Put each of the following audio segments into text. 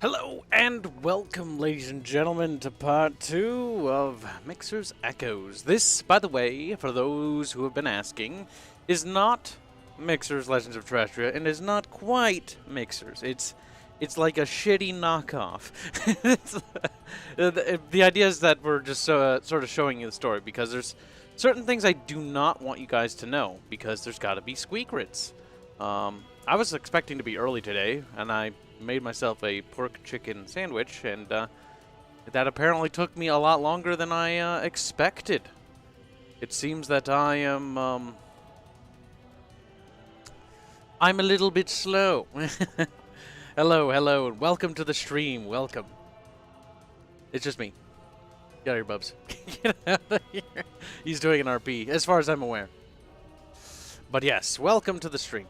Hello and welcome, ladies and gentlemen, to part 2 of Mixer's Echoes. This, by the way, for those who have been asking, is not Mixer's Legends of Terrestria and is not quite Mixer's. It's like a shitty knockoff. The idea is that we're just sort of showing you the story because there's certain things I do not want you guys to know because there's got to be squeakrits. I was expecting to be early today, and I made myself a pork chicken sandwich, and that apparently took me a lot longer than I expected. It seems that I'm a little bit slow. Hello, and welcome to the stream. Welcome. It's just me. Get out of here, Bubs. Get out of here. He's doing an RP, as far as I'm aware. But yes, welcome to the stream.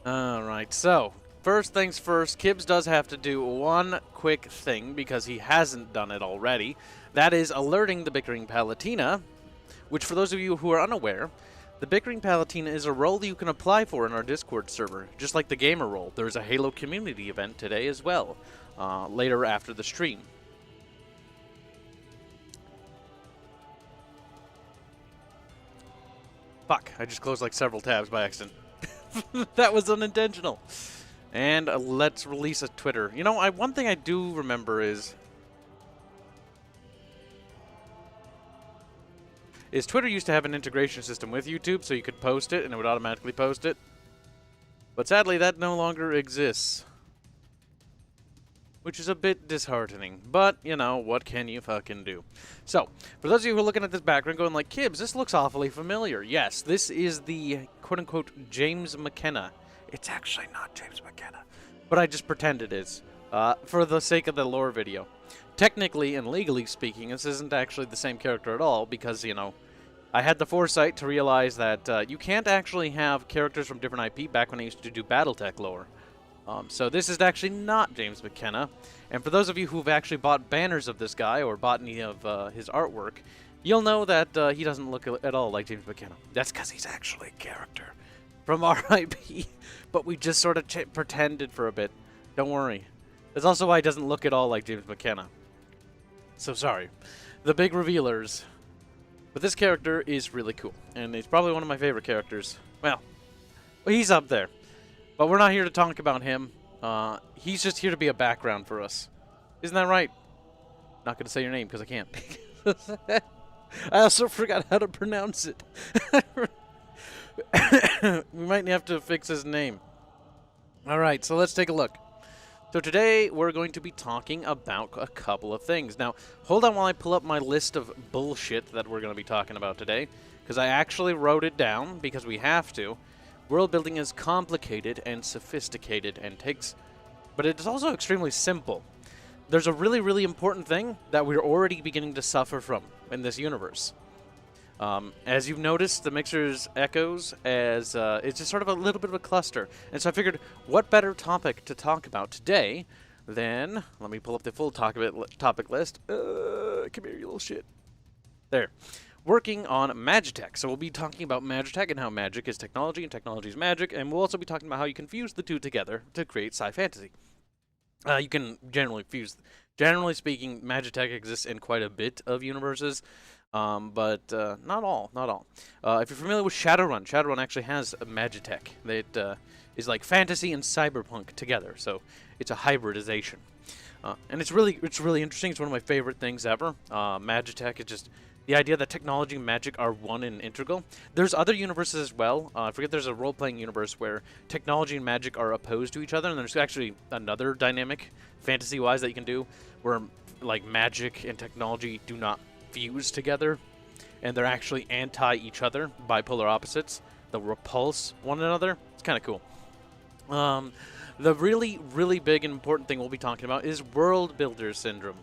Alright, so first things first, Kibs does have to do one quick thing because he hasn't done it already. That is alerting the Bickering Palatina, which for those of you who are unaware, the Bickering Palatina is a role that you can apply for in our Discord server, just like the gamer role. There's a Halo community event today as well, later after the stream. Fuck, I just closed like several tabs by accident. That was unintentional. And let's release a Twitter. You know, one thing I do remember is Twitter used to have an integration system with YouTube, so you could post it and it would automatically post it. But sadly, that no longer exists. Which is a bit disheartening. But, you know, what can you fucking do? So, for those of you who are looking at this background going like, Kibs, this looks awfully familiar. Yes, this is the quote-unquote James McKenna. It's actually not James McKenna. But I just pretend it is. For the sake of the lore video. Technically and legally speaking, this isn't actually the same character at all. Because, you know, I had the foresight to realize that you can't actually have characters from different IP back when I used to do Battletech lore. So this is actually not James McKenna, and for those of you who've actually bought banners of this guy or bought any of his artwork, you'll know that he doesn't look at all like James McKenna. That's because he's actually a character from our IP, but we just sort of pretended for a bit. Don't worry. That's also why he doesn't look at all like James McKenna. So sorry. The big revealers. But this character is really cool, and he's probably one of my favorite characters. Well, he's up there. But we're not here to talk about him. He's just here to be a background for us. Isn't that right? Not going to say your name because I can't. I also forgot how to pronounce it. We might have to fix his name. Alright, so let's take a look. So today we're going to be talking about a couple of things. Now, hold on while I pull up my list of bullshit that we're going to be talking about today. Because I actually wrote it down because we have to. World building is complicated and sophisticated and takes, but it's also extremely simple. There's a really, really important thing that we're already beginning to suffer from in this universe. As you've noticed, the Mixer's Echoes as it's just sort of a little bit of a cluster. And so I figured, what better topic to talk about today than, let me pull up the full topic list. Come here, you little shit. There. Working on Magi-Tech. So we'll be talking about Magi-Tech and how magic is technology and technology is magic, and we'll also be talking about how you can fuse the two together to create sci-fantasy. You can generally speaking, Magi-Tech exists in quite a bit of universes, but not all. If you're familiar with Shadowrun, Shadowrun actually has a Magi-Tech that is like fantasy and cyberpunk together, so it's a hybridization. And it's really interesting. It's one of my favorite things ever. Magi-Tech is just the idea that technology and magic are one and integral. There's other universes as well. I forget there's a role-playing universe where technology and magic are opposed to each other, and there's actually another dynamic, fantasy-wise, that you can do, where like magic and technology do not fuse together, and they're actually anti each other, bipolar opposites. They'll repulse one another. It's kind of cool. The really, really big and important thing we'll be talking about is world builder syndrome.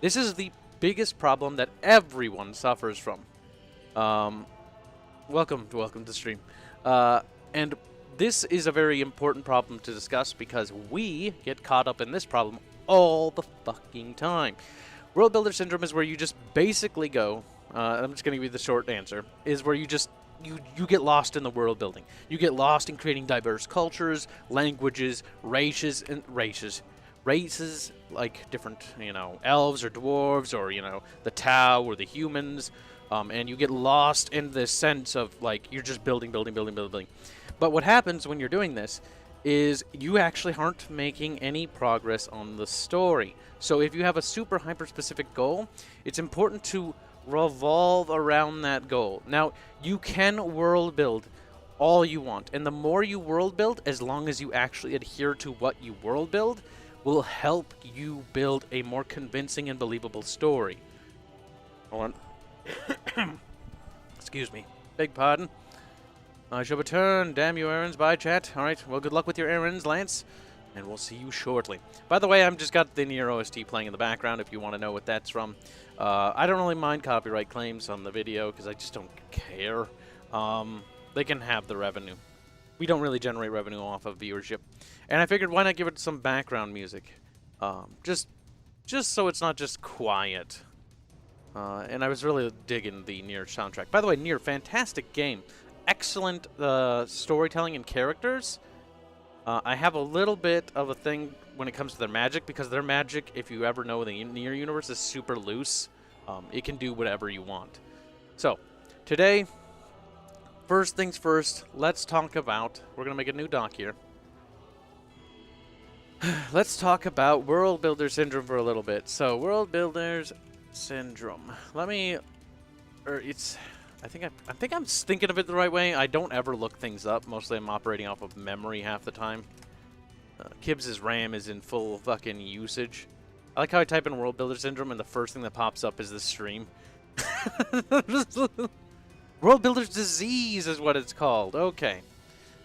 This is the biggest problem that everyone suffers from. Welcome to the stream. And this is a very important problem to discuss because we get caught up in this problem all the fucking time. World builder syndrome is where you just basically go, I'm just going to give you the short answer, is where you just you get lost in the world building. You get lost in creating diverse cultures, languages, races, races, like different, you know, elves or dwarves or, you know, the Tau or the humans, and you get lost in this sense of, like, you're just building. But what happens when you're doing this is you actually aren't making any progress on the story. So if you have a super hyper-specific goal, it's important to revolve around that goal. Now, you can world build all you want, and the more you world build, as long as you actually adhere to what you world build, will help you build a more convincing and believable story. Hold on. Excuse me. Beg pardon. I shall return. Damn you errands. Bye, chat. Alright, well, good luck with your errands, Lance. And we'll see you shortly. By the way, I've just got the Nier OST playing in the background if you want to know what that's from. I don't really mind copyright claims on the video because I just don't care. They can have the revenue. We don't really generate revenue off of viewership. And I figured, why not give it some background music? Just so it's not just quiet. And I was really digging the Nier soundtrack. By the way, Nier, fantastic game. Excellent storytelling and characters. I have a little bit of a thing when it comes to their magic, because their magic, if you ever know the Nier universe, is super loose. It can do whatever you want. So, today, first things first, let's talk about, we're going to make a new doc here. Let's talk about World Builder Syndrome for a little bit. So, World Builders Syndrome. Let me, or it's, I think I'm thinking of it the right way. I don't ever look things up. Mostly I'm operating off of memory half the time. Kibs' RAM is in full fucking usage. I like how I type in World Builder Syndrome and the first thing that pops up is this stream. World Builder's Disease is what it's called. Okay.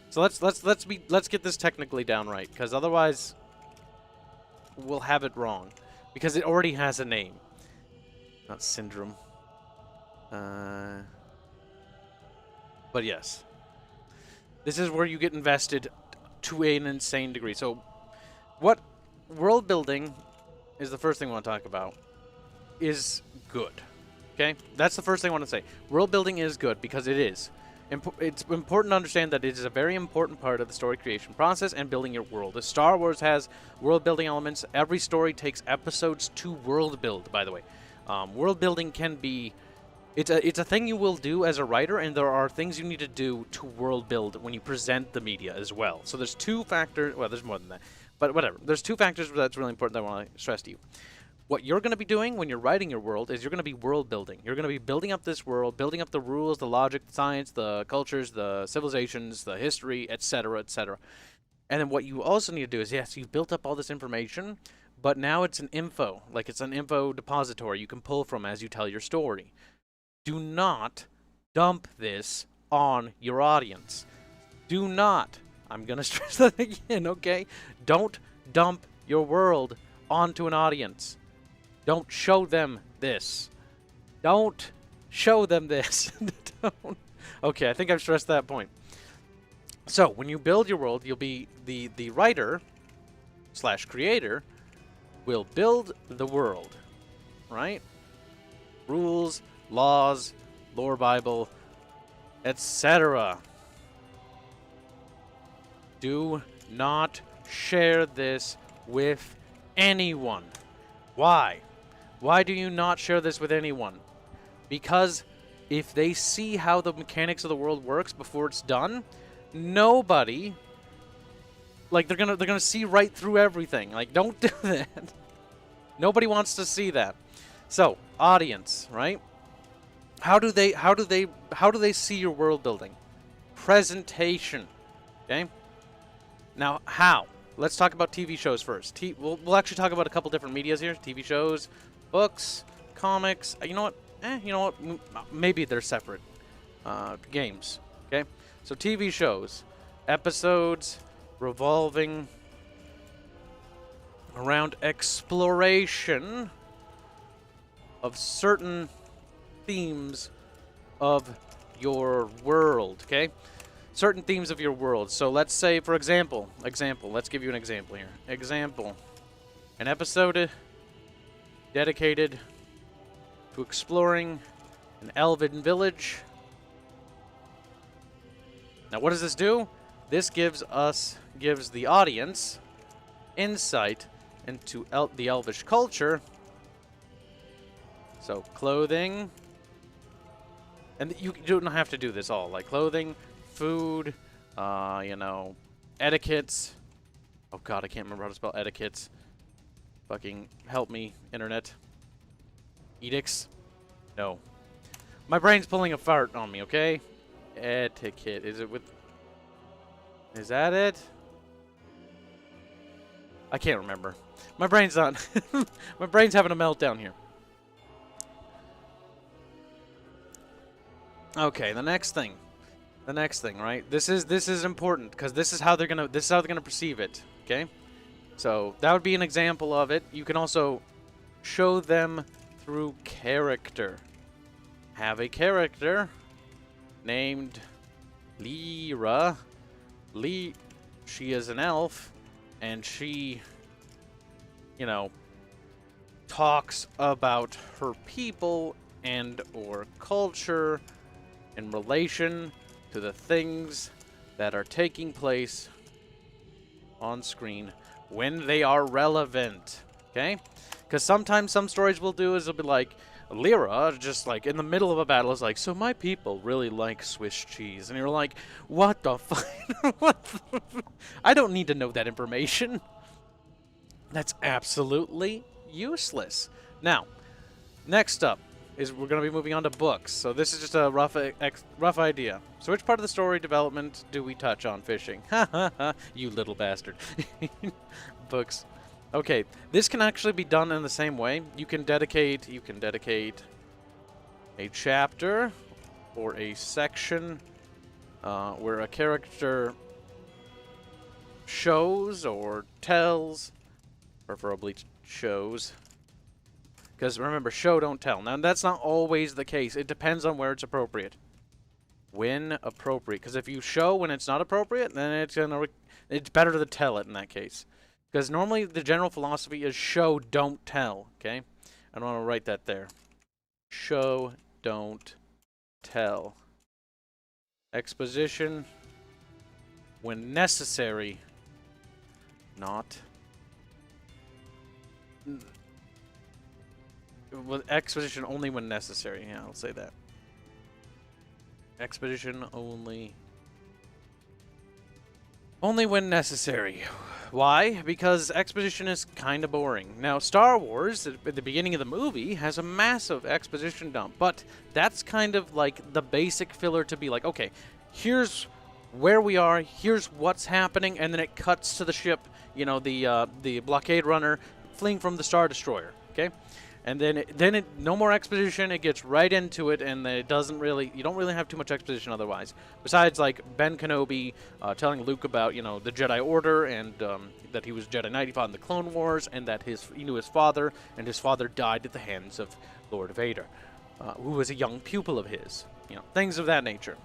So let's get this technically down right, because otherwise we'll have it wrong. Because it already has a name. Not syndrome. But yes. This is where you get invested to an insane degree. So what world building is the first thing I want to talk about is good. Okay? That's the first thing I want to say. World building is good because it is. It's important to understand that it is a very important part of the story creation process and building your world. As Star Wars has world building elements, every story takes episodes to world build, by the way. World building can be... It's a thing you will do as a writer, and there are things you need to do to world build when you present the media as well. So there's two factors... Well, there's more than that. But whatever. There's two factors that's really important that I want to stress to you. What you're going to be doing when you're writing your world is you're going to be world building. You're going to be building up this world, building up the rules, the logic, the science, the cultures, the civilizations, the history, etc., etc. And then what you also need to do is, yes, you've built up all this information, but now it's an info. Like, it's an info depository you can pull from as you tell your story. Do not dump this on your audience. Do not. I'm going to stress that again, okay? Don't dump your world onto an audience. Don't show them this. Don't show them this. Don't. Okay, I think I've stressed that point. So, when you build your world, you'll be the writer / creator will build the world, right? Rules, laws, lore Bible, etc. Do not share this with anyone. Why? Why do you not share this with anyone? Because if they see how the mechanics of the world works before it's done, nobody, like, they're gonna see right through everything. Like, don't do that. Nobody wants to see that. So, audience, right? How do they see your world building? Presentation. Okay? Now, how? Let's talk about TV shows first. We'll actually talk about a couple different medias here. TV shows, books, comics. You know what? You know what? Maybe they're separate games. Okay? So TV shows, episodes revolving around exploration of certain themes of your world. Okay? Certain themes of your world. So let's say, for example, let's give you an example here. Example, an episode dedicated to exploring an elven village. Now, what does this do? This gives the audience insight into the elvish culture. So clothing, and you don't have to do this all, like clothing, food, you know, etiquettes. Oh god, I can't remember how to spell etiquettes. Fucking help me, internet. Edicts? No. My brain's pulling a fart on me, okay? Etiquette. Is it with... Is that it? I can't remember. My brain's not... My brain's having a meltdown here. Okay, the next thing. The next thing, right? This is important because this is how they're gonna perceive it. Okay? So that would be an example of it. You can also show them through character. Have a character named Lyra. She is an elf, and she, you know, talks about her people and or culture in relation to the things that are taking place on screen when they are relevant, okay? Because sometimes some stories will do is they'll be like, Lyra, just like in the middle of a battle, is like, so my people really like Swiss cheese. And you're like, what the fuck? I don't need to know that information. That's absolutely useless. Now, next up is we're going to be moving on to books. So this is just a rough idea. So which part of the story development do we touch on fishing? Ha ha ha, you little bastard. Books. Okay, this can actually be done in the same way. You can dedicate a chapter or a section where a character shows or tells, preferably shows. Because remember, show, don't tell. Now, that's not always the case. It depends on where it's appropriate. When appropriate. Because if you show when it's not appropriate, then it's better to tell it in that case. Because normally the general philosophy is show, don't tell. Okay? I don't want to write that there. Show, don't tell. Exposition when necessary. Not. With exposition only when necessary. Yeah, I'll say that. Exposition only when necessary. Why? Because exposition is kind of boring. Now, Star Wars, at the beginning of the movie, has a massive exposition dump, but that's kind of like the basic filler to be like, okay, here's where we are, here's what's happening, and then it cuts to the ship, you know, the blockade runner fleeing from the Star Destroyer, okay? And then no more exposition. It gets right into it, and it doesn't really. You don't really have too much exposition otherwise. Besides, like Ben Kenobi telling Luke about, you know, the Jedi Order and that he was Jedi Knight. He fought in the Clone Wars, and that he knew his father, and his father died at the hands of Lord Vader, who was a young pupil of his. You know, things of that nature.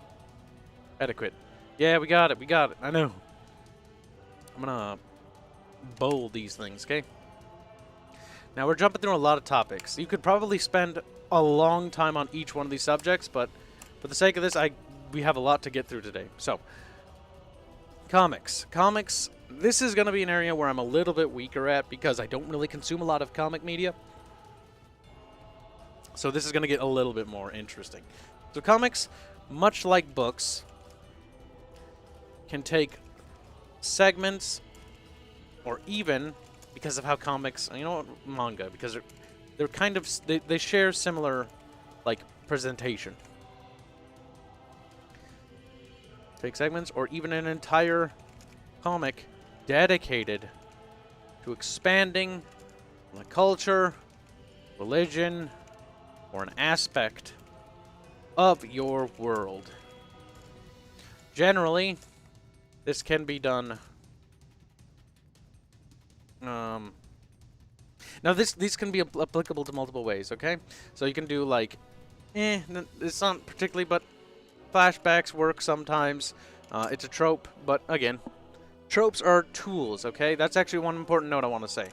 Adequate. Yeah, we got it. We got it. I know. I'm gonna bold these things, okay? Now, we're jumping through a lot of topics. You could probably spend a long time on each one of these subjects, but for the sake of this, we have a lot to get through today. So, comics. Comics, this is going to be an area where I'm a little bit weaker at because I don't really consume a lot of comic media. So this is going to get a little bit more interesting. So comics, much like books, can take segments or even... because of how comics, you know what, manga, because they're kind of, they share similar, like, presentation. Take segments, or even an entire comic dedicated to expanding the culture, religion, or an aspect of your world. Generally, this can be done... Now these can be applicable to multiple ways, okay? So you can do like, it's not particularly, but flashbacks work sometimes. It's a trope, but again, tropes are tools, okay? That's actually one important note I want to say.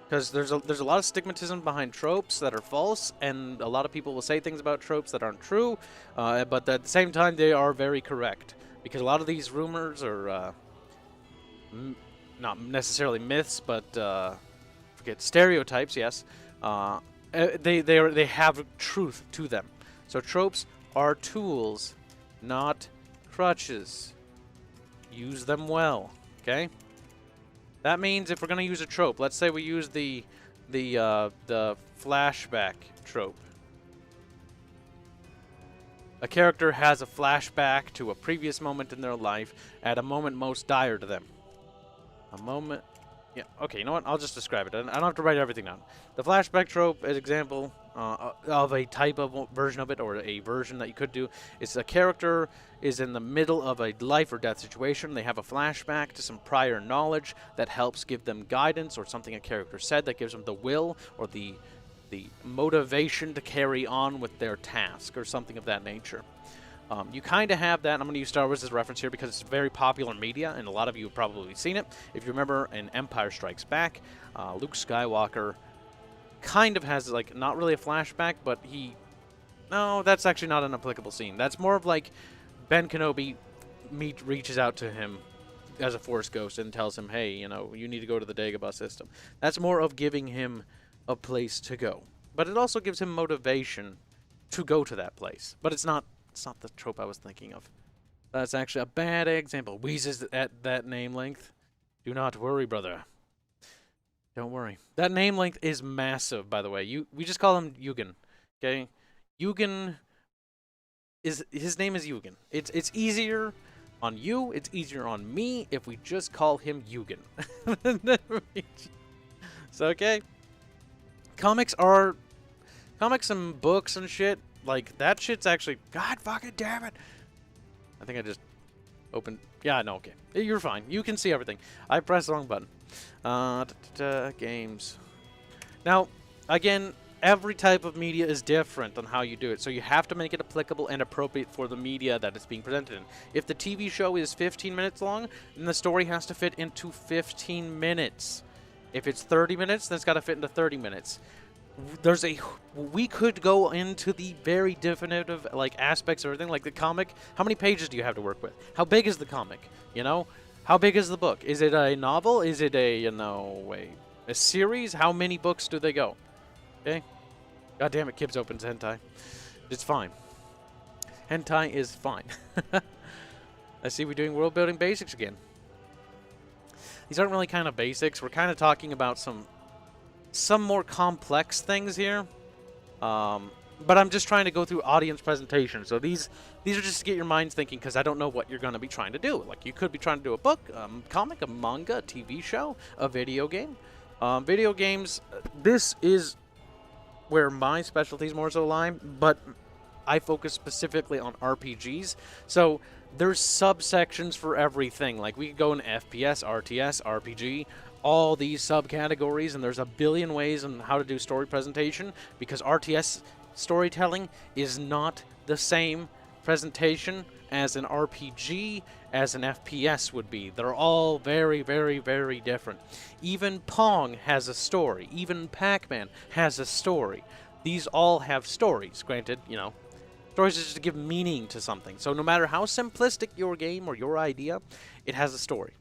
Because there's a lot of stigmatism behind tropes that are false, and a lot of people will say things about tropes that aren't true, but at the same time they are very correct. Because a lot of these rumors or not necessarily myths, but forget stereotypes. Yes, they have truth to them. So tropes are tools, not crutches. Use them well. Okay. That means if we're gonna use a trope, let's say we use the flashback trope. A character has a flashback to a previous moment in their life at a moment most dire to them. A moment... Yeah, okay, you know what? I'll just describe it. I don't have to write everything down. The flashback trope, as example of a type of version of it, or a version that you could do, is a character is in the middle of a life or death situation. They have a flashback to some prior knowledge that helps give them guidance, or something a character said that gives them the will or the motivation to carry on with their task, or something of that nature. You kind of have that, and I'm going to use Star Wars as a reference here because it's very popular media, and a lot of you have probably seen it. If you remember in Empire Strikes Back, Luke Skywalker kind of has, like, not really a flashback, but no, that's actually not an applicable scene. That's more of like Ben Kenobi reaches out to him as a Force ghost and tells him, hey, you know, you need to go to the Dagobah system. That's more of giving him a place to go. But it also gives him motivation to go to that place. But it's not the trope I was thinking of. That's actually a bad example. Wheezes at that name length. Do not worry, brother. Don't worry. That name length is massive, by the way. We just call him Yugen. Okay? Yugen his name is Yugen. It's easier on you, it's easier on me if we just call him Yugen. So okay. Comics and books and shit, like, that shit's actually... God fucking damn it! I think I just opened... Yeah, no, okay. You're fine. You can see everything. I pressed the wrong button. Games. Now, again, every type of media is different on how you do it, so you have to make it applicable and appropriate for the media that it's being presented in. If the TV show is 15 minutes long, then the story has to fit into 15 minutes. If it's 30 minutes, then it's got to fit into 30 minutes. We could go into the very definitive, like, aspects of everything, like the comic. How many pages do you have to work with? How big is the comic? You know, how big is the book? Is it a novel? Is it a, you know, a series? How many books do they go? Okay. God damn it, Kibs opens hentai. It's fine. Hentai is fine. I see we're doing world building basics again. These aren't really kind of basics. We're kind of talking about some more complex things here. But I'm just trying to go through audience presentation. So these are just to get your minds thinking, because I don't know what you're going to be trying to do. Like, you could be trying to do a book, comic, a manga, a TV show, a video game. Video games, this is where my specialties more so lie, but I focus specifically on RPGs. So there's subsections for everything. Like, we could go in FPS, RTS, RPG, all these subcategories, and there's a billion ways on how to do story presentation, because RTS storytelling is not the same presentation as an RPG, as an FPS would be. They're all very, very, very different. Even Pong has a story. Even Pac-Man has a story. These all have stories. Granted, you know, stories is just to give meaning to something. So no matter how simplistic your game or your idea, it has a story.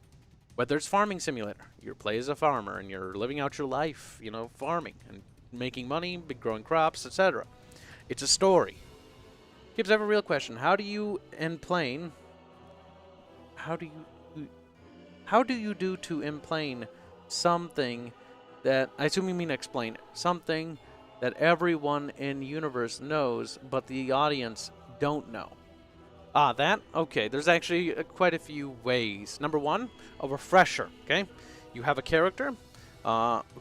Whether it's Farming Simulator, you play as a farmer and you're living out your life, you know, farming and making money, growing crops, etc. It's a story. Kibs, I have a real question. How do you implane... How do you do to implane something that... I assume you mean explain. Something that everyone in the universe knows, but the audience don't know. Ah, that? Okay, there's actually quite a few ways. Number one, a refresher, okay? You have a character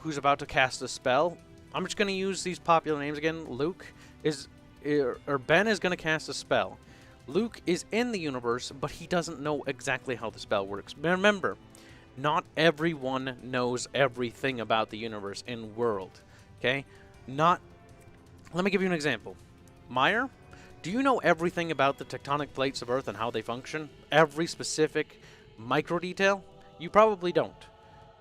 who's about to cast a spell. I'm just going to use these popular names again. Ben is going to cast a spell. Luke is in the universe, but he doesn't know exactly how the spell works. Remember, not everyone knows everything about the universe and world, okay? Let me give you an example. Meyer, do you know everything about the tectonic plates of Earth and how they function? Every specific micro detail? You probably don't.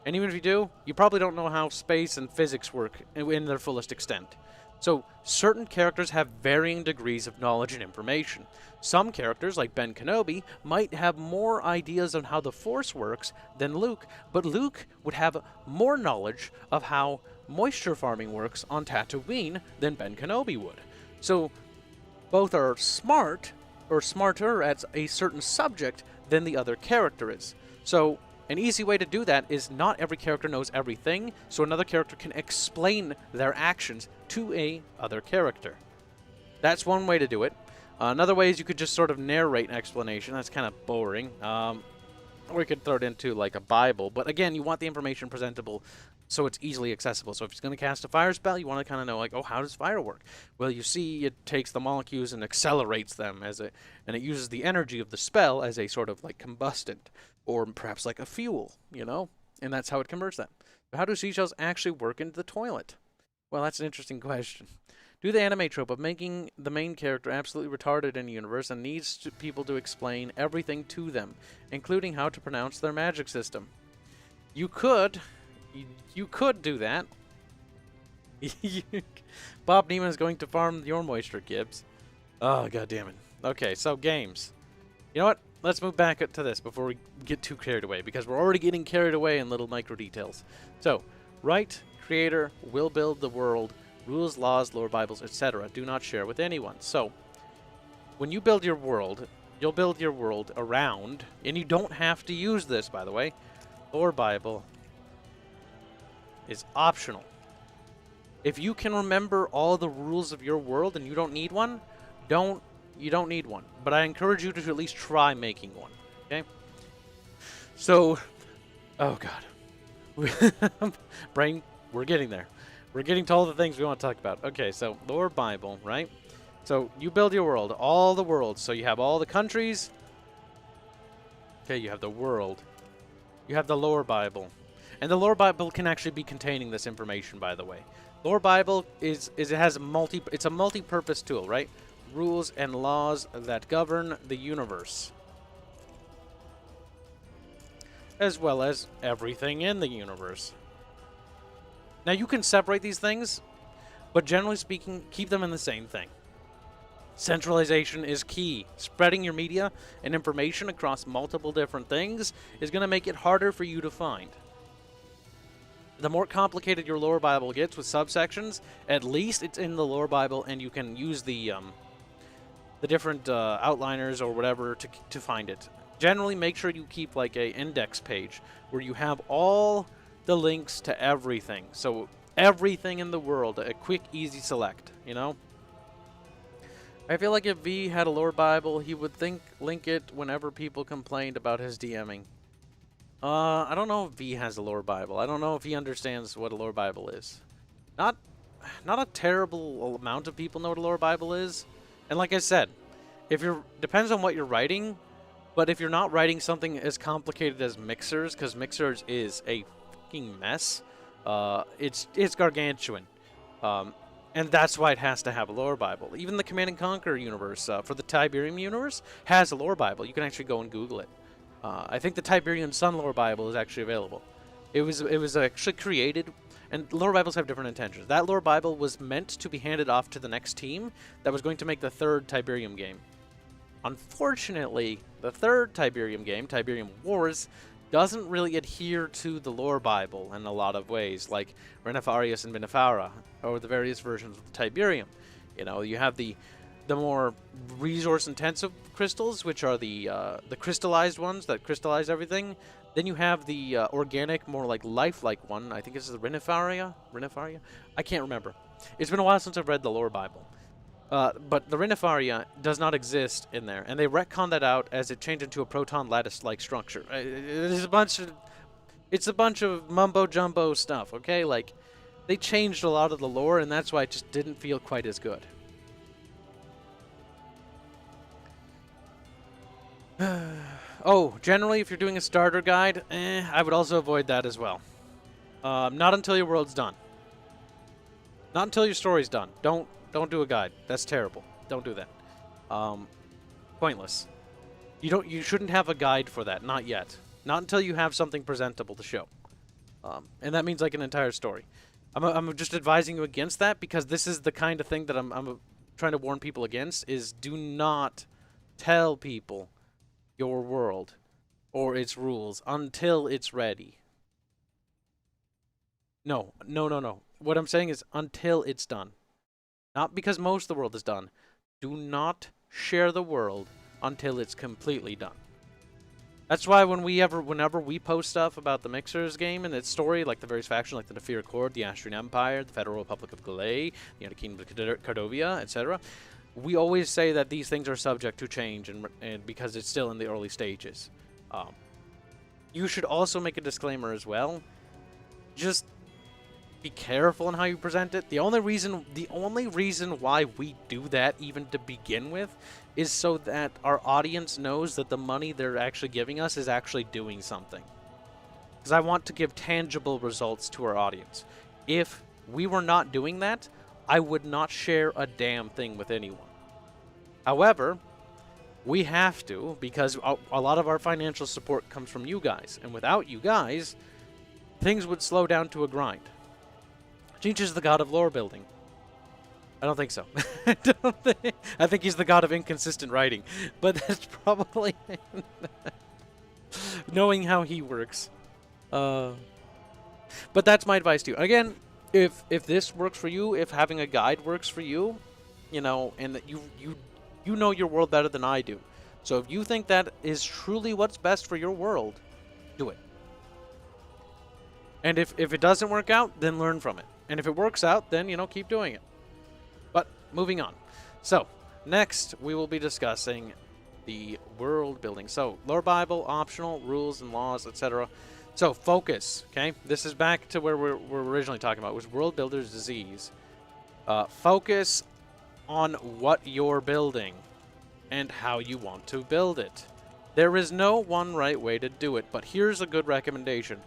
And even if you do, you probably don't know how space and physics work in their fullest extent. So certain characters have varying degrees of knowledge and information. Some characters, like Ben Kenobi, might have more ideas on how the Force works than Luke, but Luke would have more knowledge of how moisture farming works on Tatooine than Ben Kenobi would. So both are smart, or smarter at a certain subject than the other character is. So an easy way to do that is not every character knows everything, so another character can explain their actions to a other character. That's one way to do it. Another way is you could just sort of narrate an explanation. That's kind of boring. Or you could throw it into like a Bible. But again, you want the information presentable so it's easily accessible. So if it's going to cast a fire spell, you want to kind of know, like, oh, how does fire work? Well, you see it takes the molecules and accelerates them and it uses the energy of the spell as a sort of like combustant, or perhaps like a fuel, you know? And that's how it converts them. But how do seashells actually work into the toilet? Well, that's an interesting question. Do the anime trope of making the main character absolutely retarded in the universe and needs people to explain everything to them, including how to pronounce their magic system. You could do that. Bob Neiman is going to farm your moisture, Kibs. Oh, god damn it. Okay, so games. You know what? Let's move back to this before we get too carried away, because we're already getting carried away in little micro details. So, write, creator, will build the world, rules, laws, lore Bibles, etc. do not share with anyone. So, when you build your world, you'll build your world around, and you don't have to use this, by the way. Lore Bible is optional. If you can remember all the rules of your world and you don't need one, you don't need one. But I encourage you to at least try making one. Okay? So, oh god. Brain, we're getting there. We're getting to all the things we want to talk about. Okay, so lore Bible, right? So you build your world, all the worlds. So you have all the countries. Okay, you have the world. You have the lore Bible. And the lore Bible can actually be containing this information, by the way. Lore Bible it's a multi-purpose tool, right? Rules and laws that govern the universe, as well as everything in the universe. Now, you can separate these things, but generally speaking, keep them in the same thing. Centralization is key. Spreading your media and information across multiple different things is going to make it harder for you to find. The more complicated your lore Bible gets with subsections, at least it's in the lore Bible, and you can use the different outliners or whatever to find it. Generally, make sure you keep like a index page where you have all the links to everything. So everything in the world, a quick, easy select, you know? I feel like if V had a lore Bible, he would link it whenever people complained about his DMing. I don't know if V has a lore Bible. I don't know if he understands what a lore Bible is. Not a terrible amount of people know what a lore Bible is. And like I said, depends on what you're writing, but if you're not writing something as complicated as Mixers, because Mixers is a fucking mess, it's gargantuan. And that's why it has to have a lore Bible. Even the Command & Conquer universe, for the Tiberium universe, has a lore Bible. You can actually go and Google it. I think the Tiberian Sun lore Bible is actually available. It was actually created, and lore Bibles have different intentions. That lore Bible was meant to be handed off to the next team that was going to make the third Tiberium game. Unfortunately, the third Tiberium game, Tiberium Wars, doesn't really adhere to the lore Bible in a lot of ways, like Renefarius and Benefara, or the various versions of the Tiberium. You know, you have the more resource-intensive crystals, which are the crystallized ones that crystallize everything. Then you have the organic, more like lifelike one. I think this is the Renefaria? I can't remember. It's been a while since I've read the lore Bible. But the Renefaria does not exist in there, and they retconned that out as it changed into a proton lattice-like structure. It's a bunch of mumbo-jumbo stuff, okay? Like, they changed a lot of the lore, and that's why it just didn't feel quite as good. Oh, generally, if you're doing a starter guide, I would also avoid that as well. Not until your world's done. Not until your story's done. Don't do a guide. That's terrible. Don't do that. Pointless. You shouldn't have a guide for that. Not yet. Not until you have something presentable to show. And that means like an entire story. I'm just advising you against that, because this is the kind of thing that I'm trying to warn people against, is do not tell people your world or its rules until it's ready. No. What I'm saying is until it's done. Not because most of the world is done. Do not share the world until it's completely done. That's why whenever we post stuff about the Mixers game and its story, like the various factions, like the Defeater Accord, the Astrian Empire, the Federal Republic of Galay, the United Kingdom of Cordovia, etc., we always say that these things are subject to change, and because it's still in the early stages. You should also make a disclaimer as well. Just be careful in how you present it. The only reason why we do that, even to begin with, is so that our audience knows that the money they're actually giving us is actually doing something. Because I want to give tangible results to our audience. If we were not doing that, I would not share a damn thing with anyone. However, we have to, because a lot of our financial support comes from you guys, and without you guys, things would slow down to a grind. Cheech is the god of lore building. I don't think so. I think he's the god of inconsistent writing. But that's probably knowing how he works. But that's my advice to you. Again, if this works for you, if having a guide works for you, you know, and that you know your world better than I do. So if you think that is truly what's best for your world, do it. And if it doesn't work out, then learn from it. And if it works out, then, you know, keep doing it. But moving on. So, next we will be discussing the world building. So, lore Bible, optional, rules and laws, etc. So, focus, okay? This is back to where we're originally talking about. It was world builder's disease. Focus on what you're building and how you want to build it. There is no one right way to do it, but here's a good recommendation.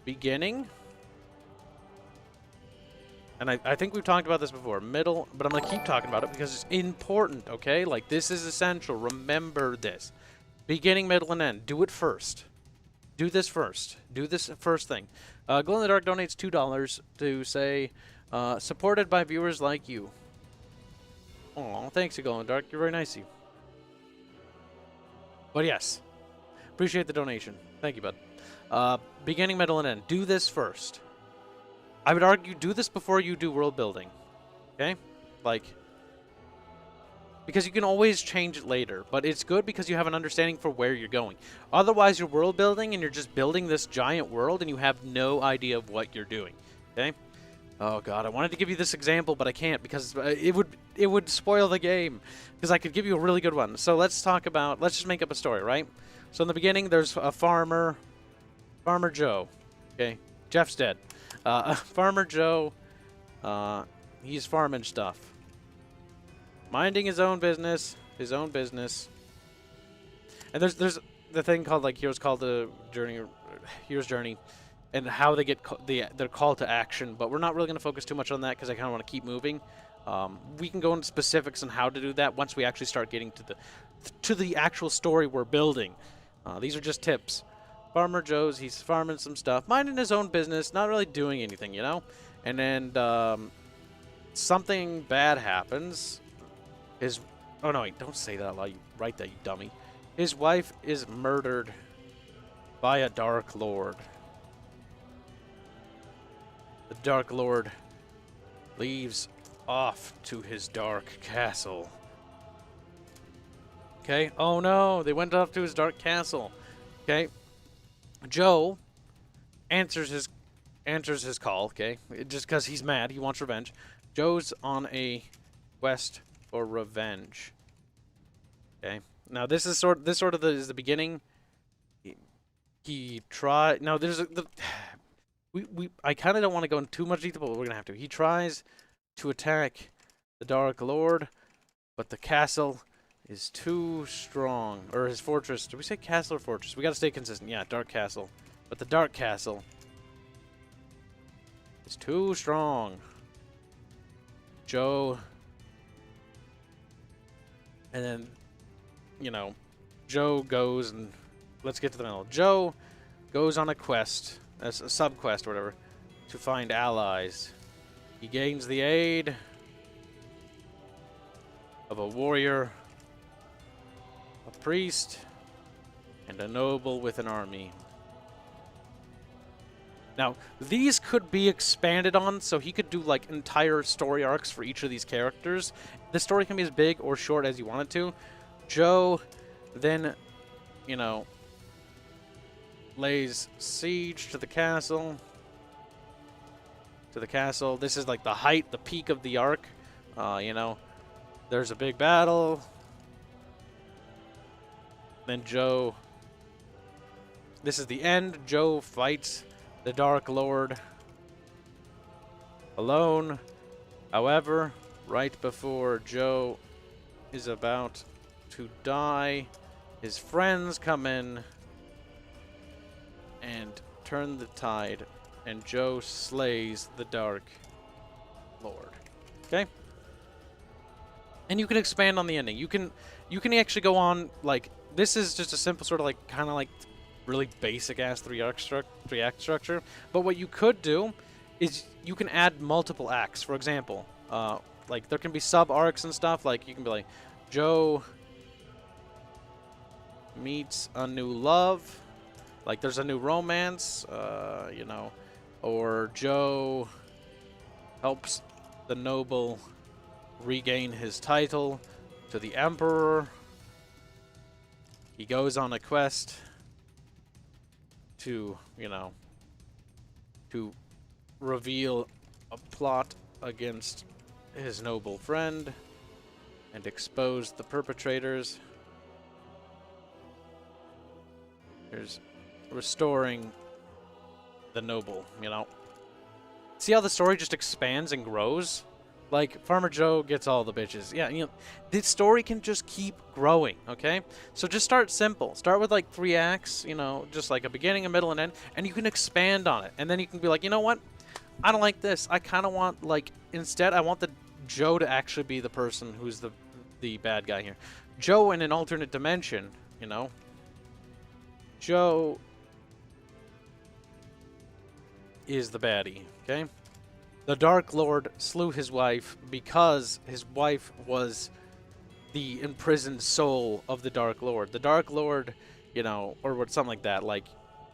Beginning, and I think we've talked about this before, middle, but I'm going to keep talking about it because it's important, okay? Like, this is essential. Remember this. Beginning, middle, and end. Do it first. Do this first. Do this first thing. Glow in the Dark donates $2 to say, supported by viewers like you. Aw, thanks, Glow in the Dark. You're very nice of you. But yes, appreciate the donation. Thank you, bud. Beginning, middle, and end. Do this first. I would argue do this before you do world building. Okay? Like, because you can always change it later, but it's good because you have an understanding for where you're going. Otherwise, you're world building and you're just building this giant world and you have no idea of what you're doing. Okay? Oh god, I wanted to give you this example, but I can't because it would spoil the game. Because I could give you a really good one. So let's just make up a story, right? So in the beginning, there's a Farmer Joe. Okay? Jeff's dead. Farmer Joe, he's farming stuff. Minding his own business. And there's the thing called, like, Hero's Journey, and how they get their call to action, but we're not really going to focus too much on that because I kind of want to keep moving. We can go into specifics on how to do that once we actually start getting to the actual story we're building. These are just tips. Farmer Joe's, he's farming some stuff, minding his own business, not really doing anything, you know? And then something bad happens. Oh no, wait, don't say that out loud. You write that, you dummy. His wife is murdered by a Dark Lord. The Dark Lord leaves off to his dark castle. Okay? Oh no, they went off to his dark castle. Okay? Joe answers his call, okay? Just because he's mad, he wants revenge. Joe's on a quest for revenge. Okay? Now this is sort of the beginning. He tried. Now there's I kind of don't want to go into too much detail, but we're gonna have to. He tries to attack the Dark Lord, but the castle is too strong. Or his fortress. Did we say castle or fortress? We gotta stay consistent. Yeah, Dark Castle. But the Dark Castle is too strong. Joe. And then, you know, Joe goes and... Let's get to the middle. Joe goes on a quest, a sub-quest or whatever, to find allies He gains the aid of a warrior, a priest, and a noble with an army. Now, these could be expanded on, so he could do, like, entire story arcs for each of these characters. The story can be as big or short as you want it to. Joe then, you know, lays siege to the castle. This is, like, the height, the peak of the arc. You know, there's a big battle. Then Joe... This is the end. Joe fights the Dark Lord alone. However, right before Joe is about to die, his friends come in and turn the tide, and Joe slays the Dark Lord. Okay? And you can expand on the ending. You can actually go on, like, this is just a simple sort of, like, kind of like really basic ass three act structure. But what you could do is you can add multiple acts. For example, like there can be sub arcs and stuff. Like you can be like, Joe meets a new love. Like there's a new romance, you know, or Joe helps the noble regain his title to the emperor. He goes on a quest to, you know, to reveal a plot against his noble friend and expose the perpetrators. There's restoring the noble, you know. See how the story just expands and grows? Like, Farmer Joe gets all the bitches. Yeah, you know, this story can just keep growing, okay? So just start simple. Start with, like, 3 acts, you know, just like a beginning, a middle, and end, and you can expand on it. And then you can be like, you know what? I don't like this. I kind of want, like, instead, I want the Joe to actually be the person who's the bad guy here. Joe in an alternate dimension, you know? Joe is the baddie, okay? The Dark Lord slew his wife because his wife was the imprisoned soul of the Dark Lord. The Dark Lord, you know, or something like that. Like,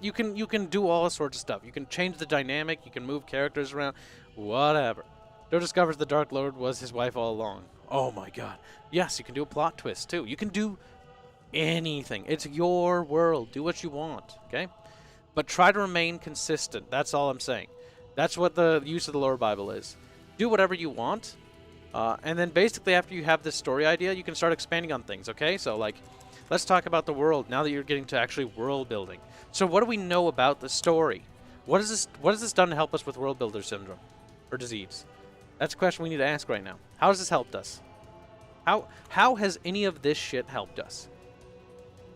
you can do all sorts of stuff. You can change the dynamic. You can move characters around. Whatever. Joe discovers the Dark Lord was his wife all along. Oh my god. Yes, you can do a plot twist too. You can do anything. It's your world. Do what you want, okay? But try to remain consistent. That's all I'm saying. That's what the use of the lore Bible is. Do whatever you want, and then basically after you have this story idea, you can start expanding on things, okay? So, like, let's talk about the world now that you're getting to actually world building. So what do we know about the story? What has this done to help us with world builder syndrome or disease? That's a question we need to ask right now. How has this helped us? How has any of this shit helped us?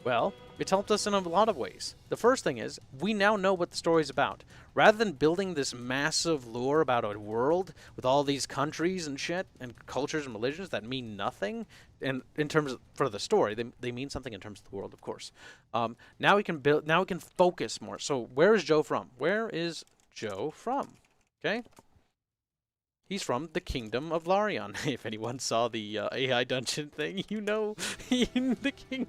Well, it's helped us in a lot of ways. The first thing is, we now know what the story's about. Rather than building this massive lore about a world with all these countries and shit, and cultures and religions that mean nothing, and in terms of, for the story, they mean something in terms of the world, of course. Now we can build. Now we can focus more. So, where is Joe from? Where is Joe from? Okay. He's from the Kingdom of Larion. If anyone saw the AI dungeon thing, you know, the king.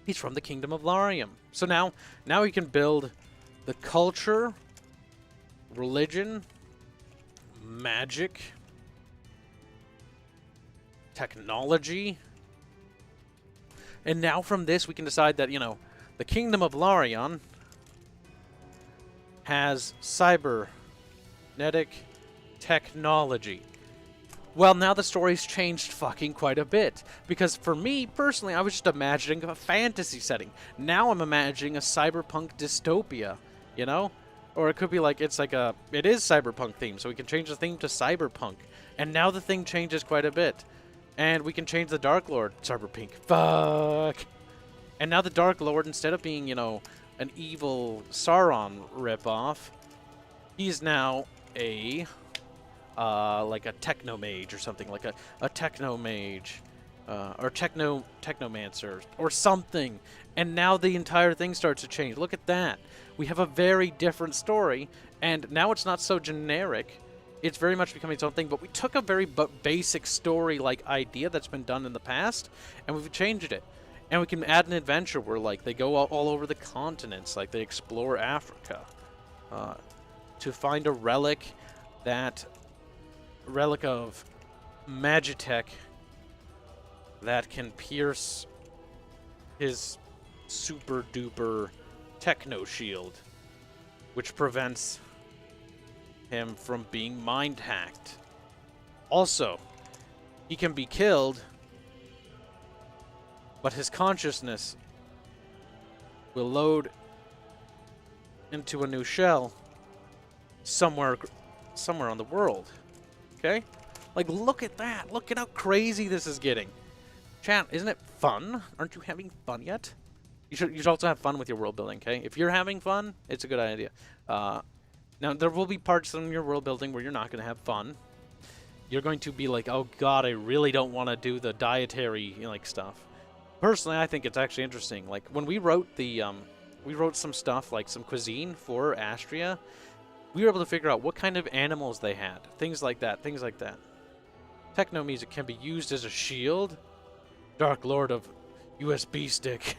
He's from the Kingdom of Larium. So now we can build the culture, religion, magic, technology. And now from this we can decide that, you know, the Kingdom of Larion has cybernetic technology. Well, now the story's changed fucking quite a bit. Because for me, personally, I was just imagining a fantasy setting. Now I'm imagining a cyberpunk dystopia, you know? Or it could be like, it is cyberpunk themed, so we can change the theme to cyberpunk. And now the thing changes quite a bit. And we can change the Dark Lord, cyberpunk. Fuck! And now the Dark Lord, instead of being, you know, an evil Sauron ripoff, he's now a... like a techno-mage or something, like a techno-mage, or technomancer, or something. And now the entire thing starts to change. Look at that. We have a very different story, and now it's not so generic. it's very much becoming its own thing, but we took a very basic story-like idea that's been done in the past, and we've changed it. And we can add an adventure where, like, they go all over the continents, like they explore Africa, to find a relic of Magi-Tech that can pierce his super-duper techno shield, which prevents him from being mind-hacked. Also, he can be killed, but his consciousness will load into a new shell somewhere on the world. Okay? Like, look at that. Look at how crazy this is getting. Chat, isn't it fun? Aren't you having fun yet? You should also have fun with your world building, okay? If you're having fun, it's a good idea. Now, there will be parts in your world building where you're not going to have fun. You're going to be like, oh god, I really don't want to do the dietary, like, stuff. Personally, I think it's actually interesting. Like, when we wrote we wrote some stuff, like some cuisine for Astria, we were able to figure out what kind of animals they had. Things like that, things like that. Techno music can be used as a shield. Dark Lord of USB stick.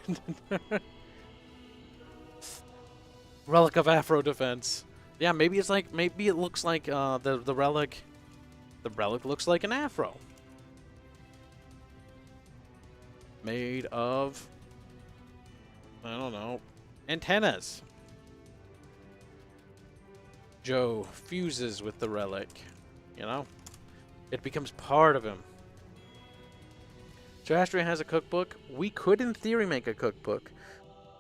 Relic of Afro defense. Yeah, maybe it's like, maybe it looks like the relic. The relic looks like an afro. Made of, I don't know, antennas. Joe fuses with the relic, you know? It becomes part of him. So Astria has a cookbook. We could, in theory, make a cookbook.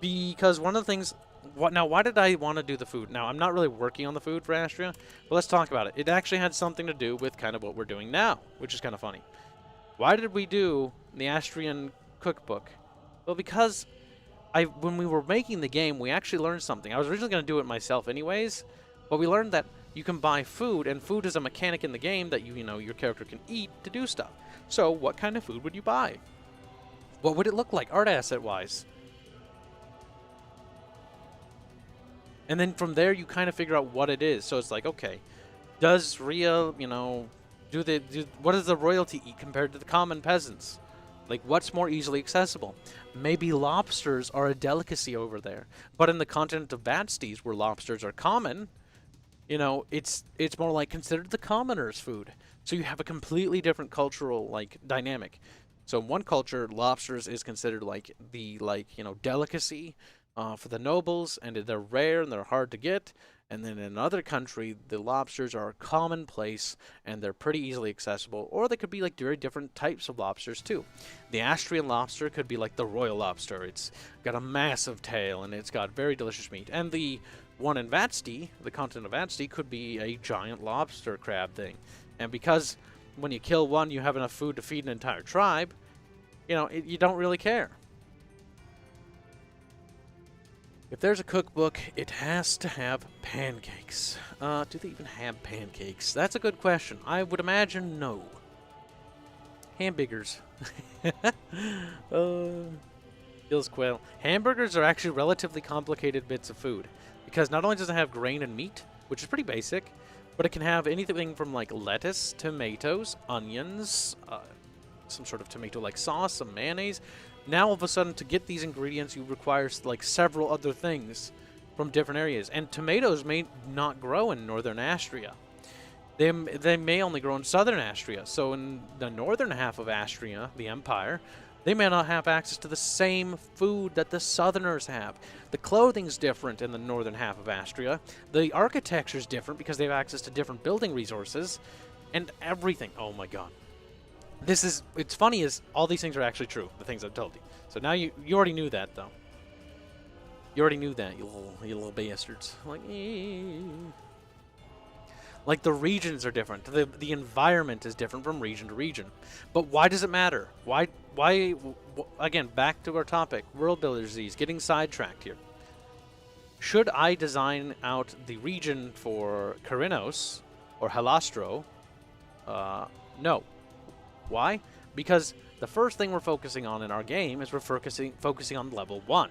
Because one of the things... Why did I want to do the food? Now, I'm not really working on the food for Astria, but let's talk about it. It actually had something to do with kind of what we're doing now, which is kind of funny. Why did we do the Astrian cookbook? Well, because when we were making the game, we actually learned something. I was originally going to do it myself anyways, but we learned that you can buy food, and food is a mechanic in the game that your character can eat to do stuff. So, what kind of food would you buy? What would it look like, art asset-wise? And then from there, you kind of figure out what it is. So it's like, okay, does Ria, what does the royalty eat compared to the common peasants? Like, what's more easily accessible? Maybe lobsters are a delicacy over there. But in the continent of Batsties, where lobsters are common, it's more like considered the commoner's food. So you have a completely different cultural, like, dynamic. So in one culture, lobsters is considered like the, delicacy for the nobles, and they're rare and they're hard to get. And then in another country, the lobsters are commonplace and they're pretty easily accessible. Or they could be like very different types of lobsters too. The Astrian lobster could be like the royal lobster. It's got a massive tail and it's got very delicious meat. And the one in Vatsty, the continent of Vatsty, could be a giant lobster crab thing. And because when you kill one, you have enough food to feed an entire tribe, you don't really care. If there's a cookbook, it has to have pancakes. Do they even have pancakes? That's a good question. I would imagine no. Hamburgers. Feels quail. Hamburgers are actually relatively complicated bits of food. Because not only does it have grain and meat, which is pretty basic, but it can have anything from like lettuce, tomatoes, onions, some sort of tomato-like sauce, some mayonnaise. Now, all of a sudden, to get these ingredients, you require, like, several other things from different areas. And tomatoes may not grow in northern Astria. They may only grow in southern Astria. So in the northern half of Astria, the Empire, they may not have access to the same food that the southerners have. The clothing's different in the northern half of Astria. The architecture's different because they have access to different building resources. And everything. Oh, my God. It's funny is all these things are actually true, the things I've told you. So now you already knew that, though. You already knew that, you little bastards. Like the regions are different. The environment is different from region to region. But why does it matter? Why again, back to our topic, world builder disease, getting sidetracked here. Should I design out the region for Karinos or Halastro? No. Why? Because the first thing we're focusing on in our game is we're focusing on level 1.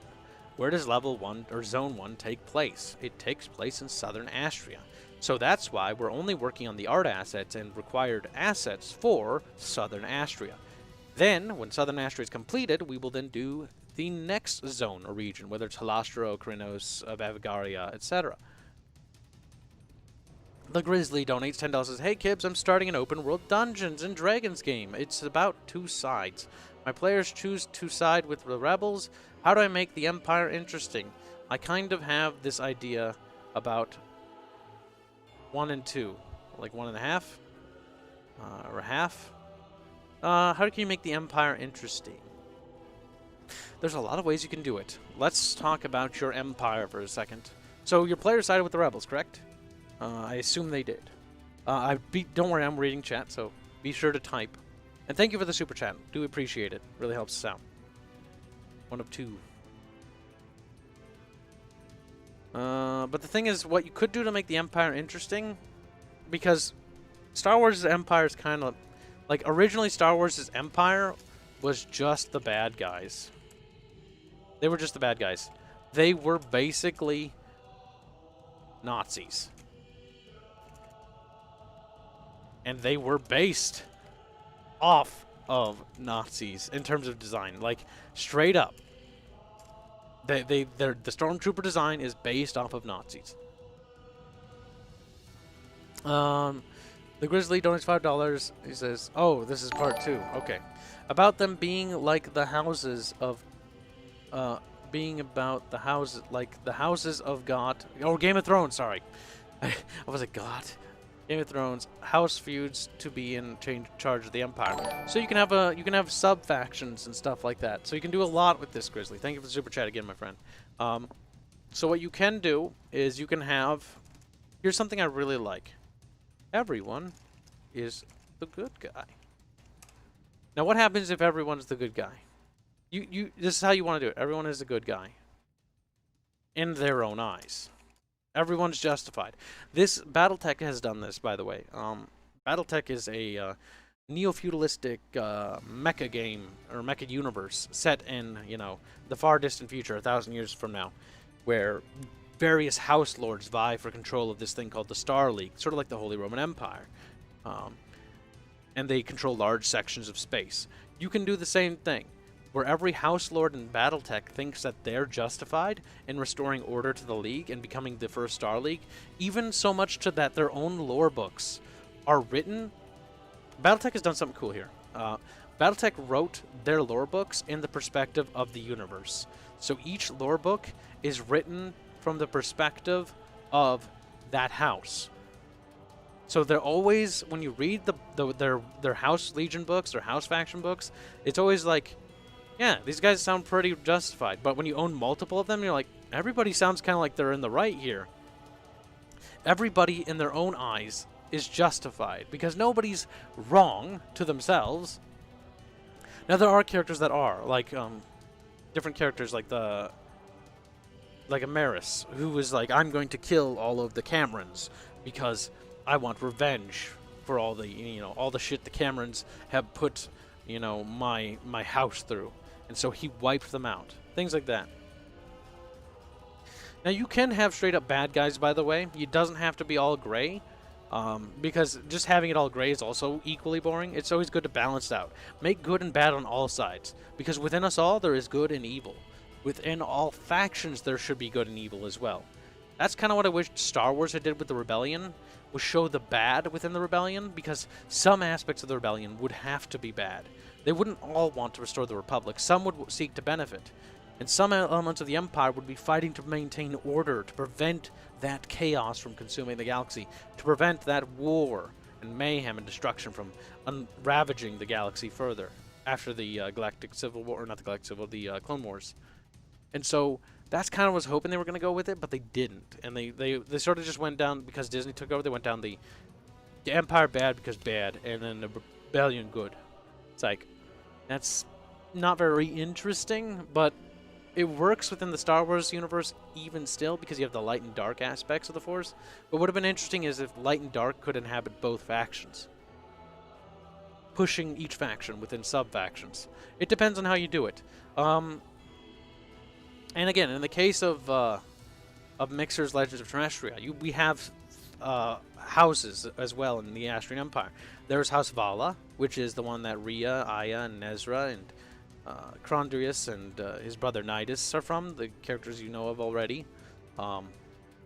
Where does level 1 or zone 1 take place? It takes place in southern Astria. So that's why we're only working on the art assets and required assets for southern Astria. Then, when southern Astria is completed, we will then do the next zone or region, whether it's Halastro, Krynos, Bavaria, etc. The Grizzly donates $10, says, "Hey Kibs, I'm starting an open world Dungeons and Dragons game. It's about 2 sides. My players choose to side with the rebels. How do I make the Empire interesting? I kind of have this idea about 1 and 2, like 1.5, or half. How can you make the Empire interesting? There's a lot of ways you can do it. Let's talk about your Empire for a second. So your players sided with the rebels, correct? I assume they did. Don't worry, I'm reading chat, so be sure to type. And thank you for the super chat. Do appreciate it. Really helps us out. 1 of 2. But the thing is, what you could do to make the Empire interesting, because Star Wars' Empire is kind of like, originally Star Wars' Empire was just the bad guys. They were just the bad guys. They were basically Nazis. And they were based off of Nazis in terms of design. Like, straight up. The Stormtrooper design is based off of Nazis. The Grizzly donates $5. He says, "Oh, this is part 2. Okay, about them being like the houses of, like the houses of God, or Game of Thrones. Sorry, I was like God. Game of Thrones house feuds to be in charge of the Empire. So you can have sub factions and stuff like that. So you can do a lot with this, Grizzly. Thank you for the super chat again, my friend. So what you can do is you can have. Here's something I really like. Everyone is the good guy. Now, what happens if everyone's the good guy? This is how you want to do it. Everyone is a good guy. In their own eyes. Everyone's justified. This Battletech has done this, by the way. Battletech is a neo-feudalistic mecha game, or mecha universe, set in, the far distant future, 1,000 years from now, where various house lords vie for control of this thing called the Star League, sort of like the Holy Roman Empire. And they control large sections of space. You can do the same thing, where every house lord in Battletech thinks that they're justified in restoring order to the League and becoming the first Star League, even so much to that their own lore books are written. Battletech has done something cool here. Battletech wrote their lore books in the perspective of the universe. So each lore book is written from the perspective of that house. So they're always, when you read their House Legion books, their House Faction books, it's always like, yeah, these guys sound pretty justified. But when you own multiple of them, you're like, everybody sounds kind of like they're in the right here. Everybody in their own eyes is justified, because nobody's wrong to themselves. Now, there are characters that are, like, different characters, like Amaris, who was like, I'm going to kill all of the Camerons because I want revenge for all the, all the shit the Camerons have put, my house through. And so he wiped them out. Things like that. Now, you can have straight up bad guys, by the way. It doesn't have to be all gray. Because just having it all gray is also equally boring. It's always good to balance it out. Make good and bad on all sides. Because within us all, there is good and evil. Within all factions, there should be good and evil as well. That's kind of what I wish Star Wars had did with the Rebellion, was show the bad within the Rebellion, because some aspects of the Rebellion would have to be bad. They wouldn't all want to restore the Republic. Some would seek to benefit. And some elements of the Empire would be fighting to maintain order, to prevent that chaos from consuming the galaxy, to prevent that war and mayhem and destruction from ravaging the galaxy further after the Galactic Civil War, or not the Galactic Civil War, the Clone Wars. And so that's kind of what I was hoping they were going to go with it, but they didn't. And they sort of just went down, because Disney took over, they went down the Empire bad because bad, and then the Rebellion good. It's like, that's not very interesting, but it works within the Star Wars universe even still, because you have the light and dark aspects of the Force. What would have been interesting is if light and dark could inhabit both factions, pushing each faction within sub-factions. It depends on how you do it. And again, in the case of Mixer's Legends of Terrestria, we have houses as well in the Astrian Empire. There's House Vala, which is the one that Rhea, Aya, and Nezra, and Crondrius and his brother Nidus are from, the characters you know of already.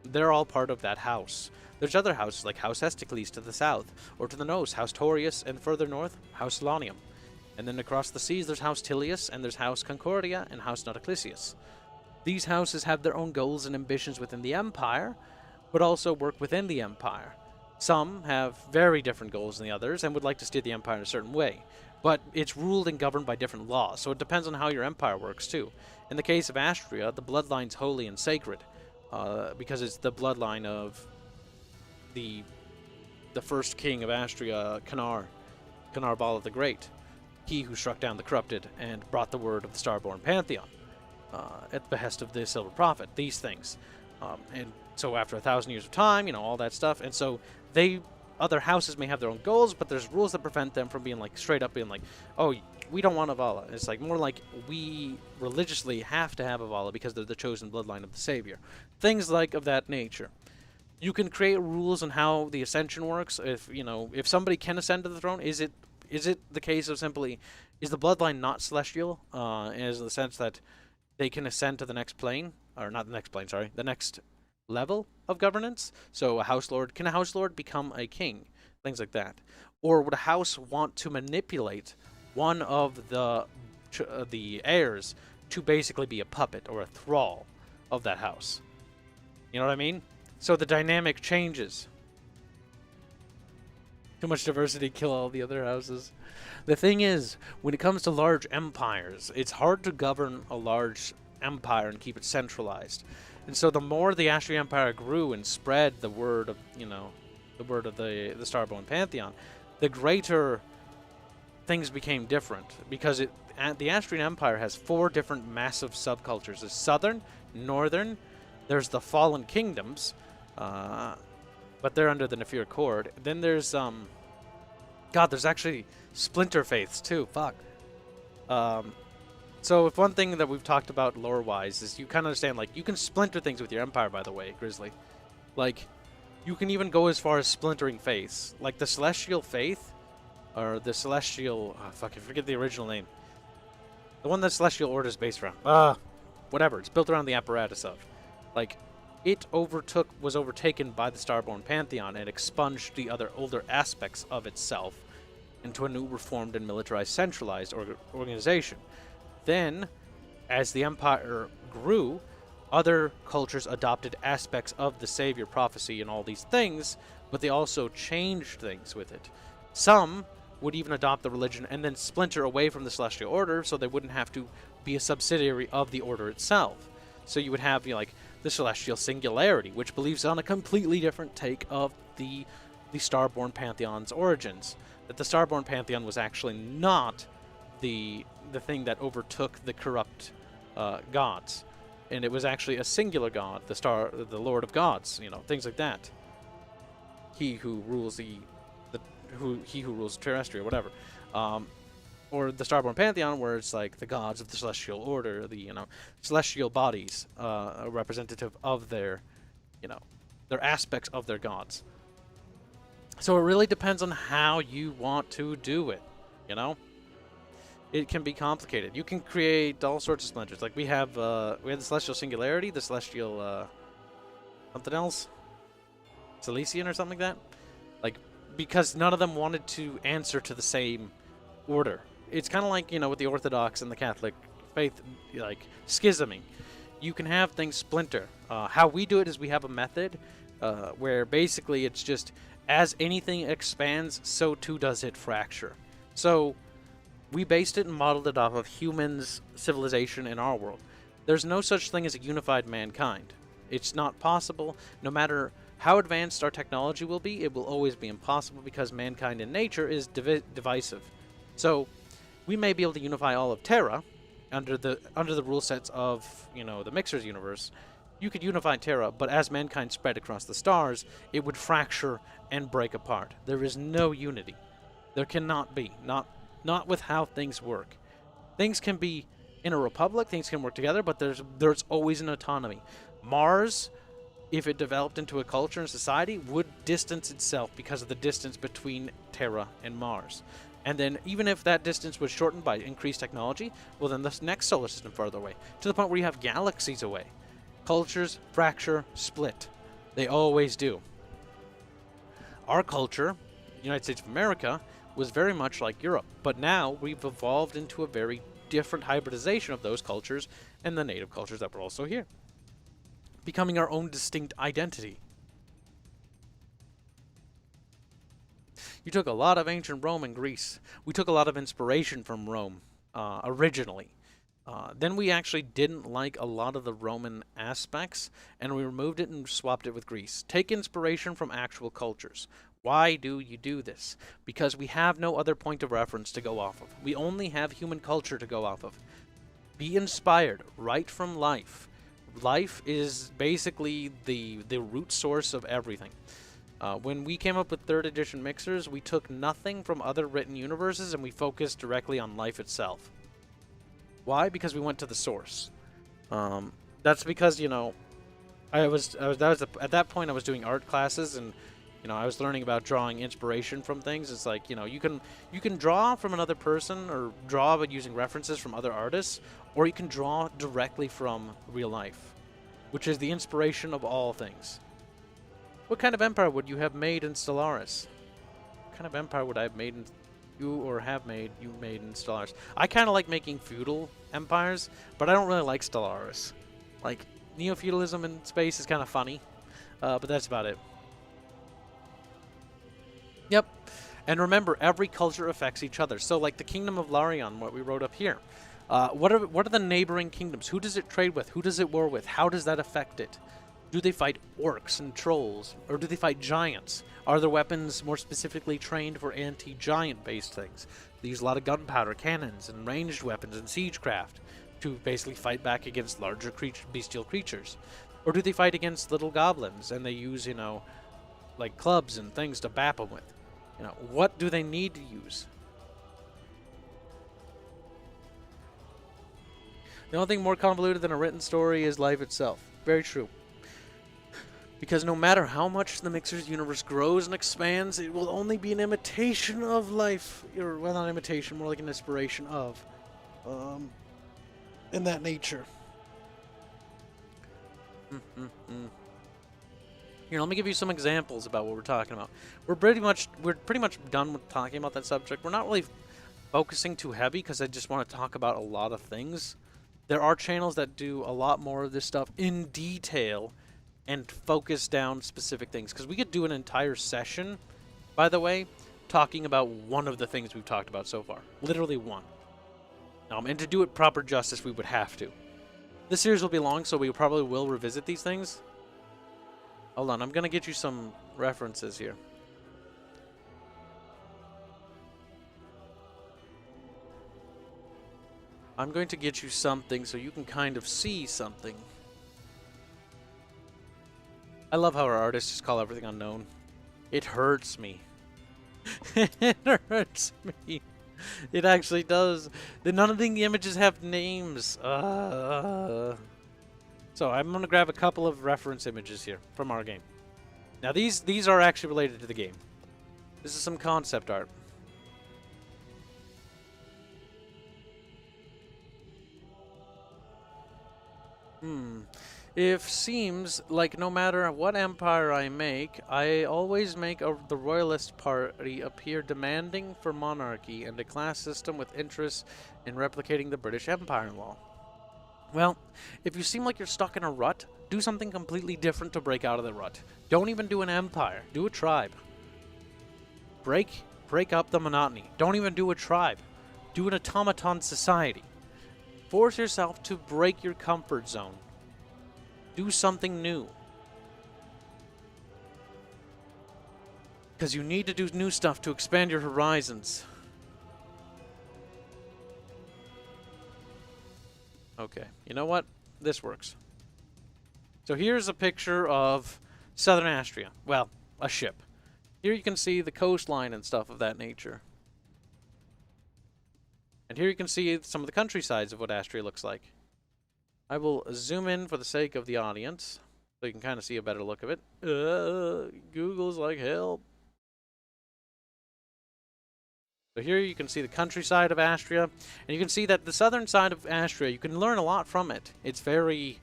They're all part of that house. There's other houses like House Esticles to the south, or to the north, House Torius, and further north, House Lonium. And then across the seas, there's House Tilius, and there's House Concordia, and House Nauticlisius. These houses have their own goals and ambitions within the Empire, but also work within the Empire. Some have very different goals than the others, and would like to steer the Empire in a certain way. But it's ruled and governed by different laws, so it depends on how your Empire works, too. In the case of Astria, the bloodline's holy and sacred, because it's the bloodline of the first king of Astria, Canar Bala the Great, he who struck down the corrupted and brought the word of the Starborn Pantheon, at the behest of the Silver Prophet, these things. And so after 1,000 years of time, you know, all that stuff, and so other houses may have their own goals, but there's rules that prevent them from being like straight up being like, oh, we don't want Avala. It's like more like we religiously have to have Avala because they're the chosen bloodline of the Savior. Things like of that nature. You can create rules on how the ascension works. If somebody can ascend to the throne, is it the case of simply, is the bloodline not celestial, in the sense that they can ascend to the next plane, or not the next plane, sorry, the next level of governance? So can a house lord become a king? Things like that. Or would a house want to manipulate one of the heirs to basically be a puppet or a thrall of that house? You know what I mean? So the dynamic changes. Too much diversity, kill all the other houses. The thing is, when it comes to large empires, it's hard to govern a large empire and keep it centralized. And so the more the Astrian Empire grew and spread the word of, the Starborn Pantheon, the greater things became different. Because the Astrian Empire has 4 different massive subcultures. There's southern, northern, there's the Fallen Kingdoms, but they're under the Nephir Cord. Then there's, there's actually splinter faiths too, fuck. So if one thing that we've talked about lore-wise is you kind of understand, like, you can splinter things with your empire, by the way, Grizzly. Like, you can even go as far as splintering faiths. Like the Celestial Faith, or the Celestial... Oh, fuck, I forget the original name. The one that Celestial Order is based around. Whatever, it's built around the apparatus of. Like, it was overtaken by the Starborn Pantheon and expunged the other older aspects of itself into a new reformed and militarized centralized organization. Then, as the Empire grew, other cultures adopted aspects of the Savior prophecy and all these things, but they also changed things with it. Some would even adopt the religion and then splinter away from the Celestial Order so they wouldn't have to be a subsidiary of the Order itself. So you would have, like, the Celestial Singularity, which believes on a completely different take of the Starborn Pantheon's origins. That the Starborn Pantheon was actually not the thing that overtook the corrupt gods, and it was actually a singular god, the Lord of Gods, things like that. He who rules he who rules Terrestria, whatever. Or the Starborn Pantheon, where it's like the gods of the Celestial Order, the celestial bodies, a representative of their aspects of their gods. So it really depends on how you want to do it, It can be complicated. You can create all sorts of splinters. Like we have the Celestial Singularity, the Celestial something else, Celestian or something like that. Like, because none of them wanted to answer to the same order. It's kind of like, with the Orthodox and the Catholic faith, like schisming. You can have things splinter. How we do it is we have a method where basically it's just as anything expands, so too does it fracture. So we based it and modeled it off of humans' civilization in our world. There's no such thing as a unified mankind. It's not possible. No matter how advanced our technology will be, it will always be impossible because mankind in nature is divisive. So we may be able to unify all of Terra under the rule sets of, the Mixer's universe. You could unify Terra, but as mankind spread across the stars, it would fracture and break apart. There is no unity. There cannot be. Not with how things work. Things can be In a republic, things can work together, but there's always an autonomy. Mars, if it developed into a culture and society, would distance itself because of the distance between Terra and Mars. And then even if that distance was shortened by increased technology, well then the next solar system further away, to the point where you have galaxies away. Cultures fracture, split. They always do. Our culture, United States of America, was very much like Europe, but now we've evolved into a very different hybridization of those cultures and the native cultures that were also here, becoming our own distinct identity. You took a lot of ancient Rome and Greece. We took a lot of inspiration from Rome originally. Then we actually didn't like a lot of the Roman aspects, and we removed it and swapped it with Greece. Take inspiration from actual cultures. Why do you do this? Because we have no other point of reference to go off of. We only have human culture to go off of. Be inspired right from life. Life is basically the root source of everything. When we came up with 3rd edition mixers, we took nothing from other written universes and we focused directly on life itself. Why? Because we went to the source. That's because, you know, at that point I was doing art classes, and you know, I was learning about drawing inspiration from things. It's like, you know, you can draw from another person or draw by using references from other artists, or you can draw directly from real life, which is the inspiration of all things. What kind of empire would you have made in Stellaris? What kind of empire would I have made in you made in Stellaris? I kind of like making feudal empires, but I don't really like Stellaris. Like, neo-feudalism in space is kind of funny, but that's about it. Yep. And remember, every culture affects each other. So, like the Kingdom of Larion, what we wrote up here. What are the neighboring kingdoms? Who does it trade with? Who does it war with? How does that affect it? Do they fight orcs and trolls? Or do they fight giants? Are their weapons more specifically trained for anti-giant based things? They use a lot of gunpowder, cannons, and ranged weapons and siegecraft to basically fight back against larger bestial creatures. Or do they fight against little goblins and they use, you know, like clubs and things to bap them with? You know, what do they need to use? The only thing more convoluted than a written story is life itself. Very true. Because no matter how much the Mixer's universe grows and expands, it will only be an imitation of life. Or, well, not imitation, more like an inspiration of. In that nature. Here, let me give you some examples about what we're talking about. We're pretty much done with talking about that subject. We're not really focusing too heavy because I just want to talk about a lot of things. There are channels that do a lot more of this stuff in detail and focus down specific things. Because we could do an entire session, by the way, talking about one of the things we've talked about so far. Literally one. And to do it proper justice, we would have to. This series will be long, so we probably will revisit these things. Hold on, I'm going to get you some references here. I'm going to get you something so you can kind of see something. I love how our artists just call everything unknown. It hurts me. It hurts me. It actually does. None of the images have names. So I'm going to grab a couple of reference images here from our game. Now these are actually related to the game. This is some concept art. It seems like no matter what empire I make, I always make the royalist party appear demanding for monarchy and a class system with interest in replicating the British Empire law. Well, if you seem like you're stuck in a rut, do something completely different to break out of the rut. Don't even do an empire. Do a tribe. Break up the monotony. Don't even do a tribe. Do an automaton society. Force yourself to break your comfort zone. Do something new. Because you need to do new stuff to expand your horizons. Okay, you know what? This works. So here's a picture of southern Astria. Well, a ship. Here you can see the coastline and stuff of that nature. And here you can see some of the countrysides of what Astria looks like. I will zoom in for the sake of the audience, so you can kind of see a better look of it. Google's like, help. So here you can see the countryside of Astria, and you can see that the southern side of Astria, you can learn a lot from it. It's very,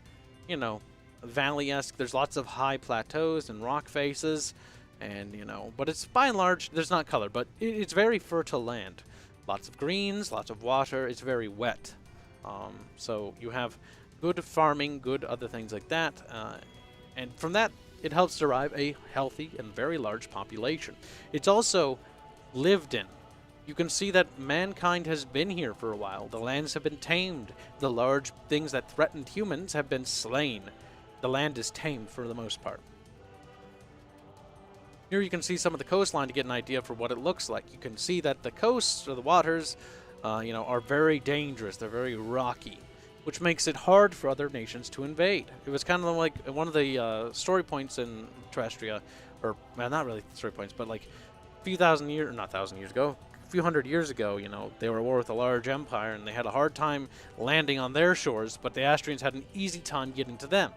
you know, valley-esque. There's lots of high plateaus and rock faces, and, you know, but it's by and large, there's not color, but it's very fertile land. Lots of greens, lots of water. It's very wet. So you have good farming, good other things like that, and from that, it helps derive a healthy and very large population. It's also lived in. You can see that mankind has been here for a while. The lands have been tamed. The large things that threatened humans have been slain. The land is tamed for the most part. Here you can see some of the coastline to get an idea for what it looks like. You can see that the coasts, or the waters, you know, are very dangerous. They're very rocky, which makes it hard for other nations to invade. It was kind of like one of the story points in Terrestria, or, well, not really story points, but like a few thousand years, not 1,000 years ago, a few hundred years ago, you know, they were at war with a large empire, and they had a hard time landing on their shores, but the Astrians had an easy time getting to them,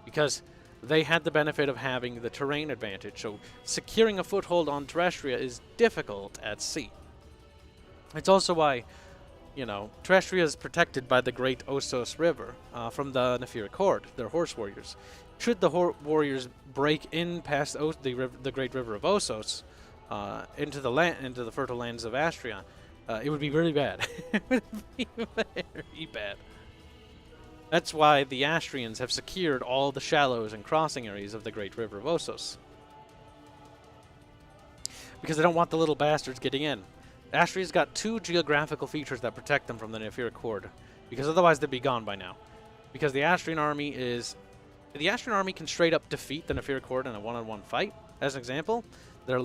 because they had the benefit of having the terrain advantage. So securing a foothold on Terrestria is difficult at sea. It's also why, you know, Terrestria is protected by the Great Osos River from the Nephiric Horde, their horse warriors. Should the warriors break in past the Great River of Osos into the fertile lands of Astria, it would be really bad. It would be very bad. That's why the Astrians have secured all the shallows and crossing areas of the Great River of Osos, because they don't want the little bastards getting in. Astria's got 2 geographical features that protect them from the Nephiric Horde, because otherwise they'd be gone by now. Because the Astrian army can straight up defeat the Nephiric Horde in a one-on-one fight. As an example, their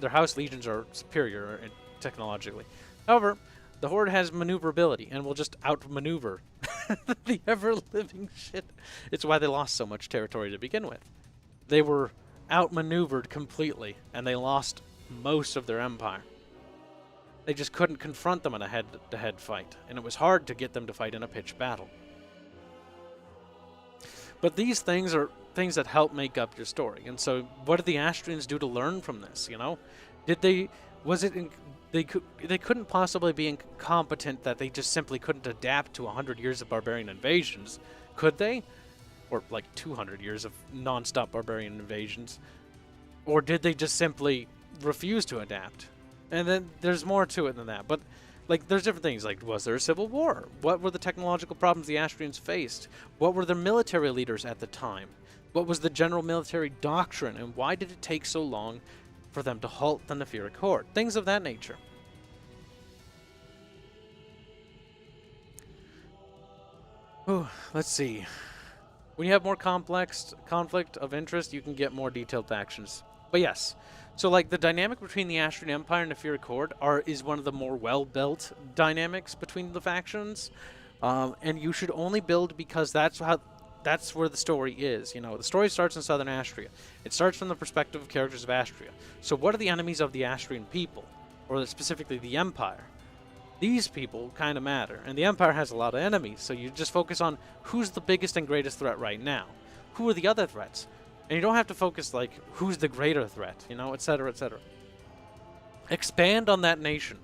house legions are superior technologically. However, the Horde has maneuverability and will just outmaneuver the ever-living shit. It's why they lost so much territory to begin with. They were outmaneuvered completely, and they lost most of their empire. They just couldn't confront them in a head-to-head fight, and it was hard to get them to fight in a pitched battle. But these things are things that help make up your story. And so what did the Astrians do to learn from this, you know? They couldn't possibly be incompetent that they just simply couldn't adapt to 100 years of barbarian invasions, could they? Or like 200 years of non-stop barbarian invasions? Or did they just simply refuse to adapt? And then there's more to it than that. But like, there's different things. Like, was there a civil war? What were the technological problems the Astrians faced? What were their military leaders at the time? What was the general military doctrine? And why did it take so long for them to halt the Nephiric Horde? Things of that nature. Ooh, let's see. When you have more complex conflict of interest, you can get more detailed factions. But yes. So, like, the dynamic between the Astrian Empire and the Nephiric Horde is one of the more well-built dynamics between the factions. And you should only build because that's where the story is. You know, the story starts in southern Astria. It starts from the perspective of characters of Astria. So what are the enemies of the Astrian people? Or specifically the Empire? These people kind of matter. And the Empire has a lot of enemies. So you just focus on who's the biggest and greatest threat right now. Who are the other threats? And you don't have to focus, like, who's the greater threat, you know, etc., etc. Expand on that nation.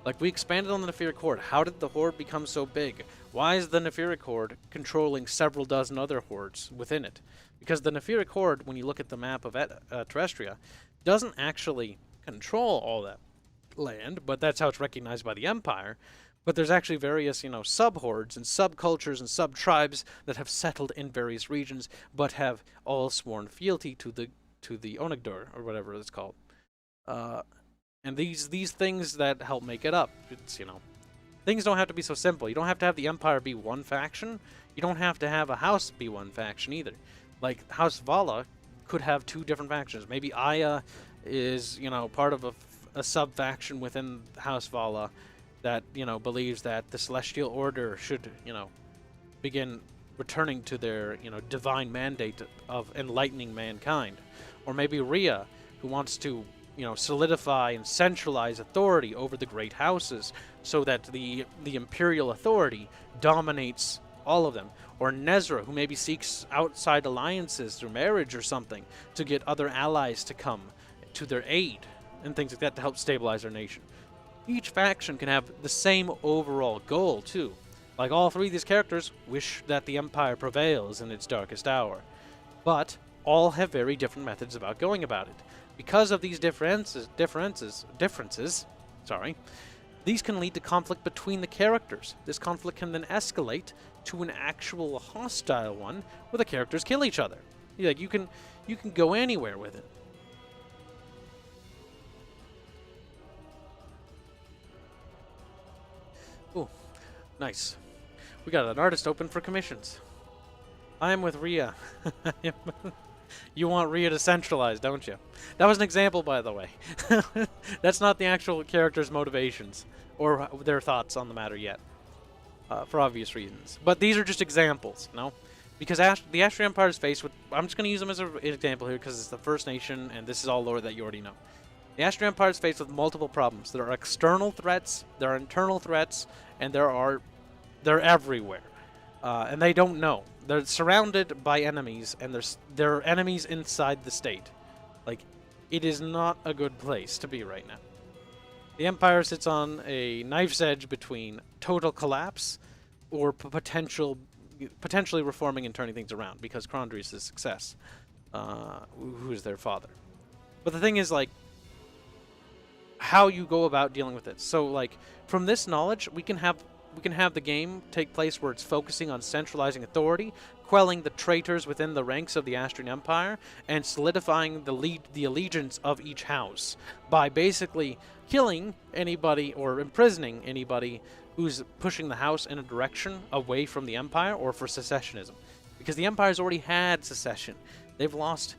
Like, we expanded on the Nephiric Horde. How did the Horde become so big? Why is the Nephiric Horde controlling several dozen other hordes within it? Because the Nephiric Horde, when you look at the map of Terrestria, doesn't actually control all that land, but that's how it's recognized by the Empire. But there's actually various, you know, sub-hordes and sub-cultures and sub-tribes that have settled in various regions, but have all sworn fealty to the Onagdur, or whatever it's called. And these things that help make it up. It's, you know, things don't have to be so simple. You don't have to have the Empire be one faction. You don't have to have a house be one faction either. Like, House Vala could have 2 different factions. Maybe Aya is, you know, part of a sub-faction within House Vala that, you know, believes that the Celestial Order should, you know, begin returning to their, you know, divine mandate of enlightening mankind. Or maybe Rhea, who wants to solidify and centralize authority over the great houses so that the imperial authority dominates all of them. Or Nezra, who maybe seeks outside alliances through marriage or something to get other allies to come to their aid and things like that to help stabilize their nation. Each faction can have the same overall goal, too. Like, all three of these characters wish that the Empire prevails in its darkest hour. But all have very different methods about going about it. Because of these differences, these can lead to conflict between the characters. This conflict can then escalate to an actual hostile one where the characters kill each other. Like, you can go anywhere with it. Ooh, nice. We got an artist open for commissions. I am with Rhea. You want Rhea to centralize, don't you? That was an example, by the way. That's not the actual character's motivations or their thoughts on the matter yet, for obvious reasons. But these are just examples, because the Astrian Empire is faced with... I'm just going to use them as an example here because it's the first nation, and this is all lore that you already know. The Astrian Empire is faced with multiple problems. There are external threats, there are internal threats, and they're everywhere. And they don't know. They're surrounded by enemies, and there are enemies inside the state. Like, it is not a good place to be right now. The Empire sits on a knife's edge between total collapse or potentially reforming and turning things around, because Crondrius is success, who is their father. But the thing is, like, how you go about dealing with it. So, like, from this knowledge, we can have the game take place where it's focusing on centralizing authority, quelling the traitors within the ranks of the Astrian Empire, and solidifying the allegiance of each house by basically killing anybody or imprisoning anybody who's pushing the house in a direction away from the Empire or for secessionism. Because the Empire's already had secession. They've lost...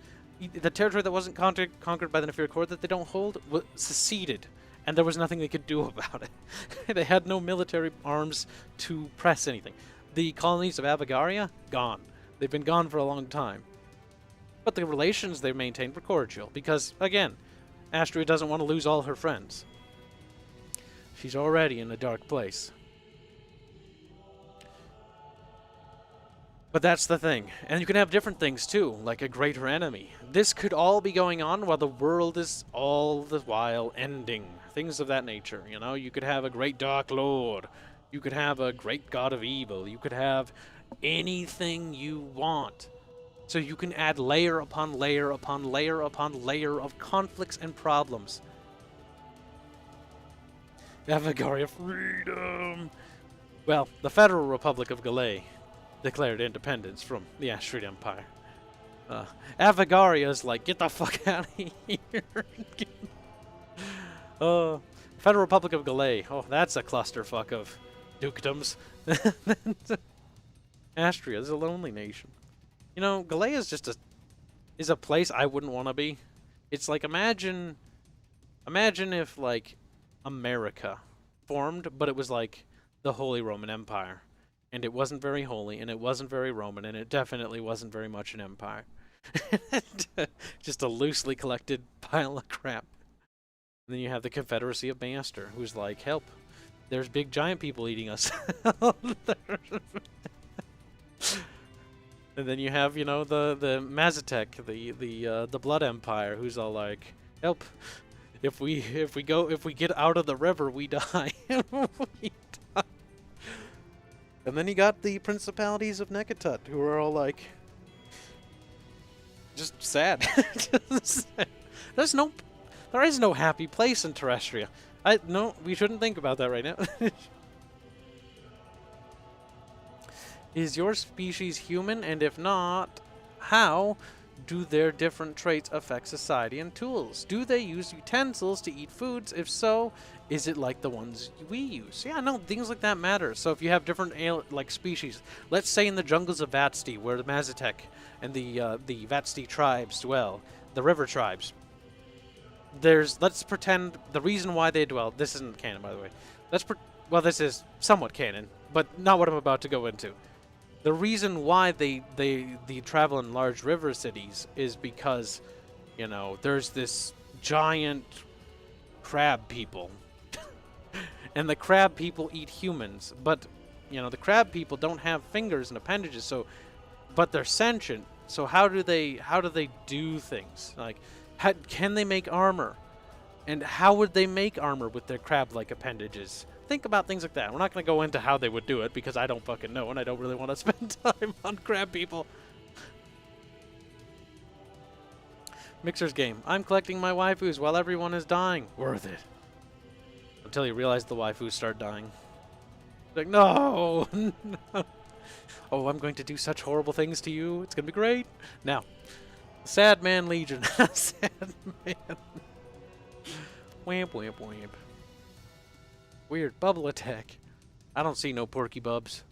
The territory that wasn't conquered by the Nefir Court that they don't hold seceded. And there was nothing they could do about it. They had no military arms to press anything. The colonies of Avagaria, gone. They've been gone for a long time. But the relations they maintained were cordial, because, again, Astria doesn't want to lose all her friends. She's already in a dark place. But that's the thing. And you can have different things, too, like a greater enemy. This could all be going on while the world is all the while ending. Things of that nature, You could have a great Dark Lord. You could have a great God of Evil. You could have anything you want. So you can add layer upon layer upon layer upon layer of conflicts and problems. Avagaria freedom! Well, the Federal Republic of Galay declared independence from the Astrian Empire. Avagaria's like, get the fuck out of here. Federal Republic of Galay. Oh, that's a clusterfuck of dukedoms. Astria is a lonely nation. Galay is just is a place I wouldn't want to be. It's like, imagine if, like, America formed, but it was like the Holy Roman Empire. And it wasn't very holy, and it wasn't very Roman, and it definitely wasn't very much an empire. Just a loosely collected pile of crap. And then you have the Confederacy of Master, who's like, help, there's big giant people eating us. And then you have, the Magi-Tech, the Blood Empire, who's all like, help, if we get out of the river, we die. We die. And then you got the Principalities of Nekatut, who are all like, just sad. There is no happy place in Terrestria. No, we shouldn't think about that right now. Is your species human? And if not, how do their different traits affect society and tools? Do they use utensils to eat foods? If so, is it like the ones we use? Yeah, no, things like that matter. So if you have different species, let's say in the jungles of Vatsti, where the Magi-Tech and the Vatsti tribes dwell, the river tribes, let's pretend the reason why they dwell, this isn't canon, by the way. Well, this is somewhat canon, but not what I'm about to go into. The reason why they travel in large river cities is because, there's this giant crab people. And the crab people eat humans, but you know, the crab people don't have fingers and appendages, so but they're sentient. So how do they do things? Like, can they make armor? And how would they make armor with their crab-like appendages? Think about things like that. We're not going to go into how they would do it because I don't fucking know, and I don't really want to spend time on crab people. Mixer's game. I'm collecting my waifus while everyone is dying. Worth it. Until you realize the waifus start dying. Like, no! No. Oh, I'm going to do such horrible things to you. It's going to be great. Now, Sad Man Legion. Sad Man. Wamp, wamp, wamp. Weird. Bubble attack. I don't see no Porky Bubs.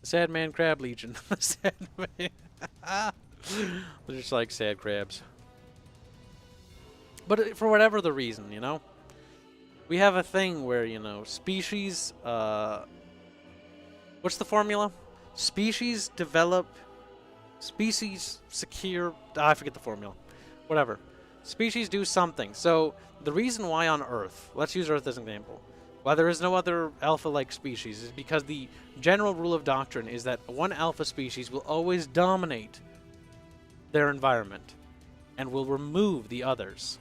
Sad Man Crab Legion. Sad Man. They're just like sad crabs. But for whatever the reason, you know? We have a thing where, you know, species, what's the formula? Species develop, species secure, I forget the formula. Whatever. Species do something. So, the reason why on Earth, let's use Earth as an example, why there is no other alpha-like species is because the general rule of doctrine is that one alpha species will always dominate their environment and will remove the others.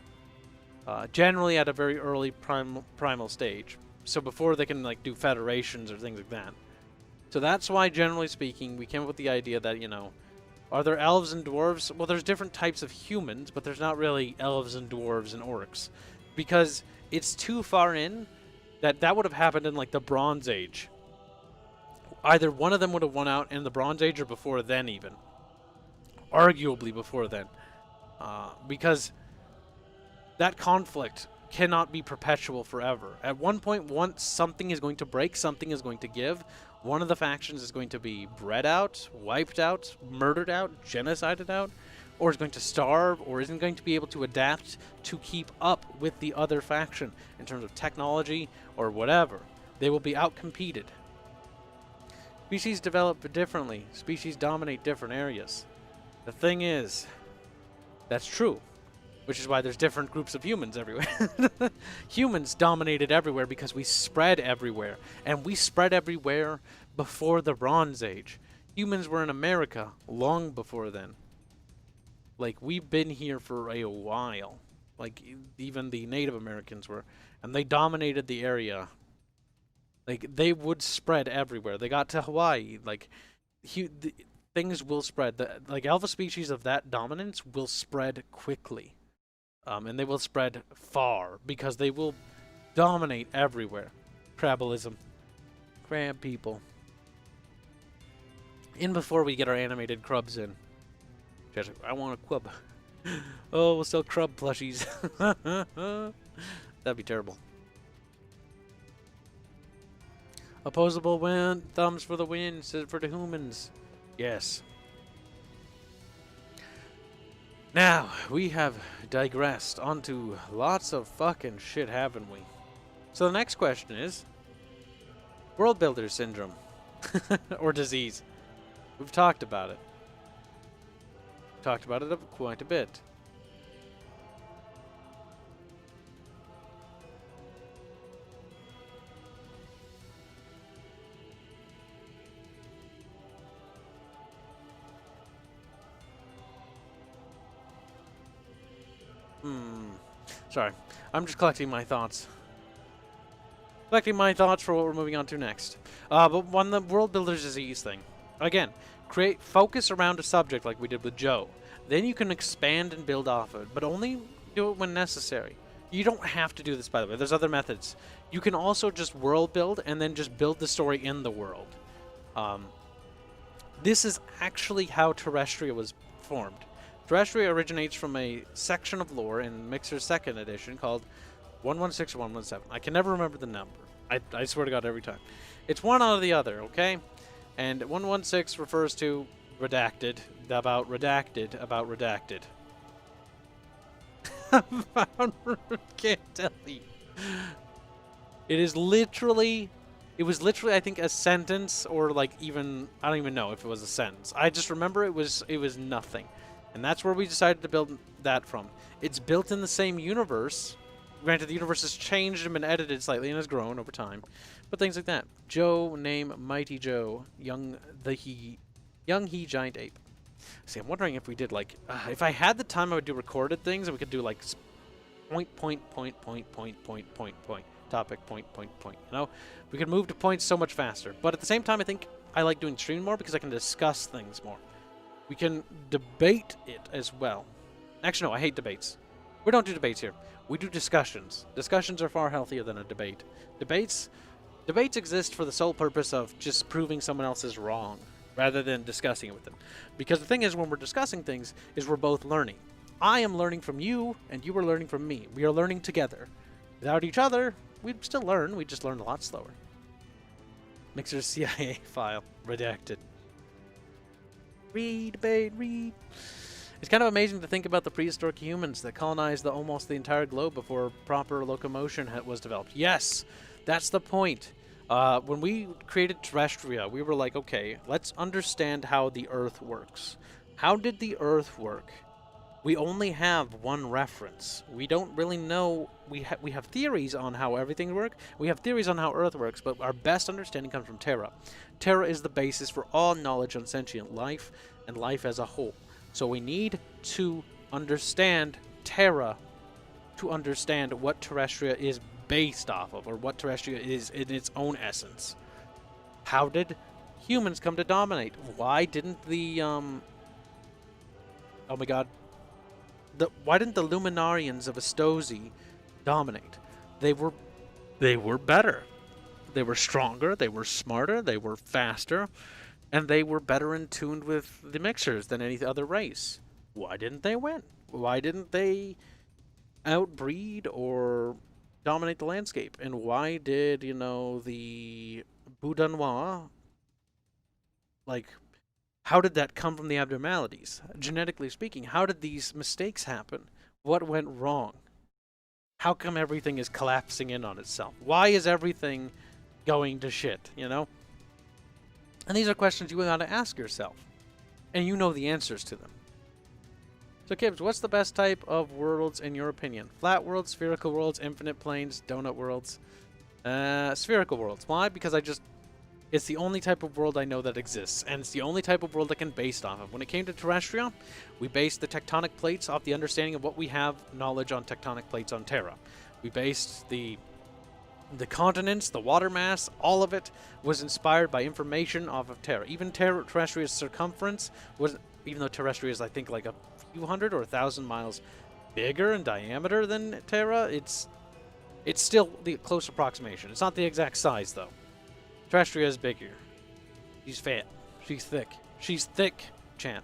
Generally at a very early primal stage. So before they can like do federations or things like that. So that's why, generally speaking, we came up with the idea that, you know, are there elves and dwarves? Well, there's different types of humans, but there's not really elves and dwarves and orcs. Because it's too far in that would have happened in like the Bronze Age. Either one of them would have won out in the Bronze Age or before then even. Arguably before then. Because that conflict cannot be perpetual forever. At one point, once something is going to break, something is going to give. One of the factions is going to be bred out, wiped out, murdered out, genocided out, or is going to starve, or isn't going to be able to adapt to keep up with the other faction in terms of technology or whatever. They will be outcompeted. Species develop differently. Species dominate different areas. The thing is, that's true. Which is why there's different groups of humans everywhere. Humans dominated everywhere because we spread everywhere. And we spread everywhere before the Bronze Age. Humans were in America long before then. Like, we've been here for a while. Like, even the Native Americans were. And they dominated the area. Like, they would spread everywhere. They got to Hawaii. Like, things will spread. Like, alpha species of that dominance will spread quickly. And they will spread far, because they will dominate everywhere. Crabalism. Crab people. In before we get our animated crubs in. I want a crub. Oh, we'll sell crub plushies. That'd be terrible. Opposable win. Thumbs for the win. For the humans. Yes. Now, we have digressed onto lots of fucking shit, haven't we? So the next question is, World Builder Syndrome. Or disease. We've talked about it. Talked about it quite a bit. Sorry. I'm just collecting my thoughts. Collecting my thoughts for what we're moving on to next. But on the World Builder's Disease thing. Again, focus around a subject like we did with Joe. Then you can expand and build off of it. But only do it when necessary. You don't have to do this, by the way. There's other methods. You can also just world build and then just build the story in the world. This is actually how Terrestria was formed. Terrestria originates from a section of lore in Mixer's second edition called 116 or 117. I can never remember the number. I swear to God every time. It's one out of the other, okay? And 116 refers to redacted, about redacted, about redacted. Can't tell you. It was literally, I think, a sentence, or like even, I don't even know if it was a sentence. I just remember it was nothing. And that's where we decided to build that from. It's built in the same universe. Granted, the universe has changed and been edited slightly and has grown over time. But things like that. Joe, name Mighty Joe, young he giant ape. See, I'm wondering if we did like, if I had the time, I would do recorded things, and we could do like point, topic, point. You know, we could move to points so much faster. But at the same time, I think I like doing stream more because I can discuss things more. We can debate it as well. Actually, no, I hate debates. We don't do debates here. We do discussions. Discussions are far healthier than a debate. Debates exist for the sole purpose of just proving someone else is wrong, rather than discussing it with them. Because the thing is, when we're discussing things, is we're both learning. I am learning from you, and you are learning from me. We are learning together. Without each other, we'd still learn. We'd just learn a lot slower. Mixer's CIA file. Redacted. Read, debate, read. It's kind of amazing to think about the prehistoric humans that colonized almost the entire globe before proper locomotion was developed. Yes, that's the point. When we created Terrestria, we were like, okay, let's understand how the Earth works. How did the Earth work? We only have one reference. We don't really know. We have theories on how everything works. We have theories on how Earth works, but our best understanding comes from Terra. Terra is the basis for all knowledge on sentient life and life as a whole. So we need to understand Terra to understand what Terrestria is based off of, or what Terrestria is in its own essence. How did humans come to dominate? Why didn't the oh my god, why didn't the Luminarians of Astozi dominate? They were better. They were stronger, they were smarter, they were faster, and they were better in tuned with the mixers than any other race. Why didn't they win? Why didn't they outbreed or dominate the landscape? And why did, you know, the Boudanois, like, how did that come from the abnormalities? Genetically speaking, how did these mistakes happen? What went wrong? How come everything is collapsing in on itself? Why is everything going to shit, you know? And these are questions you got to ask yourself. And you know the answers to them. So, Kibs, what's the best type of worlds in your opinion? Flat worlds, spherical worlds, infinite planes, donut worlds? Spherical worlds. Why? Because it's the only type of world I know that exists, and it's the only type of world I can base off of. When it came to Terrestria, we based the tectonic plates off the understanding of what we have knowledge on tectonic plates on Terra. We based the continents, the water mass, all of it was inspired by information off of Terra. Even Terrestria's circumference was, even though Terrestria is, I think, like a few hundred or 1,000 miles bigger in diameter than Terra, it's still the close approximation. It's not the exact size, though. Terrestria is bigger. She's fat. She's thick. She's thick, Chan.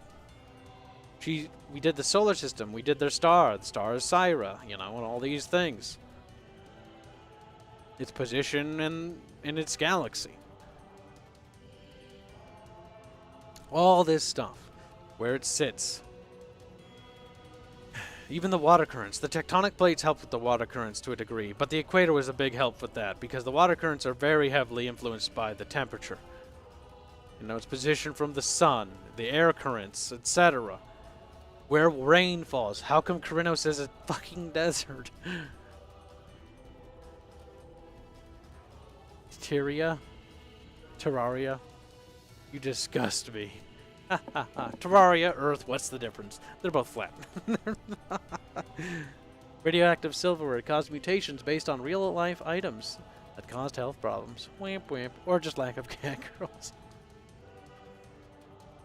We did the solar system. We did their star. The star is Syra, you know, and all these things. Its position in its galaxy. All this stuff. Where it sits. Even the water currents. The tectonic plates helped with the water currents to a degree, but the equator was a big help with that, because the water currents are very heavily influenced by the temperature. You know, its position from the sun, the air currents, etc. Where rain falls. How come Korinos is a fucking desert? Terraria. You disgust me. Terraria, Earth, what's the difference? They're both flat. Radioactive silverware caused mutations based on real-life items that caused health problems. Wimp, wimp. Or just lack of cat girls.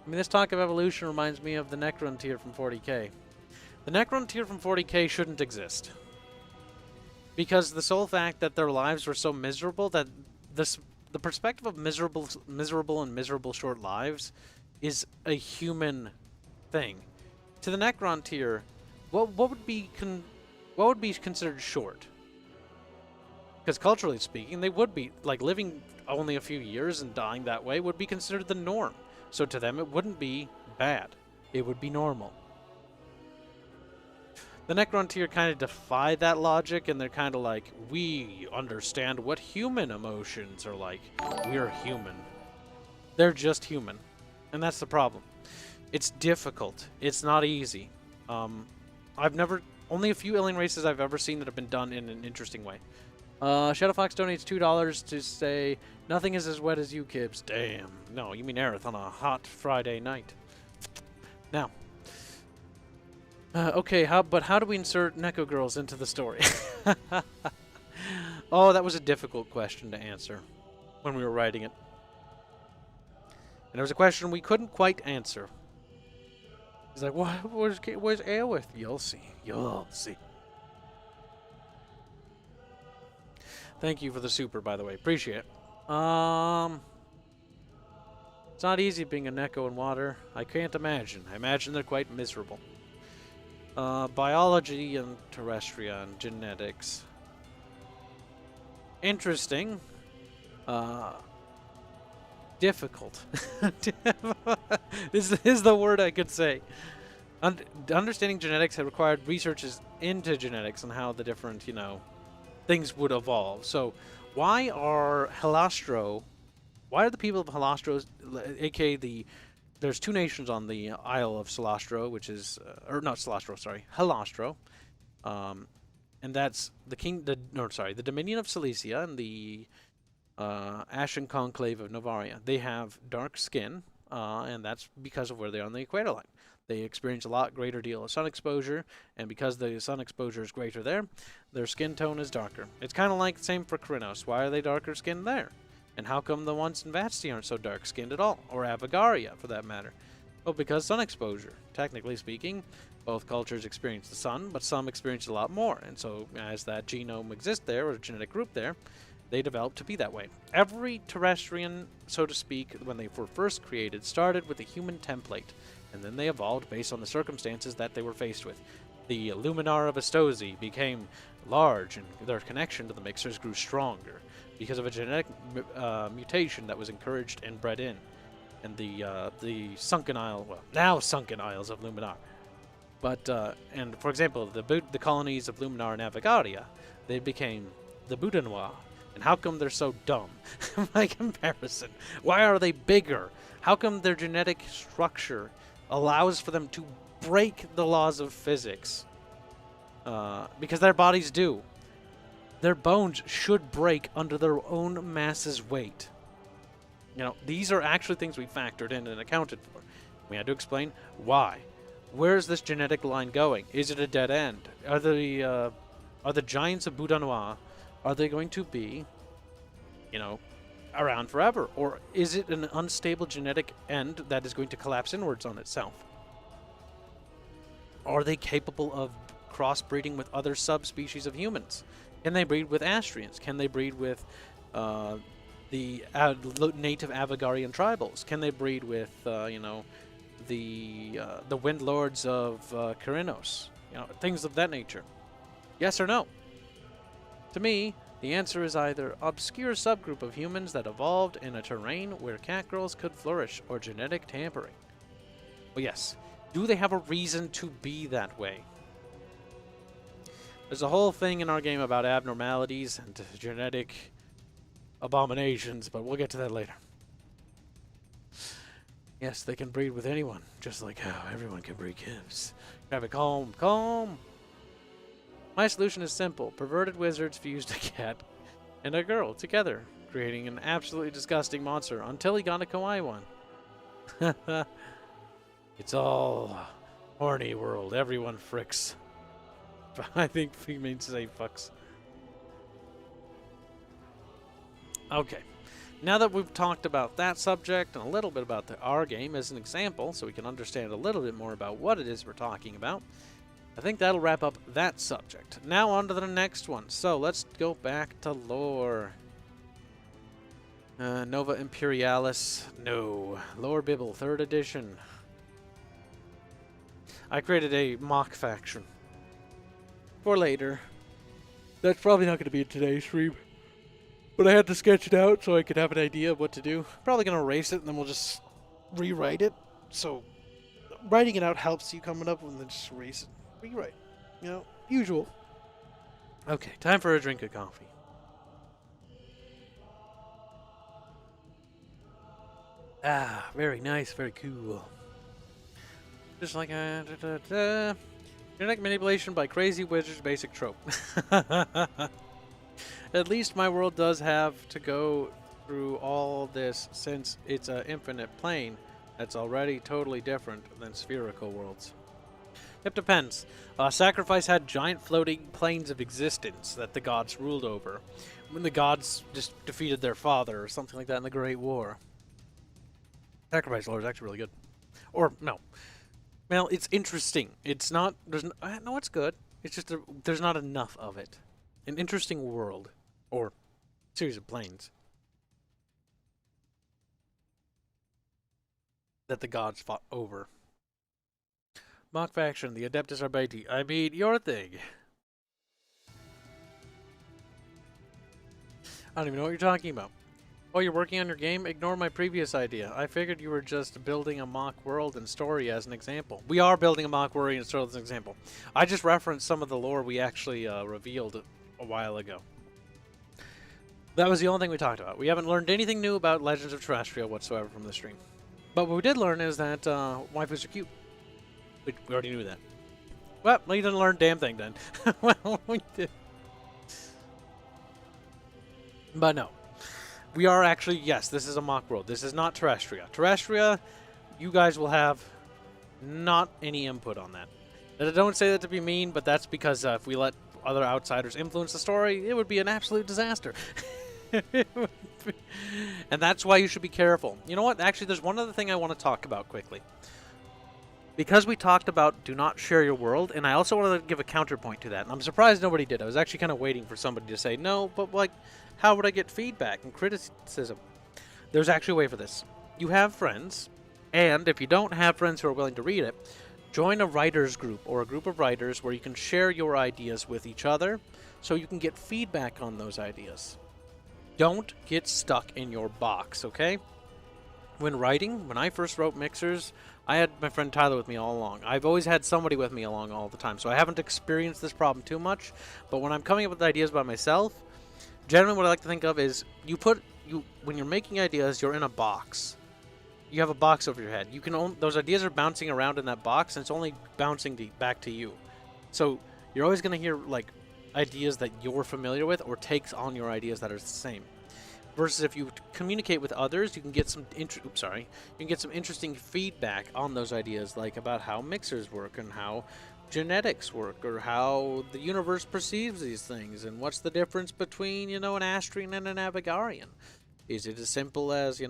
I mean, this talk of evolution reminds me of the Necron tier from 40k. The Necron tier from 40k shouldn't exist. Because the sole fact that their lives were so miserable that the perspective of miserable short lives is a human thing. To the Necron tier, what would be considered short? Because culturally speaking, they would be, like, living only a few years and dying that way would be considered the norm. So to them, it wouldn't be bad. It would be normal. The Necron tier kind of defy that logic, and they're kind of like, we understand what human emotions are like. We're human. They're just human. And that's the problem. It's difficult. It's not easy. Only a few alien races I've ever seen that have been done in an interesting way. Shadowfox donates $2 to say, nothing is as wet as you, Kibs. Damn. No, you mean Aerith on a hot Friday night. Now. Okay, but how do we insert Neko Girls into the story? Oh, that was a difficult question to answer when we were writing it. And it was a question we couldn't quite answer. He's like, where's Aerith? You'll see. You'll see. Thank you for the super, by the way. Appreciate it. It's not easy being a Neko in water. I can't imagine. I imagine they're quite miserable. Biology and terrestria and genetics. Interesting. Difficult. This is the word I could say. Understanding genetics had required researches into genetics and how the different, things would evolve. So, why are the people of Halastro, aka there's two nations on the Isle of Celastro, which is, or not Celastro, sorry, Halastro, and that's the Dominion of Cilicia and the Astrian Conclave of Novaria. They have dark skin, and that's because of where they are on the equator line. They experience a lot greater deal of sun exposure, and because the sun exposure is greater there, their skin tone is darker. It's kind of like the same for Krynos. Why are they darker skinned there? And how come the ones in Vasti aren't so dark skinned at all? Or Avagaria, for that matter? Well, because sun exposure. Technically speaking, both cultures experience the sun, but some experience a lot more. And so, as that genome exists there, or genetic group there, they developed to be that way. Every terrestrian, so to speak, when they were first created, started with a human template. And then they evolved based on the circumstances that they were faced with. The Luminar of Astosi became large, and their connection to the mixers grew stronger because of a genetic mutation that was encouraged and bred in. And the Sunken Isle, well, now Sunken Isles of Luminar. But, and for example, the colonies of Luminar and Avagaria, they became the Boudanois. And how come they're so dumb? By comparison, why are they bigger? How come their genetic structure allows for them to break the laws of physics? Because their bodies do. Their bones should break under their own mass's weight. These are actually things we factored in and accounted for. We had to explain why. Where is this genetic line going? Is it a dead end? Are the giants of Boudanois, are they going to be, around forever? Or is it an unstable genetic end that is going to collapse inwards on itself? Are they capable of crossbreeding with other subspecies of humans? Can they breed with Astrians? Can they breed with the native Avagarian tribals? Can they breed with, the Wind Lords of Kyrinos? Things of that nature. Yes or no? To me, the answer is either obscure subgroup of humans that evolved in a terrain where catgirls could flourish, or genetic tampering. Well, yes. Do they have a reason to be that way? There's a whole thing in our game about abnormalities and genetic abominations, but we'll get to that later. Yes, they can breed with anyone, just like how everyone can breed Kibs. Grab it, calm. My solution is simple. Perverted wizards fused a cat and a girl together, creating an absolutely disgusting monster until he got a kawaii one. It's all horny world. Everyone fricks. I think we mean to say fucks. Okay. Now that we've talked about that subject and a little bit about our game as an example, so we can understand a little bit more about what it is we're talking about, I think that'll wrap up that subject. Now on to the next one. So let's go back to lore. Nova Imperialis. No. Lore Bibble, 3rd edition. I created a mock faction. For later. That's probably not going to be in today's stream. But I had to sketch it out so I could have an idea of what to do. Probably going to erase it and then we'll just rewrite it. So writing it out helps you coming up with, then just erase it. Rewrite. Usual. Okay, time for a drink of coffee. Ah, very nice, very cool. Just like genetic manipulation by crazy wizards, basic trope. At least my world does have to go through all this since it's an infinite plane that's already totally different than spherical worlds. It depends. Sacrifice had giant floating planes of existence that the gods ruled over, when the gods just defeated their father or something like that in the Great War. Sacrifice lore is actually really good. Or, no. Well, it's interesting. It's not... no, it's good. It's just there's not enough of it. An interesting world. Or series of planes. That the gods fought over. Mock faction, the Adeptus Arbaiti. I mean, your thing. I don't even know what you're talking about. Oh, you're working on your game? Ignore my previous idea. I figured you were just building a mock world and story as an example. We are building a mock world and story as an example. I just referenced some of the lore we actually revealed a while ago. That was the only thing we talked about. We haven't learned anything new about Legends of Terrestrial whatsoever from the stream. But what we did learn is that waifus are cute. We already knew that. Well, you didn't learn a damn thing then. Well, we did. But no. We are actually, yes, this is a mock world. This is not Terrestria. Terrestria, you guys will have not any input on that. And I don't say that to be mean, but that's because if we let other outsiders influence the story, it would be an absolute disaster. And that's why you should be careful. You know what? Actually, there's one other thing I want to talk about quickly. Because we talked about do not share your world, and I also wanted to give a counterpoint to that. And I'm surprised nobody did. I was actually kind of waiting for somebody to say, no, but like, how would I get feedback and criticism? There's actually a way for this. You have friends, and if you don't have friends who are willing to read it, join a writers group or a group of writers where you can share your ideas with each other so you can get feedback on those ideas. Don't get stuck in your box, okay? When writing, when I first wrote Mixers, I had my friend Tyler with me all along. I've always had somebody with me along all the time, so I haven't experienced this problem too much. But when I'm coming up with ideas by myself, generally what I like to think of is when you're making ideas, you're in a box. You have a box over your head. You can those ideas are bouncing around in that box, and it's only bouncing back to you. So you're always going to hear like ideas that you're familiar with or takes on your ideas that are the same. Versus if you communicate with others, you can get some interesting feedback on those ideas, like about how mixers work and how genetics work, or how the universe perceives these things, and what's the difference between, an Astrian and an Abigarian. Is it as simple as,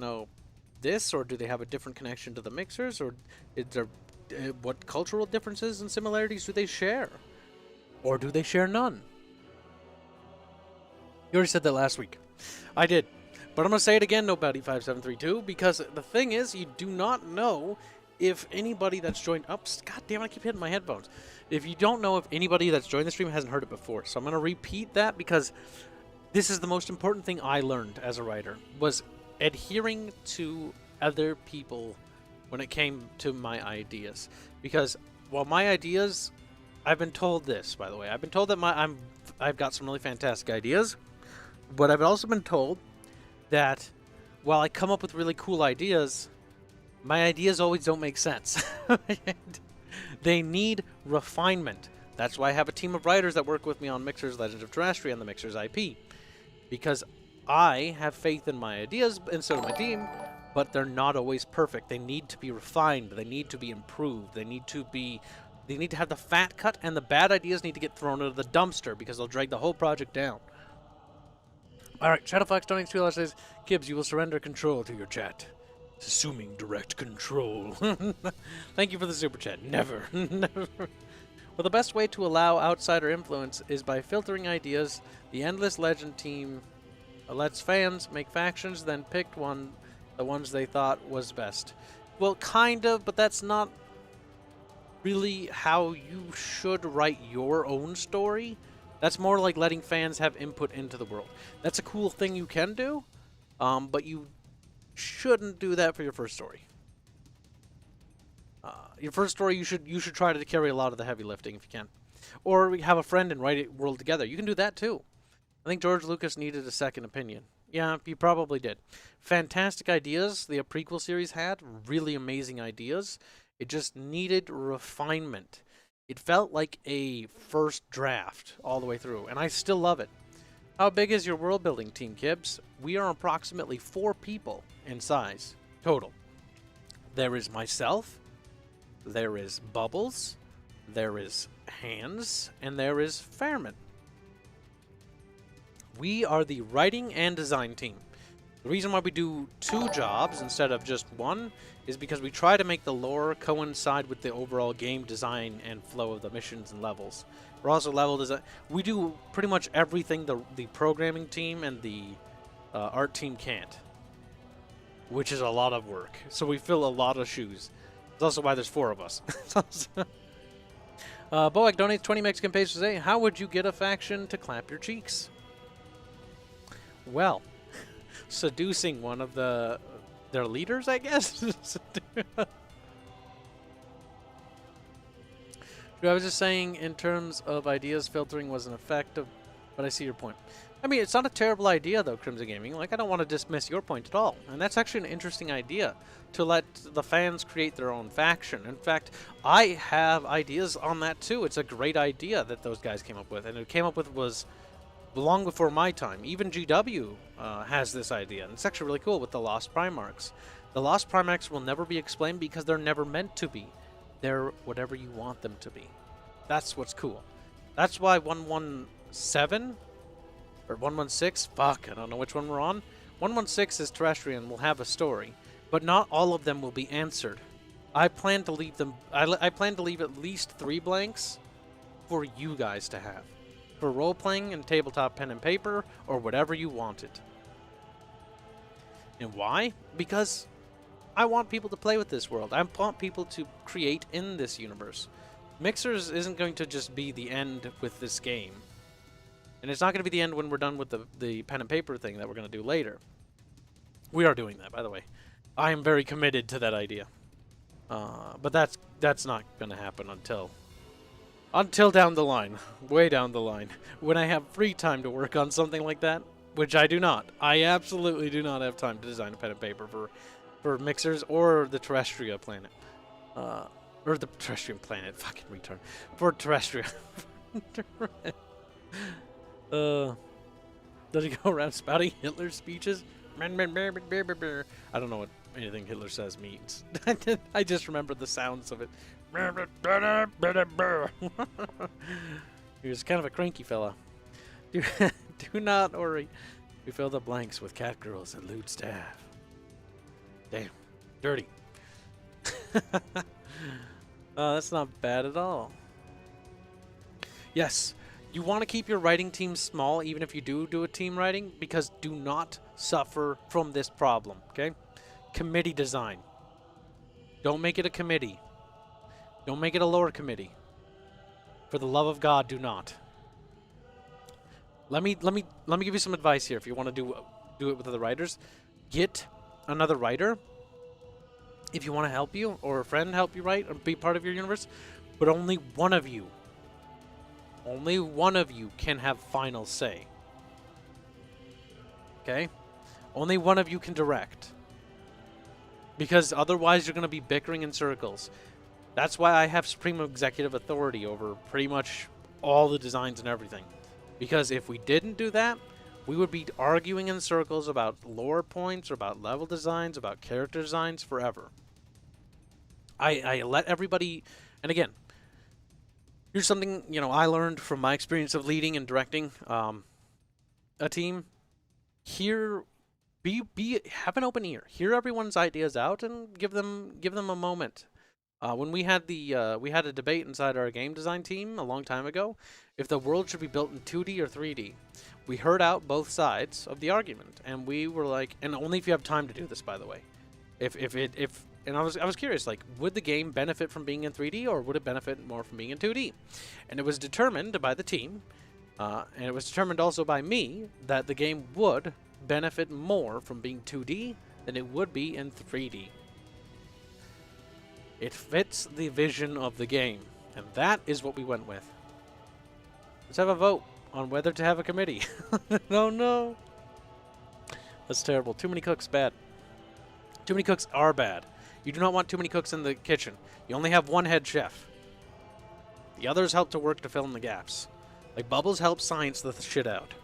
this, or do they have a different connection to the mixers, or is there, what cultural differences and similarities do they share? Or do they share none? You already said that last week. I did. But I'm going to say it again, Nobody5732, because the thing is, you do not know if anybody that's joined... Oh, God damn it, I keep hitting my headphones. If you don't know if anybody that's joined the stream hasn't heard it before. So I'm going to repeat that because this is the most important thing I learned as a writer, was adhering to other people when it came to my ideas. Because while my ideas... I've been told this, by the way. I've been told that I've got some really fantastic ideas. But I've also been told that while I come up with really cool ideas, my ideas always don't make sense. They need refinement. That's why I have a team of writers that work with me on Mixers Legends of Terrestria and the Mixers IP. Because I have faith in my ideas, and so do my team, but they're not always perfect. They need to be refined. They need to be improved. They need to have the fat cut, and the bad ideas need to get thrown into the dumpster because they'll drag the whole project down. Alright, Shadowfox donates $2 says, Kibs, you will surrender control to your chat. Assuming direct control. Thank you for the super chat. Never. Never. Well, the best way to allow outsider influence is by filtering ideas. The Endless Legend team lets fans make factions, then picked the ones they thought was best. Well, kind of, but that's not really how you should write your own story. That's more like letting fans have input into the world. That's a cool thing you can do, but you shouldn't do that for your first story. Your first story, you should try to carry a lot of the heavy lifting if you can. Or have a friend and write a world together. You can do that too. I think George Lucas needed a second opinion. Yeah, he probably did. Fantastic ideas the prequel series had. Really amazing ideas. It just needed refinement. It felt like a first draft all the way through, and I still love it. How big is your world building team, Kibs? We are approximately 4 people in size, total. There is myself, there is Bubbles, there is Hands, and there is Fairman. We are the writing and design team. The reason why we do 2 jobs instead of just 1 is because we try to make the lore coincide with the overall game design and flow of the missions and levels. We're also level design. We do pretty much everything the programming team and the art team can't, which is a lot of work. So we fill a lot of shoes. That's also why there's 4 of us. Boak donates 20 Mexican pesos today. How would you get a faction to clap your cheeks? Well, seducing one of their leaders, I guess. I was just saying, in terms of ideas, filtering wasn't effective, but I see your point. I mean, it's not a terrible idea, though, Crimson Gaming. Like, I don't want to dismiss your point at all. And that's actually an interesting idea, to let the fans create their own faction. In fact, I have ideas on that, too. It's a great idea that those guys came up with. And it came up with was long before my time. Even GW has this idea. And it's actually really cool with the Lost Primarchs. The Lost Primarchs will never be explained because they're never meant to be. They're whatever you want them to be. That's what's cool. That's why 117 or 116, fuck, I don't know which one we're on. 116 is terrestrian, will have a story, but not all of them will be answered. I plan to leave them. I plan to leave at least 3 blanks for you guys to have, for role playing and tabletop pen and paper or whatever you wanted. And why? Because I want people to play with this world. I want people to create in this universe. Mixers isn't going to just be the end with this game. And it's not going to be the end when we're done with the pen and paper thing that we're going to do later. We are doing that, by the way. I am very committed to that idea. But that's not going to happen until down the line. Way down the line. When I have free time to work on something like that, which I do not. I absolutely do not have time to design a pen and paper for Mixers or the Terrestria planet. Or the Terrestrian planet. Fucking retard. For Terrestria. Does he go around spouting Hitler's speeches? I don't know what anything Hitler says means. I just remember the sounds of it. He was kind of a cranky fella. Do not worry. We fill the blanks with cat girls and lewd staff. Damn. Dirty. That's not bad at all. Yes. You want to keep your writing team small, even if you do a team writing, because do not suffer from this problem, okay? Committee design. Don't make it a committee. Don't make it a lower committee. For the love of God, do not. Let me give you some advice here. If you want to do it with other writers, get another writer. If you want to help you, or a friend help you write, or be part of your universe, but only one of you. Only one of you can have final say. Okay? Only one of you can direct. Because otherwise you're going to be bickering in circles. That's why I have supreme executive authority over pretty much all the designs and everything. Because if we didn't do that, we would be arguing in circles about lore points, or about level designs, about character designs forever. I let everybody... And again... Here's something, you know, I learned from my experience of leading and directing a team. Have an open ear. Hear everyone's ideas out and give them a moment. When we had a debate inside our game design team a long time ago, if the world should be built in 2D or 3D, we heard out both sides of the argument, and we were like, and only if you have time to do this, by the way. And I was curious, like, would the game benefit from being in 3D, or would it benefit more from being in 2D? And it was determined by the team, and it was determined also by me, that the game would benefit more from being 2D than it would be in 3D. It fits the vision of the game, and that is what we went with. Let's have a vote on whether to have a committee. Oh no! That's terrible. Too many cooks, bad. Too many cooks are bad. You do not want too many cooks in the kitchen. You only have one head chef. The others help to work to fill in the gaps. Like, Bubbles helps science the shit out.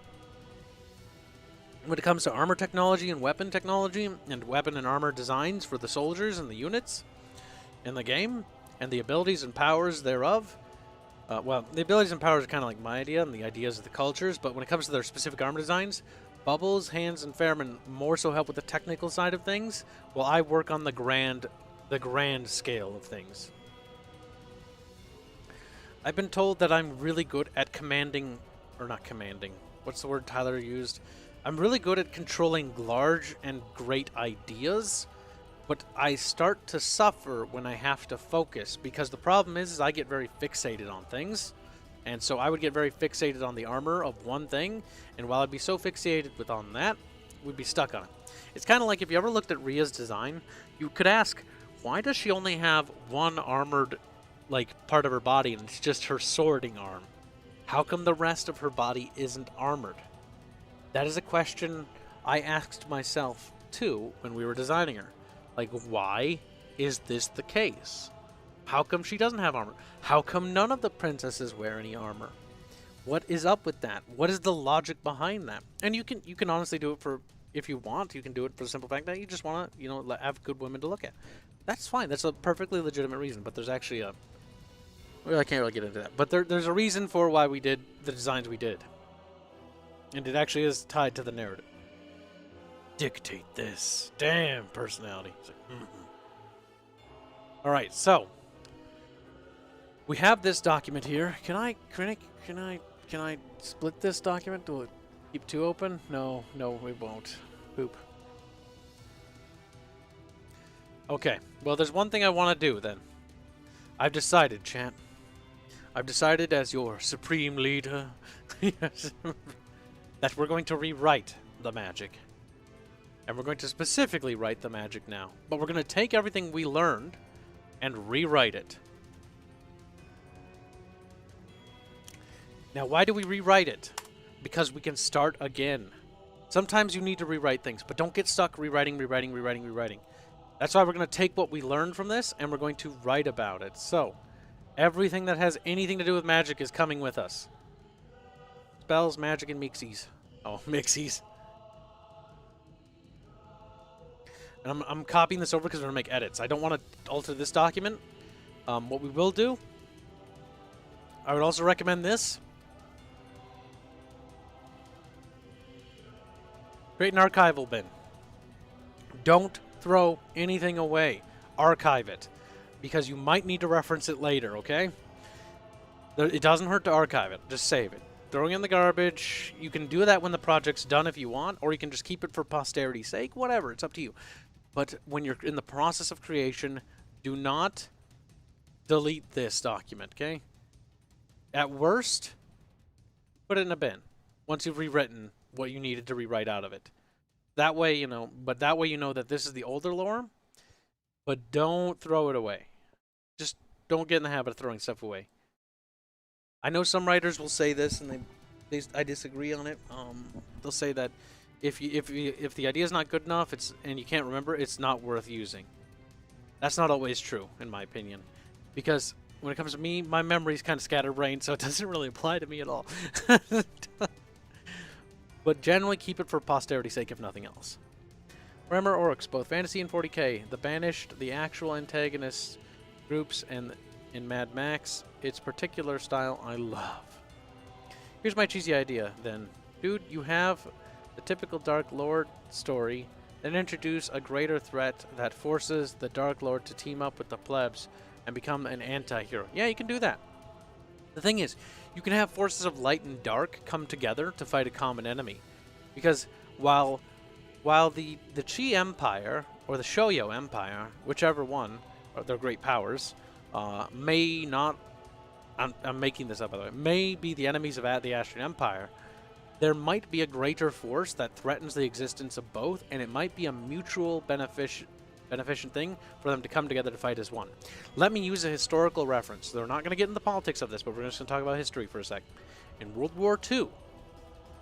When it comes to armor technology and weapon technology, and weapon and armor designs for the soldiers and the units in the game, and the abilities and powers thereof, well, the abilities and powers are kind of like my idea, and the ideas of the cultures, but when it comes to their specific armor designs, Bubbles, Hands, and Fairman more so help with the technical side of things, while I work on the grand scale of things. I've been told that I'm really good at commanding, or not commanding, what's the word Tyler used? I'm really good at controlling large and great ideas, but I start to suffer when I have to focus, because the problem is I get very fixated on things. And so I would get very fixated on the armor of one thing, and while I'd be so fixated on that, we'd be stuck on it. It's kind of like if you ever looked at Rhea's design, you could ask, why does she only have one armored, like, part of her body, and it's just her swording arm? How come the rest of her body isn't armored? That is a question I asked myself, too, when we were designing her. Like, why is this the case? How come she doesn't have armor? How come none of the princesses wear any armor? What is up with that? What is the logic behind that? And you can honestly do it for, if you want, you can do it for the simple fact that you just want to, you know, have good women to look at. That's fine. That's a perfectly legitimate reason. But there's actually a, well, I can't really get into that. But there's a reason for why we did the designs we did. And it actually is tied to the narrative. Dictate this. Damn personality. It's like, All right, so we have this document here. Can I split this document? Will it keep two open? No, we won't. Poop. Okay, well, there's one thing I want to do then. I've decided, chat. I've decided as your supreme leader that we're going to rewrite the magic. And we're going to specifically write the magic now. But we're going to take everything we learned and rewrite it. Now, why do we rewrite it? Because we can start again. Sometimes you need to rewrite things, but don't get stuck rewriting. That's why we're going to take what we learned from this, and we're going to write about it. So, everything that has anything to do with magic is coming with us. Spells, magic, and mixies. Oh, mixies. And I'm copying this over because we're going to make edits. I don't want to alter this document. What we will do, I would also recommend this. Create an archival bin. Don't throw anything away. Archive it. Because you might need to reference it later, okay? It doesn't hurt to archive it. Just save it. Throwing in the garbage, you can do that when the project's done if you want, or you can just keep it for posterity's sake. Whatever, it's up to you. But when you're in the process of creation, do not delete this document, okay? At worst, put it in a bin once you've rewritten what you needed to rewrite out of it. That way, you know, but that way you know that this is the older lore, but don't throw it away. Just don't get in the habit of throwing stuff away. I know some writers will say this, and I disagree on it. They'll say that if the idea is not good enough, and you can't remember, it's not worth using. That's not always true, in my opinion, because when it comes to me, my memory's kind of scatterbrained, so it doesn't really apply to me at all. But generally, keep it for posterity's sake, if nothing else. Remember orcs, both fantasy and 40k, the banished, the actual antagonist groups, and in Mad Max, its particular style I love. Here's my cheesy idea, then. Dude, you have the typical Dark Lord story, then introduce a greater threat that forces the Dark Lord to team up with the plebs and become an anti-hero. Yeah, you can do that. The thing is, you can have forces of light and dark come together to fight a common enemy. Because while the Chi Empire, or the Shoyo Empire, whichever one, or their great powers, may not, I'm making this up by the way, may be the enemies of the Astrian Empire, there might be a greater force that threatens the existence of both, and it might be a mutual beneficent thing for them to come together to fight as one. Let me use a historical reference. They're not going to get into the politics of this, but we're just going to talk about history for a sec. In World War II,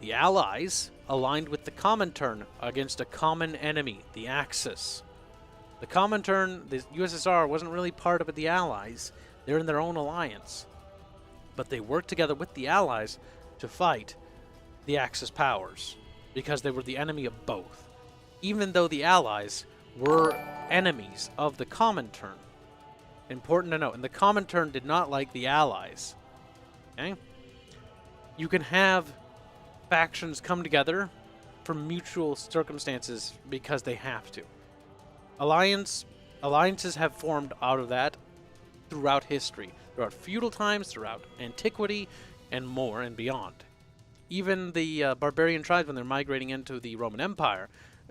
the Allies aligned with the Comintern against a common enemy, the Axis. The Comintern, the USSR, wasn't really part of the Allies. They're in their own alliance. But they worked together with the Allies to fight the Axis powers because they were the enemy of both. Even though the Allies were enemies of the Comintern. Important to note. And the Comintern did not like the Allies. Okay? You can have factions come together for mutual circumstances because they have to. Alliances have formed out of that throughout history. Throughout feudal times, throughout antiquity, and more and beyond. Even the barbarian tribes, when they're migrating into the Roman Empire,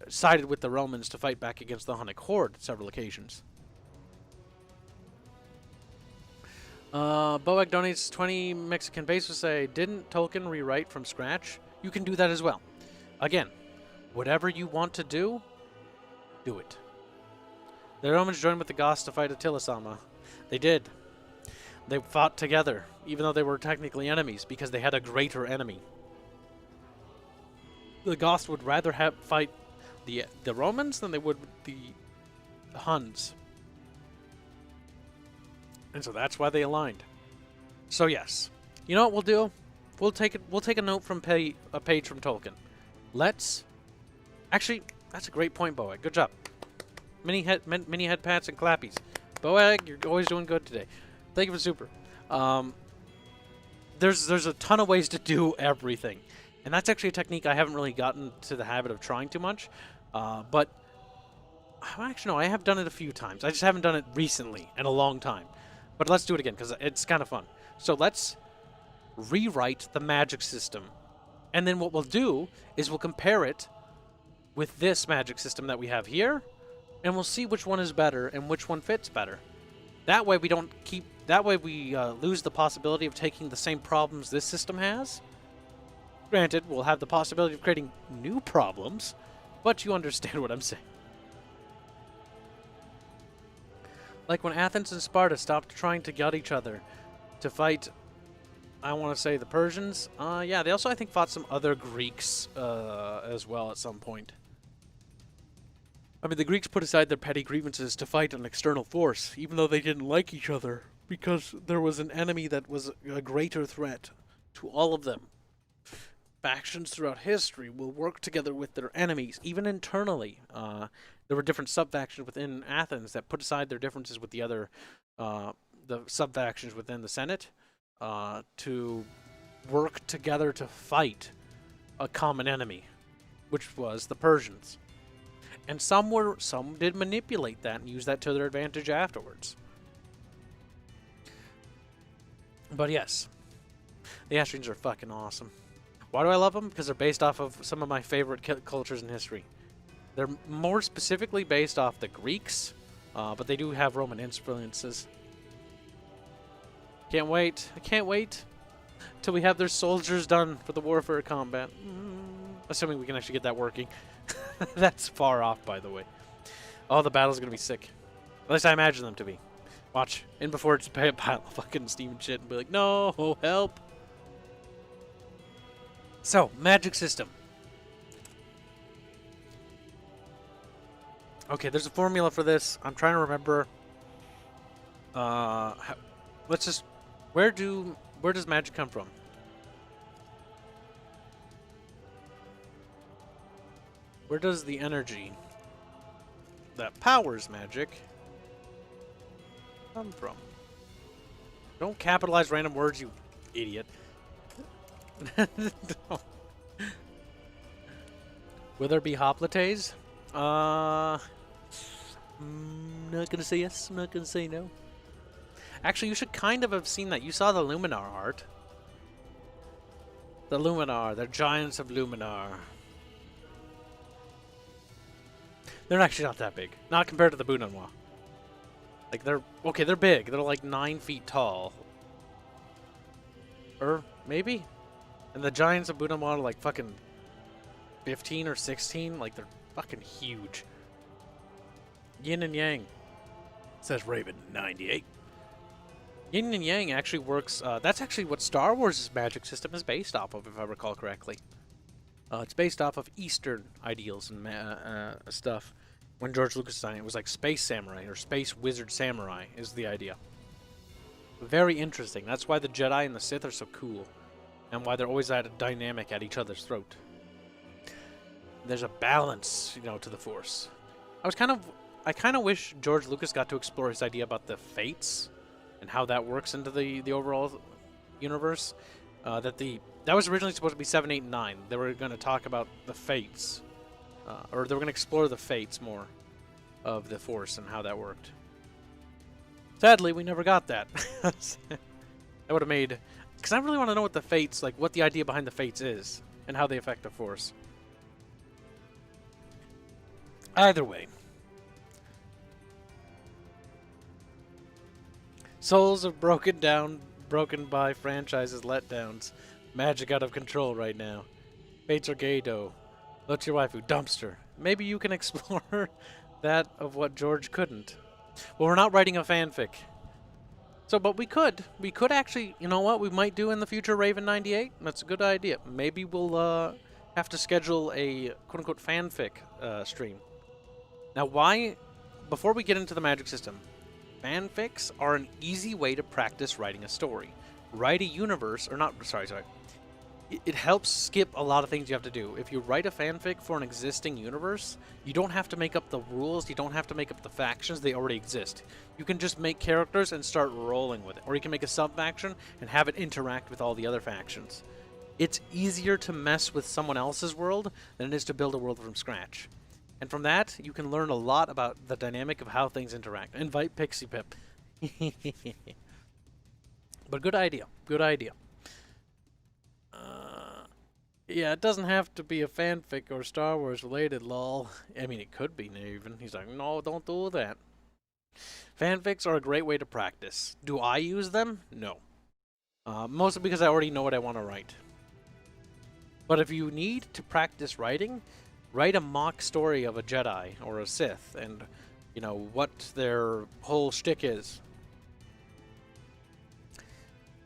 sided with the Romans to fight back against the Hunnic horde on several occasions. Boag donates 20 Mexican pesos. Say, didn't Tolkien rewrite from scratch? You can do that as well. Again, whatever you want to do it. The Romans joined with the Goths to fight Attila Sama. They did. They fought together, even though they were technically enemies, because they had a greater enemy. The Goths would rather fight the Romans than they would the Huns. And so that's why they aligned. So yes. You know what we'll do? We'll take a note from a page from Tolkien. Actually, that's a great point, Boag. Good job. Mini head pats and clappies. Boag, you're always doing good today. Thank you for super. There's a ton of ways to do everything. And that's actually a technique I haven't really gotten to the habit of trying too much. But actually, no, I have done it a few times. I just haven't done it recently in a long time. But let's do it again, because it's kind of fun. So let's rewrite the magic system. And then what we'll do is we'll compare it with this magic system that we have here. And we'll see which one is better and which one fits better. That way we don't keep... That way we lose the possibility of taking the same problems this system has. Granted, we'll have the possibility of creating new problems, but you understand what I'm saying. Like when Athens and Sparta stopped trying to gut each other to fight, I want to say, the Persians. Yeah, they also, I think, fought some other Greeks as well at some point. I mean, the Greeks put aside their petty grievances to fight an external force, even though they didn't like each other, because there was an enemy that was a greater threat to all of them. Factions throughout history will work together with their enemies, even internally. There were different sub-factions within Athens that put aside their differences with the other, the sub-factions within the Senate, to work together to fight a common enemy, which was the Persians. And some did manipulate that and use that to their advantage afterwards. But yes, the Astrians are fucking awesome. Why do I love them? Because they're based off of some of my favorite cultures in history. They're more specifically based off the Greeks, but they do have Roman influences. Can't wait. I can't wait till we have their soldiers done for the warfare combat. Assuming we can actually get that working. That's far off, by the way. Oh, the battle's going to be sick. At least I imagine them to be. Watch. In before it's a pile of fucking steam and shit and be like, no, help. So, magic system. Okay, there's a formula for this. I'm trying to remember. Let's just... Where does magic come from? Where does the energy that powers magic come from? Don't capitalize random words, you idiot. No. Will there be hoplites? Not gonna say yes, I'm not gonna say no. Actually, you should kind of have seen that. You saw the Luminar art. The Luminar, the giants of Luminar. They're actually not that big. Not compared to the Bunanwa. Like, they're big. They're like 9 feet tall. Or, maybe? And the giants of Bunanwa are like fucking 15 or 16. Like, they're fucking huge. Yin and Yang. Says Raven 98. Yin and Yang actually works... that's actually what Star Wars' magic system is based off of, if I recall correctly. It's based off of Eastern ideals and stuff. when George Lucas designed it, it was like Space Samurai or Space Wizard Samurai is the idea. Very interesting. That's why the Jedi and the Sith are so cool, and why they're always at a dynamic at each other's throat. There's a balance, you know, to the Force. I kind of wish George Lucas got to explore his idea about the fates and how that works into the overall universe. That was originally supposed to be 7, 8, and 9. They were going to talk about the fates, or they were going to explore the fates more of the Force and how that worked. Sadly, we never got that. That would have made, because I really want to know what the fates, like what the idea behind the fates is and how they affect the Force. Either way. Souls are broken by franchises letdowns. Magic out of control right now. Fates are gay-do. What's your waifu? Dumpster. Maybe you can explore that of what George couldn't. Well, we're not writing a fanfic. So, but we could. We could actually, you know what we might do in the future, Raven 98? That's a good idea. Maybe we'll have to schedule a quote-unquote fanfic stream. Now, before we get into the magic system, fanfics are an easy way to practice writing a story. Write a universe, or not, sorry. It helps skip a lot of things you have to do. If you write a fanfic for an existing universe, you don't have to make up the rules, you don't have to make up the factions, they already exist. You can just make characters and start rolling with it. Or you can make a sub-faction and have it interact with all the other factions. It's easier to mess with someone else's world than it is to build a world from scratch. And from that, you can learn a lot about the dynamic of how things interact. Invite Pixie Pip. But good idea. Good idea. Yeah, it doesn't have to be a fanfic or Star Wars related, lol. I mean, it could be, even. He's like, no, don't do that. Fanfics are a great way to practice. Do I use them? No. Mostly because I already know what I want to write. But if you need to practice writing, write a mock story of a Jedi or a Sith and, you know, what their whole shtick is.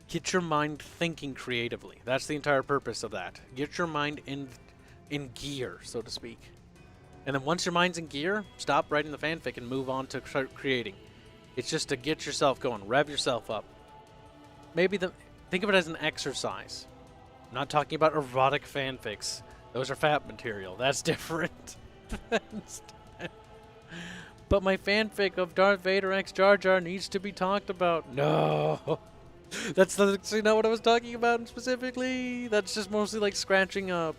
Get your mind thinking creatively. That's the entire purpose of that. Get your mind in gear, so to speak. And then once your mind's in gear, stop writing the fanfic and move on to start creating. It's just to get yourself going, rev yourself up. Maybe think of it as an exercise. I'm not talking about erotic fanfics. Those are fat material. That's different. But my fanfic of Darth Vader x Jar Jar needs to be talked about. No. That's not what I was talking about specifically. That's just mostly like scratching a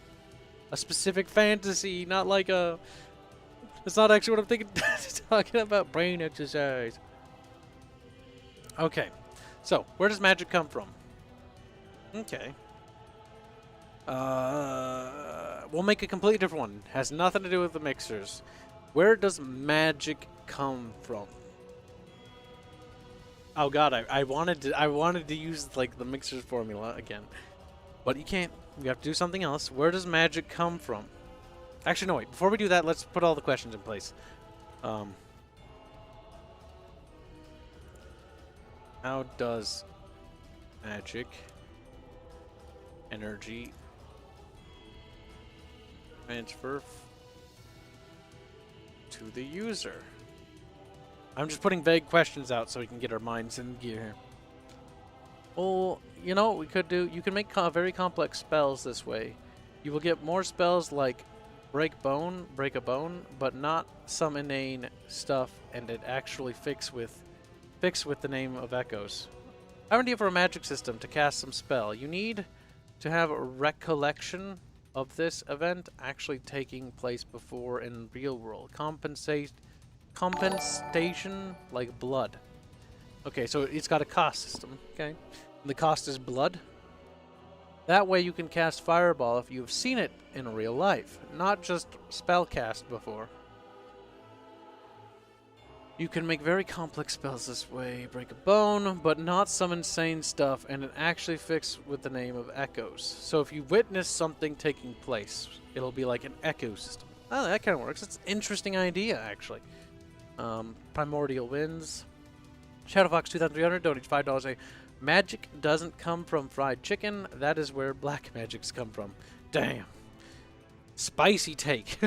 specific fantasy, not like a... That's not actually what I'm thinking. Talking about brain exercise. Okay. So, where does magic come from? Okay. We'll make a completely different one. Has nothing to do with the mixers. Where does magic come from? Oh god, I wanted to use like the mixer's formula again. But you can't. You have to do something else. Where does magic come from? Actually, no, wait. Before we do that, let's put all the questions in place. How does magic energy transfer to the user? I'm just putting vague questions out so we can get our minds in gear. Well, you know what we could do? You can make very complex spells this way. You will get more spells like break a bone, but not some inane stuff, and it actually fix with the name of echoes. I have an idea for a magic system to cast some spell. You need to have a recollection of this event actually taking place before in real world. Compensation like blood. Okay, so it's got a cost system, okay? And the cost is blood. That way you can cast Fireball if you've seen it in real life, not just spellcast before. You can make very complex spells this way. Break a bone, but not some insane stuff, and it actually fixes with the name of echoes. So if you witness something taking place, it'll be like an echo system. Oh, that kind of works. It's an interesting idea, actually. Primordial Winds. Shadowfox 2300 donates $5 a. Magic doesn't come from fried chicken. That is where black magics come from. Damn. Spicy take.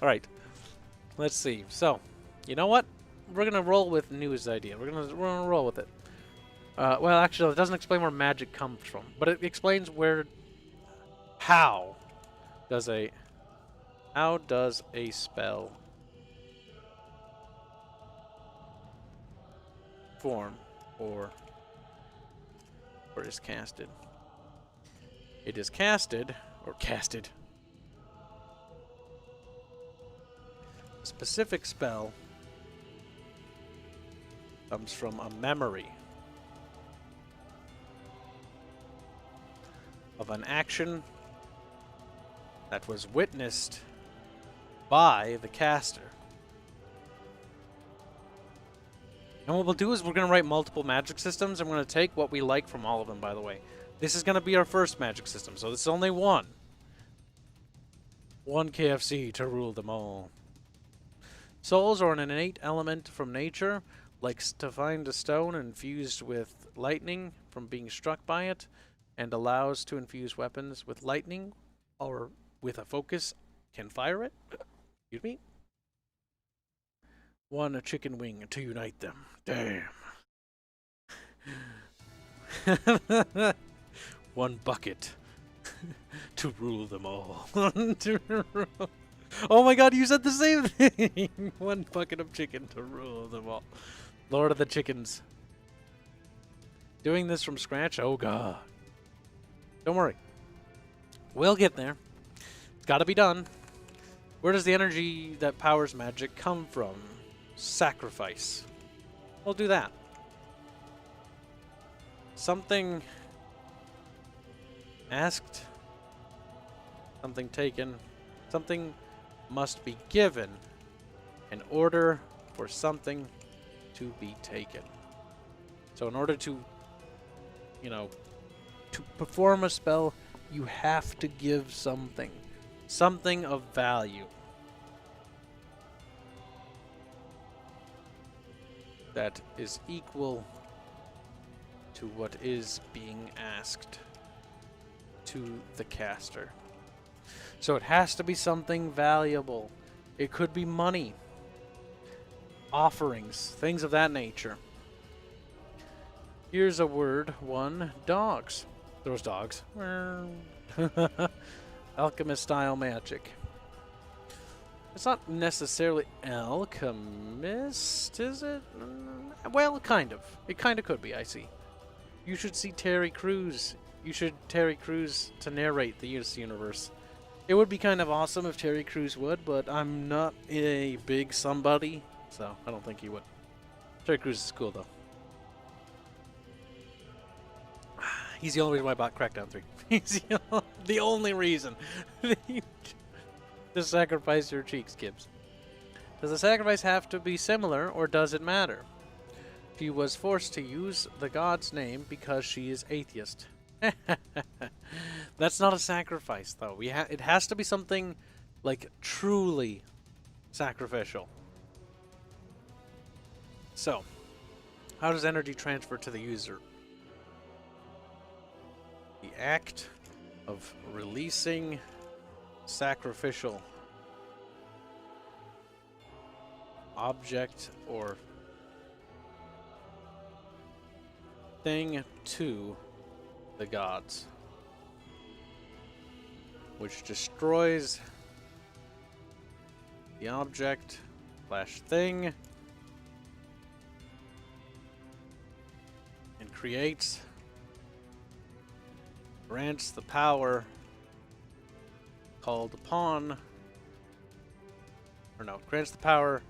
Alright. let's see. So, you know what? We're gonna roll with New's idea. We're gonna roll with it. Well, actually, it doesn't explain where magic comes from, but it explains where. How does a spell form or is casted? It is casted or casted. A specific spell comes from a memory of an action that was witnessed by the caster. And what we'll do is we're going to write multiple magic systems, and we're going to take what we like from all of them, by the way. This is going to be our first magic system, so this is only one. One KFC to rule them all. Souls are an innate element from nature, like to find a stone infused with lightning from being struck by it, and allows to infuse weapons with lightning, or with a focus can fire it. Excuse me. One chicken wing to unite them. Damn. One bucket to rule them all. Oh my god, you said the same thing! One bucket of chicken to rule them all. Lord of the Chickens. Doing this from scratch? Oh god. Don't worry. We'll get there. It's gotta be done. Where does the energy that powers magic come from? Sacrifice. We'll do that. Something asked. Something taken. Something must be given in order for something to be taken. So in order to, you know, to perform a spell, you have to give something. Something of value. That is equal to what is being asked to the caster. So it has to be something valuable. It could be money, offerings, things of that nature. Here's a word. One, dogs. Those dogs. Alchemist style magic. It's not necessarily alchemist, is it? Well, kind of. It kind of could be, I see. You should see Terry Crews. You should Terry Crews to narrate the universe. It would be kind of awesome if Terry Crews would, but I'm not a big somebody, so I don't think he would. Terry Crews is cool, though. He's the only reason why I bought Crackdown 3. He's the only reason. To sacrifice your cheeks, Kibs. Does the sacrifice have to be similar, or does it matter? She was forced to use the god's name because she is atheist. That's not a sacrifice, though. It has to be something, like, truly sacrificial. So, how does energy transfer to the user? The act of releasing sacrificial object or thing to the gods, which destroys the object / thing and grants the power called upon, or no, grants the power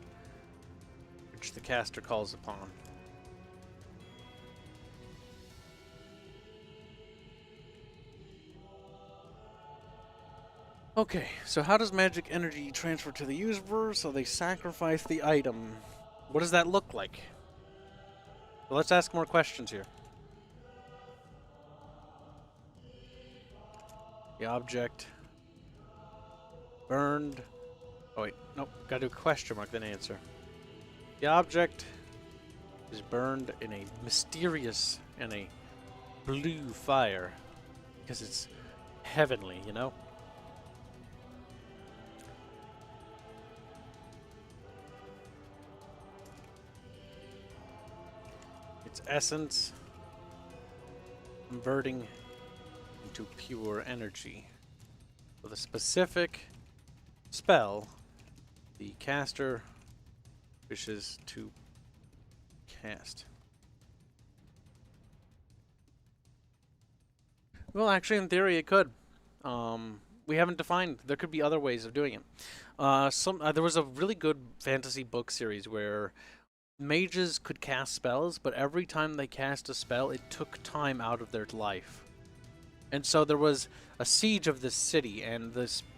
which the caster calls upon. Okay, so how does magic energy transfer to the user? So they sacrifice the item. What does that look like? So let's ask more questions here. The object burned. Oh wait, nope, gotta do a question mark, then answer. The object is burned in a mysterious and a blue fire because it's heavenly, you know? its essence, converting into pure energy. With a specific spell, the caster wishes to cast. Well, actually, in theory, it could. We haven't defined. There could be other ways of doing it. There was a really good fantasy book series where mages could cast spells, but every time they cast a spell, it took time out of their life. And so there was a siege of this city, and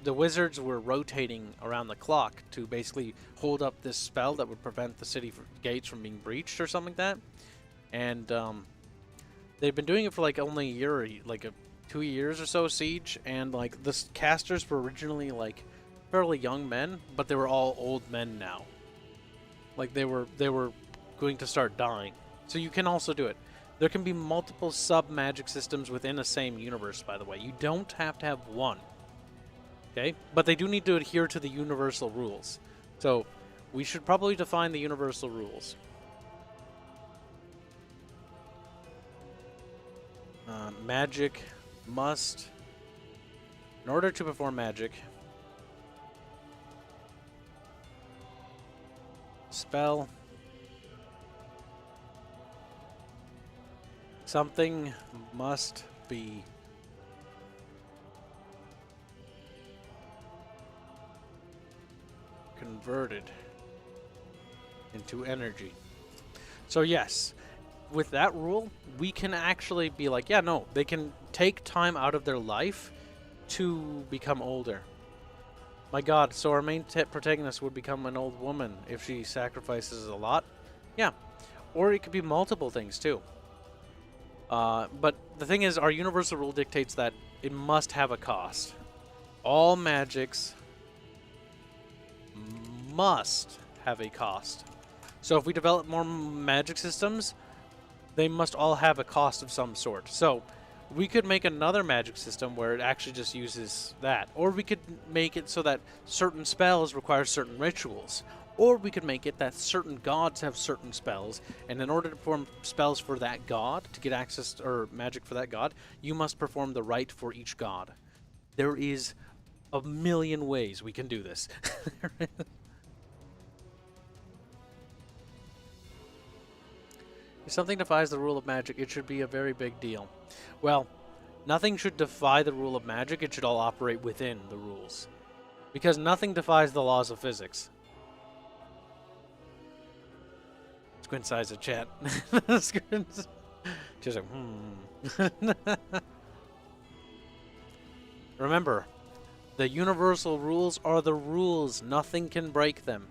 the wizards were rotating around the clock to basically hold up this spell that would prevent the city gates from being breached or something like that. And they've been doing it for like only a year, or like 2 years or so siege, and like the casters were originally like fairly young men, but they were all old men now. Like they were going to start dying. So you can also do it. There can be multiple sub-magic systems within a same universe, by the way. You don't have to have one. Okay? But they do need to adhere to the universal rules. So we should probably define the universal rules. Magic must, in order to perform magic, spell, something must be converted into energy. So yes, with that rule, we can actually be like, yeah, no, they can take time out of their life to become older. My god, so our main protagonist would become an old woman if she sacrifices a lot? Yeah. Or it could be multiple things, too. But the thing is, our universal rule dictates that it must have a cost. All magics must have a cost. So if we develop more magic systems, they must all have a cost of some sort. So we could make another magic system where it actually just uses that. Or we could make it so that certain spells require certain rituals. Or we could make it that certain gods have certain spells, and in order to perform spells for that god, to get access to, or magic for that god, you must perform the rite for each god. There is a million ways we can do this. If something defies the rule of magic, it should be a very big deal. Well, nothing should defy the rule of magic, it should all operate within the rules. Because nothing defies the laws of physics. Squint size of chat. Just like, Remember, the universal rules are the rules. Nothing can break them.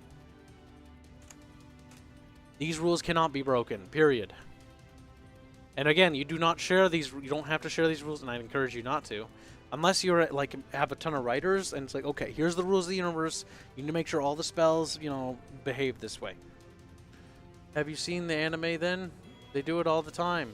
These rules cannot be broken, period. And again, you do not share these, you don't have to share these rules, and I encourage you not to. Unless you're like, have a ton of writers, and it's like, okay, here's the rules of the universe. You need to make sure all the spells, you know, behave this way. Have you seen the anime then? They do it all the time.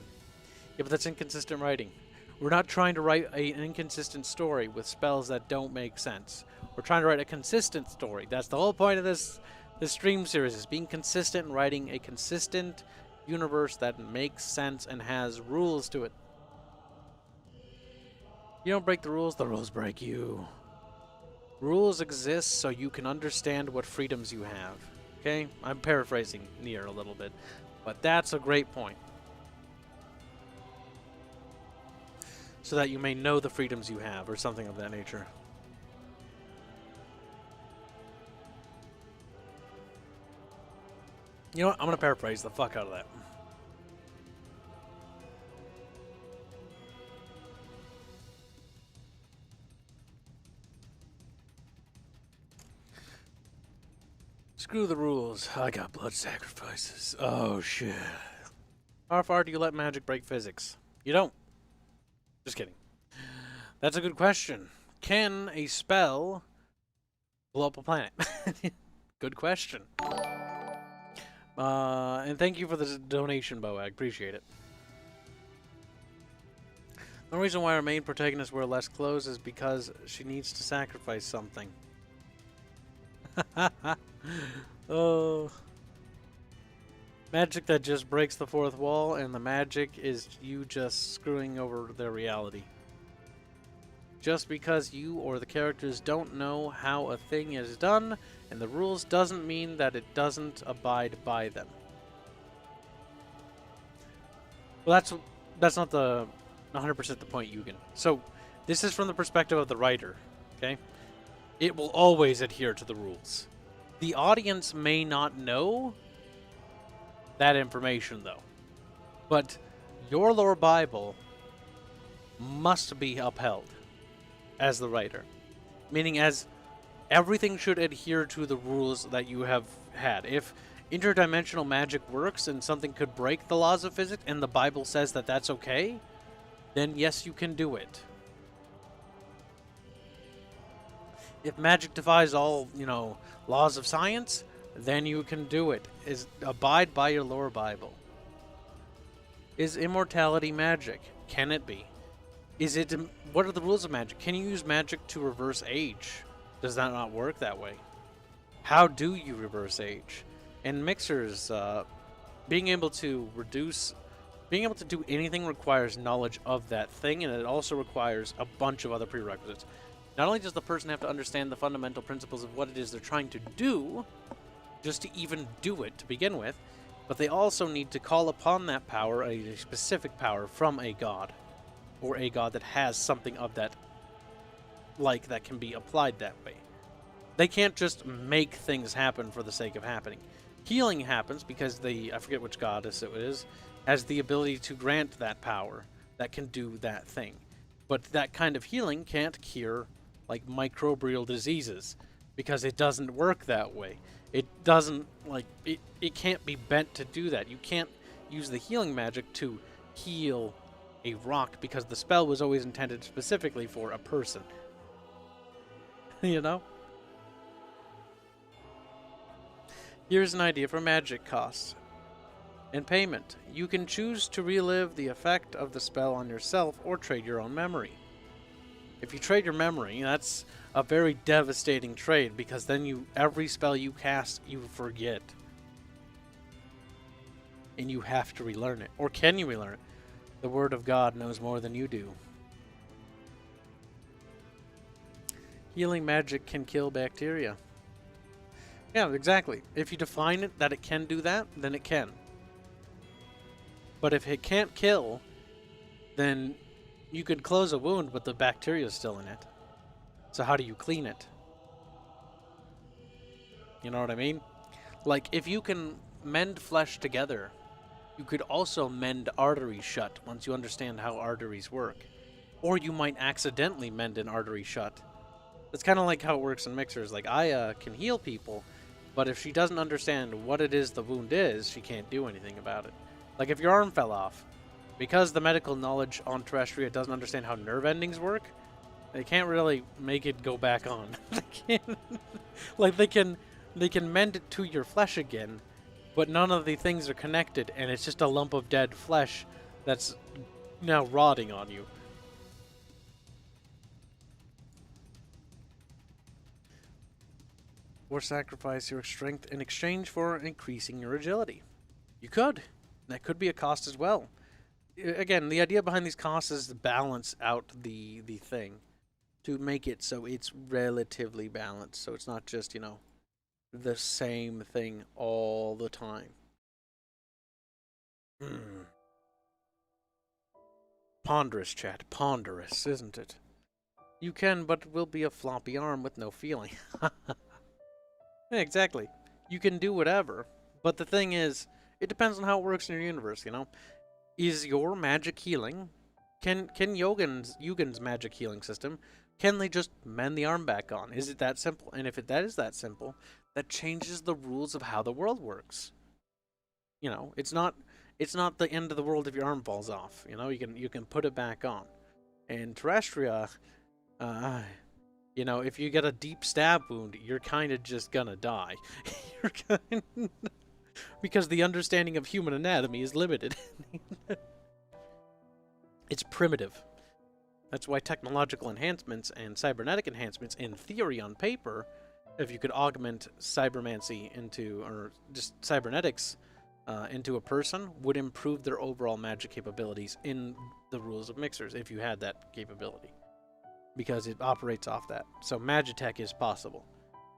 Yeah, but that's inconsistent writing. We're not trying to write an inconsistent story with spells that don't make sense. We're trying to write a consistent story. That's the whole point of this stream series, is being consistent and writing a consistent universe that makes sense and has rules to it. You don't break the rules break you. Rules exist so you can understand what freedoms you have. Okay? I'm paraphrasing Nier a little bit, but that's a great point. So that you may know the freedoms you have, or something of that nature. You know what? I'm going to paraphrase the fuck out of that. Screw the rules. I got blood sacrifices. Oh, shit. How far do you let magic break physics? You don't. Just kidding. That's a good question. Can a spell blow up a planet? Good question. And thank you for the donation, Boag. Appreciate it. The reason why our main protagonist wear less clothes is because she needs to sacrifice something. Oh. Magic that just breaks the fourth wall, and the magic is you just screwing over their reality. Just because you or the characters don't know how a thing is done and the rules doesn't mean that it doesn't abide by them. Well, that's not the 100% the point, Yugen. So, this is from the perspective of the writer, okay? It will always adhere to the rules. The audience may not know that information, though. But your lore Bible must be upheld as the writer. Meaning as everything should adhere to the rules that you have had. If interdimensional magic works and something could break the laws of physics and the Bible says that that's okay, then yes, you can do it. If magic defies all, laws of science, then you can do it. Abide by your lore Bible. Is immortality magic? Can it be? What are the rules of magic? Can you use magic to reverse age? Does that not work that way? How do you reverse age? And mixers, being able to do anything requires knowledge of that thing, and it also requires a bunch of other prerequisites. Not only does the person have to understand the fundamental principles of what it is they're trying to do, just to even do it to begin with, but they also need to call upon that power, a specific power from a god, or a god that has something of that, that can be applied that way. They can't just make things happen for the sake of happening. Healing happens because I forget which goddess it is, has the ability to grant that power that can do that thing. But that kind of healing can't cure, microbial diseases, because it doesn't work that way. It doesn't, it can't be bent to do that. You can't use the healing magic to heal a rock because the spell was always intended specifically for a person. Here's an idea for magic costs. In payment, you can choose to relive the effect of the spell on yourself or trade your own memory. If you trade your memory, that's a very devastating trade because then every spell you cast, you forget. And you have to relearn it. Or can you relearn it? The Word of God knows more than you do. Healing magic can kill bacteria. Yeah, exactly. If you define it that it can do that, then it can. But if it can't kill, then you could close a wound, but the bacteria is still in it. So how do you clean it? You know what I mean? If you can mend flesh together, you could also mend arteries shut once you understand how arteries work. Or you might accidentally mend an artery shut. That's kind of like how it works in mixers. Aya can heal people, but if she doesn't understand what it is the wound is, she can't do anything about it. If your arm fell off, because the medical knowledge on Terrestria doesn't understand how nerve endings work, they can't really make it go back on. They can mend it to your flesh again, but none of the things are connected, and it's just a lump of dead flesh that's now rotting on you. Or sacrifice your strength in exchange for increasing your agility. You could. That could be a cost as well. Again, the idea behind these costs is to balance out the thing. To make it so it's relatively balanced. So it's not just, the same thing all the time. Ponderous, chat. Ponderous, isn't it? You can, but it will be a floppy arm with no feeling. Yeah, exactly. You can do whatever. But the thing is, it depends on how it works in your universe, Is your magic healing... Can Yugen's magic healing system, can they just mend the arm back on? Is it that simple? And if that is that simple, that changes the rules of how the world works. It's not the end of the world if your arm falls off. You can put it back on. And Terrestria, if you get a deep stab wound, you're kind of just gonna die. Because the understanding of human anatomy is limited. It's primitive. That's why technological enhancements and cybernetic enhancements, in theory on paper, if you could augment cybermancy into, or just cybernetics into a person would improve their overall magic capabilities in the rules of mixers if you had that capability, because it operates off that. So Magi-Tech is possible.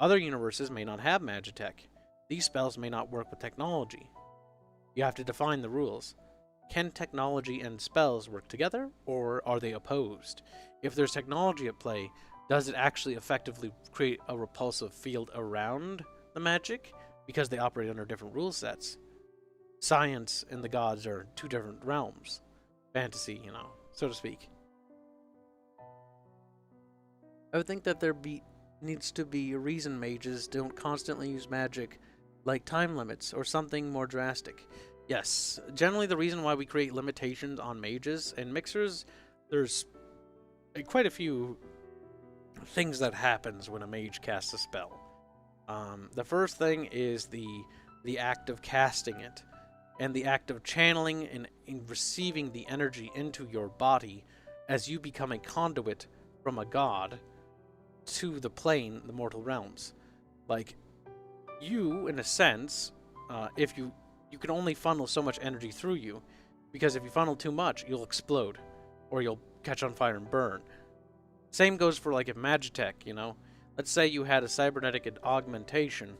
Other universes may not have Magi-Tech. These spells may not work with technology. You have to define the rules. Can technology and spells work together, or are they opposed? If there's technology at play, does it actually effectively create a repulsive field around the magic because they operate under different rule sets? Science and the gods are two different realms. Fantasy, you know, so to speak. I would think that needs to be a reason mages don't constantly use magic, like time limits or something more drastic. Yes, generally the reason why we create limitations on mages and mixers, there's quite a few things that happens when a mage casts a spell. The first thing is the act of casting it, and the act of channeling and receiving the energy into your body as you become a conduit from a god to the plane, the mortal realms. Like, you, in a sense, if you can only funnel so much energy through you, because if you funnel too much, you'll explode, or you'll catch on fire and burn. Same goes for, like, if Magi-Tech, you know? Let's say you had a cybernetic augmentation,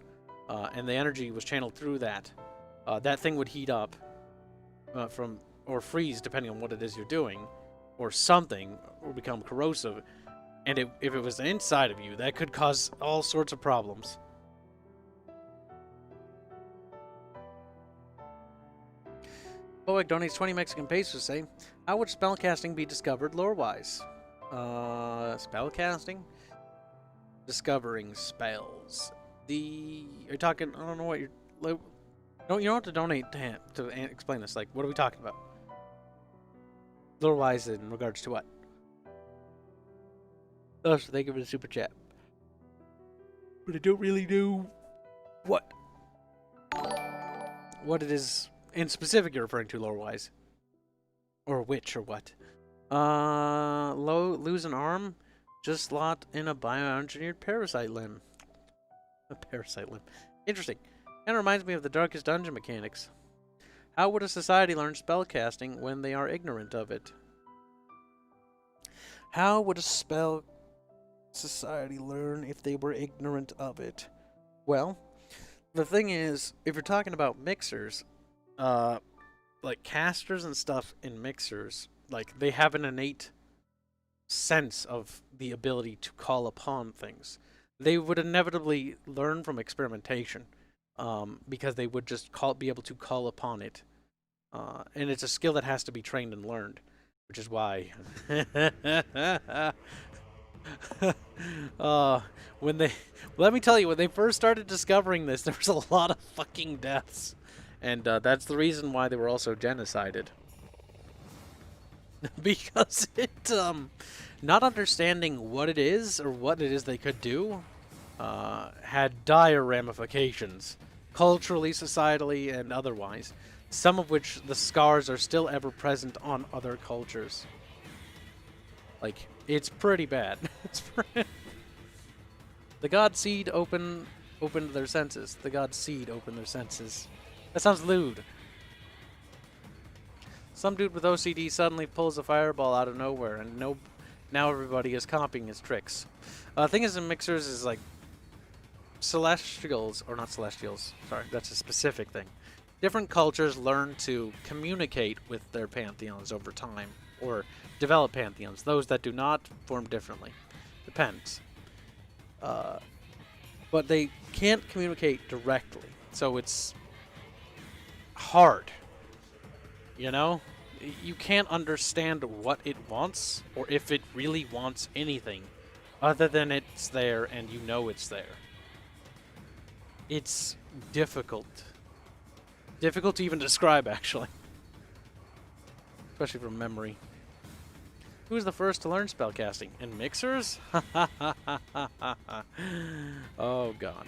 and the energy was channeled through that. That thing would heat up or freeze, depending on what it is you're doing, or something, or become corrosive. And if it was inside of you, that could cause all sorts of problems. Boeck donates 20 Mexican pesos, say. How would spellcasting be discovered lore-wise? Spellcasting? Discovering spells. Are you talking, I don't know what you're... You don't have to donate to explain this. Like, what are we talking about? Lore-wise in regards to what? Oh, so thank you for the super chat. But I don't really know what it is in specific you're referring to lore-wise. Or which, or what. Lose an arm? Just slot in a bioengineered parasite limb. A parasite limb. Interesting. Kind of reminds me of the Darkest Dungeon mechanics. How would a society learn spellcasting when they are ignorant of it? How would a spell society learn if they were ignorant of it? Well, the thing is, if you're talking about mixers, like casters and stuff in mixers, like, they have an innate sense of the ability to call upon things. They would inevitably learn from experimentation, because they would just be able to call upon it. And it's a skill that has to be trained and learned, which is why let me tell you, when they first started discovering this, there was a lot of fucking deaths. And that's the reason why they were also genocided. Because not understanding what it is, or what it is they could do, had dire ramifications, culturally, societally, and otherwise. Some of which the scars are still ever present on other cultures. Like, it's pretty bad. The god seed opened their senses. The god seed opened their senses. That sounds lewd. Some dude with OCD suddenly pulls a fireball out of nowhere, and now everybody is copying his tricks. Thing is, in mixers is like celestials, or not celestials. Sorry, that's a specific thing. Different cultures learn to communicate with their pantheons over time, or develop pantheons. Those that do not form differently. Depends. But they can't communicate directly, so it's hard. You know? You can't understand what it wants, or if it really wants anything, other than it's there and you know it's there. It's difficult. Difficult to even describe, actually. Especially from memory. Who was the first to learn spellcasting? In mixers? Oh, God.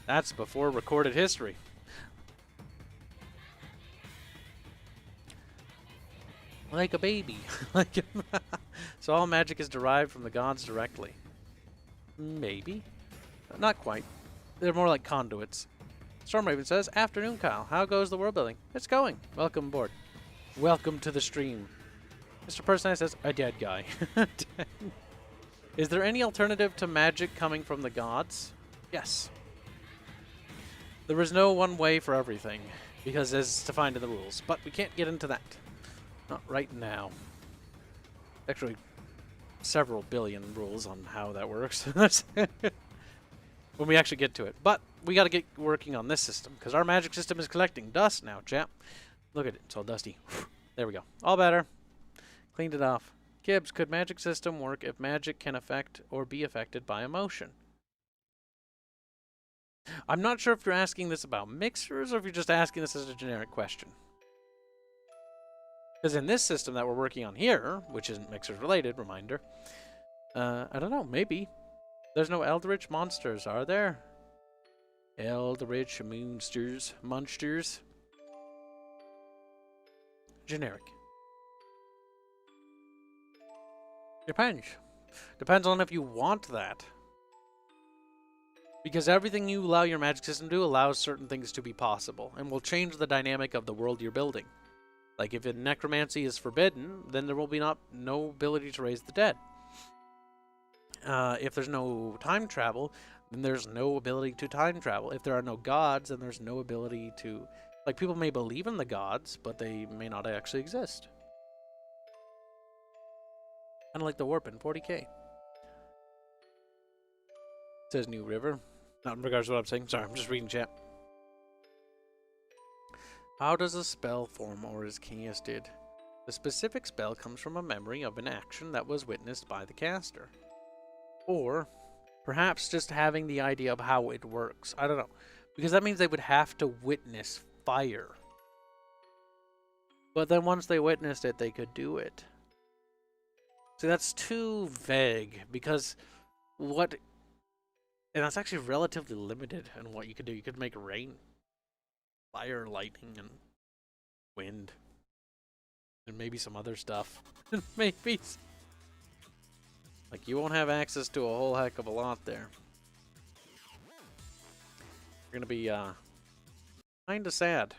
That's before recorded history. Like a baby. So all magic is derived from the gods directly. Maybe. Not quite. They're more like conduits. Stormraven says, afternoon, Kyle. How goes the world building? It's going. Welcome aboard. Welcome to the stream. Mr. Person says, a dead guy. Is there any alternative to magic coming from the gods? Yes. There is no one way for everything, because it's defined in the rules. But we can't get into that. Not right now. Actually, several billion rules on how that works. When we actually get to it. But we got to get working on this system, because our magic system is collecting dust now, chap. Look at it. It's all dusty. There we go. All better. Cleaned it off. Kibs, could magic system work if magic can affect or be affected by emotion? I'm not sure if you're asking this about mixers or if you're just asking this as a generic question. Because in this system that we're working on here, which isn't mixers related, reminder, I don't know, maybe. There's no eldritch monsters, are there? Eldritch monsters. Generic. Depends. Depends on if you want that. Because everything you allow your magic system to do allows certain things to be possible, and will change the dynamic of the world you're building. Like if necromancy is forbidden, then there will be no ability to raise the dead. If there's no time travel, then there's no ability to time travel. If there are no gods, then there's no ability to... Like, people may believe in the gods, but they may not actually exist. Kind of like the warp in 40k. Says New River. Not in regards to what I'm saying. Sorry, I'm just reading chat. How does a spell form or is casted? The specific spell comes from a memory of an action that was witnessed by the caster. Or perhaps just having the idea of how it works. I don't know. Because that means they would have to witness fire. But then once they witnessed it, they could do it. See, that's too vague. Because what... And that's actually relatively limited in what you could do. You could make rain, fire, lightning, and wind. And maybe some other stuff. Maybe. Like, you won't have access to a whole heck of a lot there. You're gonna be, kinda sad.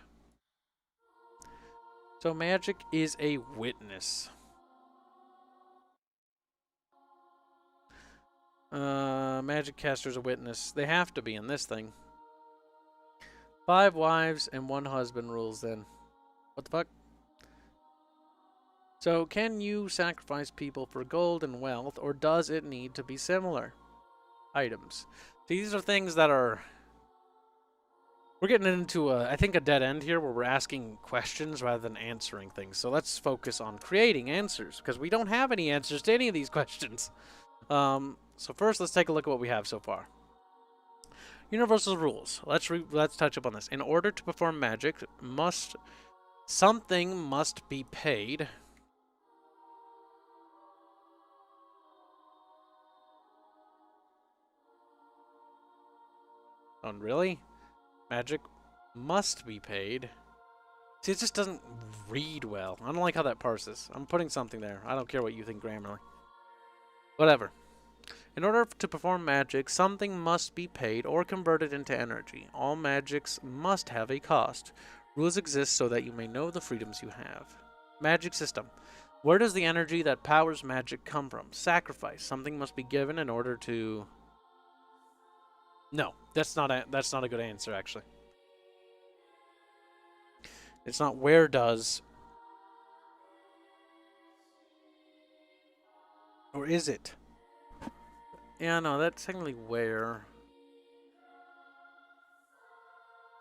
So magic is a witness. Magic caster's a witness. They have to be in this thing. 5 wives and 1 husband rules then. What the fuck? So, can you sacrifice people for gold and wealth, or does it need to be similar? Items. These are things that are... We're getting into, I think, a dead end here where we're asking questions rather than answering things. So let's focus on creating answers, because we don't have any answers to any of these questions. So first, let's take a look at what we have so far. Universal rules. Let's touch upon this. In order to perform magic, something must be paid. Oh, really? Magic must be paid. See, it just doesn't read well. I don't like how that parses. I'm putting something there. I don't care what you think grammarly. Whatever. In order to perform magic, something must be paid or converted into energy. All magics must have a cost. Rules exist so that you may know the freedoms you have. Magic system. Where does the energy that powers magic come from? Sacrifice. Something must be given in order to... No, that's not a good answer, actually. It's not where does... Or is it? Yeah, no, that's technically where.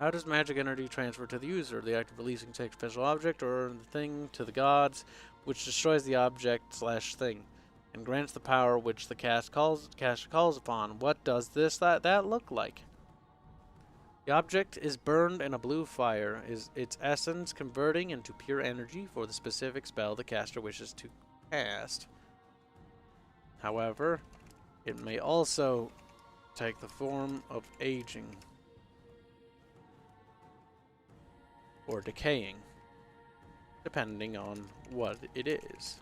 How does magic energy transfer to the user? The act of releasing a special object or the thing to the gods, which destroys the object / thing, and grants the power which the caster calls upon. What does that look like? The object is burned in a blue fire. Is its essence converting into pure energy for the specific spell the caster wishes to cast? However, it may also take the form of aging or decaying, depending on what it is.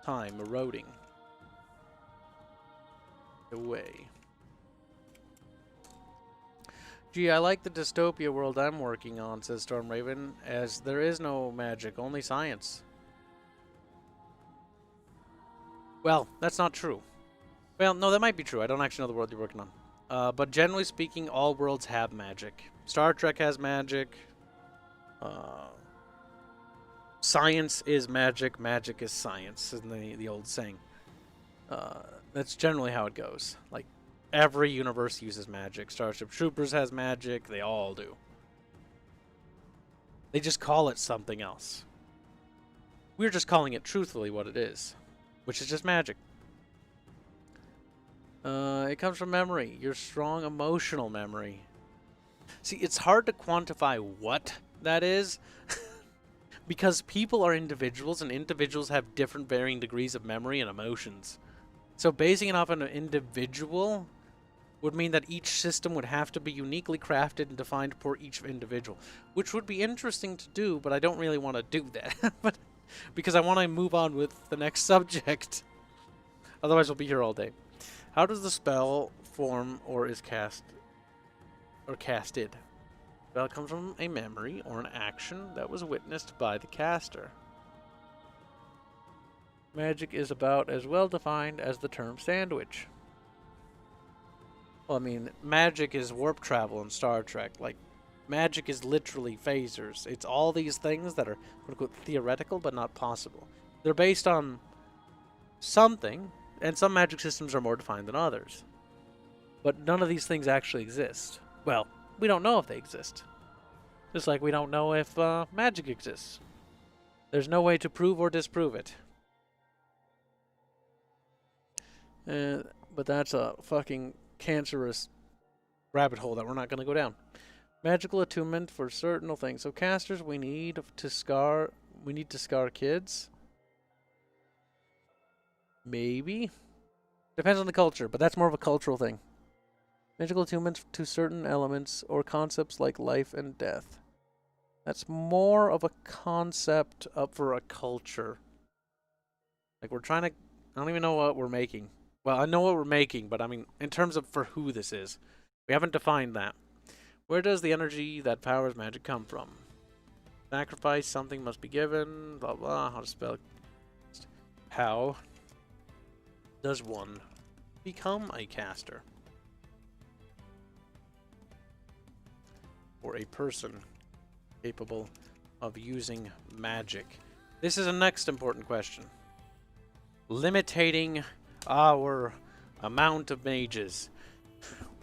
Time eroding away. Gee, I like the dystopia world I'm working on, says Stormraven, as there is no magic, only science. Well, that's not true. Well, no, that might be true. I don't actually know the world you're working on. But generally speaking, all worlds have magic. Star Trek has magic. Science is magic. Magic is science, is the old saying. That's generally how it goes. Like, every universe uses magic. Starship Troopers has magic. They all do. They just call it something else. We're just calling it truthfully what it is, which is just magic. It comes from memory. Your strong emotional memory. See, it's hard to quantify what that is because people are individuals and individuals have different varying degrees of memory and emotions. So basing it off an individual would mean that each system would have to be uniquely crafted and defined for each individual, which would be interesting to do, but I don't really want to do that but because I want to move on with the next subject. Otherwise, we'll be here all day. How does the spell form or is cast or casted? Spell comes from a memory or an action that was witnessed by the caster. Magic is about as well defined as the term sandwich. Well, I mean, magic is warp travel in Star Trek. Like, magic is literally phasers. It's all these things that are quote-unquote theoretical but not possible. They're based on something, and some magic systems are more defined than others. But none of these things actually exist. Well, we don't know if they exist. Just like we don't know if magic exists. There's no way to prove or disprove it. But that's a fucking cancerous rabbit hole that we're not going to go down. Magical attunement for certain things. So casters, we need to scar kids. Maybe. Depends on the culture, but that's more of a cultural thing. Magical attunement to certain elements or concepts like life and death. That's more of a concept up for a culture. Like, we're trying to... I don't even know what we're making. Well, I know what we're making, but I mean, in terms of for who this is. We haven't defined that. Where does the energy that powers magic come from? Sacrifice, something must be given, blah blah, how to spell... How does one become a caster? Or a person capable of using magic? This is a next important question. Limiting our amount of mages.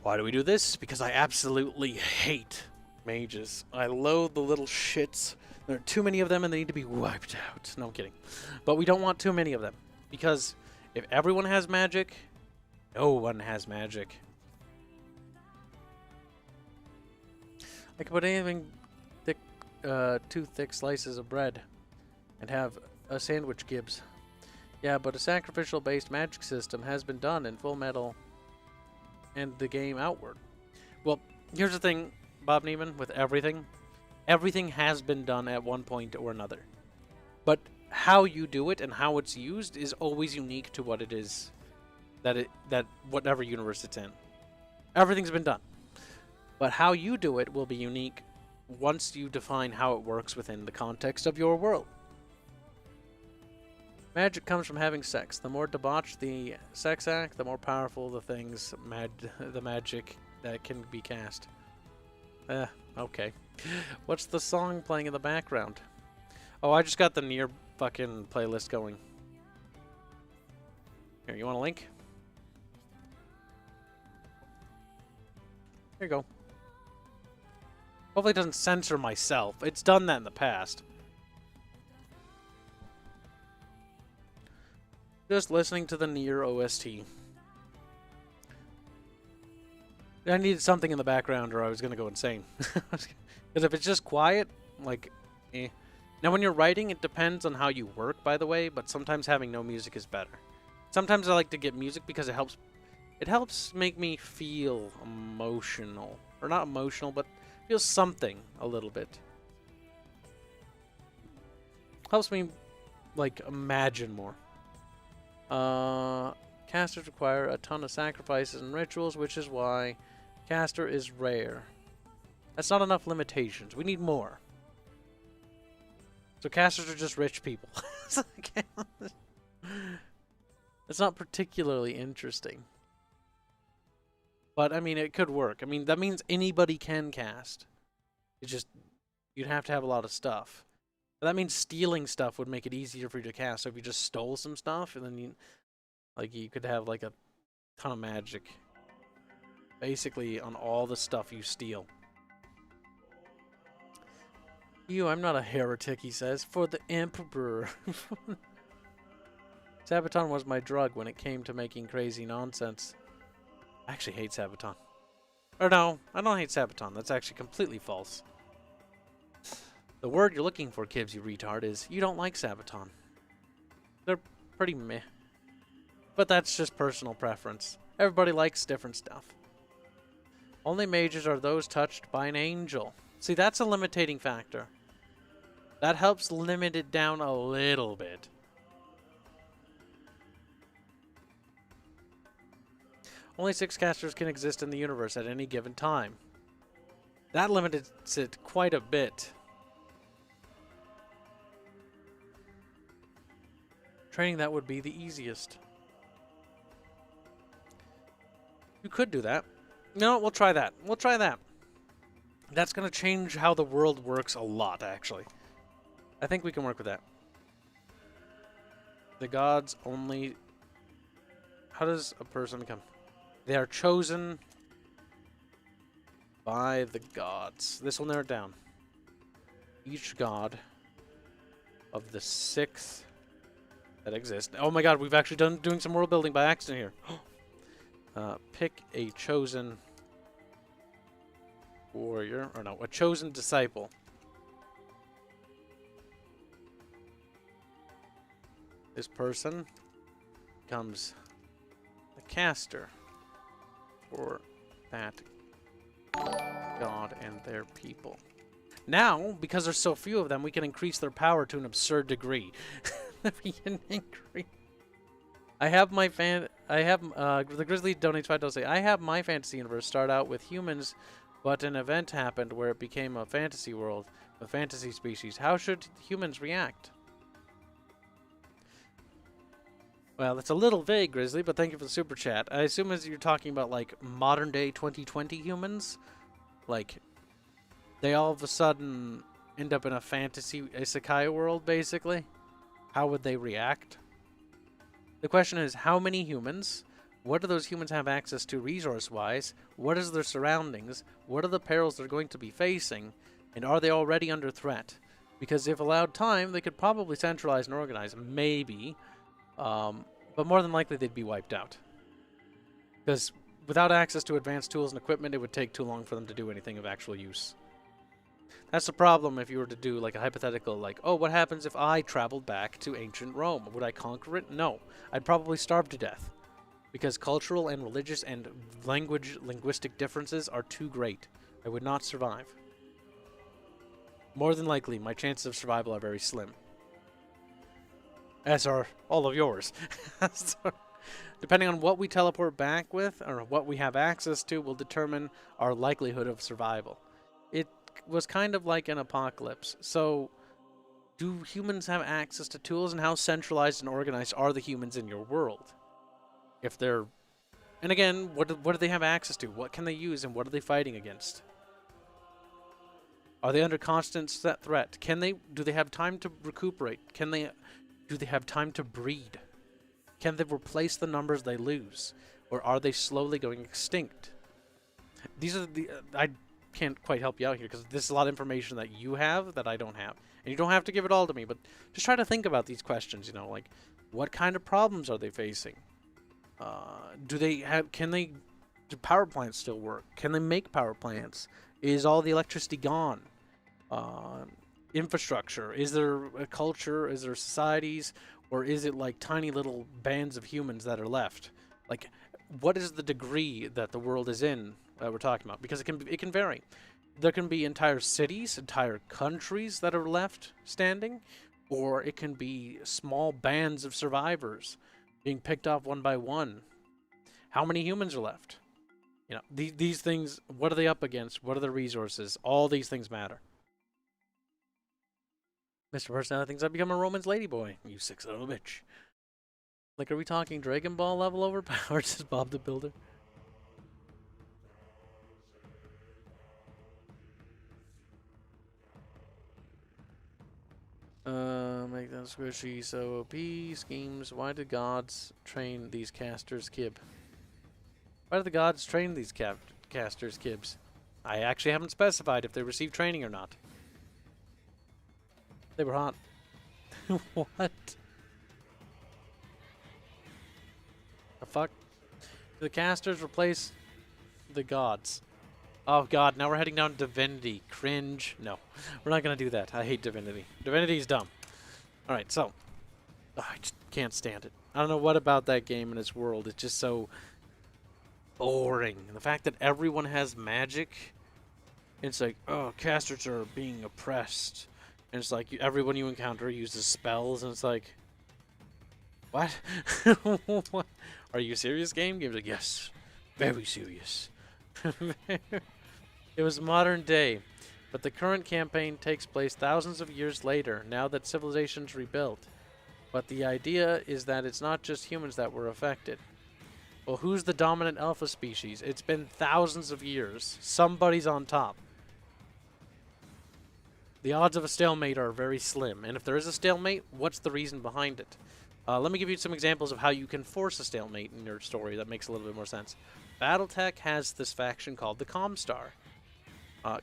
Why do we do this? Because I absolutely hate mages. I loathe the little shits. There are too many of them and they need to be wiped out. No, I'm kidding. But we don't want too many of them. Because if everyone has magic, no one has magic. I could put anything thick, 2 thick slices of bread and have a sandwich, Kibs. Yeah, but a sacrificial-based magic system has been done in Full Metal and the game Outward. Well, here's the thing, Bob Neiman, with everything. Everything has been done at one point or another. But how you do it and how it's used is always unique to what it is that whatever universe it's in. Everything's been done. But how you do it will be unique once you define how it works within the context of your world. Magic comes from having sex. The more debauched the sex act, the more powerful the things, the magic that can be cast. Okay. What's the song playing in the background? Oh, I just got the Nier fucking playlist going. Here, you want a link? Here you go. Hopefully it doesn't censor myself. It's done that in the past. Just listening to the Nier OST. I needed something in the background or I was going to go insane. Because if it's just quiet, like, eh. Now when you're writing, it depends on how you work, by the way, but sometimes having no music is better. Sometimes I like to get music because it helps make me feel emotional. Or not emotional, but feel something a little bit. Helps me, like, imagine more. Casters require a ton of sacrifices and rituals, which is why caster is rare. That's not enough limitations. We need more. So casters are just rich people. It's not particularly interesting. But, I mean, it could work. I mean, that means anybody can cast. It's just, you'd have to have a lot of stuff. But that means stealing stuff would make it easier for you to cast. So if you just stole some stuff, and then you could have, like, a ton of magic. Basically, on all the stuff you steal. I'm not a heretic, he says. For the Emperor. Sabaton was my drug when it came to making crazy nonsense. I actually hate Sabaton. Or no, I don't hate Sabaton. That's actually completely false. The word you're looking for, Kibs, you retard, is you don't like Sabaton. They're pretty meh. But that's just personal preference. Everybody likes different stuff. Only mages are those touched by an angel. See, that's a limiting factor. That helps limit it down a little bit. Only 6 casters can exist in the universe at any given time. That limits it quite a bit. Training that would be the easiest. You could do that. No, we'll try that. We'll try that. That's going to change how the world works a lot, actually. I think we can work with that. The gods only... How does a person become... They are chosen by the gods. This will narrow it down. Each god of the 6 that exist. Oh my god, we've actually doing some world building by accident here. Pick a chosen warrior, or no, a chosen disciple. This person becomes the caster for that god and their people. Now, because there's so few of them, we can increase their power to an absurd degree. We can increase. The Grizzly donates $5 to say, I have my fantasy universe start out with humans, but an event happened where it became a fantasy world with fantasy species. How should humans react? Well, that's a little vague, Grizzly, but thank you for the super chat. I assume as you're talking about, like, modern-day 2020 humans, like, they all of a sudden end up in a fantasy isekai world, basically. How would they react? The question is, how many humans? What do those humans have access to resource-wise? What is their surroundings? What are the perils they're going to be facing? And are they already under threat? Because if allowed time, they could probably centralize and organize. Maybe. But more than likely they'd be wiped out. Because without access to advanced tools and equipment, it would take too long for them to do anything of actual use. That's the problem if you were to do like a hypothetical, like, oh, what happens if I traveled back to ancient Rome? Would I conquer it? No. I'd probably starve to death. Because cultural and religious and linguistic differences are too great. I would not survive. More than likely, my chances of survival are very slim. As are all of yours. So, depending on what we teleport back with, or what we have access to, will determine our likelihood of survival. It was kind of like an apocalypse. So, do humans have access to tools, and how centralized and organized are the humans in your world? If they're... And again, what do they have access to? What can they use, and what are they fighting against? Are they under constant threat? Do they have time to recuperate? Do they have time to breed? Can they replace the numbers they lose? Or are they slowly going extinct? These are the... I can't quite help you out here, because this is a lot of information that you have that I don't have. And you don't have to give it all to me, but just try to think about these questions, you know, like, what kind of problems are they facing? Do power plants still work? Can they make power plants? Is all the electricity gone? Infrastructure, is there a culture, is there societies, or is it like tiny little bands of humans that are left? Like, what is the degree that the world is in that we're talking about? Because it can vary. There can be entire cities, entire countries that are left standing, or it can be small bands of survivors being picked off one by one. How many humans are left? You know, these things, what are they up against? What are the resources? All these things matter. Mr. Personality thinks I've become a Roman's ladyboy. You sick son of a bitch. Like, are we talking Dragon Ball level overpowered, says Bob the Builder? Make them squishy, so OP schemes. Why did gods train these casters, Kib? Why did the gods train these casters, Kibs? I actually haven't specified if they received training or not. They were hot. What? The fuck? The casters replace the gods. Oh god, now we're heading down to Divinity. Cringe. No, we're not gonna do that. I hate Divinity. Divinity's dumb. Alright, so. Oh, I just can't stand it. I don't know what about that game and its world. It's just so boring. And the fact that everyone has magic. It's like, oh, casters are being oppressed. And it's like, everyone you encounter uses spells. And it's like, what? What? Are you serious, game? Game's like, yes. Very serious. It was modern day, but the current campaign takes place thousands of years later, now that civilization's rebuilt. But the idea is that it's not just humans that were affected. Well, who's the dominant alpha species? It's been thousands of years. Somebody's on top. The odds of a stalemate are very slim, and if there is a stalemate, what's the reason behind it? Let me give you some examples of how you can force a stalemate in your story that makes a little bit more sense. Battletech has this faction called the Comstar.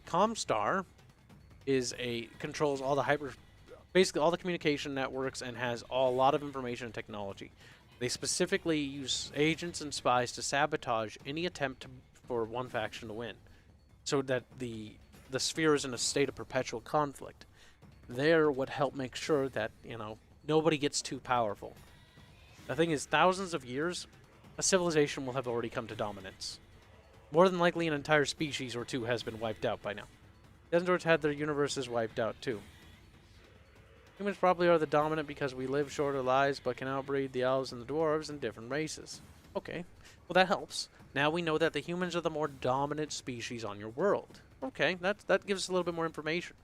Comstar controls all the basically all the communication networks and has a lot of information and technology. They specifically use agents and spies to sabotage any attempt for one faction to win, so that the sphere is in a state of perpetual conflict. There would help make sure that, you know, nobody gets too powerful. The thing is, thousands of years, a civilization will have already come to dominance. More than likely, an entire species or two has been wiped out by now. Dendors had their universes wiped out too. Humans probably are the dominant because we live shorter lives but can outbreed the elves and the dwarves and different races. Okay, well that helps. Now we know that the humans are the more dominant species on your world. Okay, that gives us a little bit more information.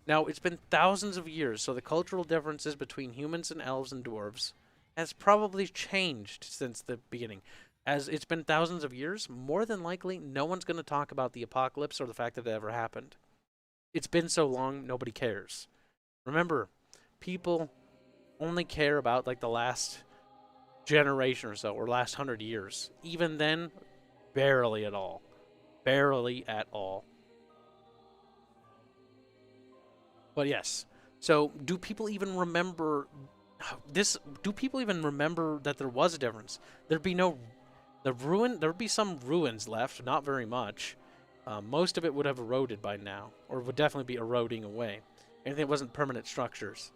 Now, it's been thousands of years, so the cultural differences between humans and elves and dwarves has probably changed since the beginning. As it's been thousands of years, more than likely, no one's going to talk about the apocalypse or the fact that it ever happened. It's been so long, nobody cares. Remember, people only care about, like, the last generation or so, or last 100 years. Even then, barely at all. Barely at all. But yes, so do people even remember this? Do people even remember that there was a difference? There'd be there'd be some ruins left, not very much. Most of it would have eroded by now, or would definitely be eroding away. Anything that wasn't permanent structures.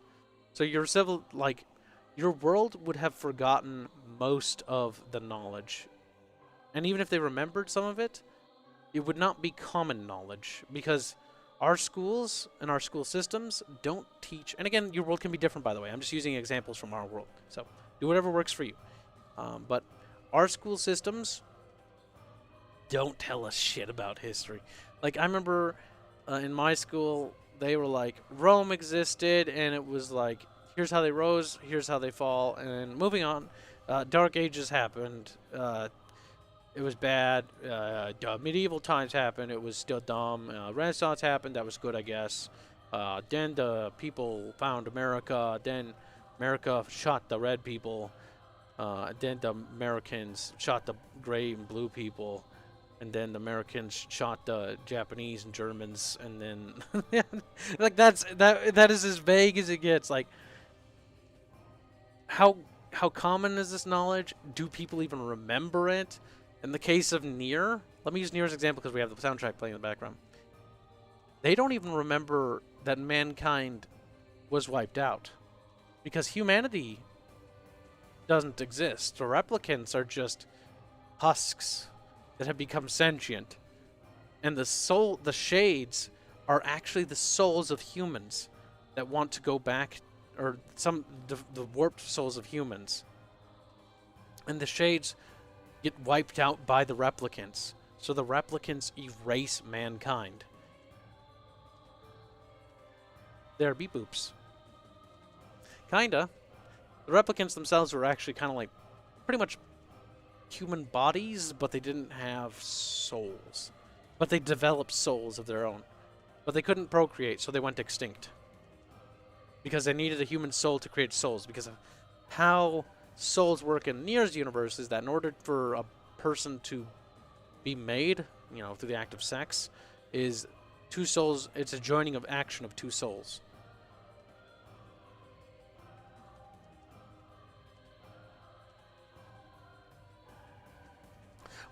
So your world would have forgotten most of the knowledge. And even if they remembered some of it, it would not be common knowledge, because our schools and our school systems don't teach, and again, your world can be different, by the way. I'm just using examples from our world. So do whatever works for you. But our school systems don't tell us shit about history. Like, I remember in my school, they were like, Rome existed, and it was like, here's how they rose, here's how they fall, and moving on, Dark Ages happened. It was bad. Medieval times happened. It was still dumb. Renaissance happened. That was good, I guess. Then the people found America. Then America shot the red people. Then the Americans shot the gray and blue people. And then the Americans shot the Japanese and Germans. And then, like, that is as vague as it gets. Like, how common is this knowledge? Do people even remember it? In the case of Nier, let me use Nier as an example because we have the soundtrack playing in the background. They don't even remember that mankind was wiped out, because humanity doesn't exist. The replicants are just husks that have become sentient, and the shades are actually the souls of humans that want to go back, or the warped souls of humans, and the shades get wiped out by the replicants. So the replicants erase mankind. They're beep boops. Kinda. The replicants themselves were actually kind of like pretty much human bodies, but they didn't have souls. But they developed souls of their own. But they couldn't procreate, so they went extinct. Because they needed a human soul to create souls. Because of how souls work in Nier's universe is that in order for a person to be made, you know, through the act of sex, is two souls, it's a joining of action of two souls.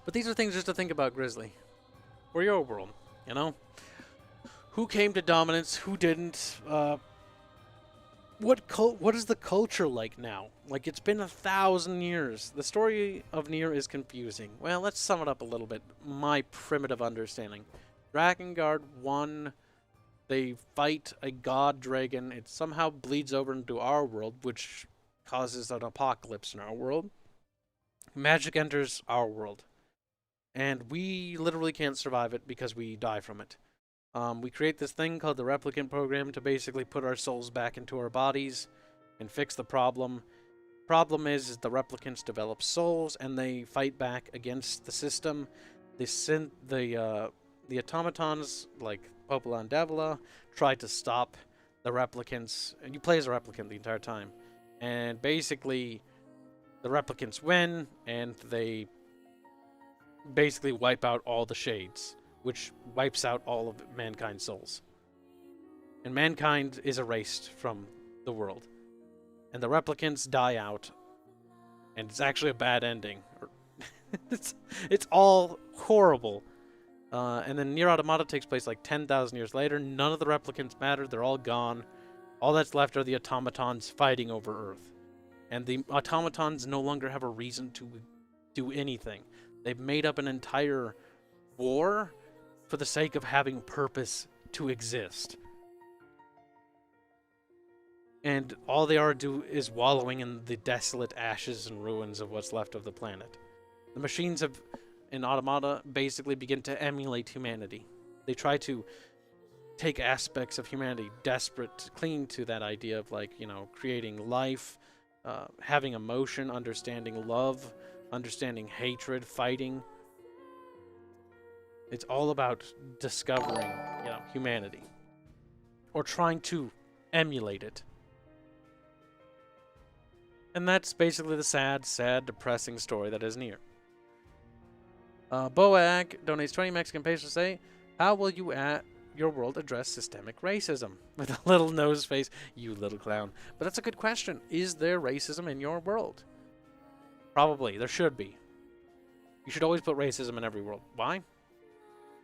But these are things just to think about, Grizzly. Or your world, you know? Who came to dominance, who didn't, what is the culture like now? Like, it's been 1,000 years. The story of Nier is confusing. Well, let's sum it up a little bit. My primitive understanding. Drakengard won. They fight a god dragon. It somehow bleeds over into our world, which causes an apocalypse in our world. Magic enters our world. And we literally can't survive it because we die from it. We create this thing called the Replicant Program to basically put our souls back into our bodies and fix the problem. Problem is the replicants develop souls and they fight back against the system. The automatons, like Popola and Davila, try to stop the replicants. And you play as a replicant the entire time. And basically, the replicants win, and they basically wipe out all the shades, which wipes out all of mankind's souls. And mankind is erased from the world. And the replicants die out. And it's actually a bad ending. It's all horrible. And then Nier Automata takes place like 10,000 years later. None of the replicants matter. They're all gone. All that's left are the automatons fighting over Earth. And the automatons no longer have a reason to do anything. They've made up an entire war for the sake of having purpose to exist. And all they are do is wallowing in the desolate ashes and ruins of what's left of the planet. The machines in Automata basically begin to emulate humanity. They try to take aspects of humanity, desperate to cling to that idea of, like, you know, creating life, having emotion, understanding love, understanding hatred, fighting. It's all about discovering, you know, humanity. Or trying to emulate it. And that's basically the sad, depressing story that is Nier. Boag donates 20 Mexican pesos to say, how will you at your world address systemic racism? With a little nose face, you little clown. But that's a good question. Is there racism in your world? Probably. There should be. You should always put racism in every world. Why?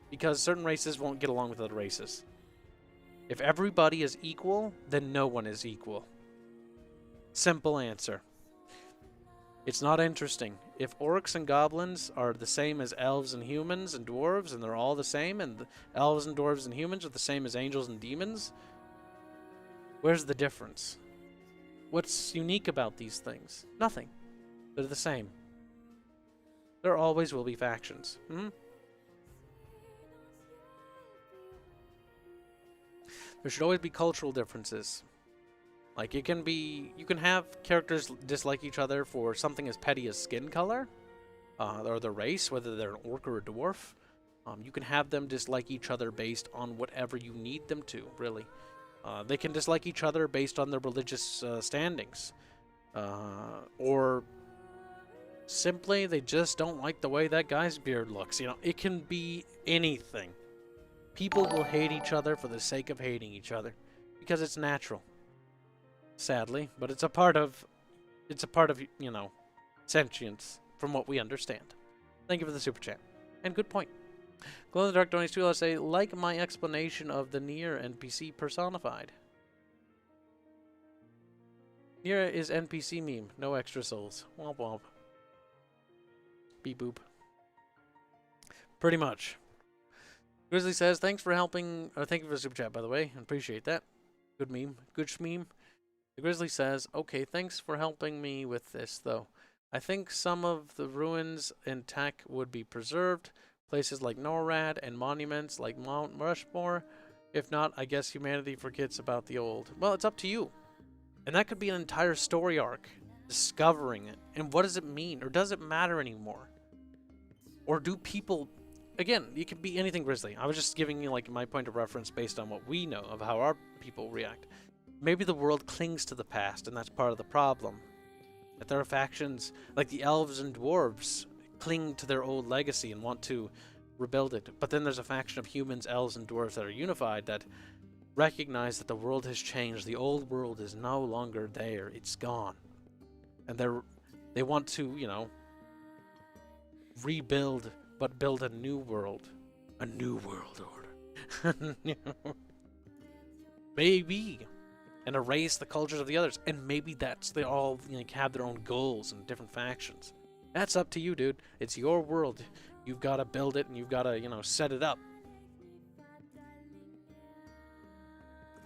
Because certain races won't get along with other races. If everybody is equal, then no one is equal. Simple answer. It's not interesting. If orcs and goblins are the same as elves and humans and dwarves, and they're all the same, and the elves and dwarves and humans are the same as angels and demons, where's the difference? What's unique about these things? Nothing. They're the same. There always will be factions. There should always be cultural differences. Like, you can have characters dislike each other for something as petty as skin color, or their race, whether they're an orc or a dwarf. You can have them dislike each other based on whatever you need them to, really. They can dislike each other based on their religious standings. Or simply, they just don't like the way that guy's beard looks. You know, it can be anything. People will hate each other for the sake of hating each other, because it's natural. Sadly, but it's a part of, you know, sentience, from what we understand. Thank you for the super chat. And good point. Glow in the Dark donates to us, say, like my explanation of the Nier NPC personified. Nier is NPC meme, no extra souls. Womp womp. Beep boop. Pretty much. Grizzly says, thanks for helping, thank you for the super chat, by the way. I appreciate that. Good meme. Good shmeme. The Grizzly says, okay, thanks for helping me with this, though. I think some of the ruins in tech would be preserved. Places like NORAD and monuments like Mount Rushmore. If not, I guess humanity forgets about the old. Well, it's up to you. And that could be an entire story arc. Discovering it. And what does it mean? Or does it matter anymore? Or do people... Again, it could be anything, Grizzly. I was just giving you like my point of reference based on what we know of how our people react. Maybe the world clings to the past, and that's part of the problem. That there are factions like the elves and dwarves cling to their old legacy and want to rebuild it. But then there's a faction of humans, elves, and dwarves that are unified that recognize that the world has changed. The old world is no longer there. It's gone. And they want to, you know, rebuild, but build a new world. A new world order. Maybe. And erase the cultures of the others. And maybe they all, you know, have their own goals and different factions. That's up to you, dude. It's your world. You've got to build it and you've got to, you know, set it up.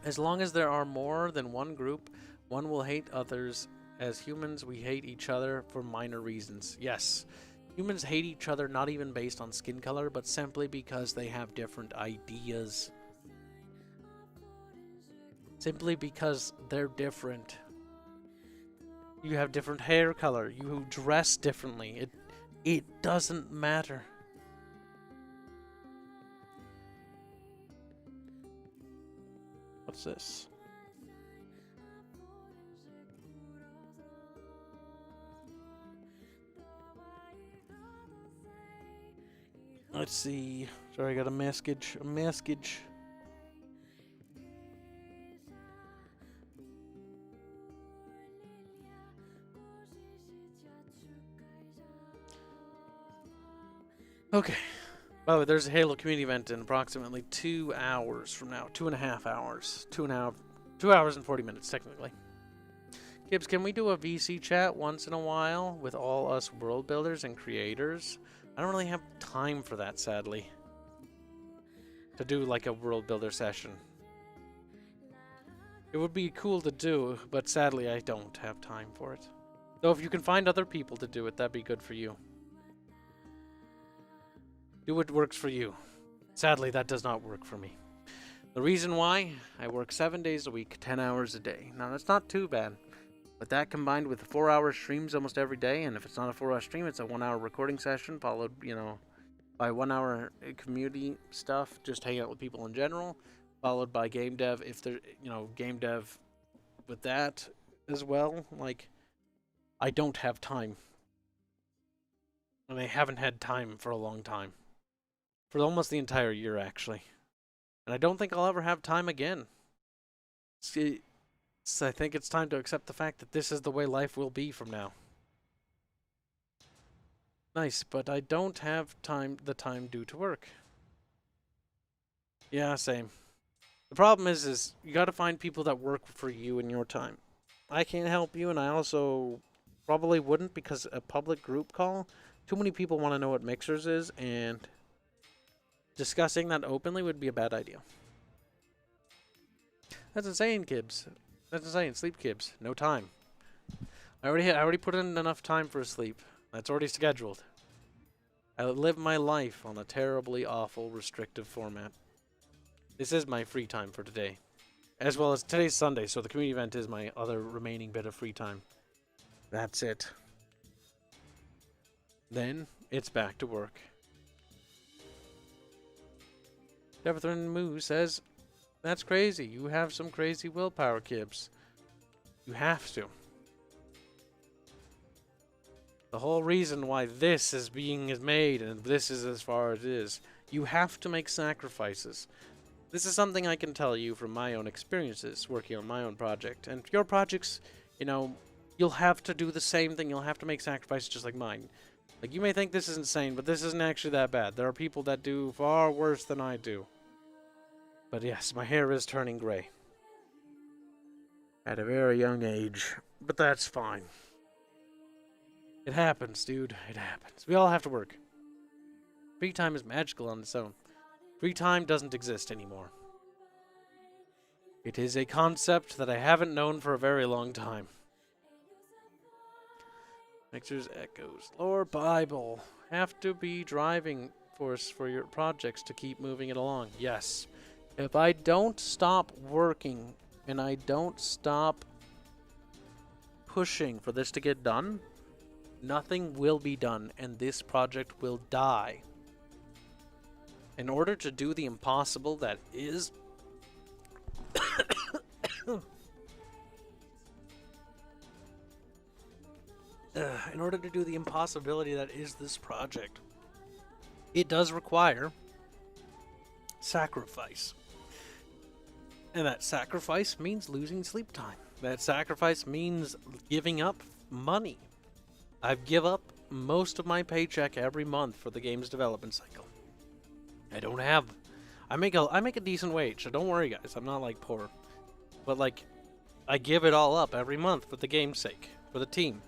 As long as there are more than one group, one will hate others. As humans, we hate each other for minor reasons. Yes, humans hate each other not even based on skin color, but simply because they have different ideas. Simply because they're different. You have different hair color. You dress differently. It doesn't matter. What's this? Let's see. Sorry, I got a message. Okay. By the way, there's a Halo community event in approximately 2 hours from now. 2.5 hours. 2 hours and 40 minutes, technically. Kibs, can we do a VC chat once in a while with all us world builders and creators? I don't really have time for that, sadly. To do like a world builder session. It would be cool to do, but sadly I don't have time for it. Though if you can find other people to do it, that'd be good for you. Do what works for you. Sadly, that does not work for me. The reason why? I work 7 days a week, 10 hours a day. Now, that's not too bad. But that combined with 4-hour streams almost every day, and if it's not a 4-hour stream, it's a 1-hour recording session, followed, you know, by 1 hour community stuff, just hang out with people in general, followed by game dev, if there, you know, game dev with that as well. Like, I don't have time. And I haven't had time for a long time. For almost the entire year, actually. And I don't think I'll ever have time again. I think it's time to accept the fact that this is the way life will be from now. Nice, but I don't have the time due to work. Yeah, same. The problem is you gotta find people that work for you in your time. I can't help you, and I also probably wouldn't, because a public group call, too many people want to know what Mixers is, and discussing that openly would be a bad idea. That's insane, Kibs. That's insane. Sleep, Kibs. No time. I already put in enough time for sleep. That's already scheduled. I live my life on a terribly awful restrictive format. This is my free time for today. As well as today's Sunday, so the community event is my other remaining bit of free time. That's it. Then it's back to work. Devathan Moo says, that's crazy. You have some crazy willpower, Kibs. You have to. The whole reason why this is made and this is as far as it is, you have to make sacrifices. This is something I can tell you from my own experiences working on my own project. And your projects, you know, you'll have to do the same thing. You'll have to make sacrifices just like mine. Like, you may think this is insane, but this isn't actually that bad. There are people that do far worse than I do. But yes, my hair is turning gray. At a very young age. But that's fine. It happens, dude. It happens. We all have to work. Free time is magical on its own. Free time doesn't exist anymore. It is a concept that I haven't known for a very long time. Mixers echoes. Lord Bible. Have to be driving force for your projects to keep moving it along. Yes. If I don't stop working and I don't stop pushing for this to get done, nothing will be done and this project will die. In order to do the impossible that is in order to do the impossibility that is this project, it does require sacrifice. And that sacrifice means losing sleep time. That sacrifice means giving up money. I've give up most of my paycheck every month for the game's development cycle. I don't have... I make a decent wage, so don't worry guys, I'm not like poor. But like, I give it all up every month for the game's sake, for the team.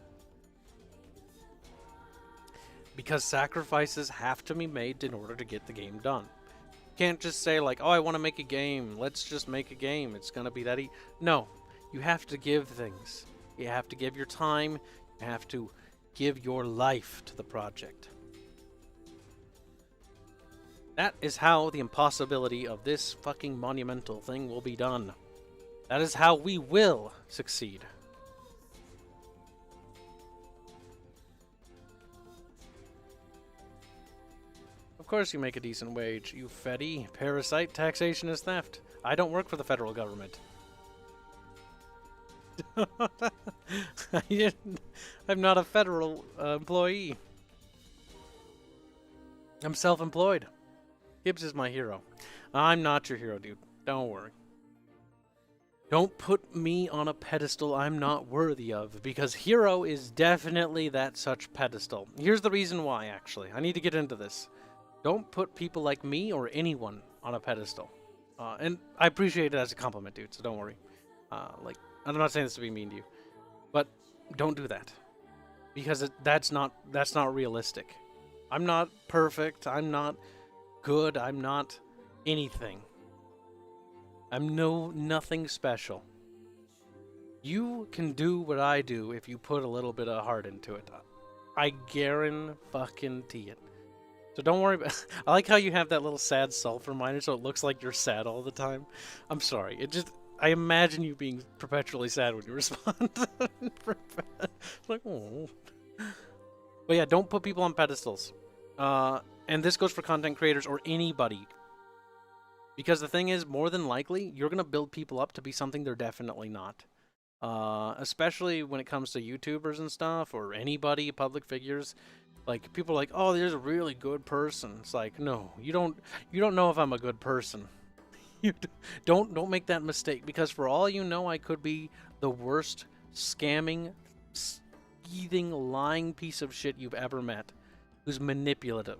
Because sacrifices have to be made in order to get the game done. You can't just say like, oh, I want to make a game, let's just make a game, it's gonna be that No, you have to give things. You have to give your time, you have to give your life to the project. That is how the impossibility of this fucking monumental thing will be done. That is how we will succeed. Of course you make a decent wage, you fetty parasite. Taxation is theft. I don't work for the federal government. I'm not a federal employee. I'm self-employed. Kibs is my hero. I'm not your hero, dude. Don't worry. Don't put me on a pedestal I'm not worthy of, because hero is definitely that such pedestal. Here's the reason why, actually. I need to get into this. Don't put people like me or anyone on a pedestal. And I appreciate it as a compliment, dude, so don't worry. Like, I'm not saying this to be mean to you, but don't do that. Because that's not realistic. I'm not perfect, I'm not good, I'm not anything. I'm nothing special. You can do what I do if you put a little bit of heart into it. I guarantee it. So don't worry about I like how you have that little sad self reminder so it looks like you're sad all the time. I'm sorry. I imagine you being perpetually sad when you respond. Like, oh. But yeah, don't put people on pedestals. And this goes for content creators or anybody. Because the thing is, more than likely, you're going to build people up to be something they're definitely not. Especially when it comes to YouTubers and stuff, or anybody, public figures. Like, people are like, oh, there's a really good person. It's like, no, you don't know if I'm a good person. You don't make that mistake, because for all you know, I could be the worst scamming, skeething, lying piece of shit you've ever met. Who's manipulative.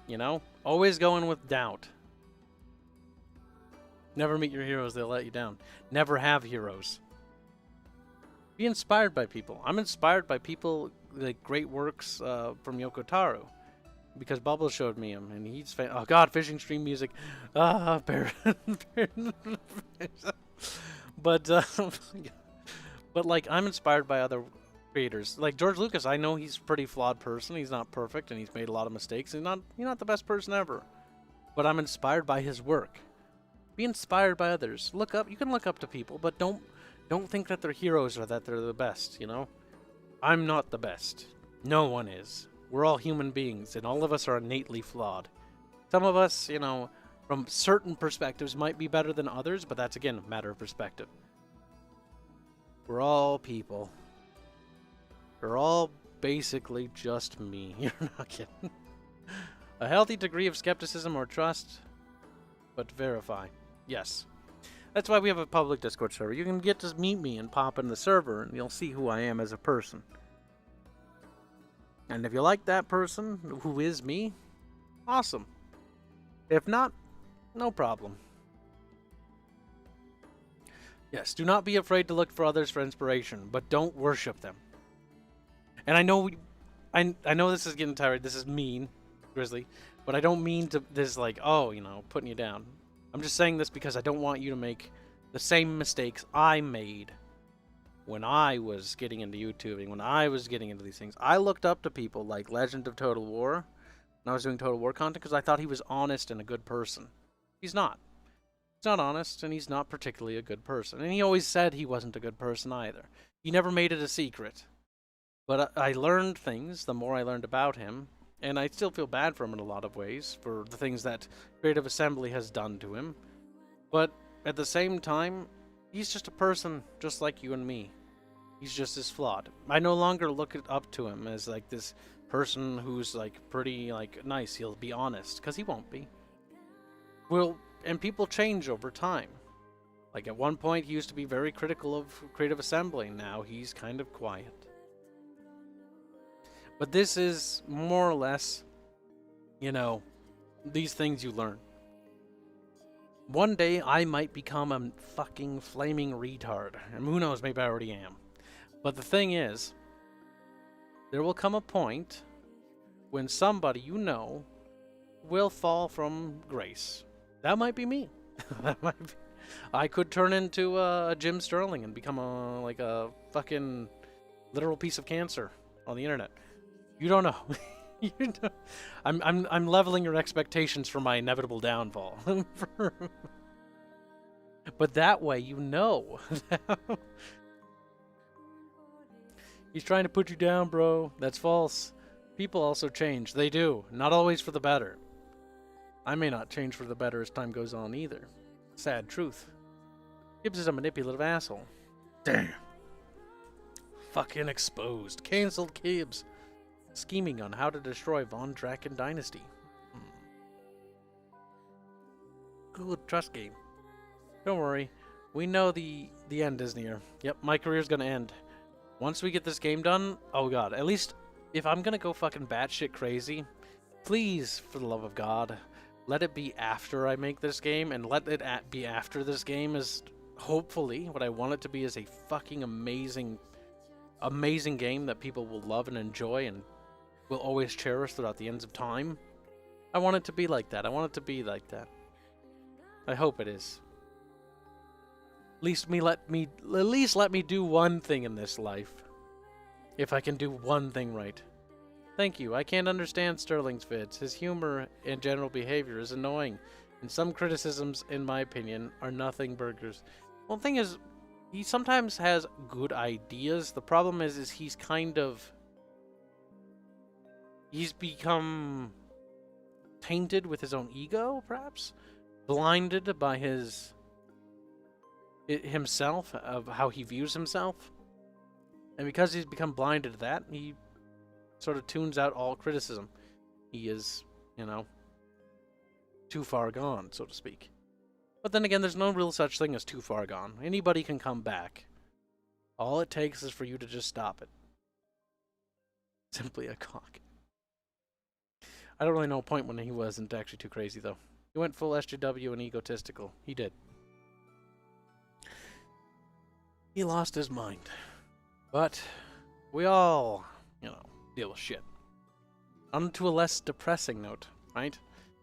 You know? Always going with doubt. Never meet your heroes, they'll let you down. Never have heroes. Be inspired by people. I'm inspired by people, like great works from Yoko Taro. Because Bubble showed me him, and he's oh god, fishing stream music. But like, I'm inspired by other creators. Like George Lucas, I know he's a pretty flawed person. He's not perfect, and he's made a lot of mistakes. He's not the best person ever. But I'm inspired by his work. Be inspired by others. Look up. You can look up to people, but don't think that they're heroes or that they're the best, you know? I'm not the best. No one is. We're all human beings, and all of us are innately flawed. Some of us, you know, from certain perspectives might be better than others, but that's, again, a matter of perspective. We're all people. We're all basically just me. You're not kidding. A healthy degree of skepticism or trust, but verify. Yes. That's why we have a public Discord server. You can get to meet me and pop in the server, and you'll see who I am as a person. And if you like that person, who is me, awesome. If not, no problem. Yes, do not be afraid to look for others for inspiration, but don't worship them. And I know I know this is getting tired. This is mean, Grizzly, but I don't mean to this like, oh, you know, putting you down. I'm just saying this because I don't want you to make the same mistakes I made when I was getting into YouTubing, when I was getting into these things. I looked up to people like Legend of Total War, when I was doing Total War content, because I thought he was honest and a good person. He's not. He's not honest, and he's not particularly a good person. And he always said he wasn't a good person either. He never made it a secret. But I learned things the more I learned about him, and I still feel bad for him in a lot of ways, for the things that Creative Assembly has done to him. But at the same time, he's just a person just like you and me. He's just as flawed. I no longer look up to him as like this person who's like pretty like nice. He'll be honest, because he won't be. And people change over time. Like at one point he used to be very critical of Creative Assembly. Now he's kind of quiet. But this is more or less, you know, these things you learn. One day I might become a fucking flaming retard. And who knows, maybe I already am. But the thing is, there will come a point when somebody you know will fall from grace. That might be me. That might be. I could turn into a Jim Sterling and become like a fucking literal piece of cancer on the internet. You don't know. You know. I'm leveling your expectations for my inevitable downfall. But that way you know. He's trying to put you down, bro. That's false. People also change. They do. Not always for the better. I may not change for the better as time goes on either. Sad truth. Kibs is a manipulative asshole. Damn. Fucking exposed. Cancelled Kibs. Scheming on how to destroy Von Draken Dynasty. Good trust game. Don't worry. We know the end is near. Yep, my career's gonna end. Once we get this game done, oh god, at least if I'm gonna go fucking batshit crazy, please, for the love of God, let it be after I make this game, and let it be after this game is hopefully what I want it to be is a fucking amazing game that people will love and enjoy and will always cherish throughout the ends of time. I want it to be like that. I want it to be like that. I hope it is. At least let me do one thing in this life. If I can do one thing right. Thank you. I can't understand Sterling's vids. His humor and general behavior is annoying. And some criticisms, in my opinion, are nothing burgers. Well, the thing is, he sometimes has good ideas. The problem is he's kind of... He's become tainted with his own ego, perhaps? Blinded by himself, of how he views himself. And because he's become blinded to that, he sort of tunes out all criticism. He is, you know, too far gone, so to speak. But then again, there's no real such thing as too far gone. Anybody can come back. All it takes is for you to just stop it. Simply a cock. I don't really know a point when he wasn't actually too crazy, though. He went full SJW and egotistical. He did. He lost his mind. But we all, you know, deal with shit. On to a less depressing note, right?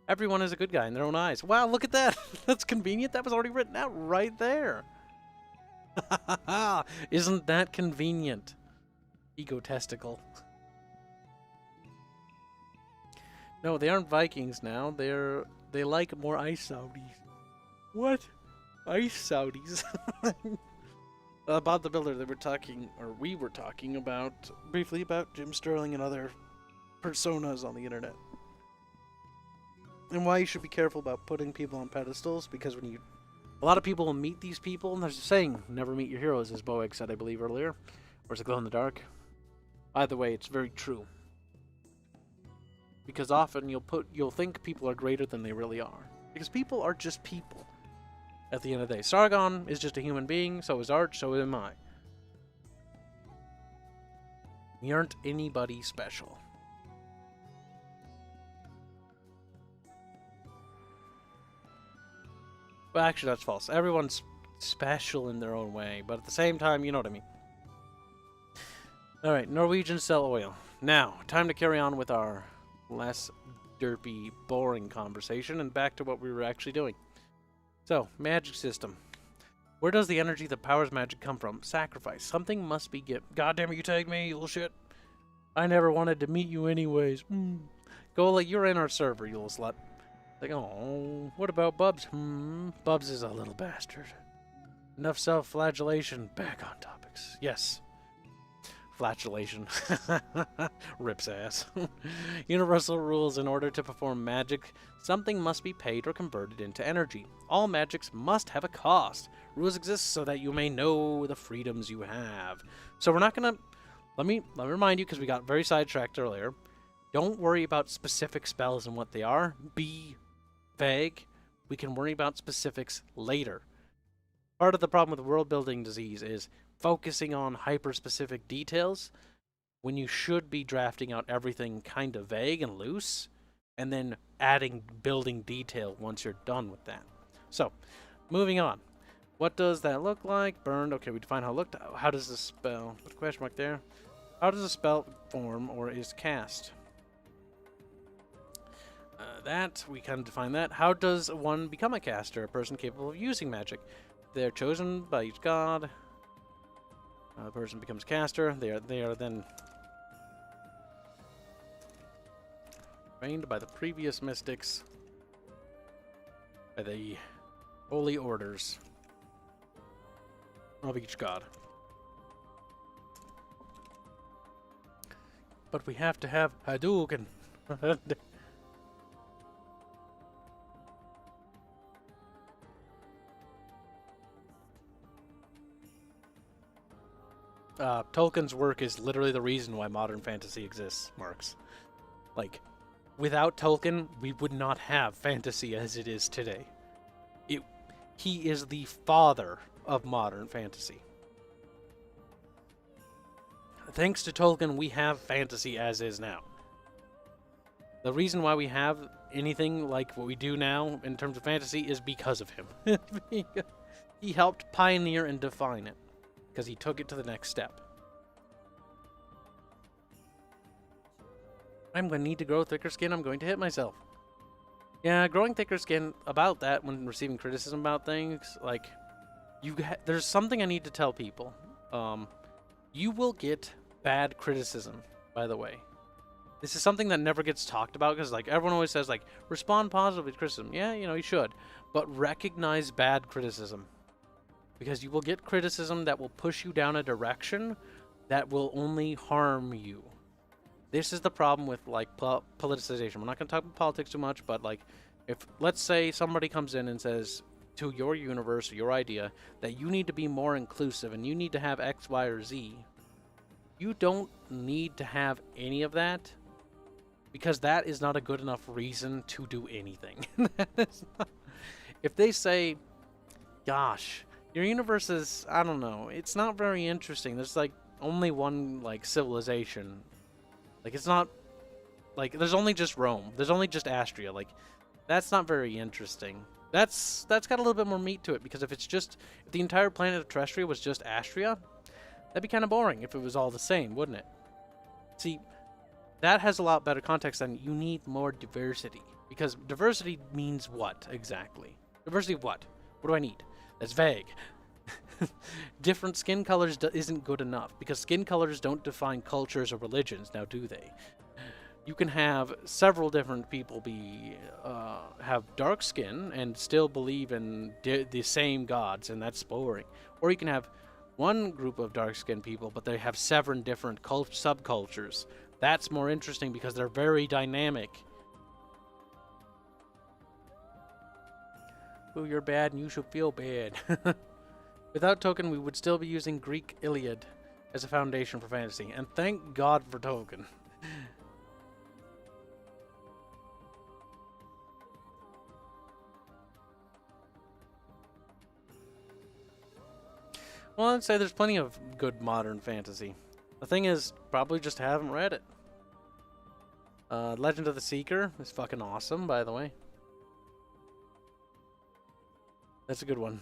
Everyone is a good guy in their own eyes. Wow, look at that! That's convenient. That was already written out right there. Isn't that convenient? Egotistical. No, they aren't Vikings now. They like more ice Saudis. What? Ice Saudis? About the Builder, we were talking about briefly about Jim Sterling and other personas on the internet. And why you should be careful about putting people on pedestals, because when a lot of people will meet these people, and there's a saying, never meet your heroes, as Boeg said, I believe, earlier. Or is it Glow in the Dark? Either way, it's very true. Because often you'll think people are greater than they really are. Because people are just people. At the end of the day, Sargon is just a human being, so is Arch, so am I. We aren't anybody special. Well, actually, that's false. Everyone's special in their own way, but at the same time, you know what I mean. Alright, Norwegians sell oil. Now, time to carry on with our less derpy, boring conversation, and back to what we were actually doing. So, magic system. Where does the energy that powers magic come from? Sacrifice. Something must be given. God damn it, you tagged me, you little shit. I never wanted to meet you anyways. Gola, you're in our server, you little slut. Like, oh, what about Bubs? Bubs is a little bastard. Enough self-flagellation. Back on topics. Yes. Flagellation. Rips ass. Universal rules: in order to perform magic, something must be paid or converted into energy. All magics must have a cost. Rules exist so that you may know the freedoms you have. So we're not gonna... Let me remind you, because we got very sidetracked earlier. Don't worry about specific spells and what they are. Be vague. We can worry about specifics later. Part of the problem with world building disease is focusing on hyper-specific details when you should be drafting out everything kind of vague and loose, and then adding building detail once you're done with that. So, moving on. What does that look like? Burned. Okay, we define how it looked. How does the spell... Put a question mark there. How does a spell form or is cast? That, we kind of define that. How does one become a caster? A person capable of using magic. They're chosen by each god. The person becomes caster. They are then trained by the previous mystics, by the holy orders of each god. But we have to have Hadouken. Tolkien's work is literally the reason why modern fantasy exists, Marks. Like, without Tolkien, we would not have fantasy as it is today. He is the father of modern fantasy. Thanks to Tolkien, we have fantasy as is now. The reason why we have anything like what we do now in terms of fantasy is because of him. He helped pioneer and define it, because he took it to the next step. I'm going to need to grow thicker skin. I'm going to hit myself. Yeah, growing thicker skin about that when receiving criticism about things, like, there's something I need to tell people. You will get bad criticism, by the way. This is something that never gets talked about, because, like, everyone always says, like, respond positively to criticism. Yeah, you know, you should. But recognize bad criticism. Because you will get criticism that will push you down a direction that will only harm you. This is the problem with, like, politicization. We're not going to talk about politics too much, but, like, if, let's say, somebody comes in and says to your universe or your idea that you need to be more inclusive and you need to have X, Y, or Z, you don't need to have any of that, because that is not a good enough reason to do anything. If they say, gosh, your universe is, I don't know, it's not very interesting. There's, like, only one, like, civilization. Like, it's not, like, there's only just Rome. There's only just Astria. Like, that's not very interesting. That's got a little bit more meat to it, because if the entire planet of Terrestria was just Astria, that'd be kind of boring if it was all the same, wouldn't it? See, that has a lot better context than you need more diversity. Because diversity means what, exactly? Diversity of what? What do I need? That's vague. Different skin colors isn't good enough, because skin colors don't define cultures or religions, now do they? You can have several different people have dark skin and still believe in the same gods, and that's boring. Or you can have one group of dark-skinned people, but they have 7 different subcultures. That's more interesting because they're very dynamic. Oh, you're bad and you should feel bad. Without Tolkien, we would still be using Greek Iliad as a foundation for fantasy. And thank God for Tolkien. Well, I'd say there's plenty of good modern fantasy. The thing is, probably just haven't read it. Legend of the Seeker is fucking awesome, by the way. That's a good one.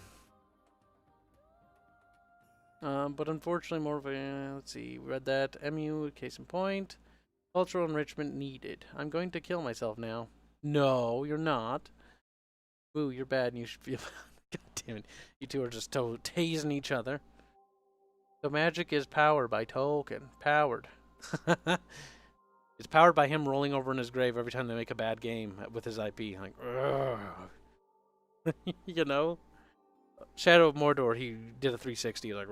But unfortunately, more of a... Let's see, we read that. MU, case in point. Cultural enrichment needed. I'm going to kill myself now. No, you're not. Ooh, you're bad and you should feel... God damn it. You two are just tasing each other. So magic is powered by Tolkien. Powered. It's powered by him rolling over in his grave every time they make a bad game with his IP. Like, you know? Shadow of Mordor, he did a 360. Like,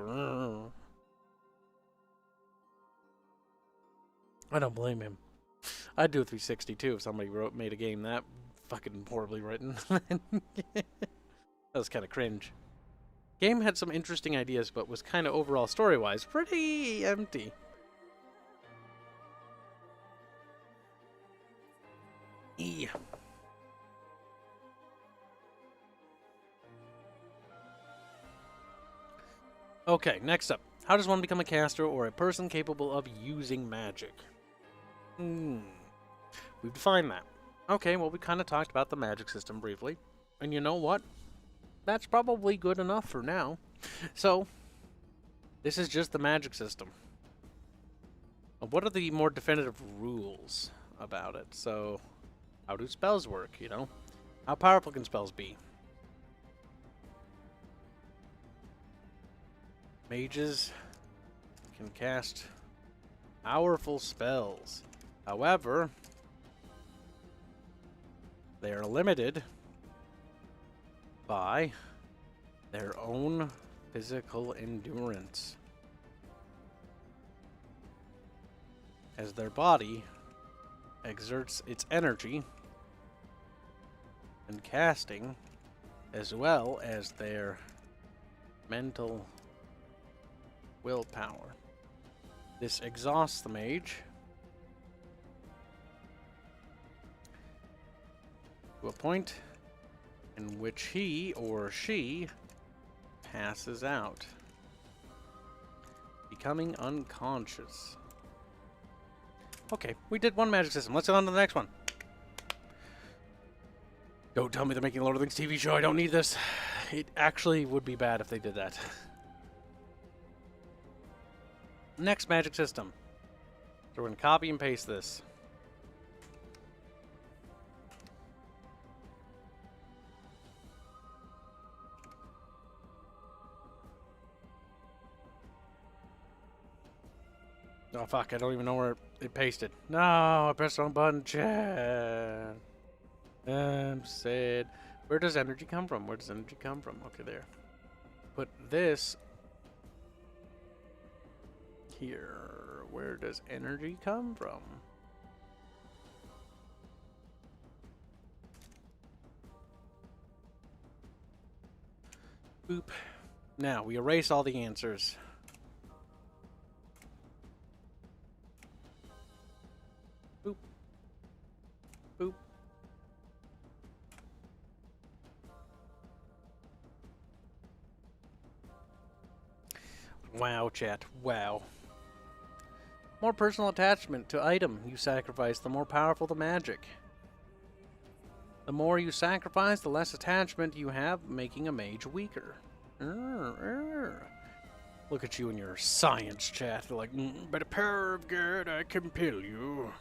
I don't blame him. I'd do a 360 too if somebody made a game that fucking horribly written. That was kind of cringe. Game had some interesting ideas, but was kind of overall story-wise pretty empty. Okay, next up. How does one become a caster or a person capable of using magic? We've defined that. Okay, well, we kind of talked about the magic system briefly. And you know what? That's probably good enough for now. So, this is just the magic system. What are the more definitive rules about it? So, how do spells work, you know? How powerful can spells be? Mages can cast powerful spells. However, they are limited by their own physical endurance, as their body exerts its energy in casting, as well as their mental willpower. This exhausts the mage to a point in which he or she passes out, becoming unconscious. Okay, we did one magic system. Let's get on to the next one. Don't tell me they're making a Lord of the Rings TV show. I don't need this. It actually would be bad if they did that. Next magic system. So we're going to copy and paste this. Oh fuck, I don't even know where it pasted. No, I pressed the wrong button, chat. I'm sad. Where does energy come from? Where does energy come from? Okay, there. Put this here. Where does energy come from? Boop. Now, we erase all the answers. Boop. Boop. Wow, chat. Wow. More personal attachment to item you sacrifice, the more powerful the magic. The more you sacrifice, the less attachment you have, making a mage weaker. Look at you and your science chat. They're like, but a power of God, I compel you.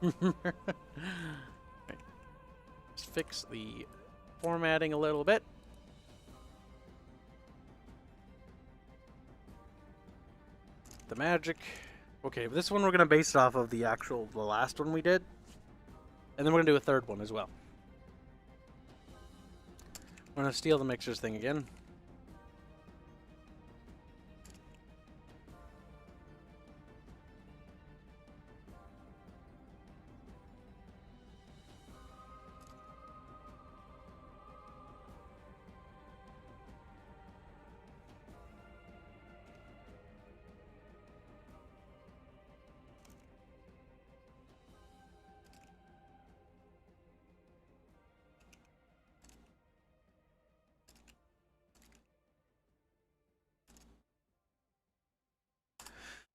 Let's fix the formatting a little bit. The magic. Okay, this one we're going to base it off of the last one we did. And then we're going to do a third one as well. I'm going to steal the mixers thing again.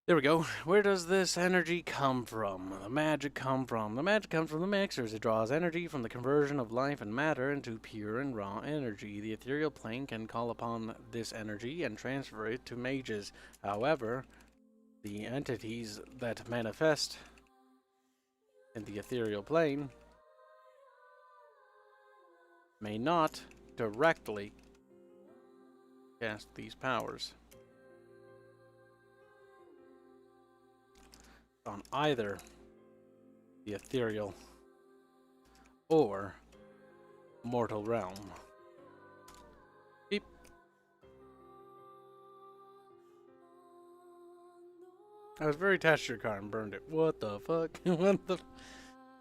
There we go. Where does this energy come from? The magic come from? The magic comes from the mixers. It draws energy from the conversion of life and matter into pure and raw energy. The ethereal plane can call upon this energy and transfer it to mages. However, the entities that manifest in the ethereal plane may not directly cast these powers on either the ethereal, or mortal realm. Beep. I was very attached to your car and burned it. What the fuck? What the...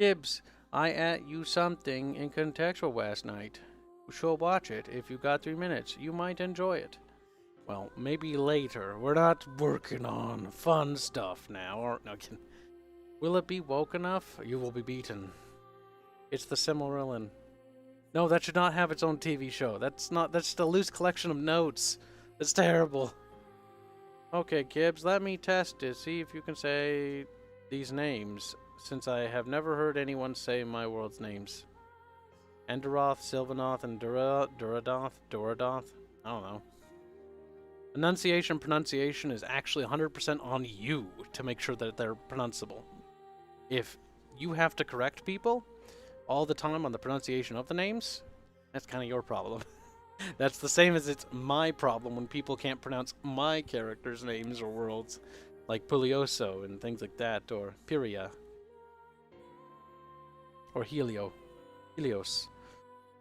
Kibs, I at you something in contextual last night. You should watch it if you got 3 minutes. You might enjoy it. Well, maybe later. We're not working on fun stuff now. Or, no, will it be woke enough? You will be beaten. It's the Silmarillion. No, that should not have its own TV show. That's just a loose collection of notes. It's terrible. Okay, Kibs, let me test it. See if you can say these names, since I have never heard anyone say my world's names. Enderoth, Sylvanoth, and Duradoth? I don't know. Pronunciation is actually 100% on you to make sure that they're pronounceable. If you have to correct people all the time on the pronunciation of the names, that's kind of your problem. That's the same as it's my problem when people can't pronounce my characters' names or worlds, like Pulioso and things like that, or Pyria, or Helios,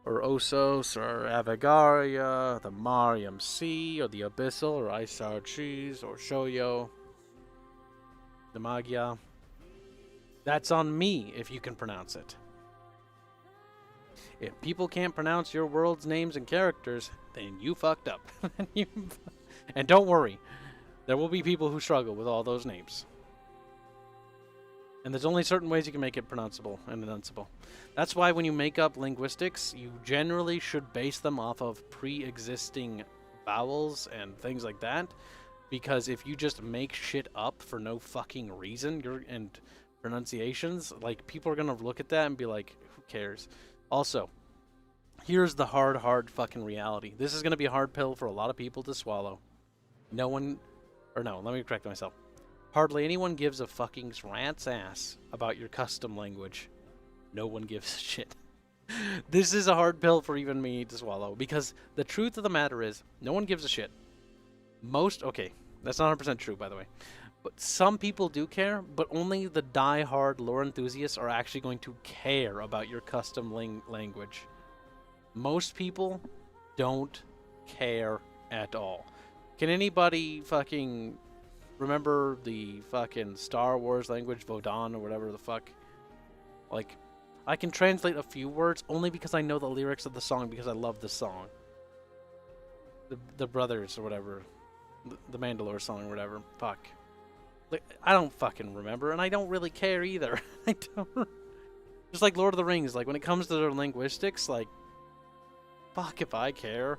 or Osos, or Avagaria, the Mariam Sea, or the Abyssal, or Isar Cheese, or Shoyo, the Magia. That's on me if you can pronounce it. If people can't pronounce your world's names and characters, then you fucked up. And don't worry, there will be people who struggle with all those names. And there's only certain ways you can make it pronounceable and enunciable. That's why when you make up linguistics, you generally should base them off of pre-existing vowels and things like that. Because if you just make shit up for no fucking reason, and pronunciations, like, people are gonna look at that and be like, who cares? Also, here's the hard fucking reality. This is gonna be a hard pill for a lot of people to swallow. No, let me correct myself. Hardly anyone gives a fucking rat's ass about your custom language. No one gives a shit. This is a hard pill for even me to swallow, because the truth of the matter is, no one gives a shit. Okay, that's not 100% true, by the way. But some people do care, but only the die-hard lore enthusiasts are actually going to care about your custom language. Most people don't care at all. Can anybody fucking remember the fucking Star Wars language, Vodon, or whatever the fuck? Like, I can translate a few words only because I know the lyrics of the song, because I love the song. The Brothers or whatever. The Mandalore song or whatever. Fuck. Like, I don't fucking remember, and I don't really care either. I don't. Just like Lord of the Rings, like, when it comes to their linguistics, like, fuck if I care.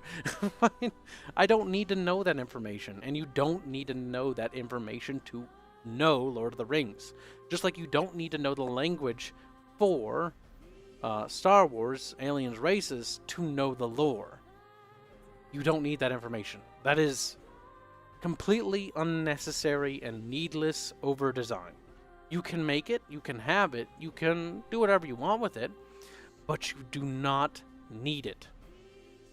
I don't need to know that information, and you don't need to know that information to know Lord of the Rings. Just like you don't need to know the language for Star Wars, aliens, races, to know the lore. You don't need that information. That is completely unnecessary and needless over design. You can make it, you can have it, you can do whatever you want with it, but you do not need it.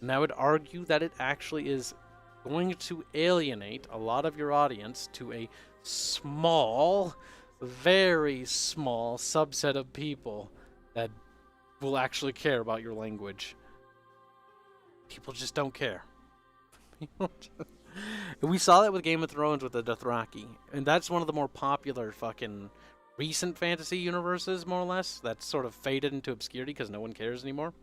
And I would argue that it actually is going to alienate a lot of your audience to a small, very small subset of people that will actually care about your language. People just don't care. We saw that with Game of Thrones with the Dothraki, and that's one of the more popular fucking recent fantasy universes, more or less, that's sort of faded into obscurity because no one cares anymore.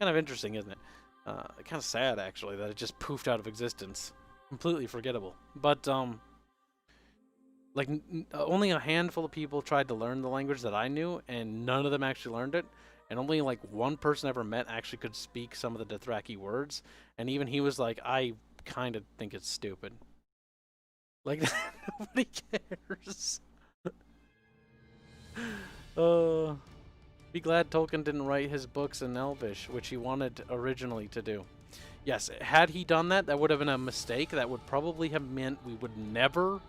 Kind of interesting, isn't it? Kind of sad, actually, that it just poofed out of existence. Completely forgettable. But, like, only a handful of people tried to learn the language that I knew, and none of them actually learned it. And only, like, one person I ever met actually could speak some of the Dothraki words. And even he was like, I kind of think it's stupid. Like, nobody cares. Be glad Tolkien didn't write his books in Elvish, which he wanted originally to do. Yes, had he done that, that would have been a mistake. That would probably have meant we would never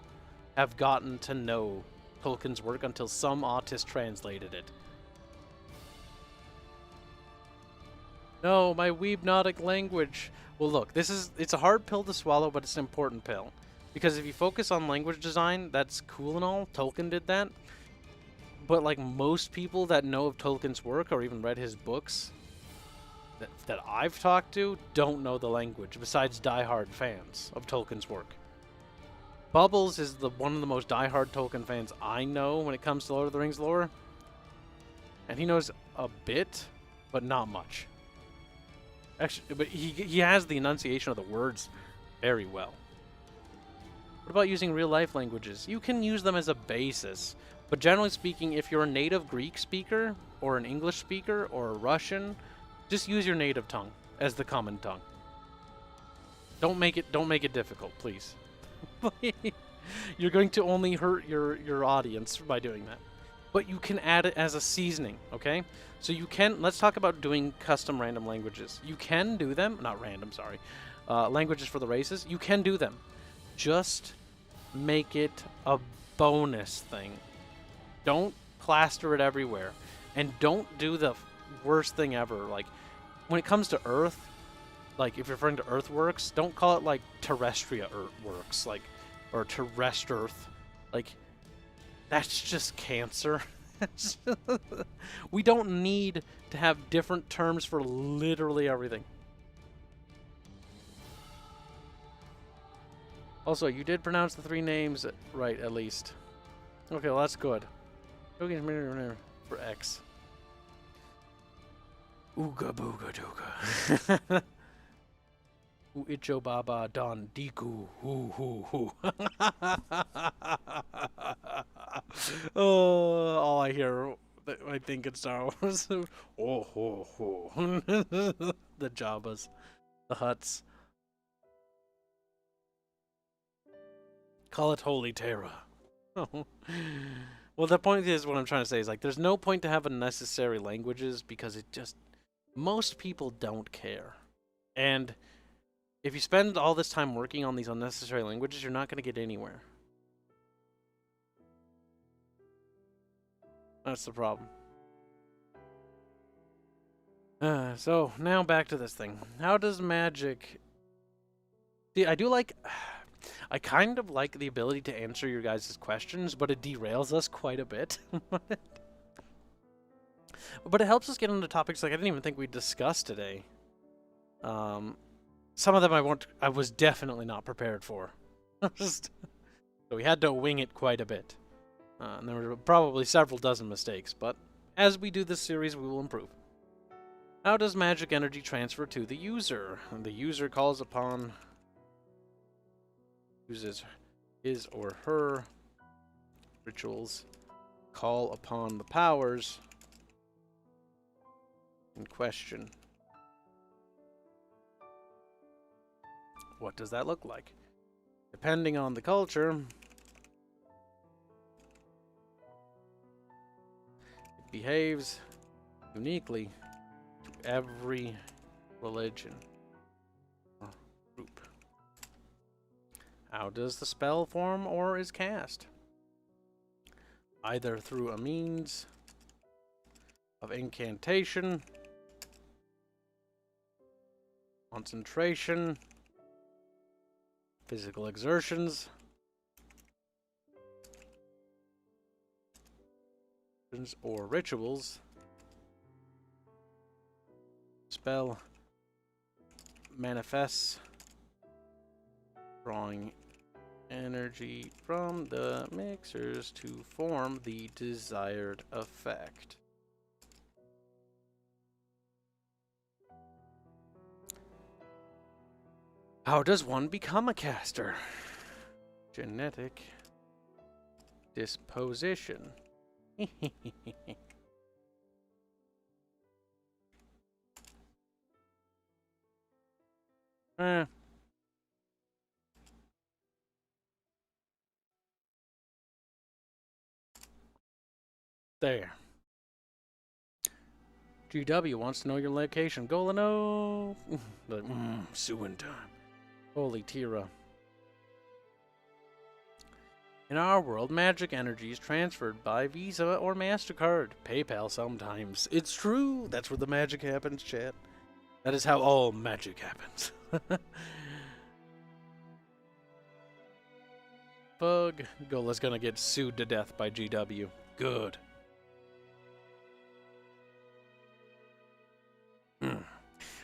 have gotten to know Tolkien's work until some autist translated it. No, my Weebnotic language. Well, look, it's a hard pill to swallow, but it's an important pill. Because if you focus on language design, that's cool and all. Tolkien did that. but like most people that know of Tolkien's work or even read his books that I've talked to don't know the language besides diehard fans of Tolkien's work. Bubbles is one of the most diehard Tolkien fans I know when it comes to Lord of the Rings lore. And he knows a bit, but not much. Actually, but he has the enunciation of the words very well. What about using real-life languages? You can use them as a basis, but generally speaking, if you're a native Greek speaker, or an English speaker, or a Russian, just use your native tongue as the common tongue. Don't make it difficult, please. You're going to only hurt your audience by doing that. But you can add it as a seasoning, okay? So you can, let's talk about doing custom random languages. You can do them, not random, sorry. Languages for the races, you can do them. Just make it a bonus thing. Don't plaster it everywhere. And don't do the worst thing ever. Like, when it comes to Earth, like, if you're referring to Earthworks, don't call it, like, Terrestria Works, like, or Terrest Earth. Like, that's just cancer. We don't need to have different terms for literally everything. Also, you did pronounce the 3 names right, at least. Okay, well, that's good. For X. Ooga booga dooga. Uicho baba don diku hoo hoo hoo. Oh, all I hear, I think it's Star Wars. Oh ho ho. The Jabbas, the Hutts. Call it Holy Terra. Well, the point is, what I'm trying to say is, like, there's no point to have unnecessary languages because it just, most people don't care. And if you spend all this time working on these unnecessary languages, you're not going to get anywhere. That's the problem. So, now back to this thing. How does magic... See, I kind of like the ability to answer your guys' questions, but it derails us quite a bit. But it helps us get into topics like I didn't even think we'd discuss today. Some of them I was definitely not prepared for. So we had to wing it quite a bit. And there were probably several dozen mistakes, but as we do this series, we will improve. How does magic energy transfer to the user? The user calls upon... uses his or her rituals, call upon the powers in question. What does that look like? Depending on the culture, it behaves uniquely to every religion or group. How does the spell form or is cast? Either through a means of incantation, concentration, physical exertions, or rituals. Spell manifests, drawing energy from the mixers to form the desired effect. How does one become a caster? Genetic disposition. There. GW wants to know your location. Golano. Suing time. Holy Tira. In our world, magic energy is transferred by Visa or MasterCard. PayPal sometimes. It's true. That's where the magic happens, chat. That is how all magic happens. Bug. Gola's gonna get sued to death by GW. Good.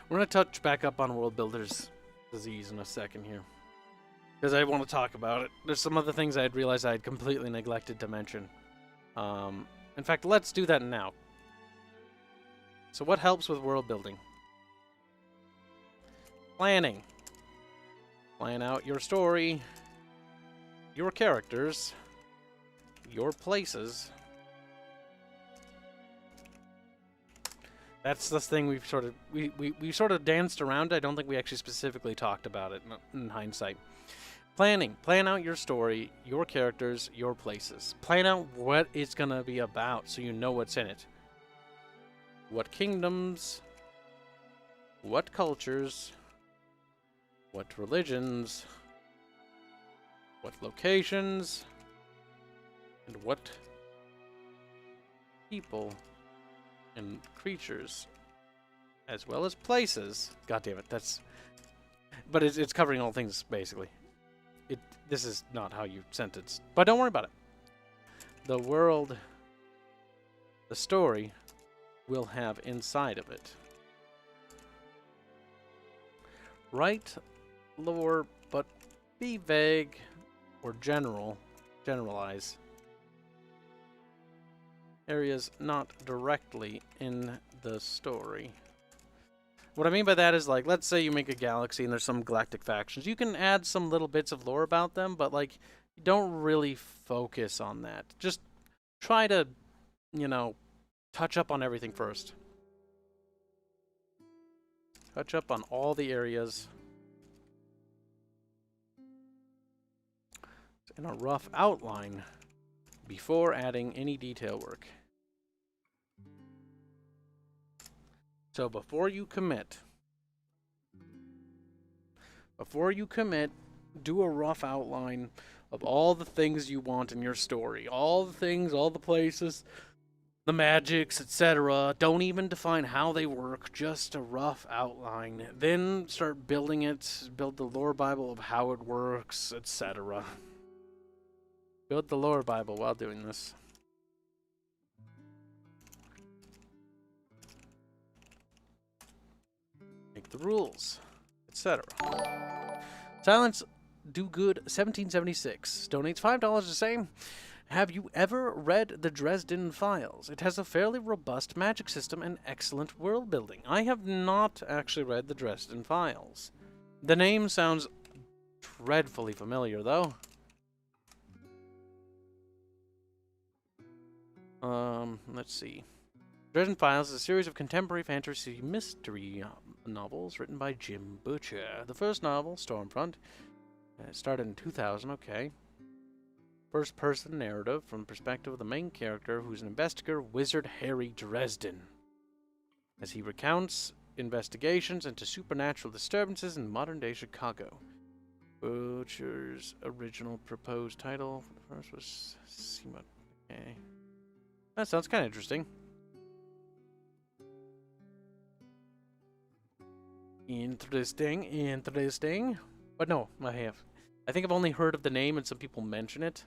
We're going to touch back up on World Builder's disease in a second here, because I want to talk about it. There's some other things I had realized I had completely neglected to mention. In fact, let's do that now. So what helps with world building? Planning. Plan out your story, your characters, your places. That's the thing we've sort of we sort of danced around. I don't think we actually specifically talked about it in hindsight. Planning. Plan out your story, your characters, your places. Plan out what it's going to be about so you know what's in it. What kingdoms, what cultures, what religions, what locations, and what people and creatures, as well as places. God damn it, that's... But it's covering all things, basically. This is not how you sentence. But don't worry about it. The world, the story, will have inside of it. Write lore, but be vague or generalize. Areas not directly in the story. What I mean by that is, like, let's say you make a galaxy and there's some galactic factions. You can add some little bits of lore about them, but, like, don't really focus on that. Just try to, you know, touch up on everything first. Touch up on all the areas in a rough outline before adding any detail work. So before you commit, do a rough outline of all the things you want in your story. All the things, all the places, the magics, etc. Don't even define how they work, just a rough outline. Then start building it, build the lore Bible of how it works, etc. Build the lore Bible while doing this. Make the rules, etc. Silence Do Good 1776 donates $5 to say, have you ever read the Dresden Files? It has a fairly robust magic system and excellent world building. I have not actually read the Dresden Files. The name sounds dreadfully familiar, though. Let's see. Dresden Files is a series of contemporary fantasy mystery novels written by Jim Butcher. The first novel, Stormfront, started in 2000, okay. First-person narrative from the perspective of the main character, who's an investigator, Wizard Harry Dresden, as he recounts investigations into supernatural disturbances in modern-day Chicago. Butcher's original proposed title for the first was Sima. Okay. That sounds kind of interesting. Interesting. But no, I think I've only heard of the name and some people mention it.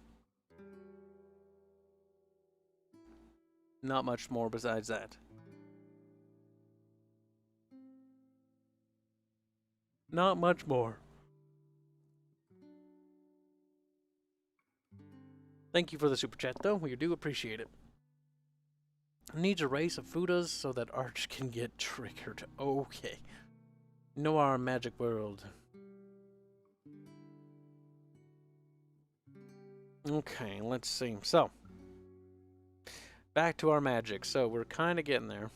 Not much more besides that. Not much more. Thank you for the super chat, though. We do appreciate it. Needs a race of Fudas so that Arch can get triggered. Okay. Noir Magic World. Okay, let's see. So, back to our magic. So, we're kind of getting there.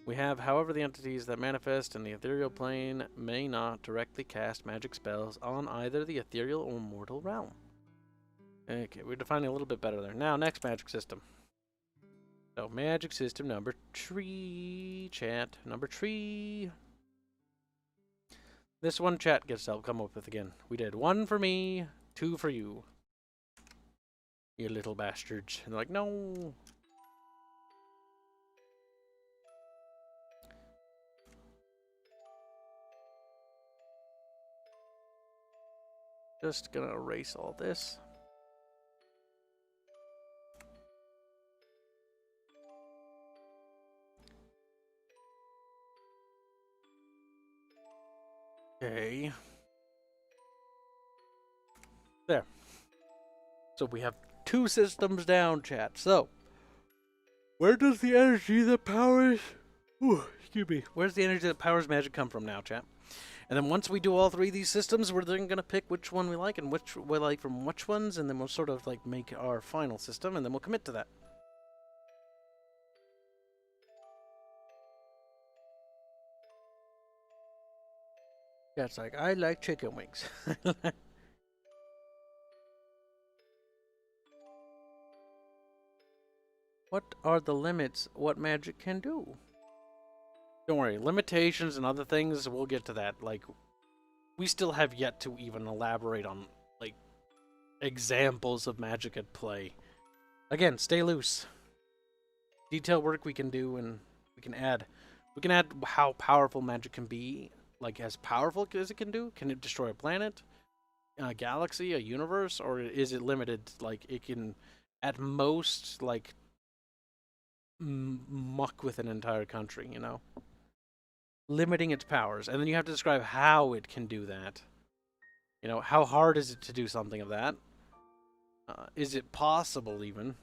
We have, however, the entities that manifest in the ethereal plane may not directly cast magic spells on either the ethereal or mortal realm. Okay, we're defining a little bit better there. Now, next magic system. So, magic system number 3, chat. Number 3. This one chat gets to come up with again. We did 1 for me, 2 for you. You little bastards. And they're like, no. Just gonna erase all this. Okay. There. So we have 2 systems down, chat. So, where does the energy that powers... Ooh, excuse me. Where's the energy that powers magic come from now, chat? And then once we do all 3 of these systems, we're then going to pick which one we like and which we like from which ones, and then we'll sort of like make our final system, and then we'll commit to that. Yeah, it's like, I like chicken wings. What are the limits what magic can do? Don't worry, limitations and other things, we'll get to that. Like, we still have yet to even elaborate on, like, examples of magic at play. Again, stay loose. Detail work we can do, and we can add how powerful magic can be, like as powerful as it can do. Can it destroy a planet, a galaxy, a universe, or is it limited? Like it can, at most, like muck with an entire country. You know, limiting its powers, and then you have to describe how it can do that. You know, how hard is it to do something of that? Is it possible even?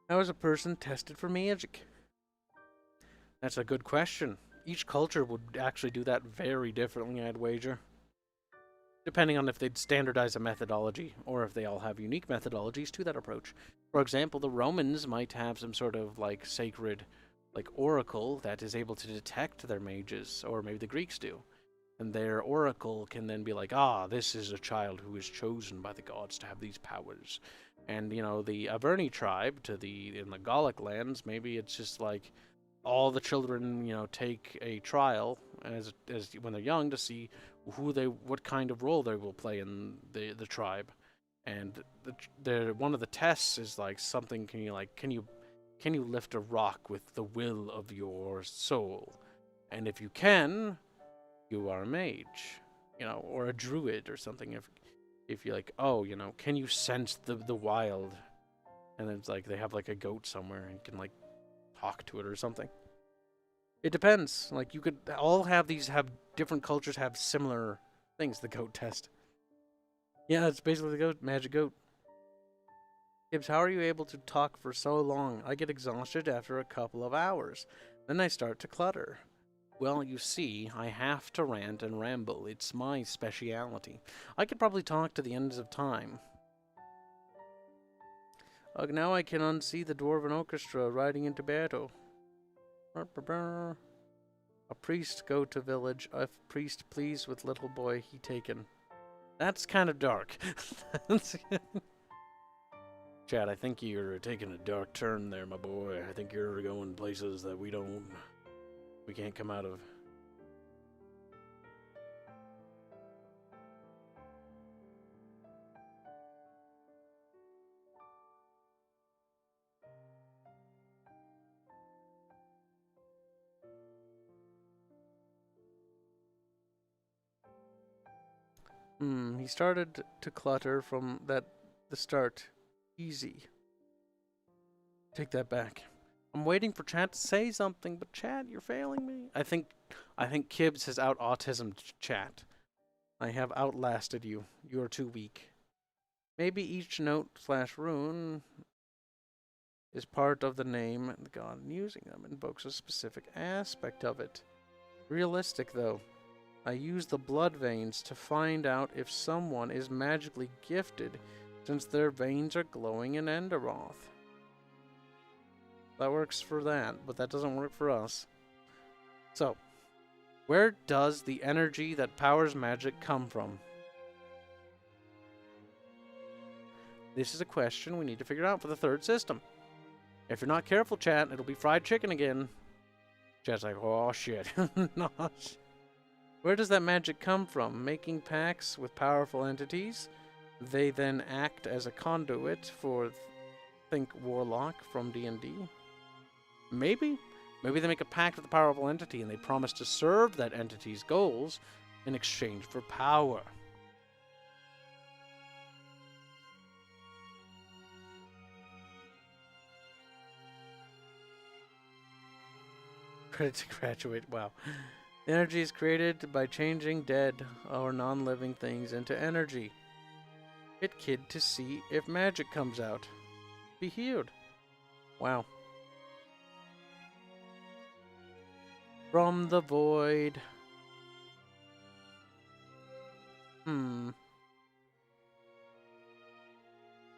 How is a person tested for magic? That's a good question. Each culture would actually do that very differently, I'd wager. Depending on if they'd standardize a methodology, or if they all have unique methodologies to that approach. For example, the Romans might have some sort of, like, sacred, like, oracle that is able to detect their mages, or maybe the Greeks do. And their oracle can then be like, ah, this is a child who is chosen by the gods to have these powers. And, you know, the Averni tribe in the Gallic lands, maybe it's just like all the children, you know, take a trial as when they're young to see what kind of role they will play in the tribe. And one of the tests is like something, can you lift a rock with the will of your soul? And if you can, you are a mage, you know, or a druid or something. If you're like, oh, you know, can you sense the wild? And it's like they have like a goat somewhere and can like talk to it or something. It depends. Like you could all have different cultures have similar things. The goat test. Yeah, it's basically the goat, magic goat. Kibs, how are you able to talk for so long? I get exhausted after a couple of hours. Then I start to clutter. Well, you see, I have to rant and ramble. It's my speciality. I could probably talk to the ends of time. Now I can unsee the Dwarven Orchestra riding into battle. A priest go to village. A priest pleased with little boy he taken. That's kind of dark. Chad, I think you're taking a dark turn there, my boy. I think you're going places that we can't come out of. He started to clutter from the start. Easy. Take that back. I'm waiting for chat to say something, but chat, you're failing me. I think Kibs has out-autismed chat. I have outlasted you. You are too weak. Maybe each note/rune is part of the name the god, and using them invokes a specific aspect of it. Realistic, though. I use the blood veins to find out if someone is magically gifted, since their veins are glowing in Enderoth. That works for that, but that doesn't work for us. So, where does the energy that powers magic come from? This is a question we need to figure out for the third system. If you're not careful, chat, it'll be fried chicken again. Chat's like, oh shit. No. Where does that magic come from? Making pacts with powerful entities. They then act as a conduit for, think, Warlock from D&D. Maybe they make a pact with a powerful entity and they promise to serve that entity's goals in exchange for power. credit to graduate. Wow. The energy is created by changing dead or non-living things into energy. Hit kid to see if magic comes out. Be healed. Wow. From the void.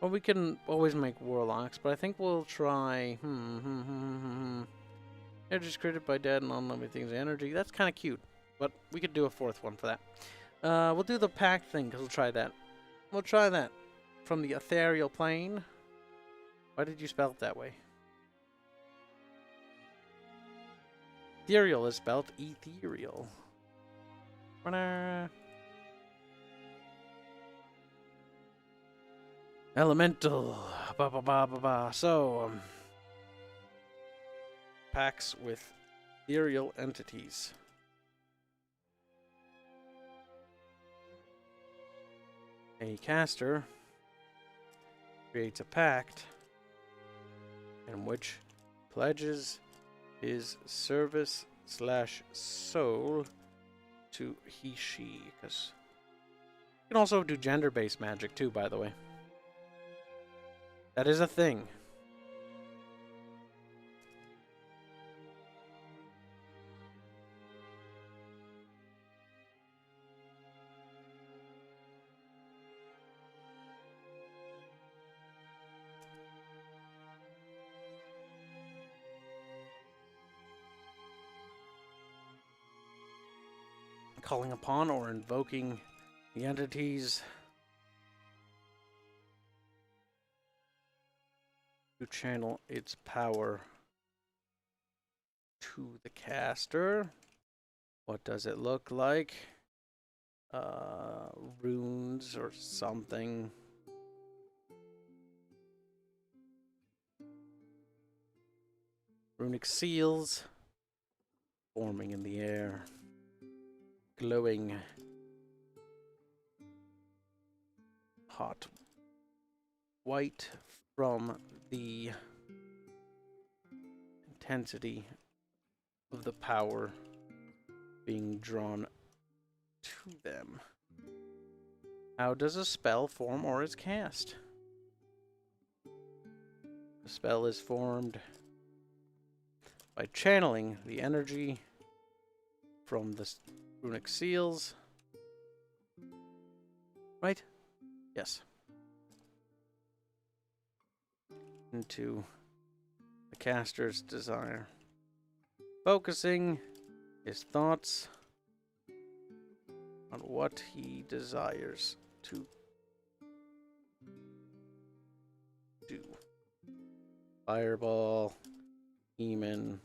Well, we can always make warlocks, but I think we'll try... Energy created by dead and non-living things. Energy. That's kind of cute, but we could do a fourth one for that. We'll do the pact thing, because we'll try that. We'll try that. From the ethereal plane. Why did you spell it that way? Ethereal is spelled ethereal. Elemental. So, packs with ethereal entities. A caster creates a pact in which pledges his service/soul to he/she. Because you can also do gender-based magic too, by the way. That is a thing. Calling upon or invoking the entities to channel its power to the caster. What does it look like? Runes or something. Runic seals forming in the air, glowing hot white from the intensity of the power being drawn to them. How does a spell form or is cast? The spell is formed by channeling the energy from the runic seals. Right? Yes. Into the caster's desire. Focusing his thoughts on what he desires to do. Fireball, demon,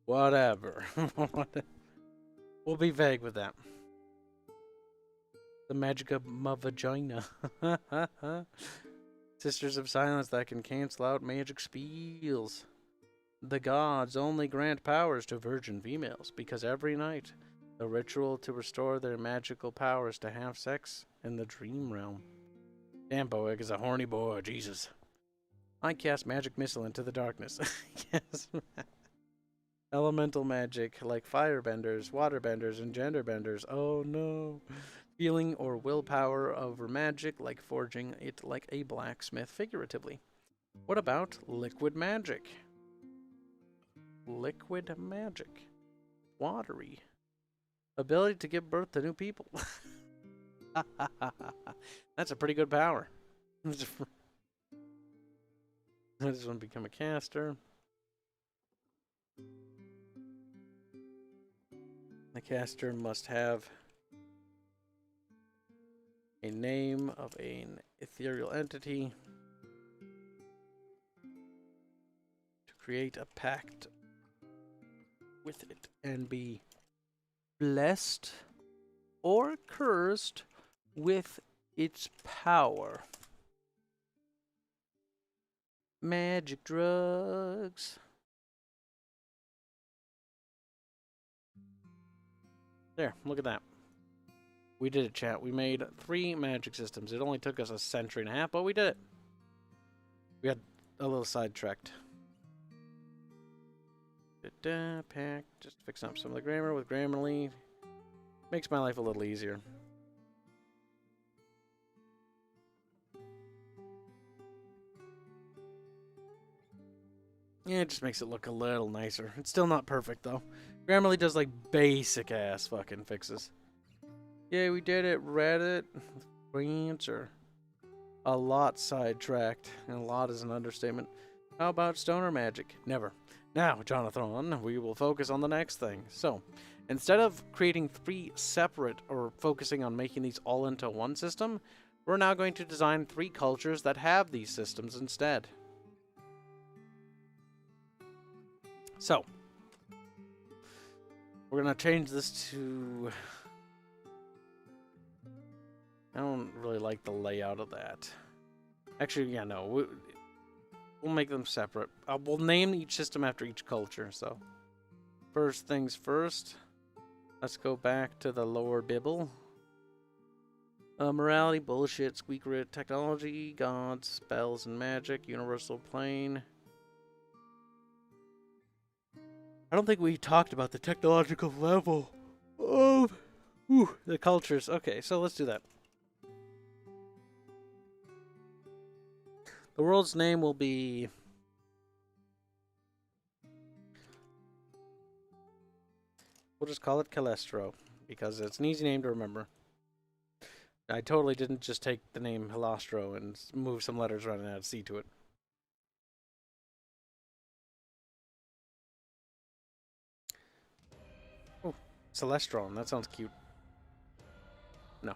whatever. We'll be vague with that. The magic of my vagina. Sisters of Silence that can cancel out magic spells. The gods only grant powers to virgin females because every night the ritual to restore their magical powers to have sex in the dream realm. Damn, Boeg is a horny boy, Jesus. I cast magic missile into the darkness. Yes. Elemental magic like firebenders, waterbenders, and genderbenders. Oh no. Feeling or willpower over magic like forging it like a blacksmith figuratively. What about liquid magic? Liquid magic. Watery. Ability to give birth to new people. That's a pretty good power. I just want to become a caster. The caster must have a name of an ethereal entity to create a pact with it and be blessed or cursed with its power. Magic drugs. There, look at that. We did it, chat. We made 3 magic systems. It only took us a century and a half, but we did it. We got a little sidetracked. Pack. Just fixing up some of the grammar with Grammarly. Makes my life a little easier. Yeah, it just makes it look a little nicer. It's still not perfect, though. Grammarly does, like, basic-ass fucking fixes. Yeah, we did it. Reddit. Answer. A lot sidetracked. And a lot is an understatement. How about stoner magic? Never. Now, Jonathan, we will focus on the next thing. So, instead of creating 3 separate, or focusing on making these all into one system, we're now going to design 3 cultures that have these systems instead. So, we're going to change this to... I don't really like the layout of that. Actually, yeah, no. We'll make them separate. We'll name each system after each culture, so... First things first. Let's go back to the lower bibble. Morality, bullshit, squeakerit, technology, gods, spells and magic, universal plane... I don't think we talked about the technological level of the cultures. Okay, so let's do that. The world's name will be... We'll just call it Calestro, because it's an easy name to remember. I totally didn't just take the name Halastro and move some letters around and add C to it. Celestron, that sounds cute. No,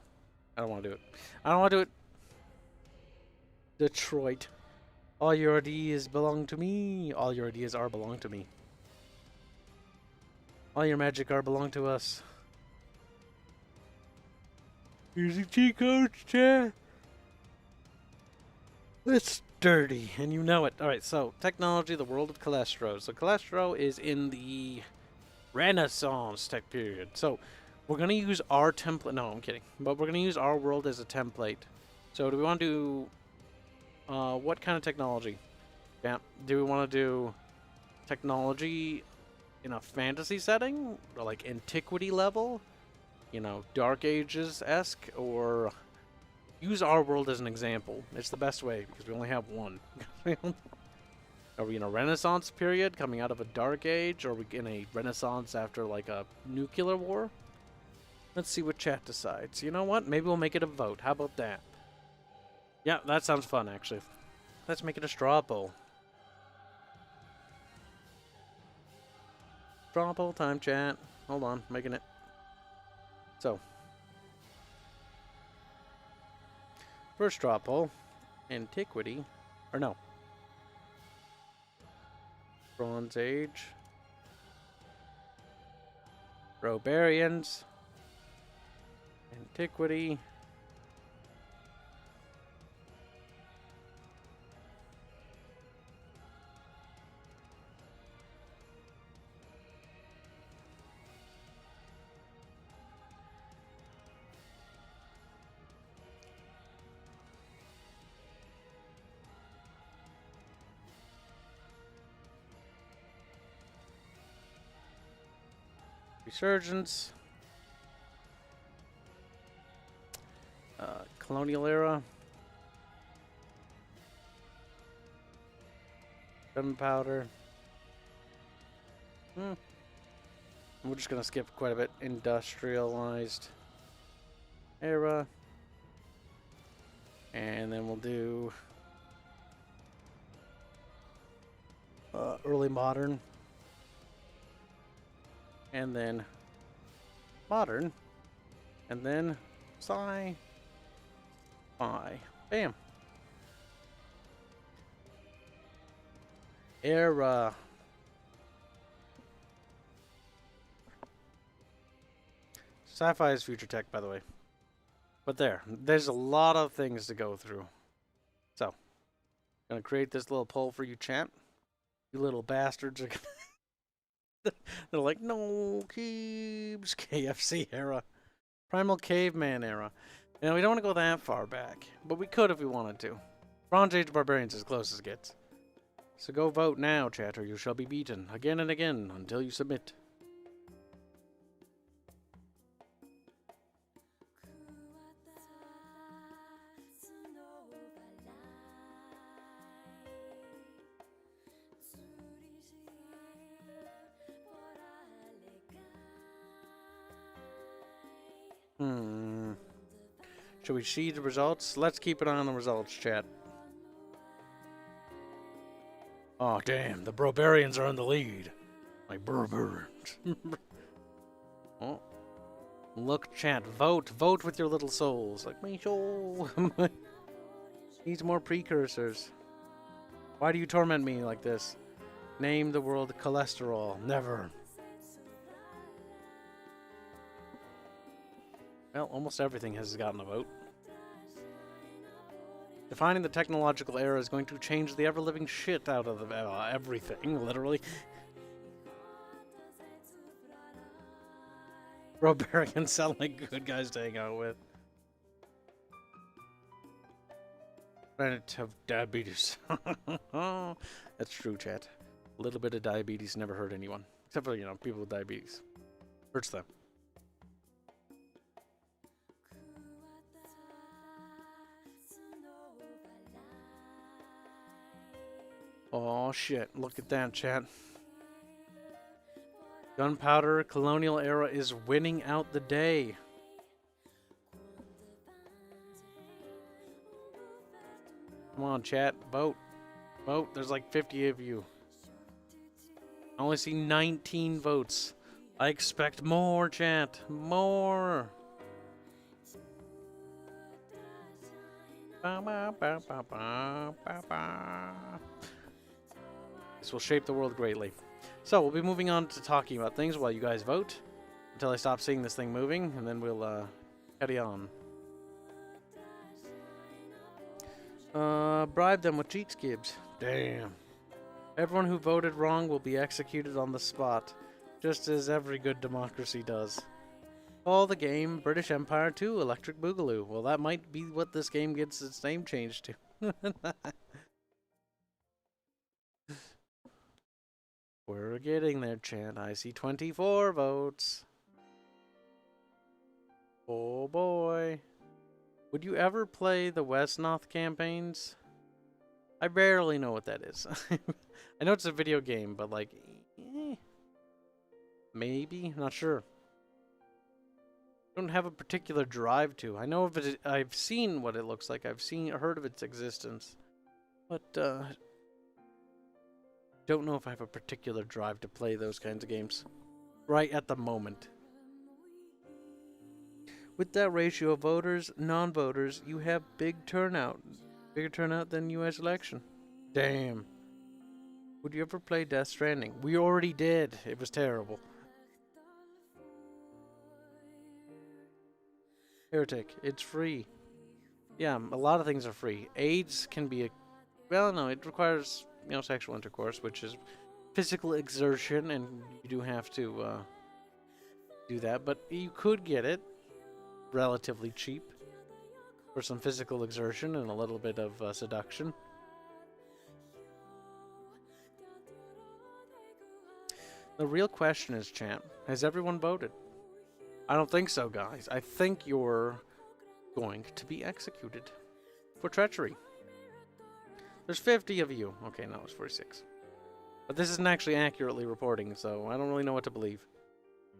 I don't want to do it. I don't want to do it. Detroit. All your ideas belong to me. All your ideas are belong to me. All your magic are belong to us. Here's a cheat code, chat. It's dirty, and you know it. Alright, so, technology, the world of Calestro. So, Calestro is in the Renaissance tech period. So we're going to use our template. No, I'm kidding. But we're going to use our world as a template. So do we want to do what kind of technology? Yeah. Do we want to do technology in a fantasy setting? Or like antiquity level? You know, Dark Ages-esque? Or use our world as an example. It's the best way because we only have one. Are we in a Renaissance period coming out of a Dark Age? Or are we in a Renaissance after like a nuclear war? Let's see what chat decides. You know what? Maybe we'll make it a vote. How about that? Yeah, that sounds fun actually. Let's make it a straw poll. Straw poll time, chat. Hold on, making it. So. First straw poll. Antiquity. Or no. Bronze Age. Barbarians. Antiquity. Resurgence. Colonial era. Gunpowder. We're just gonna skip quite a bit. Industrialized era. And then we'll do early modern. And then modern. And then sci-fi. Bam. Era. Sci-fi is future tech, by the way. But there's a lot of things to go through. So, I'm gonna create this little poll for you, chat. You little bastards are they're like, no, Kibs, KFC era, Primal Caveman era. You know, we don't want to go that far back, but we could if we wanted to. Bronze Age Barbarians is as close as it gets. So go vote now, chat, or you shall be beaten again and again until you submit. Should we see the results? Let's keep an eye on the results, chat. Oh, damn. The Barbarians are in the lead. Like, Barbarians. Oh. Look, chat. Vote. Vote with your little souls. Like, my soul. Needs more precursors. Why do you torment me like this? Name the world cholesterol. Never. Well, almost everything has gotten a vote. Defining the technological era is going to change the ever-living shit out of everything, literally. Barbarians sound like good guys to hang out with. Planet of diabetes. That's true, chat. A little bit of diabetes never hurt anyone. Except for, you know, people with diabetes. Hurts them. Oh shit, look at that, chat. Gunpowder colonial era is winning out the day. Come on, chat, vote. Vote, there's like 50 of you. I only see 19 votes. I expect more, chat. More. Ba, ba, ba, ba, ba, ba, ba. This will shape the world greatly. So, we'll be moving on to talking about things while you guys vote. Until I stop seeing this thing moving, and then we'll, carry on. Bribe them with cheats, Kibs. Damn. Everyone who voted wrong will be executed on the spot. Just as every good democracy does. Call the game British Empire 2 Electric Boogaloo. Well, that might be what this game gets its name changed to. We're getting there, chat. I see 24 votes. Oh boy. Would you ever play the Westnoth campaigns? I barely know what that is. I know it's a video game, but like, maybe? Not sure. Don't have a particular drive to. I know of it. I've seen what it looks like. I've heard of its existence, but don't know if I have a particular drive to play those kinds of games right at the moment. With that ratio of voters, non-voters, you have big turnout. Bigger turnout than U.S. election. Damn. Would you ever play Death Stranding? We already did. It was terrible. Heretic. It's free. Yeah, a lot of things are free. AIDS can be a... Well, no, it requires, you know, sexual intercourse, which is physical exertion, and you do have to do that. But you could get it relatively cheap for some physical exertion and a little bit of seduction. The real question is, champ, has everyone voted? I don't think so, guys. I think you're going to be executed for treachery. There's 50 of you. Okay, no, it's 46. But this isn't actually accurately reporting, so I don't really know what to believe.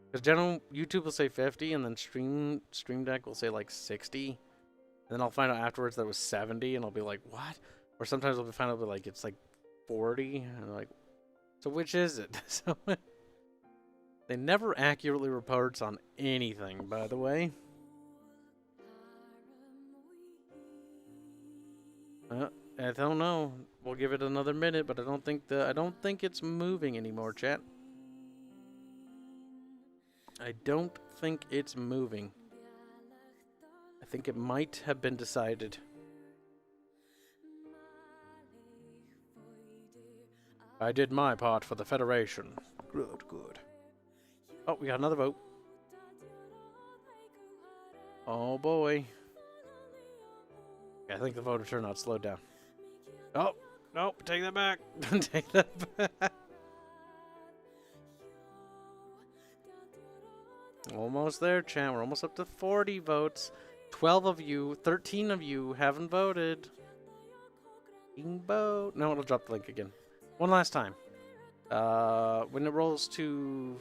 Because general YouTube will say 50, and then Stream Deck will say like 60. And then I'll find out afterwards that it was 70, and I'll be like, what? Or sometimes I'll find out that like it's like 40, and I'm like, so which is it? So they never accurately reports on anything, by the way. I don't know. We'll give it another minute, but I don't think it's moving anymore, chat. I don't think it's moving. I think it might have been decided. I did my part for the Federation. Good, good. Oh, we got another vote. Oh boy. I think the voter turnout slowed down. Oh, Nope, take that back. Take that back. Almost there, chat. We're almost up to 40 votes. 12 of you, 13 of you haven't voted. Vote. No, it'll drop the link again. One last time. When it rolls to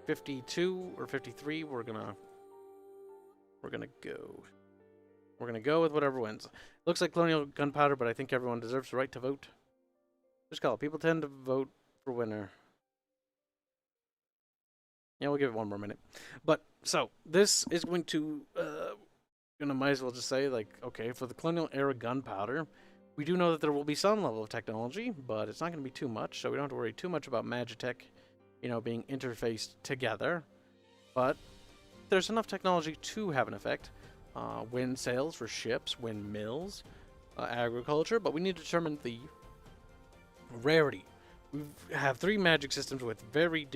52 or 53, we're gonna go. We're gonna go with whatever wins. Looks like colonial gunpowder, but I think everyone deserves the right to vote. Just call it. People tend to vote for winner. Yeah, we'll give it one more minute. But so this is going to might as well just say, like, okay, for the colonial era gunpowder, we do know that there will be some level of technology, but it's not going to be too much, so we don't have to worry too much about Magi-Tech, you know, being interfaced together. But there's enough technology to have an effect. Wind sails for ships, windmills, agriculture, but we need to determine the rarity. We have 3 magic systems with varying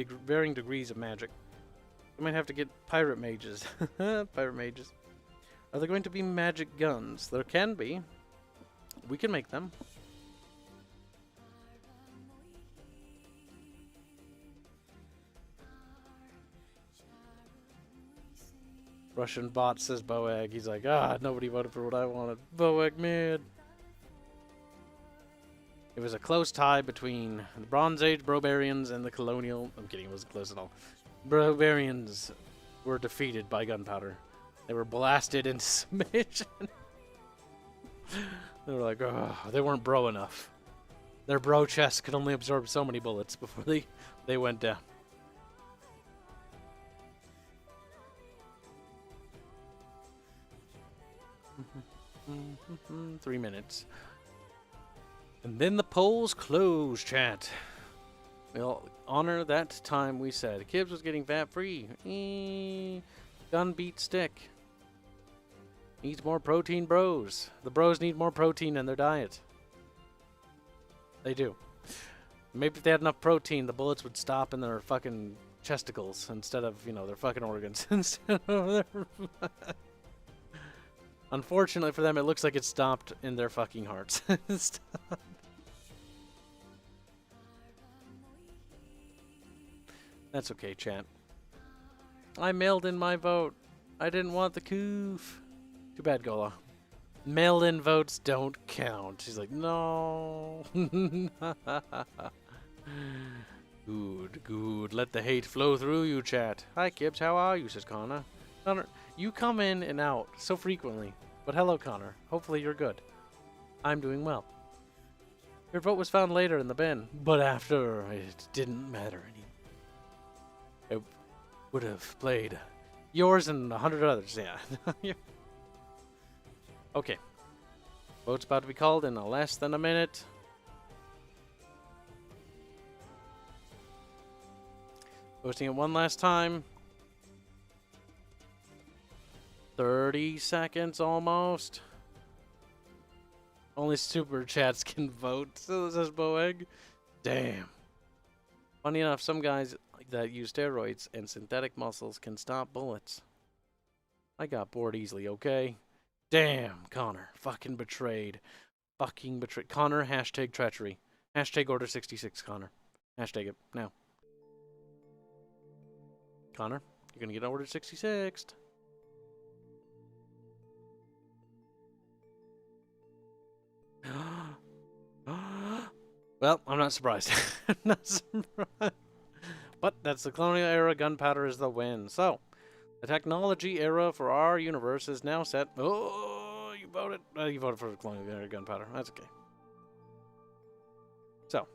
degrees of magic. We might have to get pirate mages. Pirate mages. Are there going to be magic guns? There can be. We can make them. Russian bot, says Boag. He's like, nobody voted for what I wanted. Boag, man. It was a close tie between the Bronze Age Brobarians and the Colonial... I'm kidding, it wasn't close at all. Brobarians were defeated by gunpowder. They were blasted into submission. They were like, they weren't bro enough. Their bro chest could only absorb so many bullets before they went down. 3 minutes. And then the polls close, chat. We'll honor that time we said. Kibs was getting fat-free. Gun beat stick. Needs more protein, bros. The bros need more protein in their diet. They do. Maybe if they had enough protein, the bullets would stop in their fucking chesticles instead of, you know, their fucking organs. Instead of their... Unfortunately for them, it looks like it stopped in their fucking hearts. That's okay, chat. I mailed in my vote. I didn't want the coof. Too bad, Gola. Mail-in votes don't count. She's like, no. Good, good. Let the hate flow through you, chat. Hi, Kibs. How are you, says Connor. Connor, you come in and out so frequently. But hello, Connor. Hopefully you're good. I'm doing well. Your vote was found later in the bin, but after it didn't matter anymore. It would have played yours and 100 others, yeah. Okay. Vote's about to be called in less than a minute. Posting it one last time. 30 seconds almost. Only super chats can vote, so says Boeg. Damn. Funny enough, some guys that use steroids and synthetic muscles can stop bullets. I got bored easily, okay? Damn, Connor. Fucking betrayed. Fucking betrayed. Connor, hashtag treachery. Hashtag order 66, Connor. Hashtag it now. Connor, you're gonna get ordered 66th. Well, I'm not surprised. I'm not surprised. But that's the colonial era. Gunpowder is the win. So, the technology era for our universe is now set. Oh, you voted. You voted for the colonial era gunpowder. That's okay. So,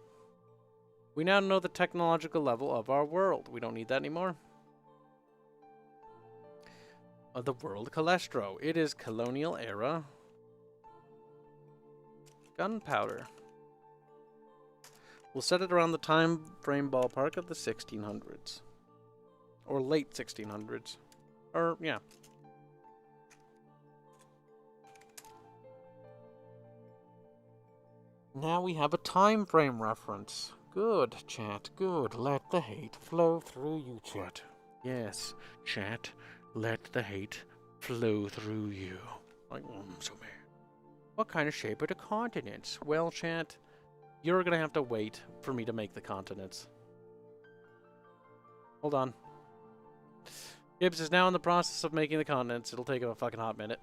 we now know the technological level of our world. We don't need that anymore. Of the world Celestro. It is colonial era gunpowder. We'll set it around the time frame ballpark of the 1600s. Or late 1600s. Or, yeah. Now we have a time frame reference. Good, chat. Good. Let the hate flow through you, chat. Yes, chat. Let the hate flow through you. I'm so mad. What kind of shape are the continents? Well, chat, You're going to have to wait for me to make the continents. Hold on. Kibs is now in the process of making the continents. It'll take him a fucking hot minute.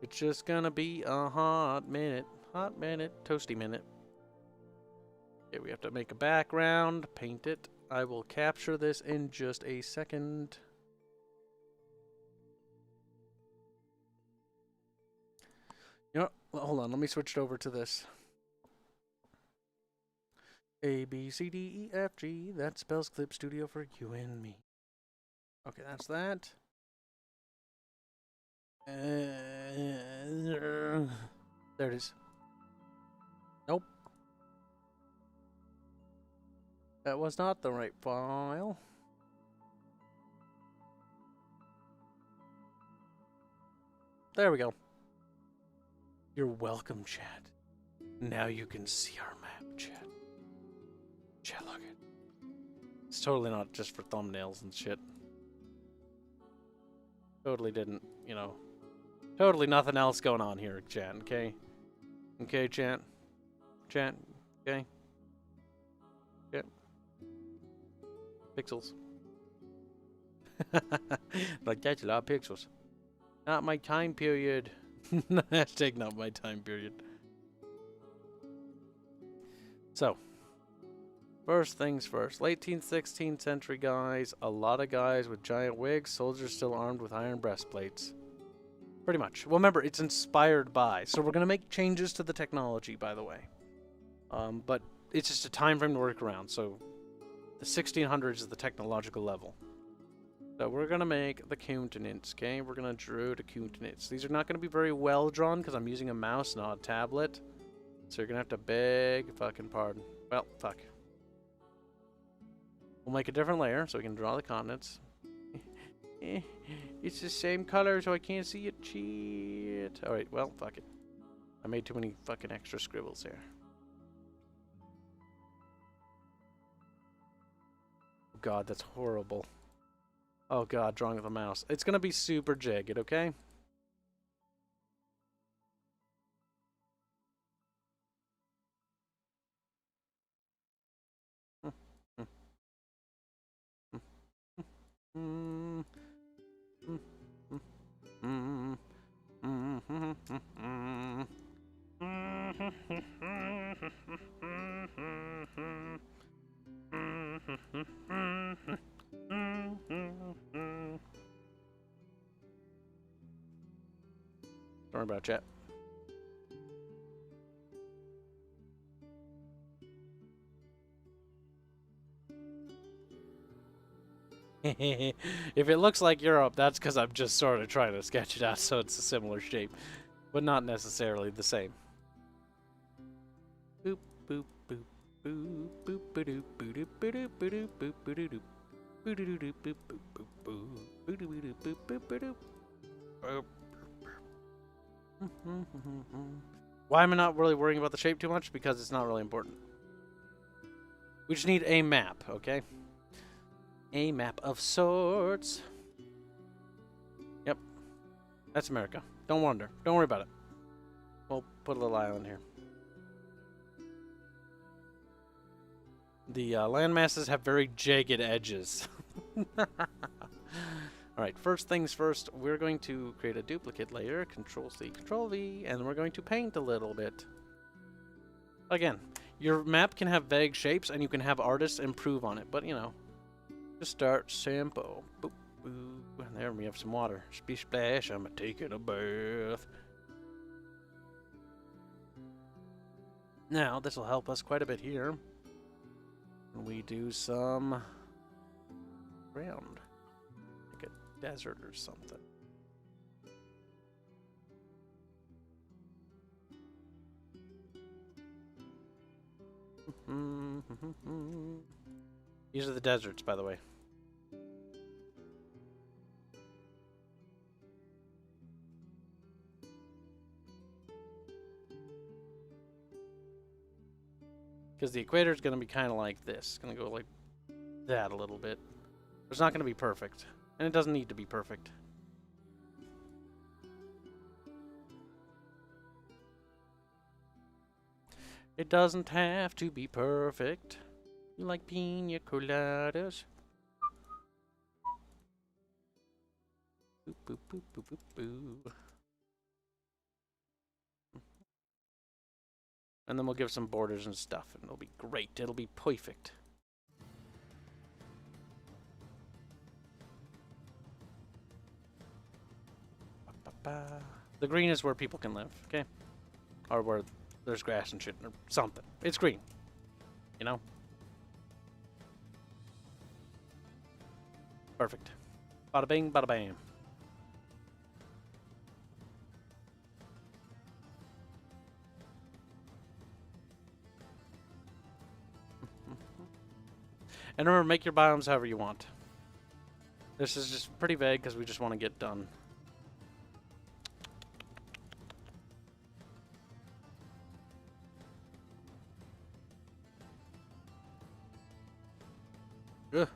It's just gonna be a hot minute. Hot minute. Toasty minute. Okay, we have to make a background. Paint it. I will capture this in just a second. You know what? Hold on. Let me switch it over to this. A, B, C, D, E, F, G. That spells Clip Studio for you and me. Okay, that's that. There it is. Nope. That was not the right file. There we go. You're welcome, chat. Now you can see our map, chat. Chat, look it. It's totally not just for thumbnails and shit. Totally didn't, you know. Totally nothing else going on here, chat, okay? Okay, chat? Chat, okay? Chat. Pixels. Like, that's a lot of pixels. Not my time period. Hashtag not my time period. So, first things first. Late 16th century guys. A lot of guys with giant wigs. Soldiers still armed with iron breastplates. Pretty much. Well, remember, it's inspired by. So we're going to make changes to the technology, by the way. But it's just a time frame to work around. So the 1600s is the technological level. So we're going to make the countenance, okay? We're going to draw the countenance. These are not going to be very well drawn because I'm using a mouse, not a tablet. So you're going to have to beg fucking pardon. Well, fuck. We'll make a different layer so we can draw the continents. It's the same color, so I can't see it. Shit. Alright, well, fuck it. I made too many fucking extra scribbles here. Oh god, that's horrible. Oh god, drawing with a mouse. It's gonna be super jagged, okay? Sorry about chat. If it looks like Europe, that's because I'm just sort of trying to sketch it out so it's a similar shape, but not necessarily the same. Boop boop boop boop boop boop boop boop boop boop boop boop. Why am I not really worrying about the shape too much? Because it's not really important. We just need a map, okay? A map of sorts. Yep. That's America. Don't wonder. Don't worry about it. We'll put a little island here. The land masses have very jagged edges. Alright, first things first, we're going to create a duplicate layer, Control-C, Control-V, and we're going to paint a little bit. Again, your map can have vague shapes, and you can have artists improve on it, but, you know, just start simple. Boop, boop. And there we have some water. Splish, splash, I'm taking a bath. Now, this will help us quite a bit here. We do some ground. Desert or something. These are the deserts, by the way. Because the equator is going to be kind of like this. It's going to go like that a little bit. It's not going to be perfect. And it doesn't need to be perfect. It doesn't have to be perfect. Like pina coladas. Boop, boop, boop, boop, boop, boop. And then we'll give some borders and stuff, and it'll be great. It'll be perfect. The green is where people can live, okay? Or where there's grass and shit, or something. It's green. You know? Perfect. Bada bing, bada bam. And remember, make your biomes however you want. This is just pretty vague because we just want to get done. Ugh.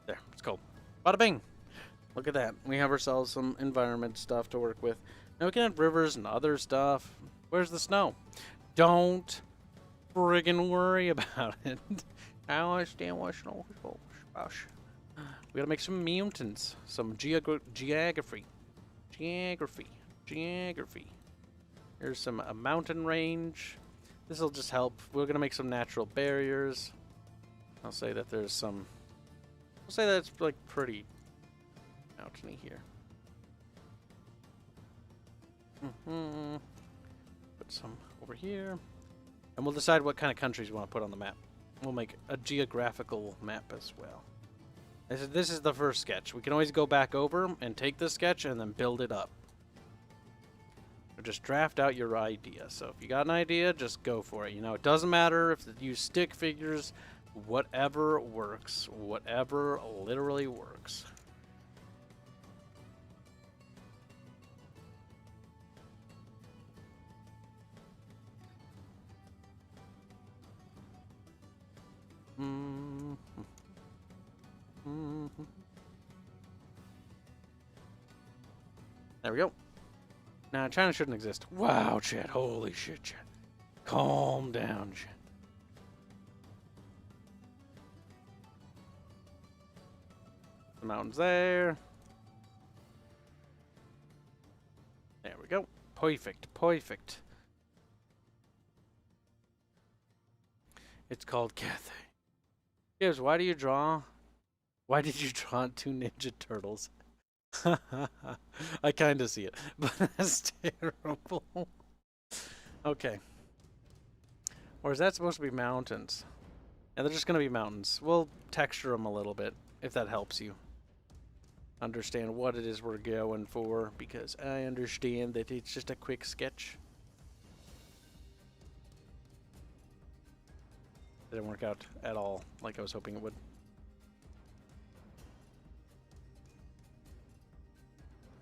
There, it's cool. Bada bing! Look at that. We have ourselves some environment stuff to work with. Now we can have rivers and other stuff. Where's the snow? Don't friggin' worry about it. I don't understand what snow is about. We gotta make some mountains. Some geography. Here's some mountain range. This will just help. We're gonna make some natural barriers. I'll say that there's some. I'll say that it's like pretty mountainy here. Put some over here, and we'll decide what kind of countries we want to put on the map. We'll make a geographical map as well. This is the first sketch. We can always go back over and take this sketch and then build it up. Or just draft out your idea. So if you got an idea, just go for it. You know, it doesn't matter if you use stick figures, whatever works. Whatever literally works. There we go. Now, China shouldn't exist. Wow, chat. Holy shit, chat. Calm down, chat. The mountains there. There we go. Perfect. Perfect. It's called Cathay. Kibs, why do you draw? Why did you draw 2 Ninja Turtles? I kind of see it, but that's terrible. Okay. Or is that supposed to be mountains? Yeah, they're just going to be mountains. We'll texture them a little bit, if that helps you understand what it is we're going for, because I understand that it's just a quick sketch. Didn't work out at all like I was hoping it would.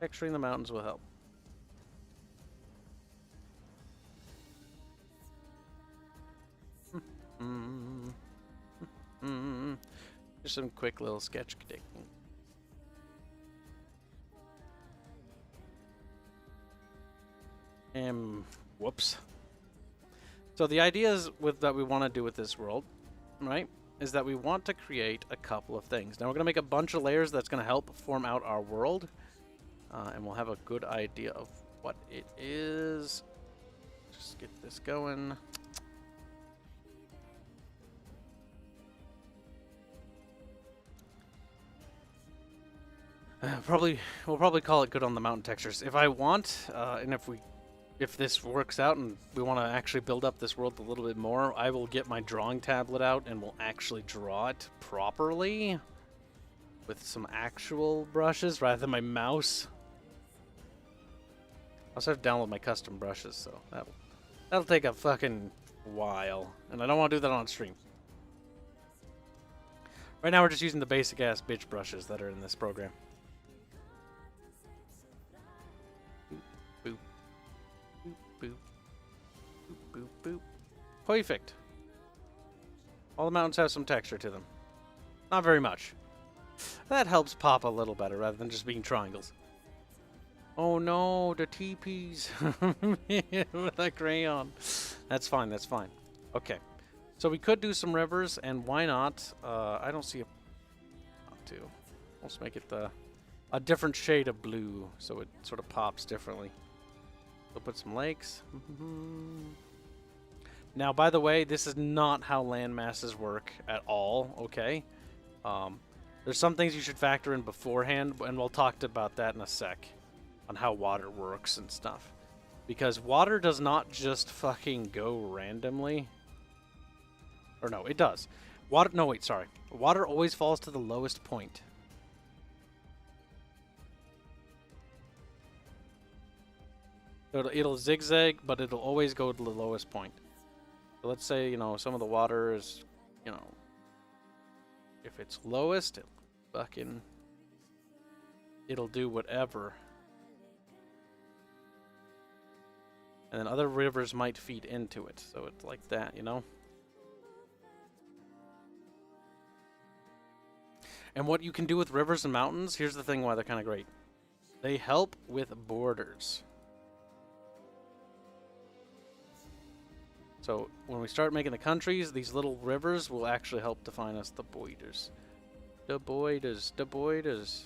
Texturing the mountains will help. Just some quick little sketch technique. Whoops. So the ideas that we want to do with this world, right, is that we want to create a couple of things. Now we're going to make a bunch of layers that's going to help form out our world. And we'll have a good idea of what it is. Just get this going. We'll probably call it good on the mountain textures. If I want, and if this works out and we want to actually build up this world a little bit more, I will get my drawing tablet out and we'll actually draw it properly with some actual brushes rather than my mouse. I also have to download my custom brushes, so that'll take a fucking while, and I don't want to do that on stream. Right now we're just using the basic ass bitch brushes that are in this program. Perfect. All the mountains have some texture to them. Not very much. That helps pop a little better rather than just being triangles. Oh no, the teepees with a crayon. That's fine, that's fine. Okay. So we could do some rivers, and why not? I don't see a... Not to. Let's make it a different shade of blue so it sort of pops differently. We'll put some lakes. Now, by the way, this is not how land masses work at all, okay? There's some things you should factor in beforehand, and we'll talk about that in a sec, on how water works and stuff. Because water does not just fucking go randomly. Or no, it does. Water, no wait, sorry. Water always falls to the lowest point. It'll zigzag, but it'll always go to the lowest point. So let's say, you know, some of the water is, you know, if it's lowest, it'll do whatever. And then other rivers might feed into it. So it's like that, you know? And what you can do with rivers and mountains, here's the thing why they're kind of great. They help with borders. So when we start making the countries, these little rivers will actually help define us the borders. The borders, the borders.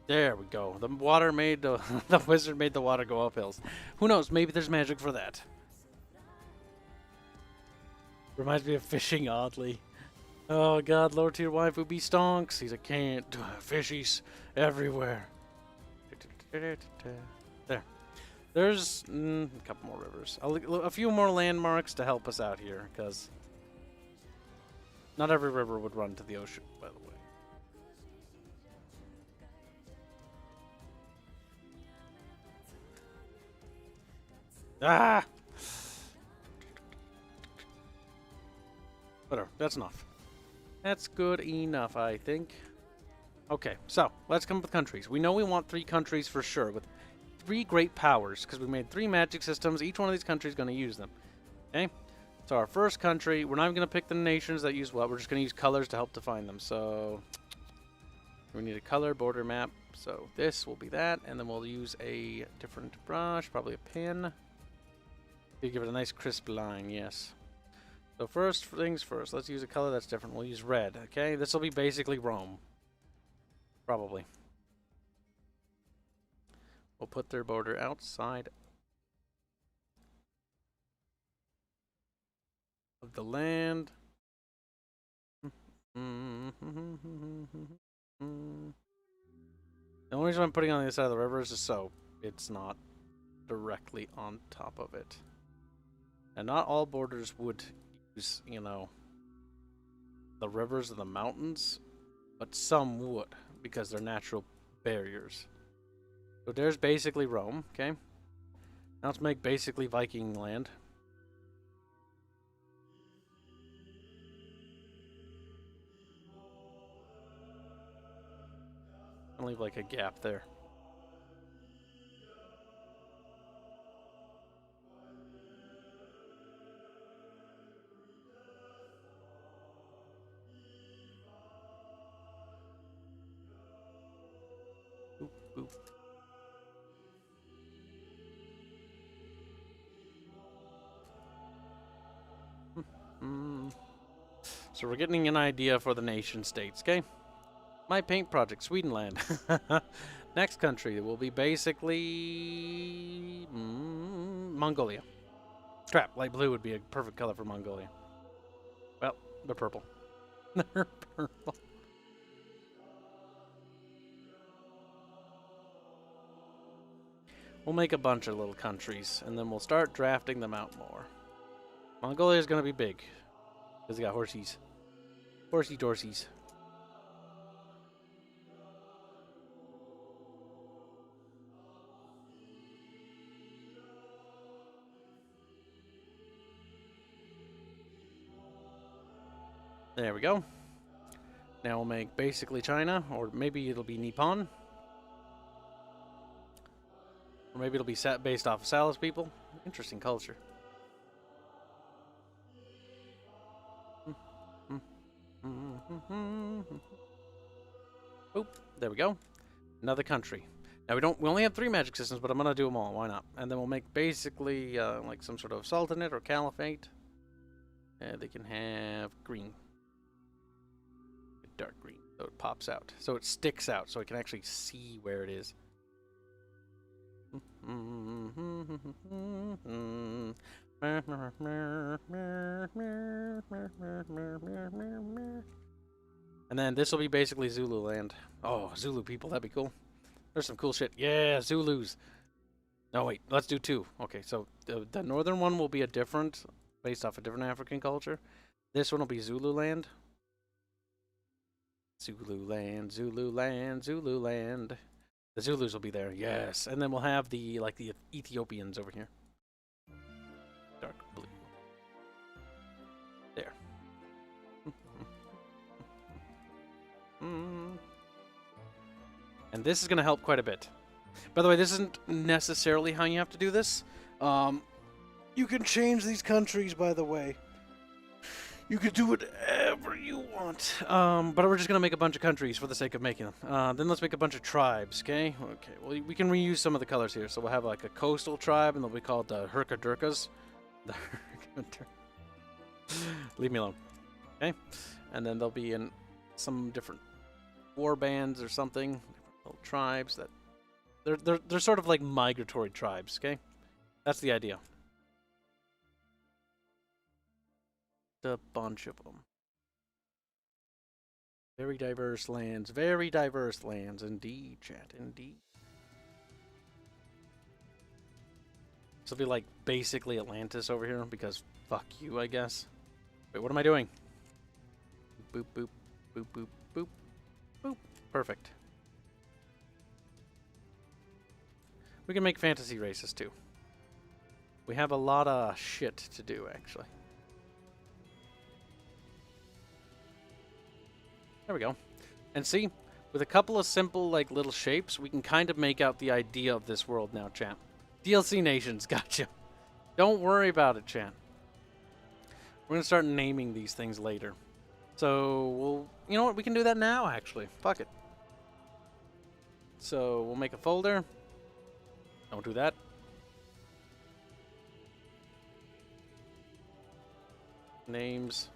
There we go. The water made the wizard made the water go up hills. Who knows? Maybe there's magic for that. Reminds me of fishing oddly. Oh god, lower tier waifu be stonks. He's a can't. Fishies everywhere. There. There's a couple more rivers. A few more landmarks to help us out here, because not every river would run to the ocean, by the way. Ah! Whatever, that's enough. That's good enough, I think. Okay, so let's come up with countries. We know we want 3 countries for sure, with 3 great powers, because we made 3 magic systems. Each one of these countries is going to use them. Okay? So our first country, we're not even going to pick the nations that use what. We're just going to use colors to help define them. So we need a color border map. So this will be that, and then we'll use a different brush, probably a pen. You give it a nice crisp line, yes. So first things first, let's use a color that's different. We'll use red, okay? This will be basically Rome. Probably. We'll put their border outside of the land. The only reason I'm putting it on the other side of the river is just so it's not directly on top of it. And not all borders would use, you know, the rivers and the mountains, but some would, because they're natural barriers. So there's basically Rome, okay? Now let's make basically Viking land. I'll leave like a gap there. Boop, boop. So we're getting an idea for the nation states, okay? My paint project, Swedenland. Next country will be basically Mongolia. Crap, light blue would be a perfect color for Mongolia. Well, they're purple. They're purple. We'll make a bunch of little countries, and then we'll start drafting them out more. Mongolia is going to be big, because they got horsies. Horsey dorsies. There we go. Now we'll make basically China, or maybe it'll be Nippon. Or maybe it'll be based off of Celest people. Interesting culture. Oop, there we go. Another country. Now we only have 3 magic systems, but I'm gonna do them all. Why not? And then we'll make basically like some sort of sultanate or caliphate. They can have green, dark green, so it pops out, so it sticks out, so I can actually see where it is. And then this will be basically Zululand. Oh, Zulu people, that'd be cool. There's some cool shit. Yeah, Zulus. No, wait, let's do 2. Okay, so the northern one will be based off a different African culture. This one will be Zululand. Zululand, Zululand, Zululand. The Zulus will be there, yes. And then we'll have the Ethiopians over here. Dark blue. There. And this is going to help quite a bit. By the way, this isn't necessarily how you have to do this. You can change these countries, by the way. You can do whatever you want. But we're just going to make a bunch of countries for the sake of making them. Then let's make a bunch of tribes, okay? Okay, well, we can reuse some of the colors here. So we'll have like a coastal tribe, and they'll be called the Herkadurkas. The Leave me alone. Okay? And then they'll be in some different war bands or something. Different little tribes that... They're sort of like migratory tribes, okay? That's the idea. A bunch of them. Very diverse lands indeed, chat, indeed. This will be like basically Atlantis over here, because fuck you, I guess. Wait, what am I doing? Boop, boop, boop, boop, boop, boop. Perfect. We can make fantasy races too. We have a lot of shit to do, actually. There we go. And see, with a couple of simple, like, little shapes, we can kind of make out the idea of this world now, chat. DLC nations, gotcha. Don't worry about it, chat. We're going to start naming these things later. So, you know what? We can do that now, actually. Fuck it. So, we'll make a folder. Don't do that. Names.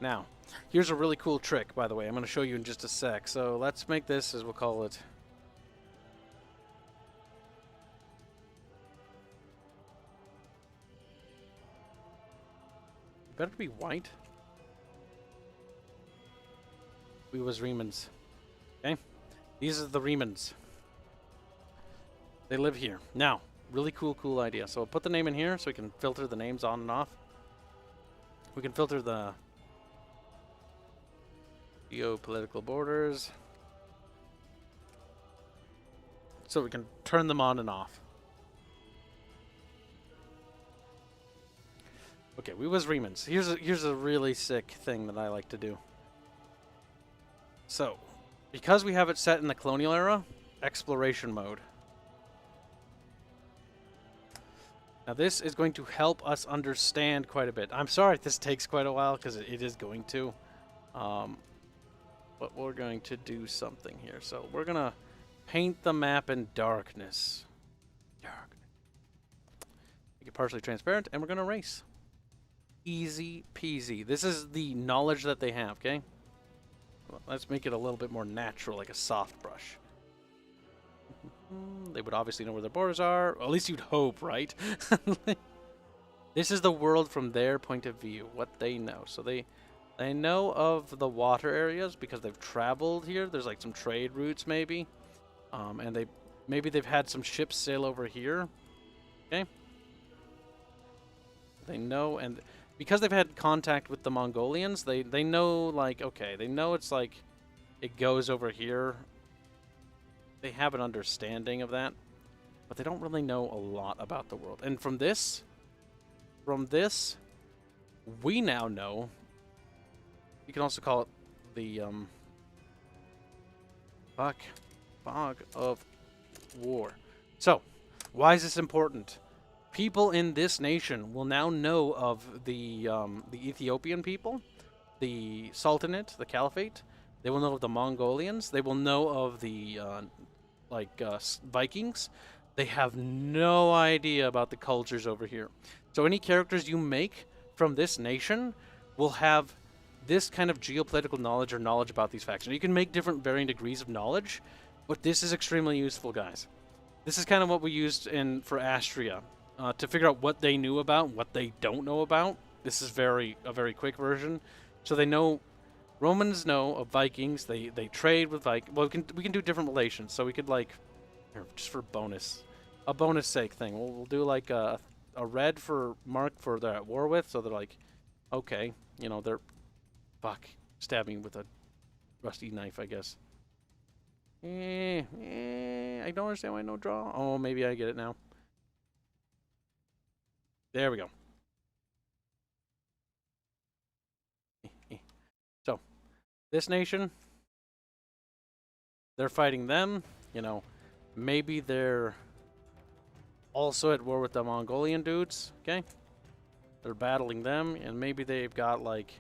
Now, here's a really cool trick, by the way. I'm going to show you in just a sec. So let's make this, as we'll call it. Better be white. We was Remans. Okay? These are the Remans. They live here. Now, really cool idea. So I'll put the name in here so we can filter the names on and off. We can filter the geopolitical borders, so we can turn them on and off. Okay, we was Remans. Here's a really sick thing that I like to do. So, because we have it set in the colonial era, exploration mode. Now this is going to help us understand quite a bit. I'm sorry if this takes quite a while, because it is going to. But we're going to do something here. So we're going to paint the map in darkness. Make it partially transparent, and we're going to erase. Easy peasy. This is the knowledge that they have, okay? Well, let's make it a little bit more natural, like a soft brush. They would obviously know where their borders are. Or at least you'd hope, right? This is the world from their point of view, what they know. So they know of the water areas because they've traveled here. There's like some trade routes maybe. And maybe they've had some ships sail over here. Okay? They know, and because they've had contact with the Mongolians, they know, like, okay, they know it's like it goes over here. They have an understanding of that, but they don't really know a lot about the world. And from this, we now know You can also call it the fog of war. So, why is this important? People in this nation will now know of the Ethiopian people, the Sultanate, the Caliphate. They will know of the Mongolians. They will know of the Vikings. They have no idea about the cultures over here. So any characters you make from this nation will have this kind of geopolitical knowledge or knowledge about these factions. You can make different varying degrees of knowledge, but this is extremely useful, guys. This is kind of what we used for Astria to figure out what they knew about and what they don't know about. This is a very quick version. So they know, Romans know of Vikings. They trade with Vikings. Well, we can do different relations. So we could like, just for a bonus sake thing. We'll do like a red for mark for they're at war with. So they're like, okay, you know, they're stabbing with a rusty knife, I guess. I don't understand why no draw. Oh, maybe I get it now. There we go. So, this nation, they're fighting them. You know, maybe they're also at war with the Mongolian dudes. Okay, they're battling them, and maybe they've got like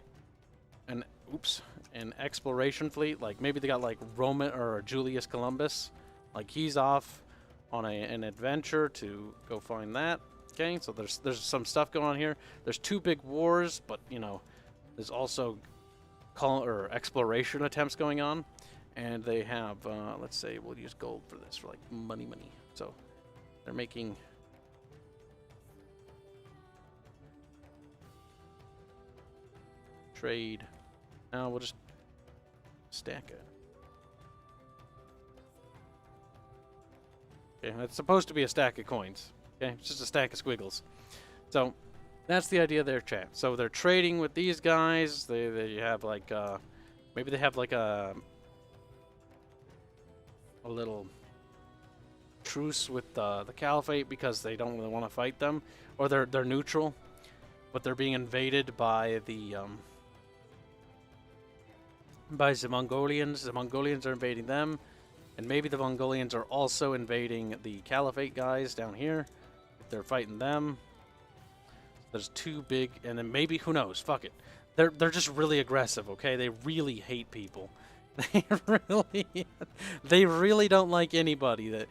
an exploration fleet. Like maybe they got like Roman or Julius Columbus. Like he's off on an adventure to go find that. Okay, so there's some stuff going on here. There's two big wars, but you know, there's also exploration attempts going on, and they have let's say we'll use gold for this for like money. So they're making trade. Now we'll just stack it. Okay, it's supposed to be a stack of coins. Okay, it's just a stack of squiggles. So that's the idea there, chat. So they're trading with these guys. They have like maybe they have like a little truce with the Caliphate because they don't really want to fight them, or they're neutral, but they're being invaded by the Mongolians. The Mongolians are invading them, and maybe the Mongolians are also invading the Caliphate guys down here. If they're fighting them, there's two big, and then maybe, who knows? Fuck it. They're just really aggressive. Okay, they really hate people. They really don't like anybody. So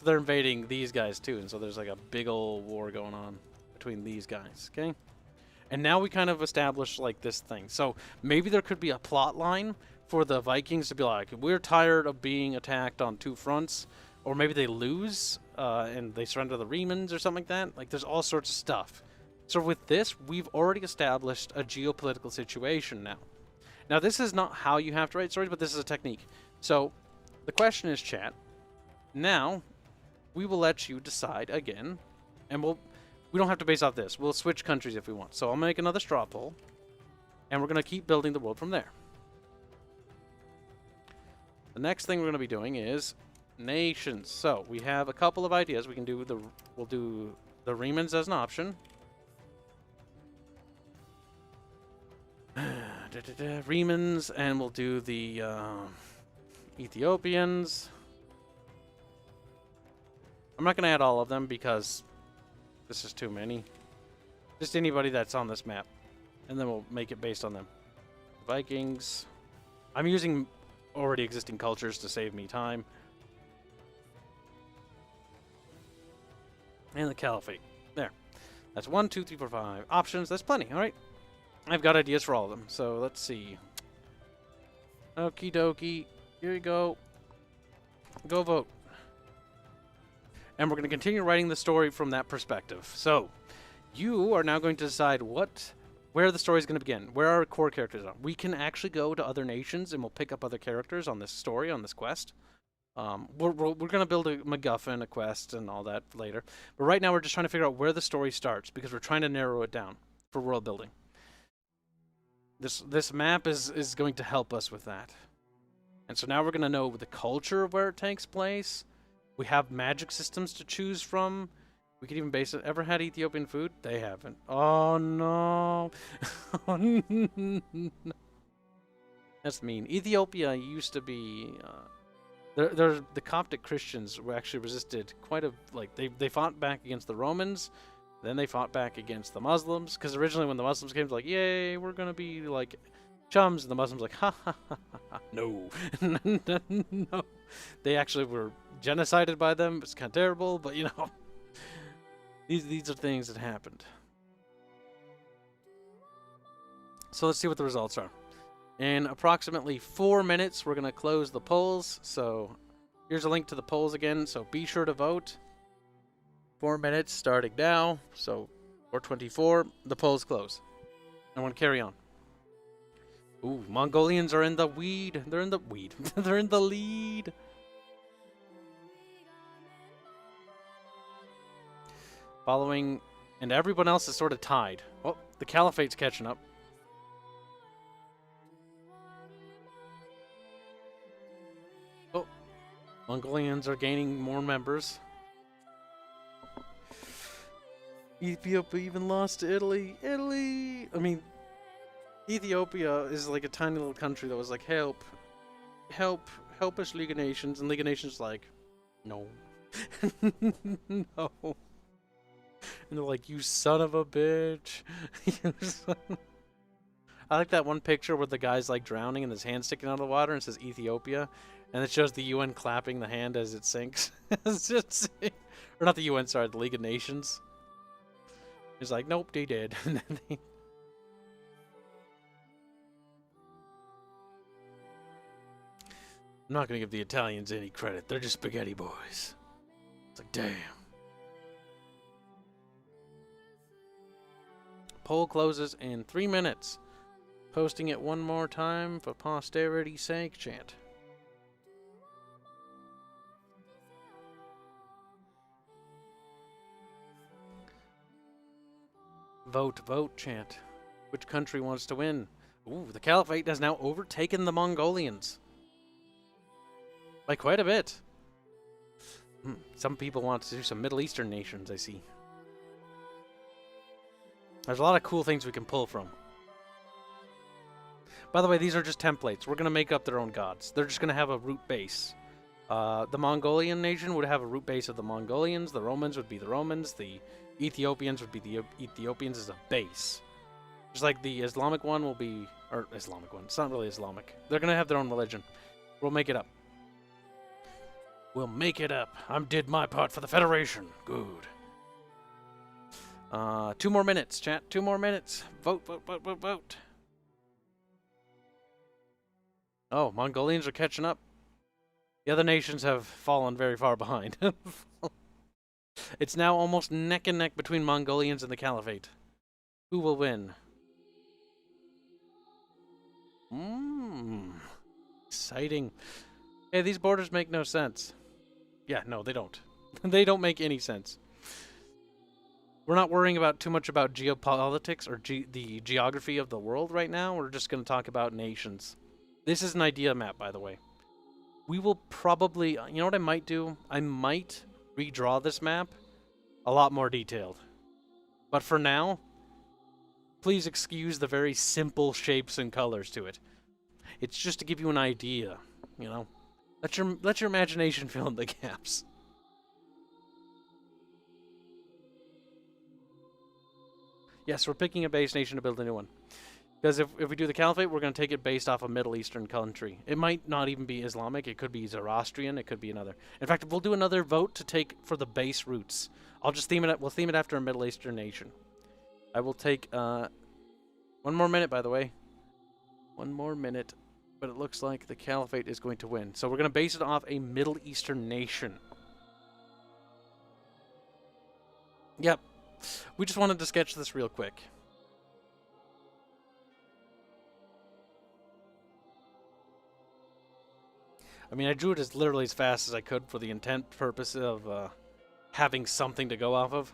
they're invading these guys too, and so there's like a big old war going on between these guys. Okay. And now we kind of establish like this thing. So maybe there could be a plot line for the Vikings to be like, we're tired of being attacked on two fronts. Or maybe they lose and they surrender the Remans or something like that. Like there's all sorts of stuff. So with this, we've already established a geopolitical situation now. Now this is not how you have to write stories, but this is a technique. So the question is, chat, now we will let you decide again, and we don't have to base off this. We'll switch countries if we want. So I'll make another straw poll, and we're going to keep building the world from there. The next thing we're going to be doing is nations. So we have a couple of ideas. We'll do the Remans as an option. Remans, and we'll do the Ethiopians. I'm not going to add all of them because this is too many. Just anybody that's on this map. And then we'll make it based on them. Vikings. I'm using already existing cultures to save me time. And the Caliphate. There. That's 1, 2, 3, 4, 5 options. That's plenty. Alright. I've got ideas for all of them. So let's see. Okie dokie. Here you go. Go vote. And we're going to continue writing the story from that perspective. So, you are now going to decide where the story is going to begin, where our core characters are. We can actually go to other nations, and we'll pick up other characters on this story, on this quest. We're going to build a MacGuffin, a quest, and all that later. But right now, we're just trying to figure out where the story starts, because we're trying to narrow it down for world building. This map is going to help us with that. And so now we're going to know the culture of where it takes place. We have magic systems to choose from. We could even base it. Ever had Ethiopian food? They haven't. Oh, no. Oh, no. That's mean. Ethiopia used to be... the Coptic Christians were actually resisted quite a... Like, they fought back against the Romans, then they fought back against the Muslims, because originally when the Muslims came, it was like, yay, we're going to be, like, chums, and the Muslims like, ha, ha, ha, ha, ha. No. No. They actually were genocided by them. It's kind of terrible, but, you know, these are things that happened. So let's see what the results are. In approximately 4 minutes, we're going to close the polls. So here's a link to the polls again. So be sure to vote. 4 minutes starting now. So 4:24, the polls close. I want to carry on. Ooh, Mongolians are in the weed. They're in the weed. They're in the lead. Following, and everyone else is sort of tied. Oh, the Caliphate's catching up. Mongolians are gaining more members. Ethiopia even lost to Italy. Italy! I mean, Ethiopia is like a tiny little country that was like, help us, League of Nations. And League of Nations like, no. No. And they're like, you son of a bitch. I like that one picture where the guy's like drowning and his hand sticking out of the water and it says Ethiopia. And it shows the UN clapping the hand as it sinks. It's just, or not the UN, sorry, the League of Nations. It's like, nope, they did. And then they... I'm not going to give the Italians any credit. They're just spaghetti boys. It's like, damn. Poll closes in 3 minutes. Posting it one more time for posterity's sake, chant. Vote, vote, chant. Which country wants to win? Ooh, the Caliphate has now overtaken the Mongolians. By quite a bit. Some people want to do some Middle Eastern nations, I see. There's a lot of cool things we can pull from. By the way, these are just templates. We're going to make up their own gods. They're just going to have a root base. The Mongolian nation would have a root base of the Mongolians. The Romans would be the Romans. The Ethiopians would be the Ethiopians as a base. Just like the Islamic one will be... Or Islamic one. It's not really Islamic. They're going to have their own religion. We'll make it up. We'll make it up. I did my part for the Federation. Good. 2 more minutes, chat. 2 more minutes. Vote, vote, vote, vote, vote. Oh, Mongolians are catching up. The other nations have fallen very far behind. It's now almost neck and neck between Mongolians and the Caliphate. Who will win? Exciting. Hey, these borders make no sense. Yeah, no, they don't. They don't make any sense. We're not worrying about too much about geopolitics or the geography of the world right now. We're just going to talk about nations. This is an idea map, by the way. We will probably... You know what I might do? I might redraw this map a lot more detailed. But for now, please excuse the very simple shapes and colors to it. It's just to give you an idea, you know? Let your imagination fill in the gaps. Yes, we're picking a base nation to build a new one. Because if we do the Caliphate, we're going to take it based off a Middle Eastern country. It might not even be Islamic. It could be Zoroastrian. It could be another. In fact, we'll do another vote to take for the base roots. I'll just theme it. We'll theme it after a Middle Eastern nation. I will take 1 more minute, by the way. 1 more minute. But it looks like the Caliphate is going to win. So we're going to base it off a Middle Eastern nation. Yep. We just wanted to sketch this real quick. I mean, I drew it as literally as fast as I could for the intent purpose of having something to go off of.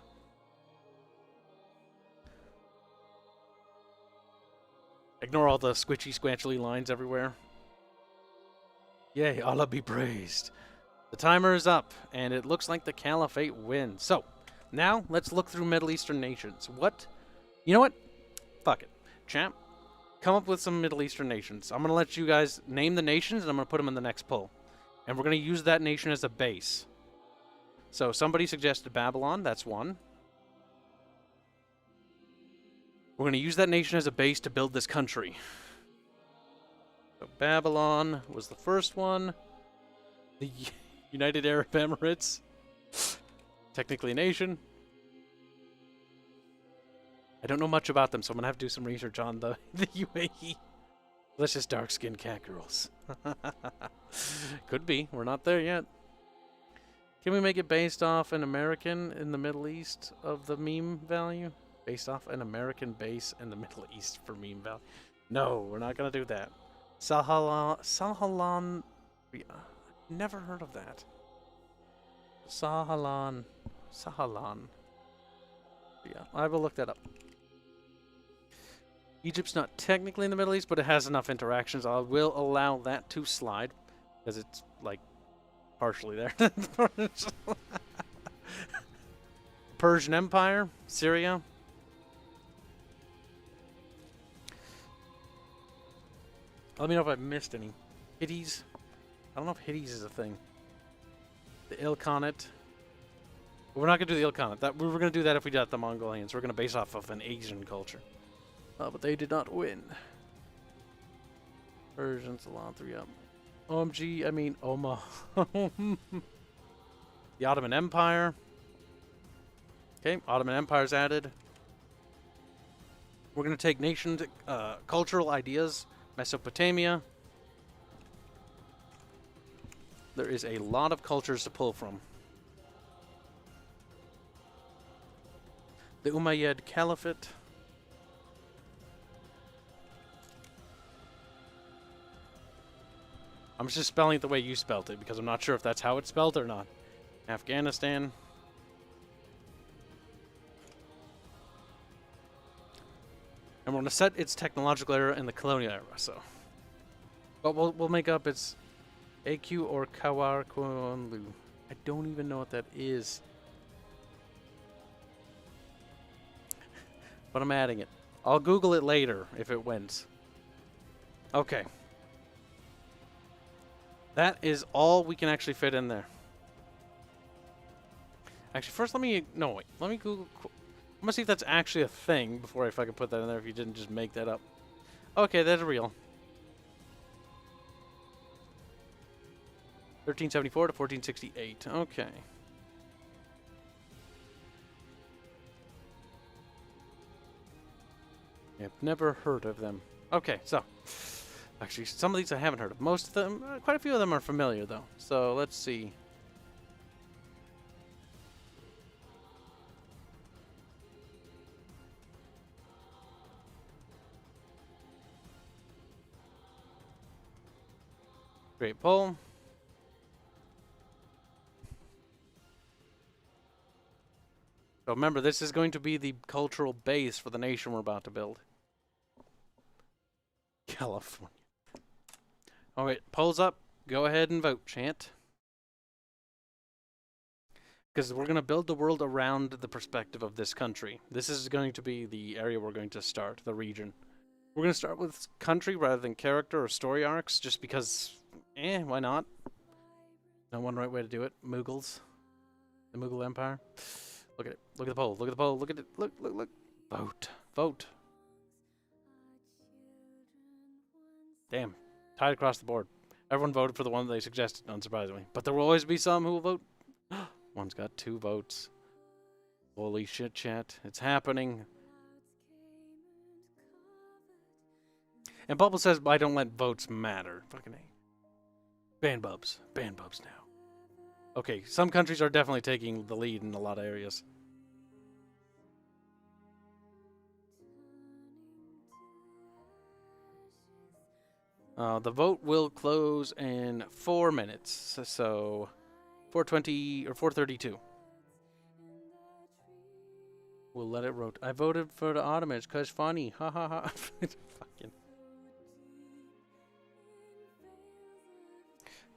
Ignore all the squishy, squanchly lines everywhere. Yay, Allah be praised. The timer is up, and it looks like the Caliphate wins. So, now, let's look through Middle Eastern nations. What? You know what? Fuck it. Champ, come up with some Middle Eastern nations. I'm going to let you guys name the nations, and I'm going to put them in the next poll. And we're going to use that nation as a base. So somebody suggested Babylon. That's one. We're going to use that nation as a base to build this country. So Babylon was the first one. The United Arab Emirates. Technically a nation. I don't know much about them, so I'm going to have to do some research on the UAE. Let's just dark-skinned cat girls. Could be. We're not there yet. Can we make it based off an American in the Middle East of the meme value? Based off an American base in the Middle East for meme value? No, we're not going to do that. Sahalan. Never heard of that. Sahalan. Yeah, I will look that up. Egypt's not technically in the Middle East, but it has enough interactions. I will allow that to slide because it's like partially there. Persian Empire, Syria. Let me know if I've missed any. Hittites. I don't know if Hittites is a thing. The Ilkhanate. We're not going to do the Ilkhanate. We were going to do that if we got the Mongolians. We're going to base off of an Asian culture. But they did not win. Persian, Salon 3 up. OMG, I mean, Oma. The Ottoman Empire. Okay, Ottoman Empire's added. We're going to take nation, cultural ideas. Mesopotamia. There is a lot of cultures to pull from. The Umayyad Caliphate. I'm just spelling it the way you spelled it because I'm not sure if that's how it's spelled or not. Afghanistan. And we're going to set its technological era in the colonial era, so. But we'll make up its AQ or Kawar Kunlu. I don't even know what that is. But I'm adding it. I'll Google it later if it wins. Okay. That is all we can actually fit in there. Actually, first let me Google. I'm gonna see if that's actually a thing before I fucking put that in there if you didn't just make that up. Okay, that's real. 1374 to 1468. Okay. I've never heard of them. Okay, so. Actually, some of these I haven't heard of. Most of them, quite a few of them are familiar, though. So, let's see. Great poll. So remember, this is going to be the cultural base for the nation we're about to build. California. Alright, polls up. Go ahead and vote, chant. Because we're going to build the world around the perspective of this country. This is going to be the area we're going to start, the region. We're going to start with country rather than character or story arcs, just because, why not? No one right way to do it. Mughals. The Mughal Empire. Look at it. Look at the poll. Look at the poll. Look at it. Look, look, look. Vote. Vote. Damn. Tied across the board. Everyone voted for the one they suggested, unsurprisingly. But there will always be some who will vote. One's got 2 votes. Holy shit, chat. It's happening. And Bubble says, I don't let votes matter. Fucking A. Ban Bubs. Ban Bubs now. Okay, some countries are definitely taking the lead in a lot of areas. The vote will close in 4 minutes, so 4:20 or 4:32. We'll let it rotate. I voted for the Ottomans because funny. Ha ha ha. Fucking.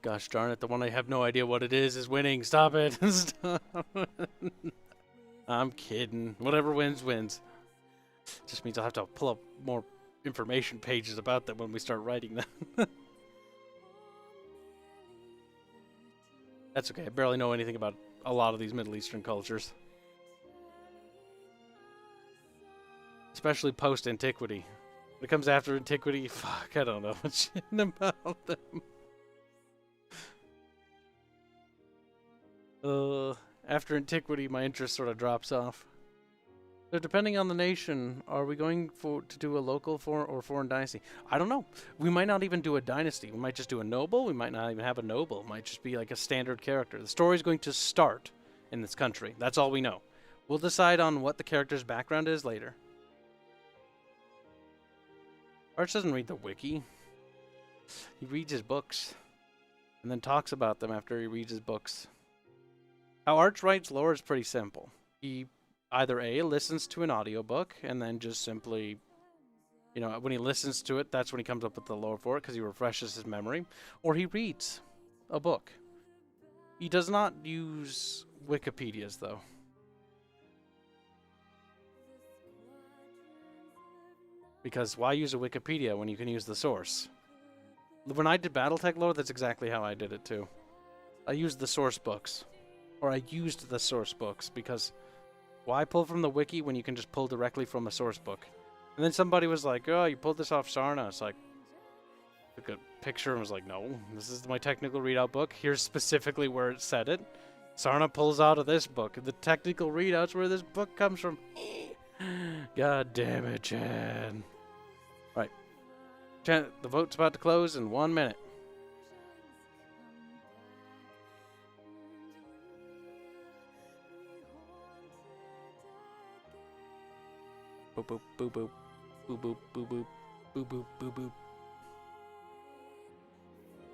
Gosh darn it, the one I have no idea what it is winning. Stop it. Stop. I'm kidding. Whatever wins, wins. Just means I'll have to pull up more information pages about them when we start writing them. That's okay. I barely know anything about a lot of these Middle Eastern cultures. Especially post-antiquity. When it comes after antiquity, fuck, I don't know much about them. After antiquity, my interest sort of drops off. So depending on the nation, are we going to do a local or foreign dynasty? I don't know. We might not even do a dynasty. We might just do a noble. We might not even have a noble. It might just be like a standard character. The story's going to start in this country. That's all we know. We'll decide on what the character's background is later. Arch doesn't read the wiki. He reads his books and then talks about them after he reads his books. How Arch writes lore is pretty simple. He either A, listens to an audiobook and then just simply, you know, when he listens to it, that's when he comes up with the lore for it because he refreshes his memory, or he reads a book. He does not use Wikipedias, though. Because why use a Wikipedia when you can use the source? When I did Battletech lore, that's exactly how I did it too. I used the source books. Or I used the source books, because why pull from the wiki when you can just pull directly from a source book? And then somebody was like, oh, you pulled this off Sarna. It's like, took a picture and was like, no, this is my technical readout book. Here's specifically where it said it. Sarna pulls out of this book. The technical readout's where this book comes from. God damn it, Chad. Right. The vote's about to close in 1 minute. Boop boop boop boop boop boop boop boop boop boop boop boop.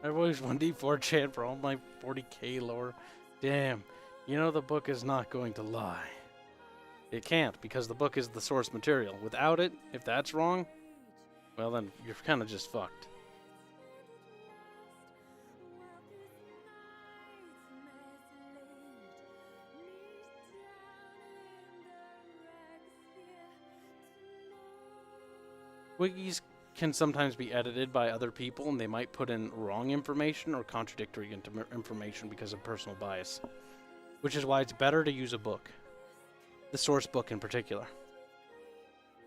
I've always 1d4 chant for all my 40k lore. Damn, you know the book is not going to lie. It can't, because the book is the source material. Without it, if that's wrong, well then you're kind of just fucked. Wikis can sometimes be edited by other people, and they might put in wrong information or contradictory information because of personal bias. Which is why it's better to use a book. The source book in particular.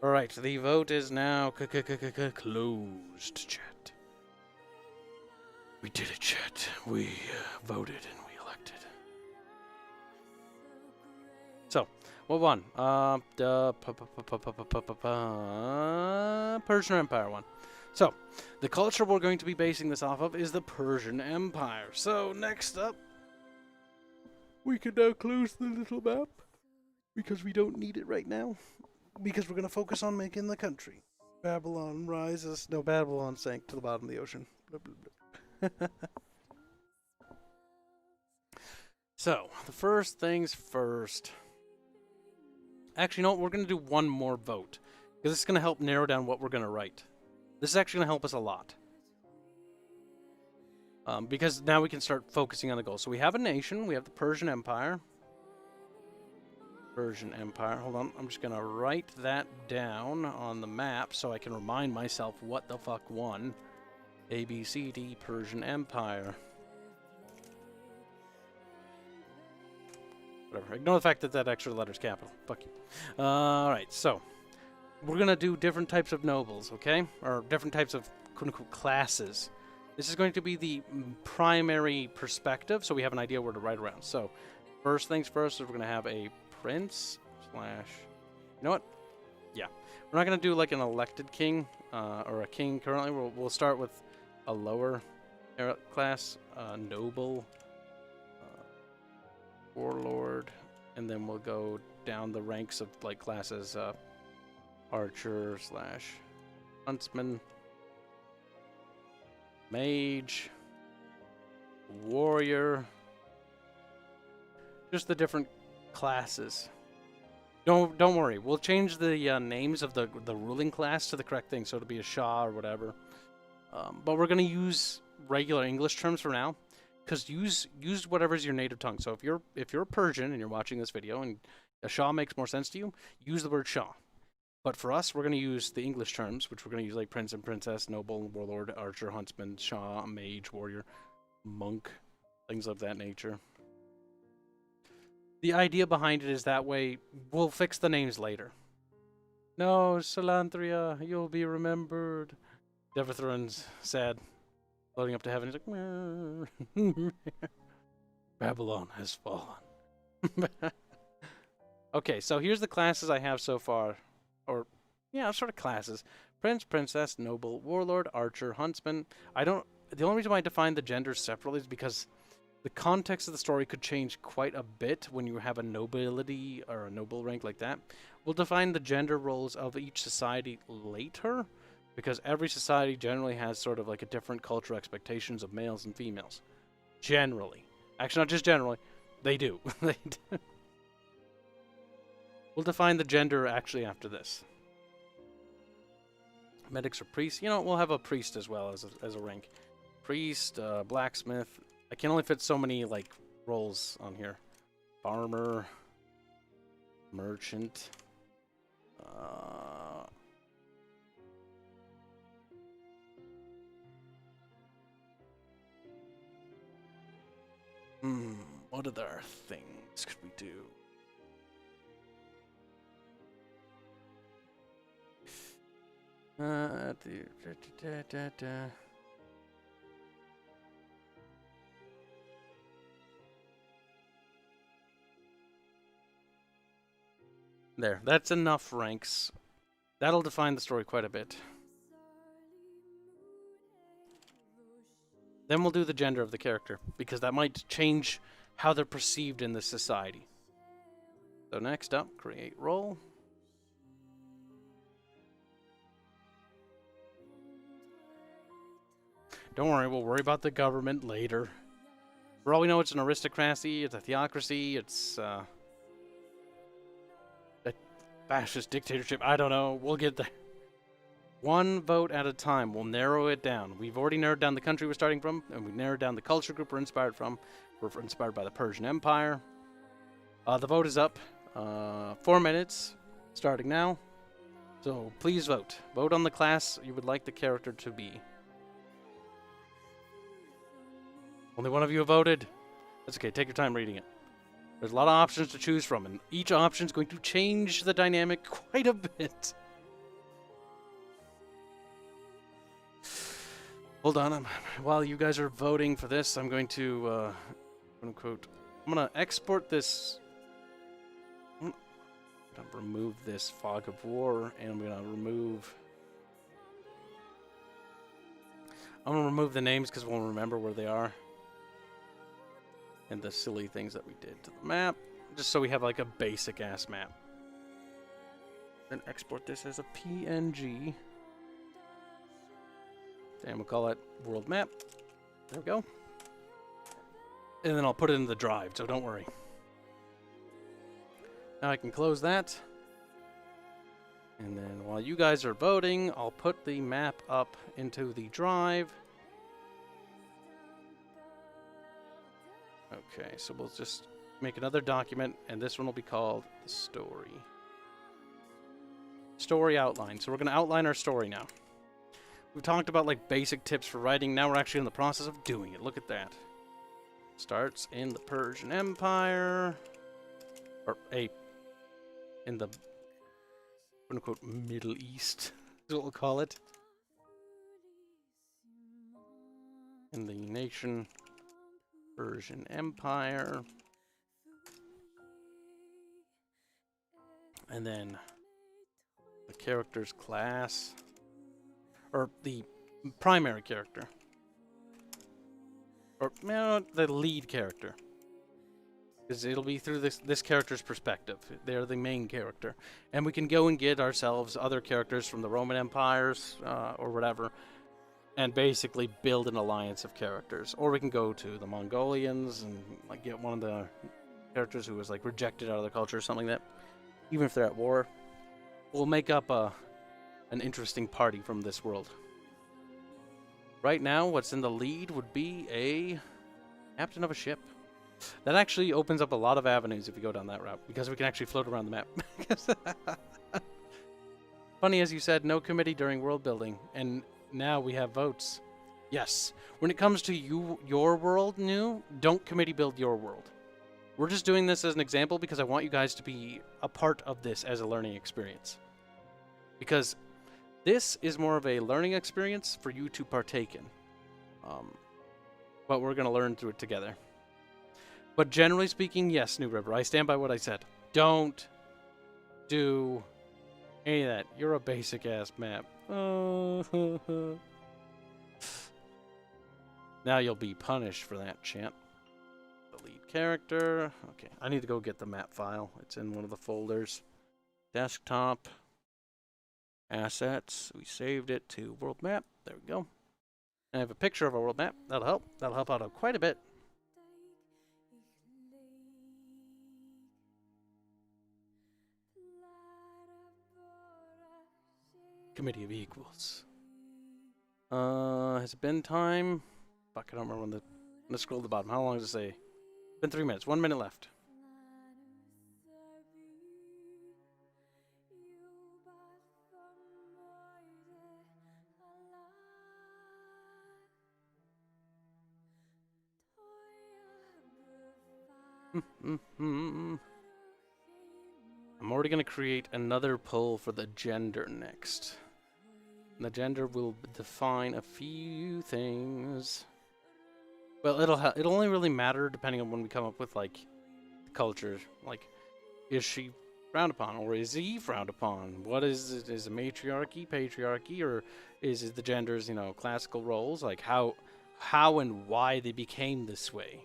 Alright, the vote is now closed, chat. We did it, chat. We voted and we elected. So, what won? The Persian Empire won. So, the culture we're going to be basing this off of is the Persian Empire. So, next up, we can now close the little map, because we don't need it right now, because we're going to focus on making the country. Babylon rises. No, Babylon sank to the bottom of the ocean. Blah, blah, blah. So, the first things first. Actually, no, we're going to do one more vote, because this is going to help narrow down what we're going to write. This is actually going to help us a lot. Because now we can start focusing on the goal. So we have a nation. We have the Persian Empire. Persian Empire. Hold on. I'm just going to write that down on the map so I can remind myself what the fuck won. A, B, C, D, Persian Empire. Whatever. Ignore the fact that that extra letter's capital. Fuck you. Alright, so we're going to do different types of nobles, okay? Or different types of quote-unquote classes. This is going to be the primary perspective, so we have an idea where to write around. So, first things first, we're going to have a prince slash... You know what? Yeah. We're not going to do like an elected king, or a king currently. We'll start with a lower class, noble, warlord, and then we'll go down the ranks of like classes, archer slash huntsman, mage, warrior, just the different classes. Don't worry, we'll change the names of the ruling class to the correct thing, so it'll be a Shah or whatever. But we're gonna use regular English terms for now, because use whatever's your native tongue. So if you're Persian and you're watching this video and a Shah makes more sense to you, use the word Shah. But for us, we're going to use the English terms, which we're going to use like prince and princess, noble, warlord, archer, huntsman, shah, mage, warrior, monk, things of that nature. The idea behind it is that way we'll fix the names later. No, Salantria, you'll be remembered. Devithron's sad, floating up to heaven. He's like, Babylon has fallen. Okay, so here's the classes I have so far. Or, yeah, sort of classes. Prince, princess, noble, warlord, archer, huntsman. The only reason why I define the genders separately is because the context of the story could change quite a bit when you have a nobility or a noble rank like that. We'll define the gender roles of each society later, because every society generally has sort of like a different cultural expectations of males and females. Generally. Actually, not just generally. They do. They do. We'll define the gender actually after this. Medics or priests. You know, we'll have a priest as well as a rank. Priest, blacksmith. I can only fit so many, like, roles on here. Farmer. Merchant. What other things could we do? There, that's enough ranks. That'll define the story quite a bit. Then we'll do the gender of the character, because that might change how they're perceived in this society. So next up, create role. Don't worry, we'll worry about the government later. For all we know, it's an aristocracy, it's a theocracy, it's a fascist dictatorship. I don't know. We'll get there. One vote at a time. We'll narrow it down. We've already narrowed down the country we're starting from, and we've narrowed down the culture group we're inspired from. We're inspired by the Persian Empire. The vote is up. 4 minutes, starting now. So please vote. Vote on the class you would like the character to be. Only one of you have voted. That's okay. Take your time reading it. There's a lot of options to choose from, and each option is going to change the dynamic quite a bit. Hold on. While you guys are voting for this, I'm going to, quote-unquote, I'm going to export this. I'm going to remove this fog of war, and I'm going to remove the names because we'll remember where they are. And the silly things that we did to the map, just so we have like a basic ass map. Then export this as a PNG. And we'll call it world map. There we go. And then I'll put it in the drive, so don't worry. Now I can close that. And then while you guys are voting, I'll put the map up into the drive. Okay, so we'll just make another document, and this one will be called the story. Story outline. So we're going to outline our story now. We've talked about like basic tips for writing. Now we're actually in the process of doing it. Look at that. Starts in the Persian Empire, or in the quote-unquote Middle East, is what we'll call it. In the nation Persian Empire. And then the character's class, or the primary character, or the lead character, because it'll be through this character's perspective. They're the main character, and we can go and get ourselves other characters from the Roman empires or whatever, and basically build an alliance of characters. Or we can go to the Mongolians and like get one of the characters who was like rejected out of their culture or something like that. Even if they're at war, we'll make up an interesting party from this world. Right now, what's in the lead would be a captain of a ship. That actually opens up a lot of avenues if you go down that route, because we can actually float around the map. Funny as you said, no committee during world building, and now we have votes. Yes. When it comes to your world, don't committee build your world. We're just doing this as an example because I want you guys to be a part of this as a learning experience. Because this is more of a learning experience for you to partake in. But we're going to learn through it together. But generally speaking, yes, New River, I stand by what I said. Don't do any of that. You're a basic-ass map. Now you'll be punished for that, chant. Delete character. Okay, I need to go get the map file. It's in one of the folders. Desktop. Assets. We saved it to world map. There we go. I have a picture of a world map. That'll help. That'll help out quite a bit. Committee of Equals. Has it been time? Fuck, I don't remember when the... Let's scroll to the bottom. How long does it say? It's been 3 minutes. 1 minute left. I'm already going to create another poll for the gender next. The gender will define a few things. Well, it'll only really matter depending on when we come up with, like, culture. Like, is she frowned upon, or is he frowned upon? What is it? Is it matriarchy, patriarchy, or is it the genders, you know, classical roles? Like, how and why they became this way?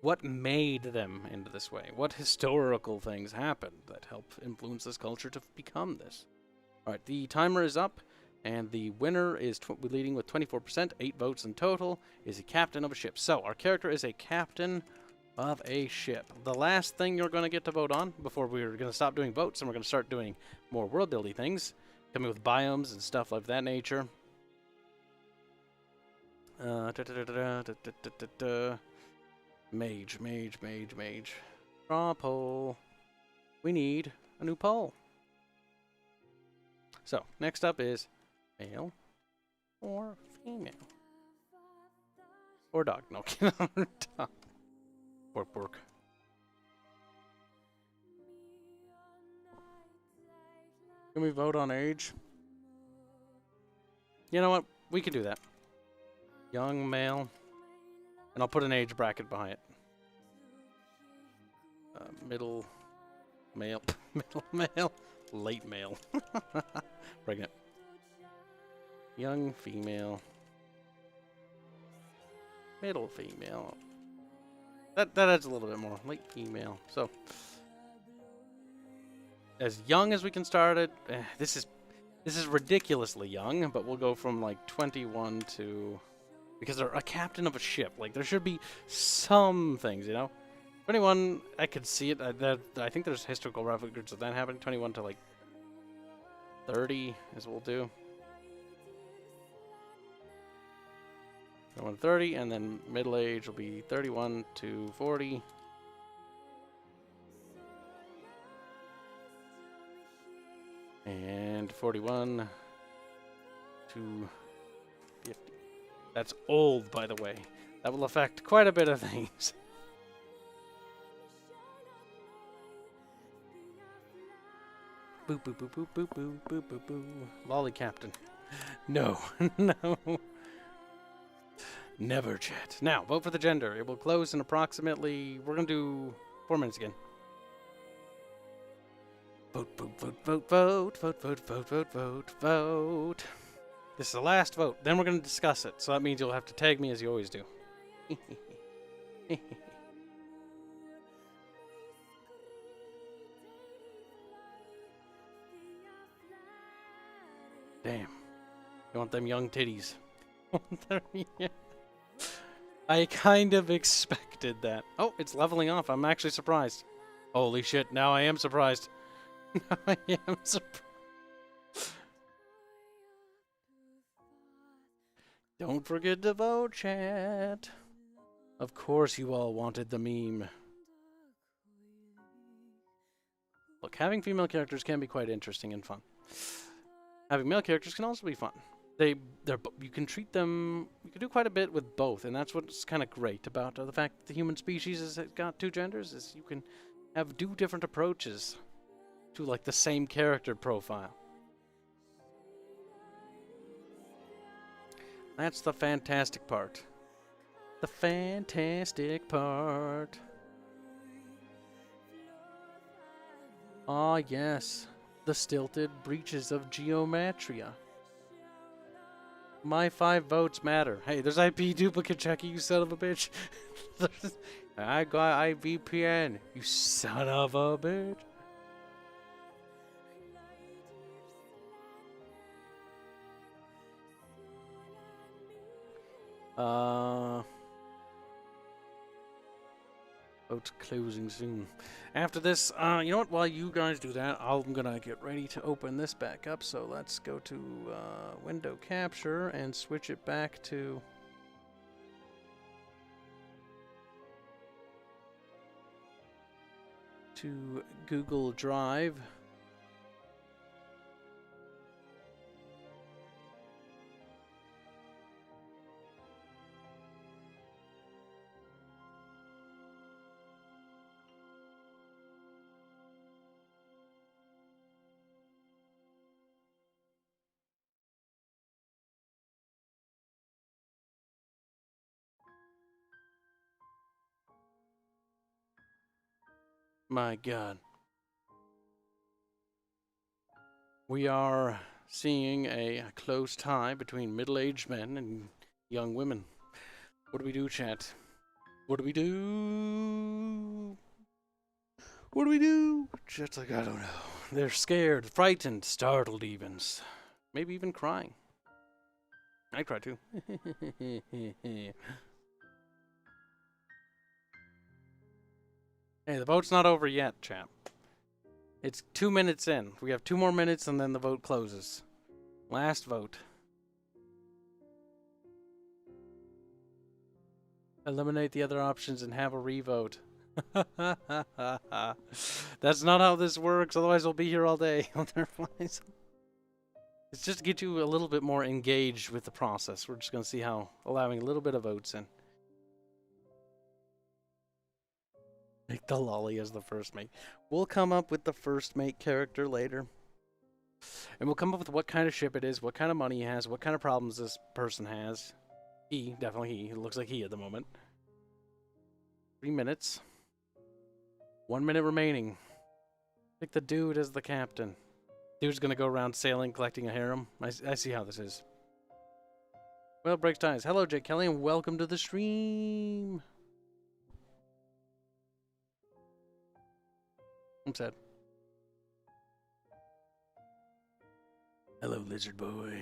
What made them into this way? What historical things happened that helped influence this culture to become this? Alright, the timer is up, and the winner is leading with 24%, 8 votes in total, is a captain of a ship. So, our character is a captain of a ship. The last thing you're going to get to vote on, before we're going to stop doing votes, and we're going to start doing more world-building things, coming with biomes and stuff of that nature. Mage. Draw poll. We need a new poll. So, next up is male or female. Or dog. No, dog. Pork. Can we vote on age? You know what? We can do that. Young male. And I'll put an age bracket behind it. Middle male. Middle male. Late male. Pregnant. Young female. Middle female. That adds a little bit more. Late female. So, as young as we can start it. This is ridiculously young, but we'll go from like 21 to... Because they're a captain of a ship. Like, there should be some things, you know? 21, I could see it. I think there's historical records of that happening. 21 to, like, 30 is what we'll do. 21 to 30, and then middle age will be 31 to 40. And 41 to 50. That's old, by the way. That will affect quite a bit of things. Boop, boop, boop, boop, boop, boop, boop, boop, boop. Lolly Captain. No. No. Never, chat. Now, vote for the gender. It will close in approximately... We're going to do 4 minutes again. Vote, vote, vote, vote, vote, vote, vote, vote, vote, vote, vote. This is the last vote. Then we're going to discuss it. So that means you'll have to tag me as you always do. Damn. You want them young titties. I kind of expected that. Oh, it's leveling off. I'm actually surprised. Holy shit. Now I am surprised. Now I am surprised. Don't forget to vote, chat. Of course you all wanted the meme. Look, having female characters can be quite interesting and fun. Having male characters can also be fun. You can treat them. You can do quite a bit with both, and that's what's kind of great about the fact that the human species has got two genders. Is you can do different approaches to like the same character profile. That's the fantastic part. The fantastic part. Ah, yes. The stilted breaches of geometria. My 5 votes matter. Hey, there's IP duplicate check, you son of a bitch. I got IVPN, you son of a bitch. Votes closing soon. After this, you know what? While you guys do that, I'm gonna get ready to open this back up. So let's go to window capture and switch it back to Google Drive. My God. We are seeing a close tie between middle-aged men and young women. What do we do, chat? What do we do? What do we do? Chat's like, I don't know. They're scared, frightened, startled even. Maybe even crying. I cry too. Hey, the vote's not over yet, chat. It's 2 minutes in. We have 2 more minutes and then the vote closes. Last vote. Eliminate the other options and have a revote. That's not how this works, otherwise we'll be here all day. It's just to get you a little bit more engaged with the process. We're just going to see how allowing a little bit of votes in. Make the lolly as the first mate. We'll come up with the first mate character later. And we'll come up with what kind of ship it is, what kind of money he has, what kind of problems this person has. He, definitely he. It looks like he at the moment. 3 minutes. 1 minute remaining. Pick the dude as the captain. Dude's gonna go around sailing, collecting a harem. I see how this is. Well, breaks ties. Hello, Jake Kelly, and welcome to the stream. I'm sad. Hello, lizard boy.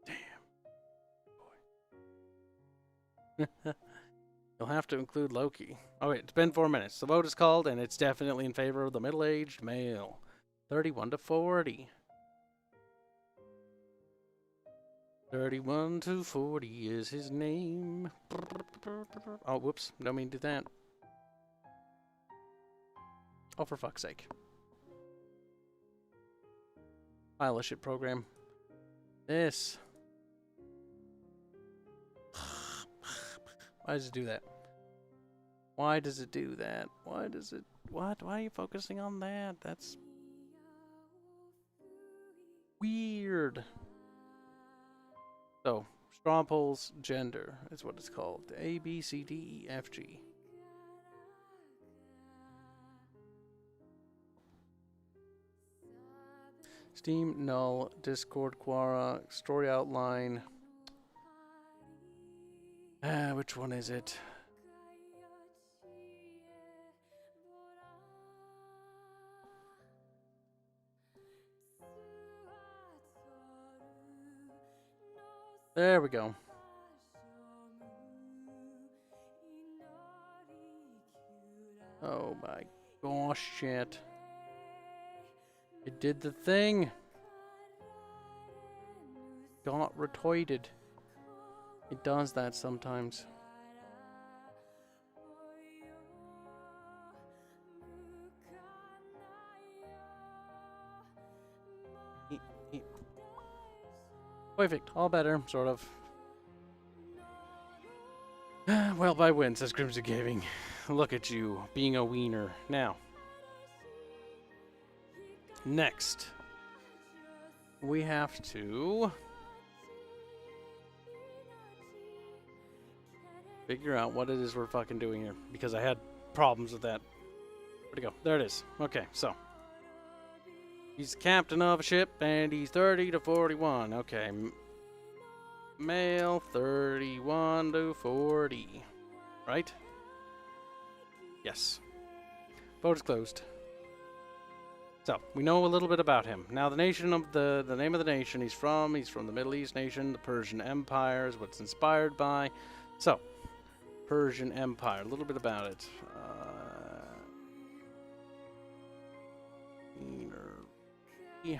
Damn. Boy. You'll have to include Loki. Oh wait, it's been 4 minutes. The vote is called, and it's definitely in favor of the middle-aged male. 31 to 40. 31 to 40 is his name. Oh, whoops. Don't mean to do that. Oh, for fuck's sake. File a shit program. This. Why does it do that? Why does it do that? Why does it... What? Why are you focusing on that? That's... weird. So, straw polls gender is what it's called. A, B, C, D, E, F, G. Steam, null, Discord, Quora, story outline. Which one is it? There we go. Oh my gosh, shit. It did the thing. Got retarded. It does that sometimes. Perfect. All better, sort of. Well, by win, says Crimson Gaming. Look at you, being a wiener. Now, next, we have to figure out what it is we're fucking doing here, because I had problems with that. Where'd it go? There it is. Okay, so he's captain of a ship, and he's 30 to 41. Okay, male 31 to 40, right? Yes. Vote is closed. So we know a little bit about him. Now the nation of the name of the nation he's from the Middle East nation. The Persian Empire is what's inspired by. So Persian Empire, a little bit about it. Yeah.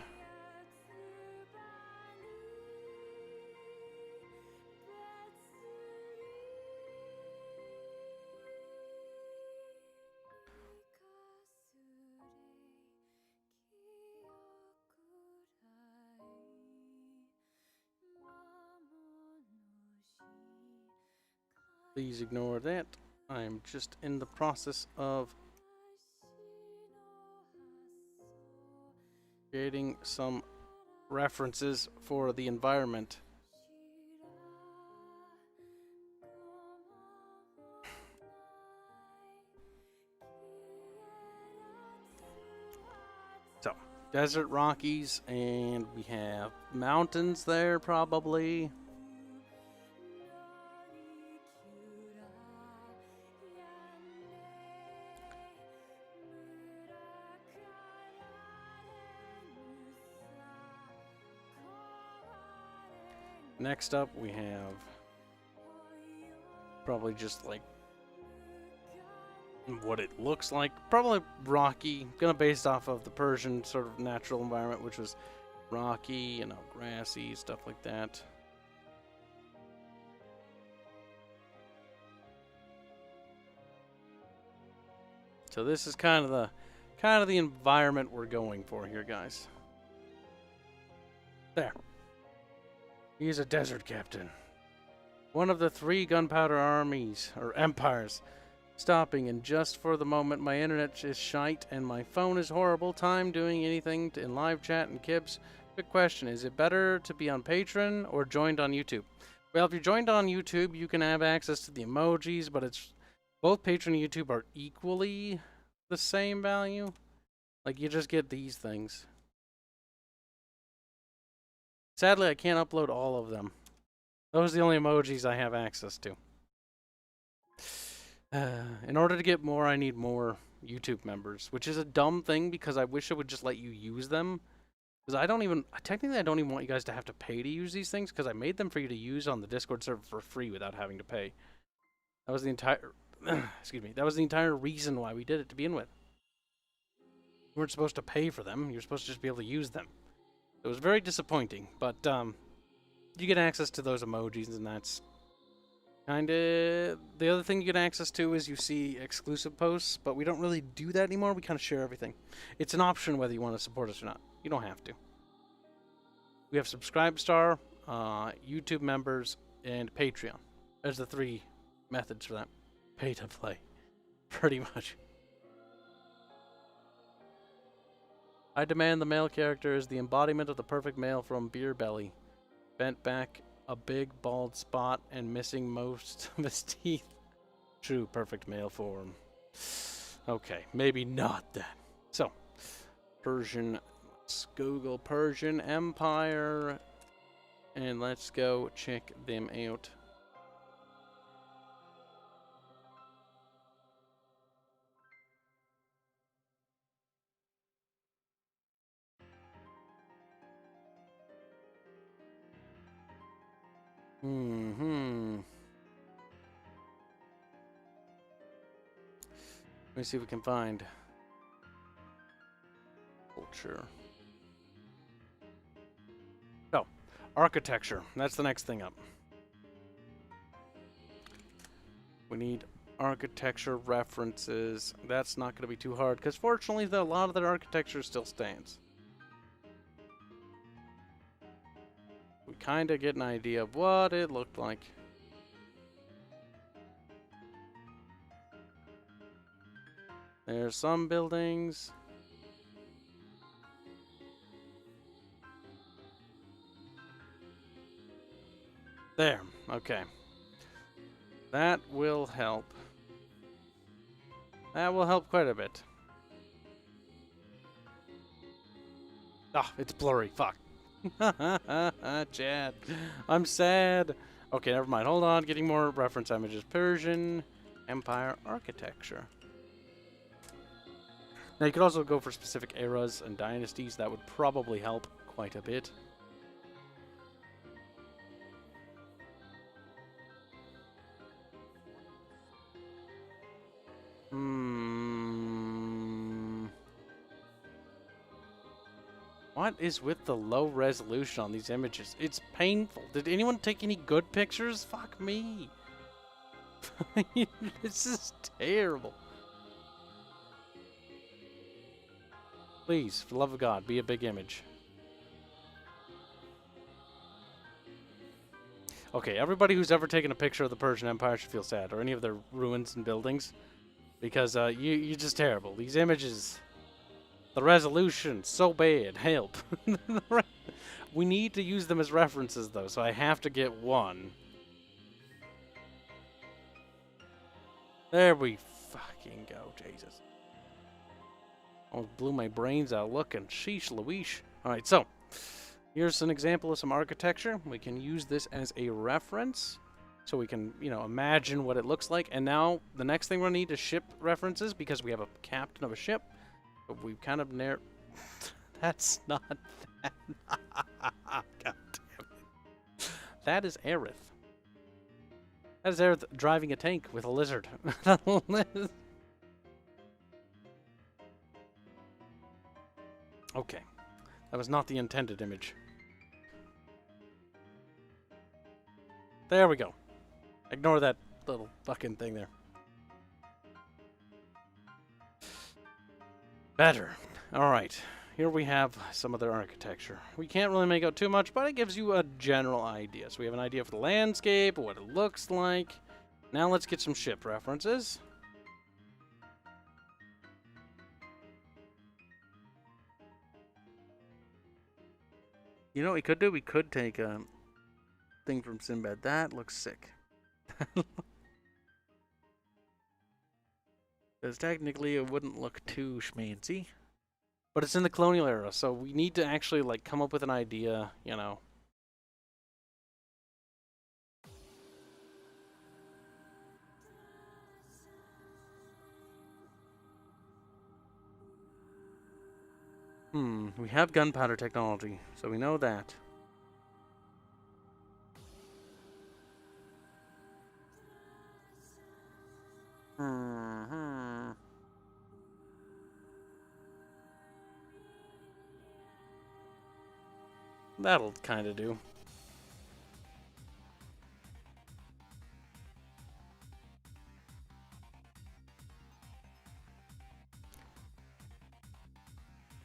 Please ignore that. I'm just in the process of creating some references for the environment. So, desert Rockies, and we have mountains there probably. Next up, we have probably just like what it looks like. Probably rocky, gonna based off of the Persian sort of natural environment, which was rocky, you know, grassy, stuff like that. So this is kind of the environment we're going for here, guys. There. He's a desert captain. One of the 3 gunpowder armies, or empires. Stopping, and just for the moment, my internet is shite, and my phone is horrible. Time doing anything in live chat and Kibs. Quick question, is it better to be on Patreon or joined on YouTube? Well, if you're joined on YouTube, you can have access to the emojis, but it's both Patreon and YouTube are equally the same value. Like, you just get these things. Sadly, I can't upload all of them. Those are the only emojis I have access to. In order to get more, I need more YouTube members, which is a dumb thing because I wish I would just let you use them. Because technically I don't even want you guys to have to pay to use these things because I made them for you to use on the Discord server for free without having to pay. That was the entire, excuse me, that was the entire reason why we did it to begin with. You weren't supposed to pay for them, you were supposed to just be able to use them. It was very disappointing, but you get access to those emojis, and that's kind of... The other thing you get access to is you see exclusive posts, but we don't really do that anymore. We kind of share everything. It's an option whether you want to support us or not. You don't have to. We have Subscribestar, YouTube members, and Patreon. There's the 3 methods for that. Pay to play. Pretty much. I demand the male character is the embodiment of the perfect male from Beer Belly. Bent back, a big bald spot, and missing most of his teeth. True perfect male form. Okay, maybe not that. So, Persian, let's Google Persian Empire, and let's go check them out. Let me see if we can find culture. Oh, architecture. That's the next thing up. We need architecture references. That's not going to be too hard because fortunately a lot of their architecture still stands. We kind of get an idea of what it looked like. There's some buildings. There. Okay. That will help. That will help quite a bit. Ah, it's blurry. Fuck. Chad. I'm sad. Okay, never mind. Hold on. Getting more reference images. Persian Empire architecture. Now, you could also go for specific eras and dynasties. That would probably help quite a bit. What is with the low resolution on these images? It's painful. Did anyone take any good pictures? Fuck me. This is terrible. Please, for the love of God, be a big image. Okay, everybody who's ever taken a picture of the Persian Empire should feel sad, or any of their ruins and buildings, because you're just terrible. These images, the resolution, so bad. Help. We need to use them as references, though, so I have to get one. There we fucking go, Jesus. Almost blew my brains out looking. Sheesh Louise. Alright, so here's an example of some architecture. We can use this as a reference so we can, you know, imagine what it looks like. And now the next thing we'll need is ship references because we have a captain of a ship. But we've kind of That's not that. God damn it. That is Aerith. That is Aerith driving a tank with a lizard. Okay. That was not the intended image. There we go. Ignore that little fucking thing there. Better. Alright. Here we have some of their architecture. We can't really make out too much, but it gives you a general idea. So we have an idea for the landscape, what it looks like. Now let's get some ship references. You know what we could do? We could take a thing from Sinbad. That looks sick. Because technically it wouldn't look too schmancy. But it's in the colonial era, so we need to actually like come up with an idea, you know. We have gunpowder technology, so we know that. That'll kind of do.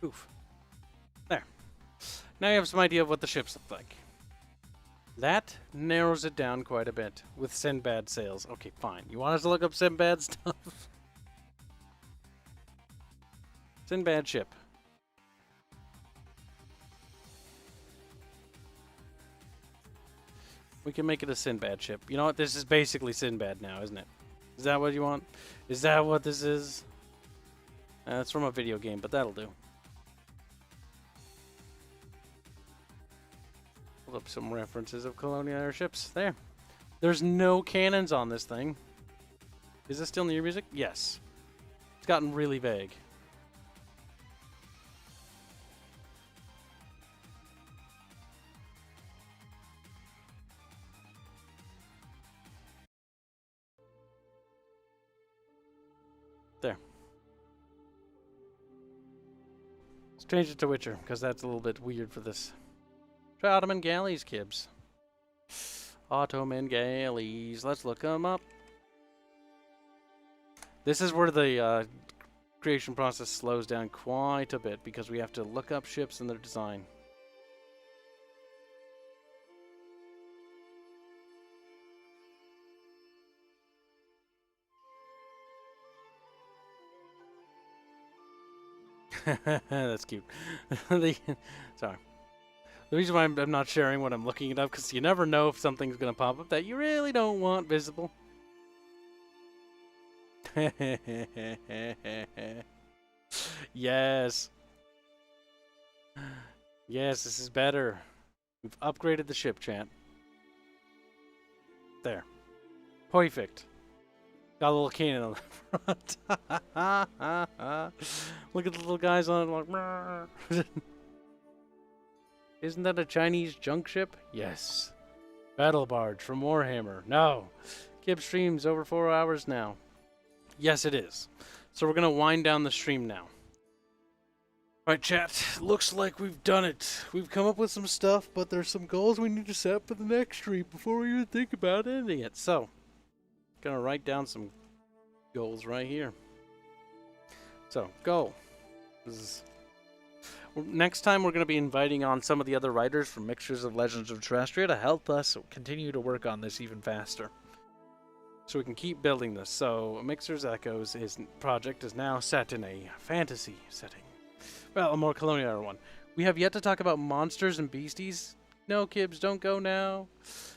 Oof. There. Now you have some idea of what the ships look like. That narrows it down quite a bit with Sinbad sails. Okay, fine. You want us to look up Sinbad stuff? Sinbad ship. We can make it a Sinbad ship. You know what? This is basically Sinbad now, isn't it? Is that what you want? Is that what this is? It's from a video game, but that'll do. Pull up some references of colonial airships. There. There's no cannons on this thing. Is this still near music? Yes. It's gotten really vague. There. Let's change it to Witcher, because that's a little bit weird for this. Try Ottoman galleys, Kibs. Ottoman galleys. Let's look them up. This is where the creation process slows down quite a bit, because we have to look up ships and their design. That's cute. Sorry. The reason why I'm not sharing what I'm looking it up, because you never know if something's going to pop up that you really don't want visible. Yes. Yes, this is better. We've upgraded the ship, chat. There. Perfect. Got a little cannon on the front. Look at the little guys on it like... Isn't that a Chinese junk ship? Yes. Battle barge from Warhammer. No. Kibs streams over 4 hours now. Yes, it is. So we're going to wind down the stream now. Alright, chat. Looks like we've done it. We've come up with some stuff, but there's some goals we need to set for the next stream before we even think about ending it. So, going to write down some goals right here. So, goal. Next time we're going to be inviting on some of the other writers from Mixtures of Legends of Terrestria to help us continue to work on this even faster. So we can keep building this. So Mixers Echoes project is now set in a fantasy setting. Well, a more colonial one. We have yet to talk about monsters and beasties. No, Kibs, don't go now.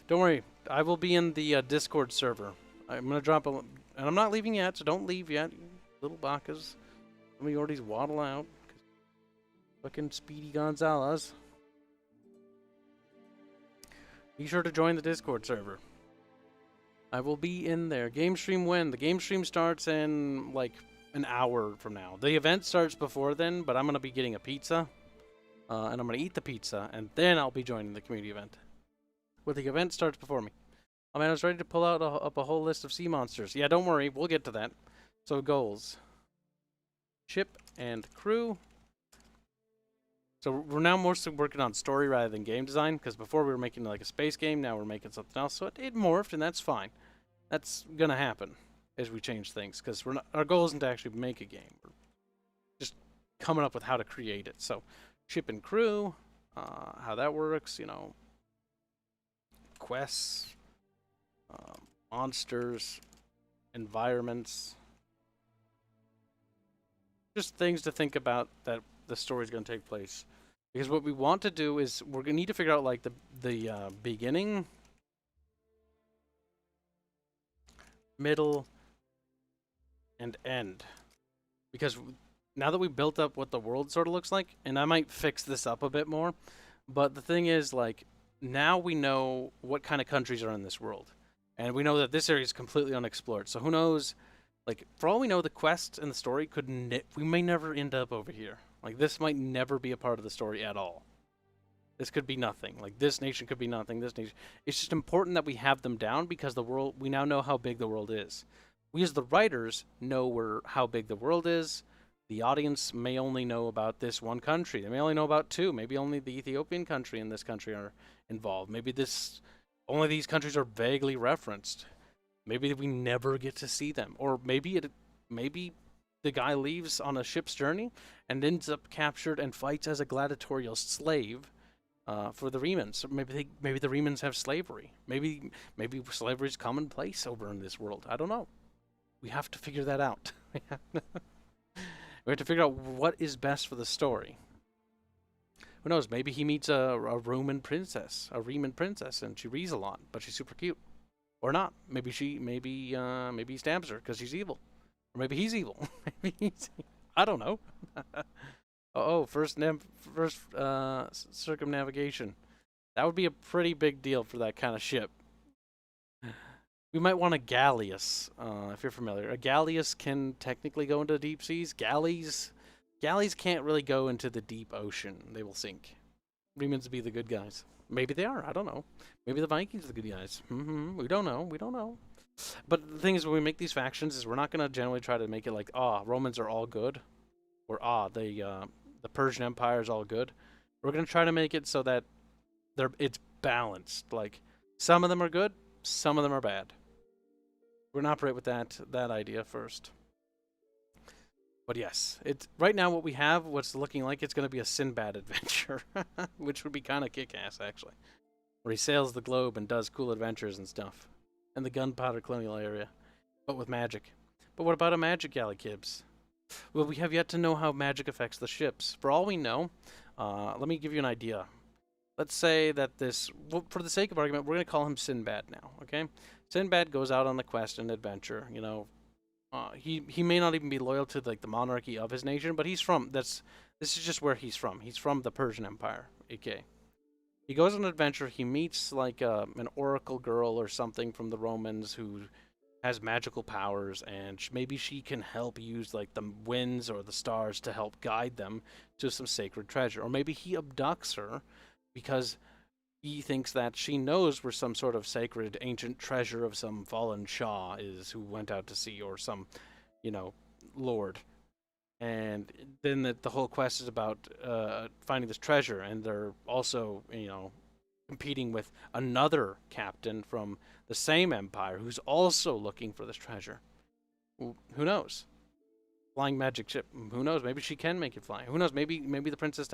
Don't worry. I will be in the Discord server. I'm going to drop a... And I'm not leaving yet, so don't leave yet. Little bakas. Let me already waddle out. Fucking Speedy Gonzalez. Be sure to join the Discord server. I will be in there. Game stream when? The game stream starts in like an hour from now. The event starts before then, but I'm going to be getting a pizza. And I'm going to eat the pizza, and then I'll be joining the community event. Well, the event starts before me. Oh man, I was ready to pull out up a whole list of sea monsters. Yeah, don't worry. We'll get to that. So goals. Ship and crew. So we're now mostly working on story rather than game design, because before we were making like a space game, now we're making something else. So it morphed, and that's fine. That's gonna happen as we change things, because our goal isn't to actually make a game. We're just coming up with how to create it. So ship and crew, how that works, you know, quests, monsters, environments, just things to think about that the story's going to take place. Because what we want to do is we're going to need to figure out like the beginning, middle, and end. Because now that we built up what the world sort of looks like, and I might fix this up a bit more, but the thing is, like, now we know what kind of countries are in this world. And we know that this area is completely unexplored. So who knows, like, for all we know, the quest and the story we may never end up over here. Like, this might never be a part of the story at all. This could be nothing. Like, this nation could be nothing. This nation. It's just important that we have them down, because the world, we now know how big the world is. We as the writers know how big the world is. The audience may only know about this one country. They may only know about two. Maybe only the Ethiopian country and this country are involved. Maybe only these countries are vaguely referenced. Maybe we never get to see them. Or maybe the guy leaves on a ship's journey and ends up captured and fights as a gladiatorial slave for the Remans. So maybe the Remans have slavery. Maybe slavery is commonplace over in this world. I don't know. We have to figure that out. We have to figure out what is best for the story. Who knows? Maybe he meets a Roman princess, and she reads a lot, but she's super cute, or not. Maybe he stabs her because she's evil. Or maybe he's evil. I don't know. First circumnavigation. That would be a pretty big deal for that kind of ship. We might want a galleass, if you're familiar. A galleass can technically go into deep seas. Galleys can't really go into the deep ocean. They will sink. Remans would be the good guys. Maybe they are. I don't know. Maybe the Vikings are the good guys. We don't know. But the thing is, when we make these factions, is we're not going to generally try to make it like, Romans are all good, or the Persian Empire is all good. We're going to try to make it so that it's balanced. Like, some of them are good, some of them are bad. We're going to operate with that idea first. But yes, right now what we have, what's looking like it's going to be a Sinbad adventure, which would be kind of kick-ass, actually, where he sails the globe and does cool adventures and stuff. And the gunpowder colonial area, but with magic. But what about a magic galley, Kibs? Well, we have yet to know how magic affects the ships. For all we know, let me give you an idea. Let's say that this, well, for the sake of argument, we're going to call him Sinbad now, okay? Sinbad goes out on a quest and adventure, you know. He may not even be loyal to like the monarchy of his nation, but he's from, this is just where he's from. He's from the Persian Empire, okay? He goes on an adventure, he meets like an oracle girl or something from the Romans who has magical powers, and maybe she can help use like the winds or the stars to help guide them to some sacred treasure. Or maybe he abducts her because he thinks that she knows where some sort of sacred ancient treasure of some fallen Shah is who went out to sea, or some, you know, lord. And then the whole quest is about finding this treasure, and they're also, you know, competing with another captain from the same empire who's also looking for this treasure. Who knows? Flying magic ship. Who knows? Maybe she can make it fly. Who knows? Maybe the princess.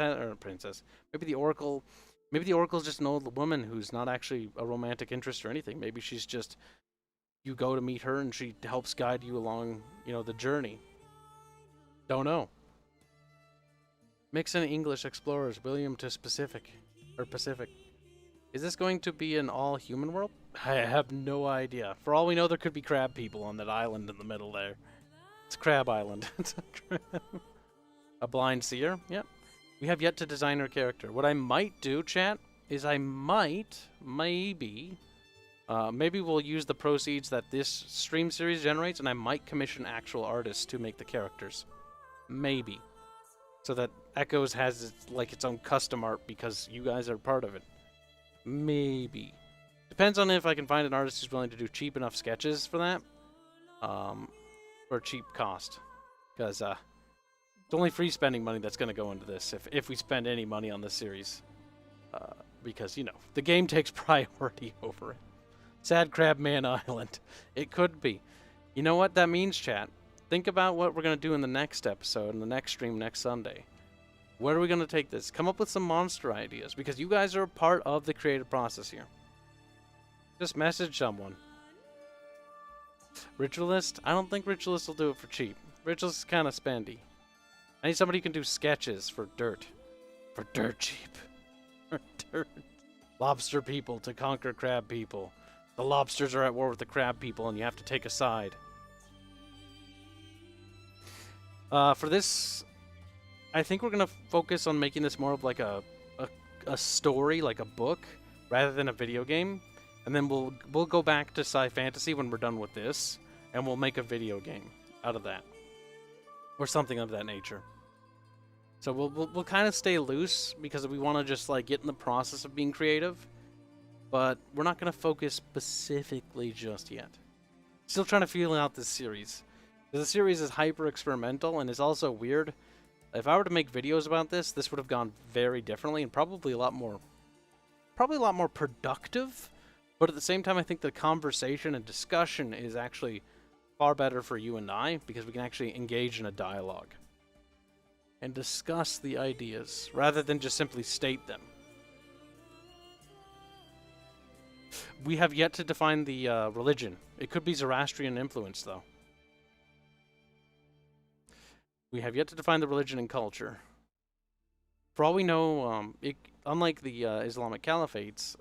Maybe the oracle. Maybe the oracle's just an old woman who's not actually a romantic interest or anything. Maybe she's just, you go to meet her and she helps guide you along, you know, the journey. Don't know. Mix in English explorers. William to Pacific. Is this going to be an all-human world? I have no idea. For all we know, there could be crab people on that island in the middle there. It's Crab Island. A blind seer? Yep. We have yet to design our character. What I might do, chat, is I might, maybe we'll use the proceeds that this stream series generates, and I might commission actual artists to make the characters. Maybe. So that Echoes has its own custom art because you guys are part of it. Maybe. Depends on if I can find an artist who's willing to do cheap enough sketches for that. For a cheap cost. Because, it's only free spending money that's going to go into this, if we spend any money on this series. Because, you know, the game takes priority over it. Sad Crab Man Island. It could be. You know what that means, chat? Think about what we're going to do in the next episode, in the next stream next Sunday. Where are we going to take this? Come up with some monster ideas, because you guys are a part of the creative process here. Just message someone. Ritualist? I don't think Ritualist will do it for cheap. Ritualist is kind of spendy. I need somebody who can do sketches for dirt. For dirt cheap. For dirt. Lobster people to conquer crab people. The lobsters are at war with the crab people, and you have to take a side. For this, I think we're going to focus on making this more of like a story, like a book, rather than a video game. And then we'll go back to sci fantasy when we're done with this, and we'll make a video game out of that, or something of that nature. So we'll kind of stay loose because we want to just like get in the process of being creative, but we're not going to focus specifically just yet. Still trying to feel out this series. The series is hyper experimental and is also weird. If I were to make videos about this, this would have gone very differently and probably a lot more productive. But at the same time, I think the conversation and discussion is actually far better for you and I, because we can actually engage in a dialogue and discuss the ideas rather than just simply state them. We have yet to define the religion. It could be Zoroastrian influence, though. We have yet to define the religion and culture. For all we know, unlike the Islamic caliphates,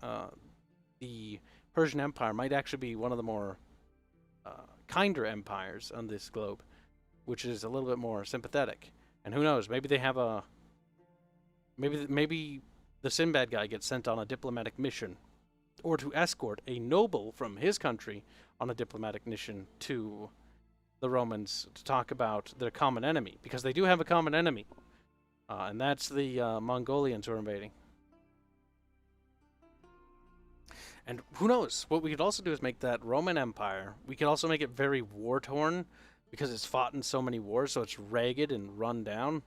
the Persian Empire might actually be one of the more kinder empires on this globe, which is a little bit more sympathetic. And who knows? Maybe they have a maybe the Sinbad guy gets sent on a diplomatic mission, or to escort a noble from his country on a diplomatic mission to the Romans to talk about their common enemy, because they do have a common enemy, and that's the Mongolians who are invading. And who knows? What we could also do is make that Roman Empire, we could also make it very war-torn, because it's fought in so many wars, so it's ragged and run down.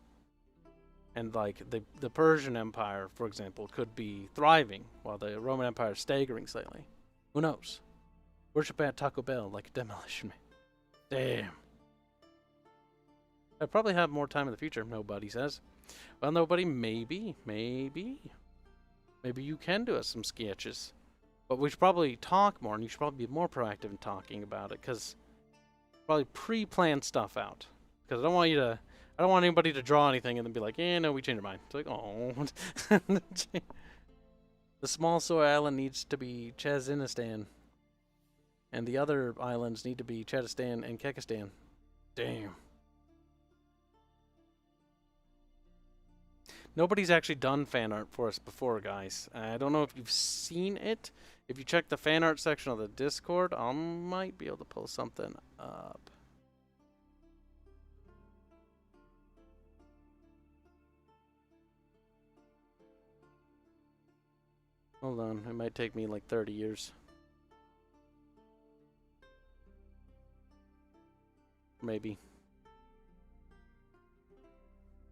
And like the Persian Empire, for example, could be thriving, while the Roman Empire is staggering slightly. Who knows? Worship at Taco Bell like a demolition man. Damn. I'll probably have more time in the future, nobody says. Well, nobody, maybe you can do us some sketches. But we should probably talk more, and you should probably be more proactive in talking about it, because probably pre-plan stuff out. because I don't want anybody to draw anything and then be like, eh, no, we changed our mind. It's like, oh. The small soy island needs to be Chazinistan. And the other islands need to be Chadistan and Kekistan. Damn. Nobody's actually done fan art for us before, guys. I don't know if you've seen it. If you check the fan art section of the Discord, I might be able to pull something up. Hold on, it might take me like 30 years. Maybe.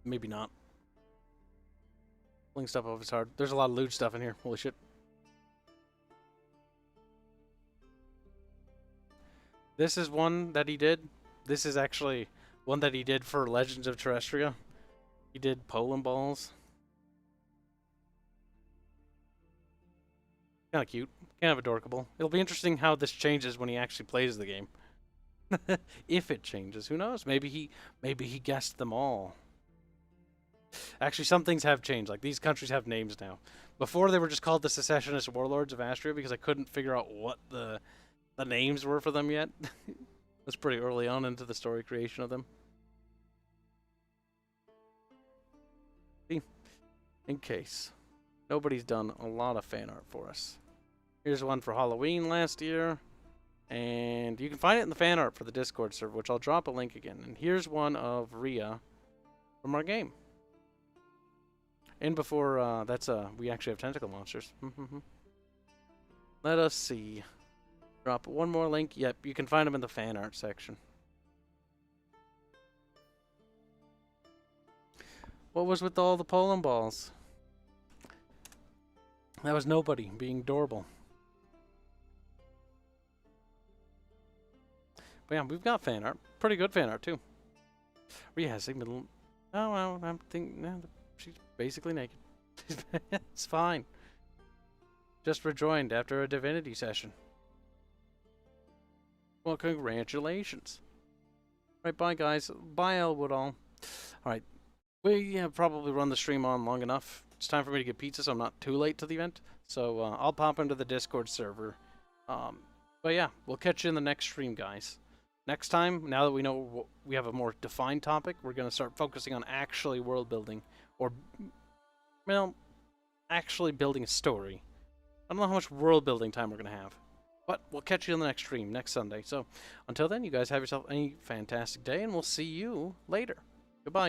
Maybe not. Pulling stuff off is hard. There's a lot of loot stuff in here. Holy shit. This is one that he did. This is actually one that he did for Legends of Terrestria. He did Poland balls. Kind of cute. Kind of adorable. It'll be interesting how this changes when he actually plays the game. If it changes, who knows? Maybe he guessed them all. Actually, some things have changed. Like, these countries have names now. Before, they were just called the Secessionist Warlords of Astria because I couldn't figure out what the names were for them yet. That's pretty early on into the story creation of them. See? In case. Nobody's done a lot of fan art for us. Here's one for Halloween last year. And you can find it in the fan art for the Discord server, which I'll drop a link again. And here's one of Rhea from our game. And before, we actually have tentacle monsters. Let us see. Drop one more link. Yep, you can find them in the fan art section. What was with all the Poland balls? That was nobody being adorable. But yeah, we've got fan art. Pretty good fan art, too. Rhea Sigmund. Oh, well, I'm thinking... No, she's basically naked. It's fine. Just rejoined after a divinity session. Well, congratulations. Right, bye, guys. Bye, Elwood all. Alright. We have probably run the stream on long enough. It's time for me to get pizza, so I'm not too late to the event. So, I'll pop into the Discord server. But yeah, we'll catch you in the next stream, guys. Next time, now that we know we have a more defined topic, we're going to start focusing on actually world building. Or, well, actually building a story. I don't know how much world building time we're going to have. But we'll catch you in the next stream, next Sunday. So, until then, you guys have yourself a fantastic day, and we'll see you later. Goodbye, guys.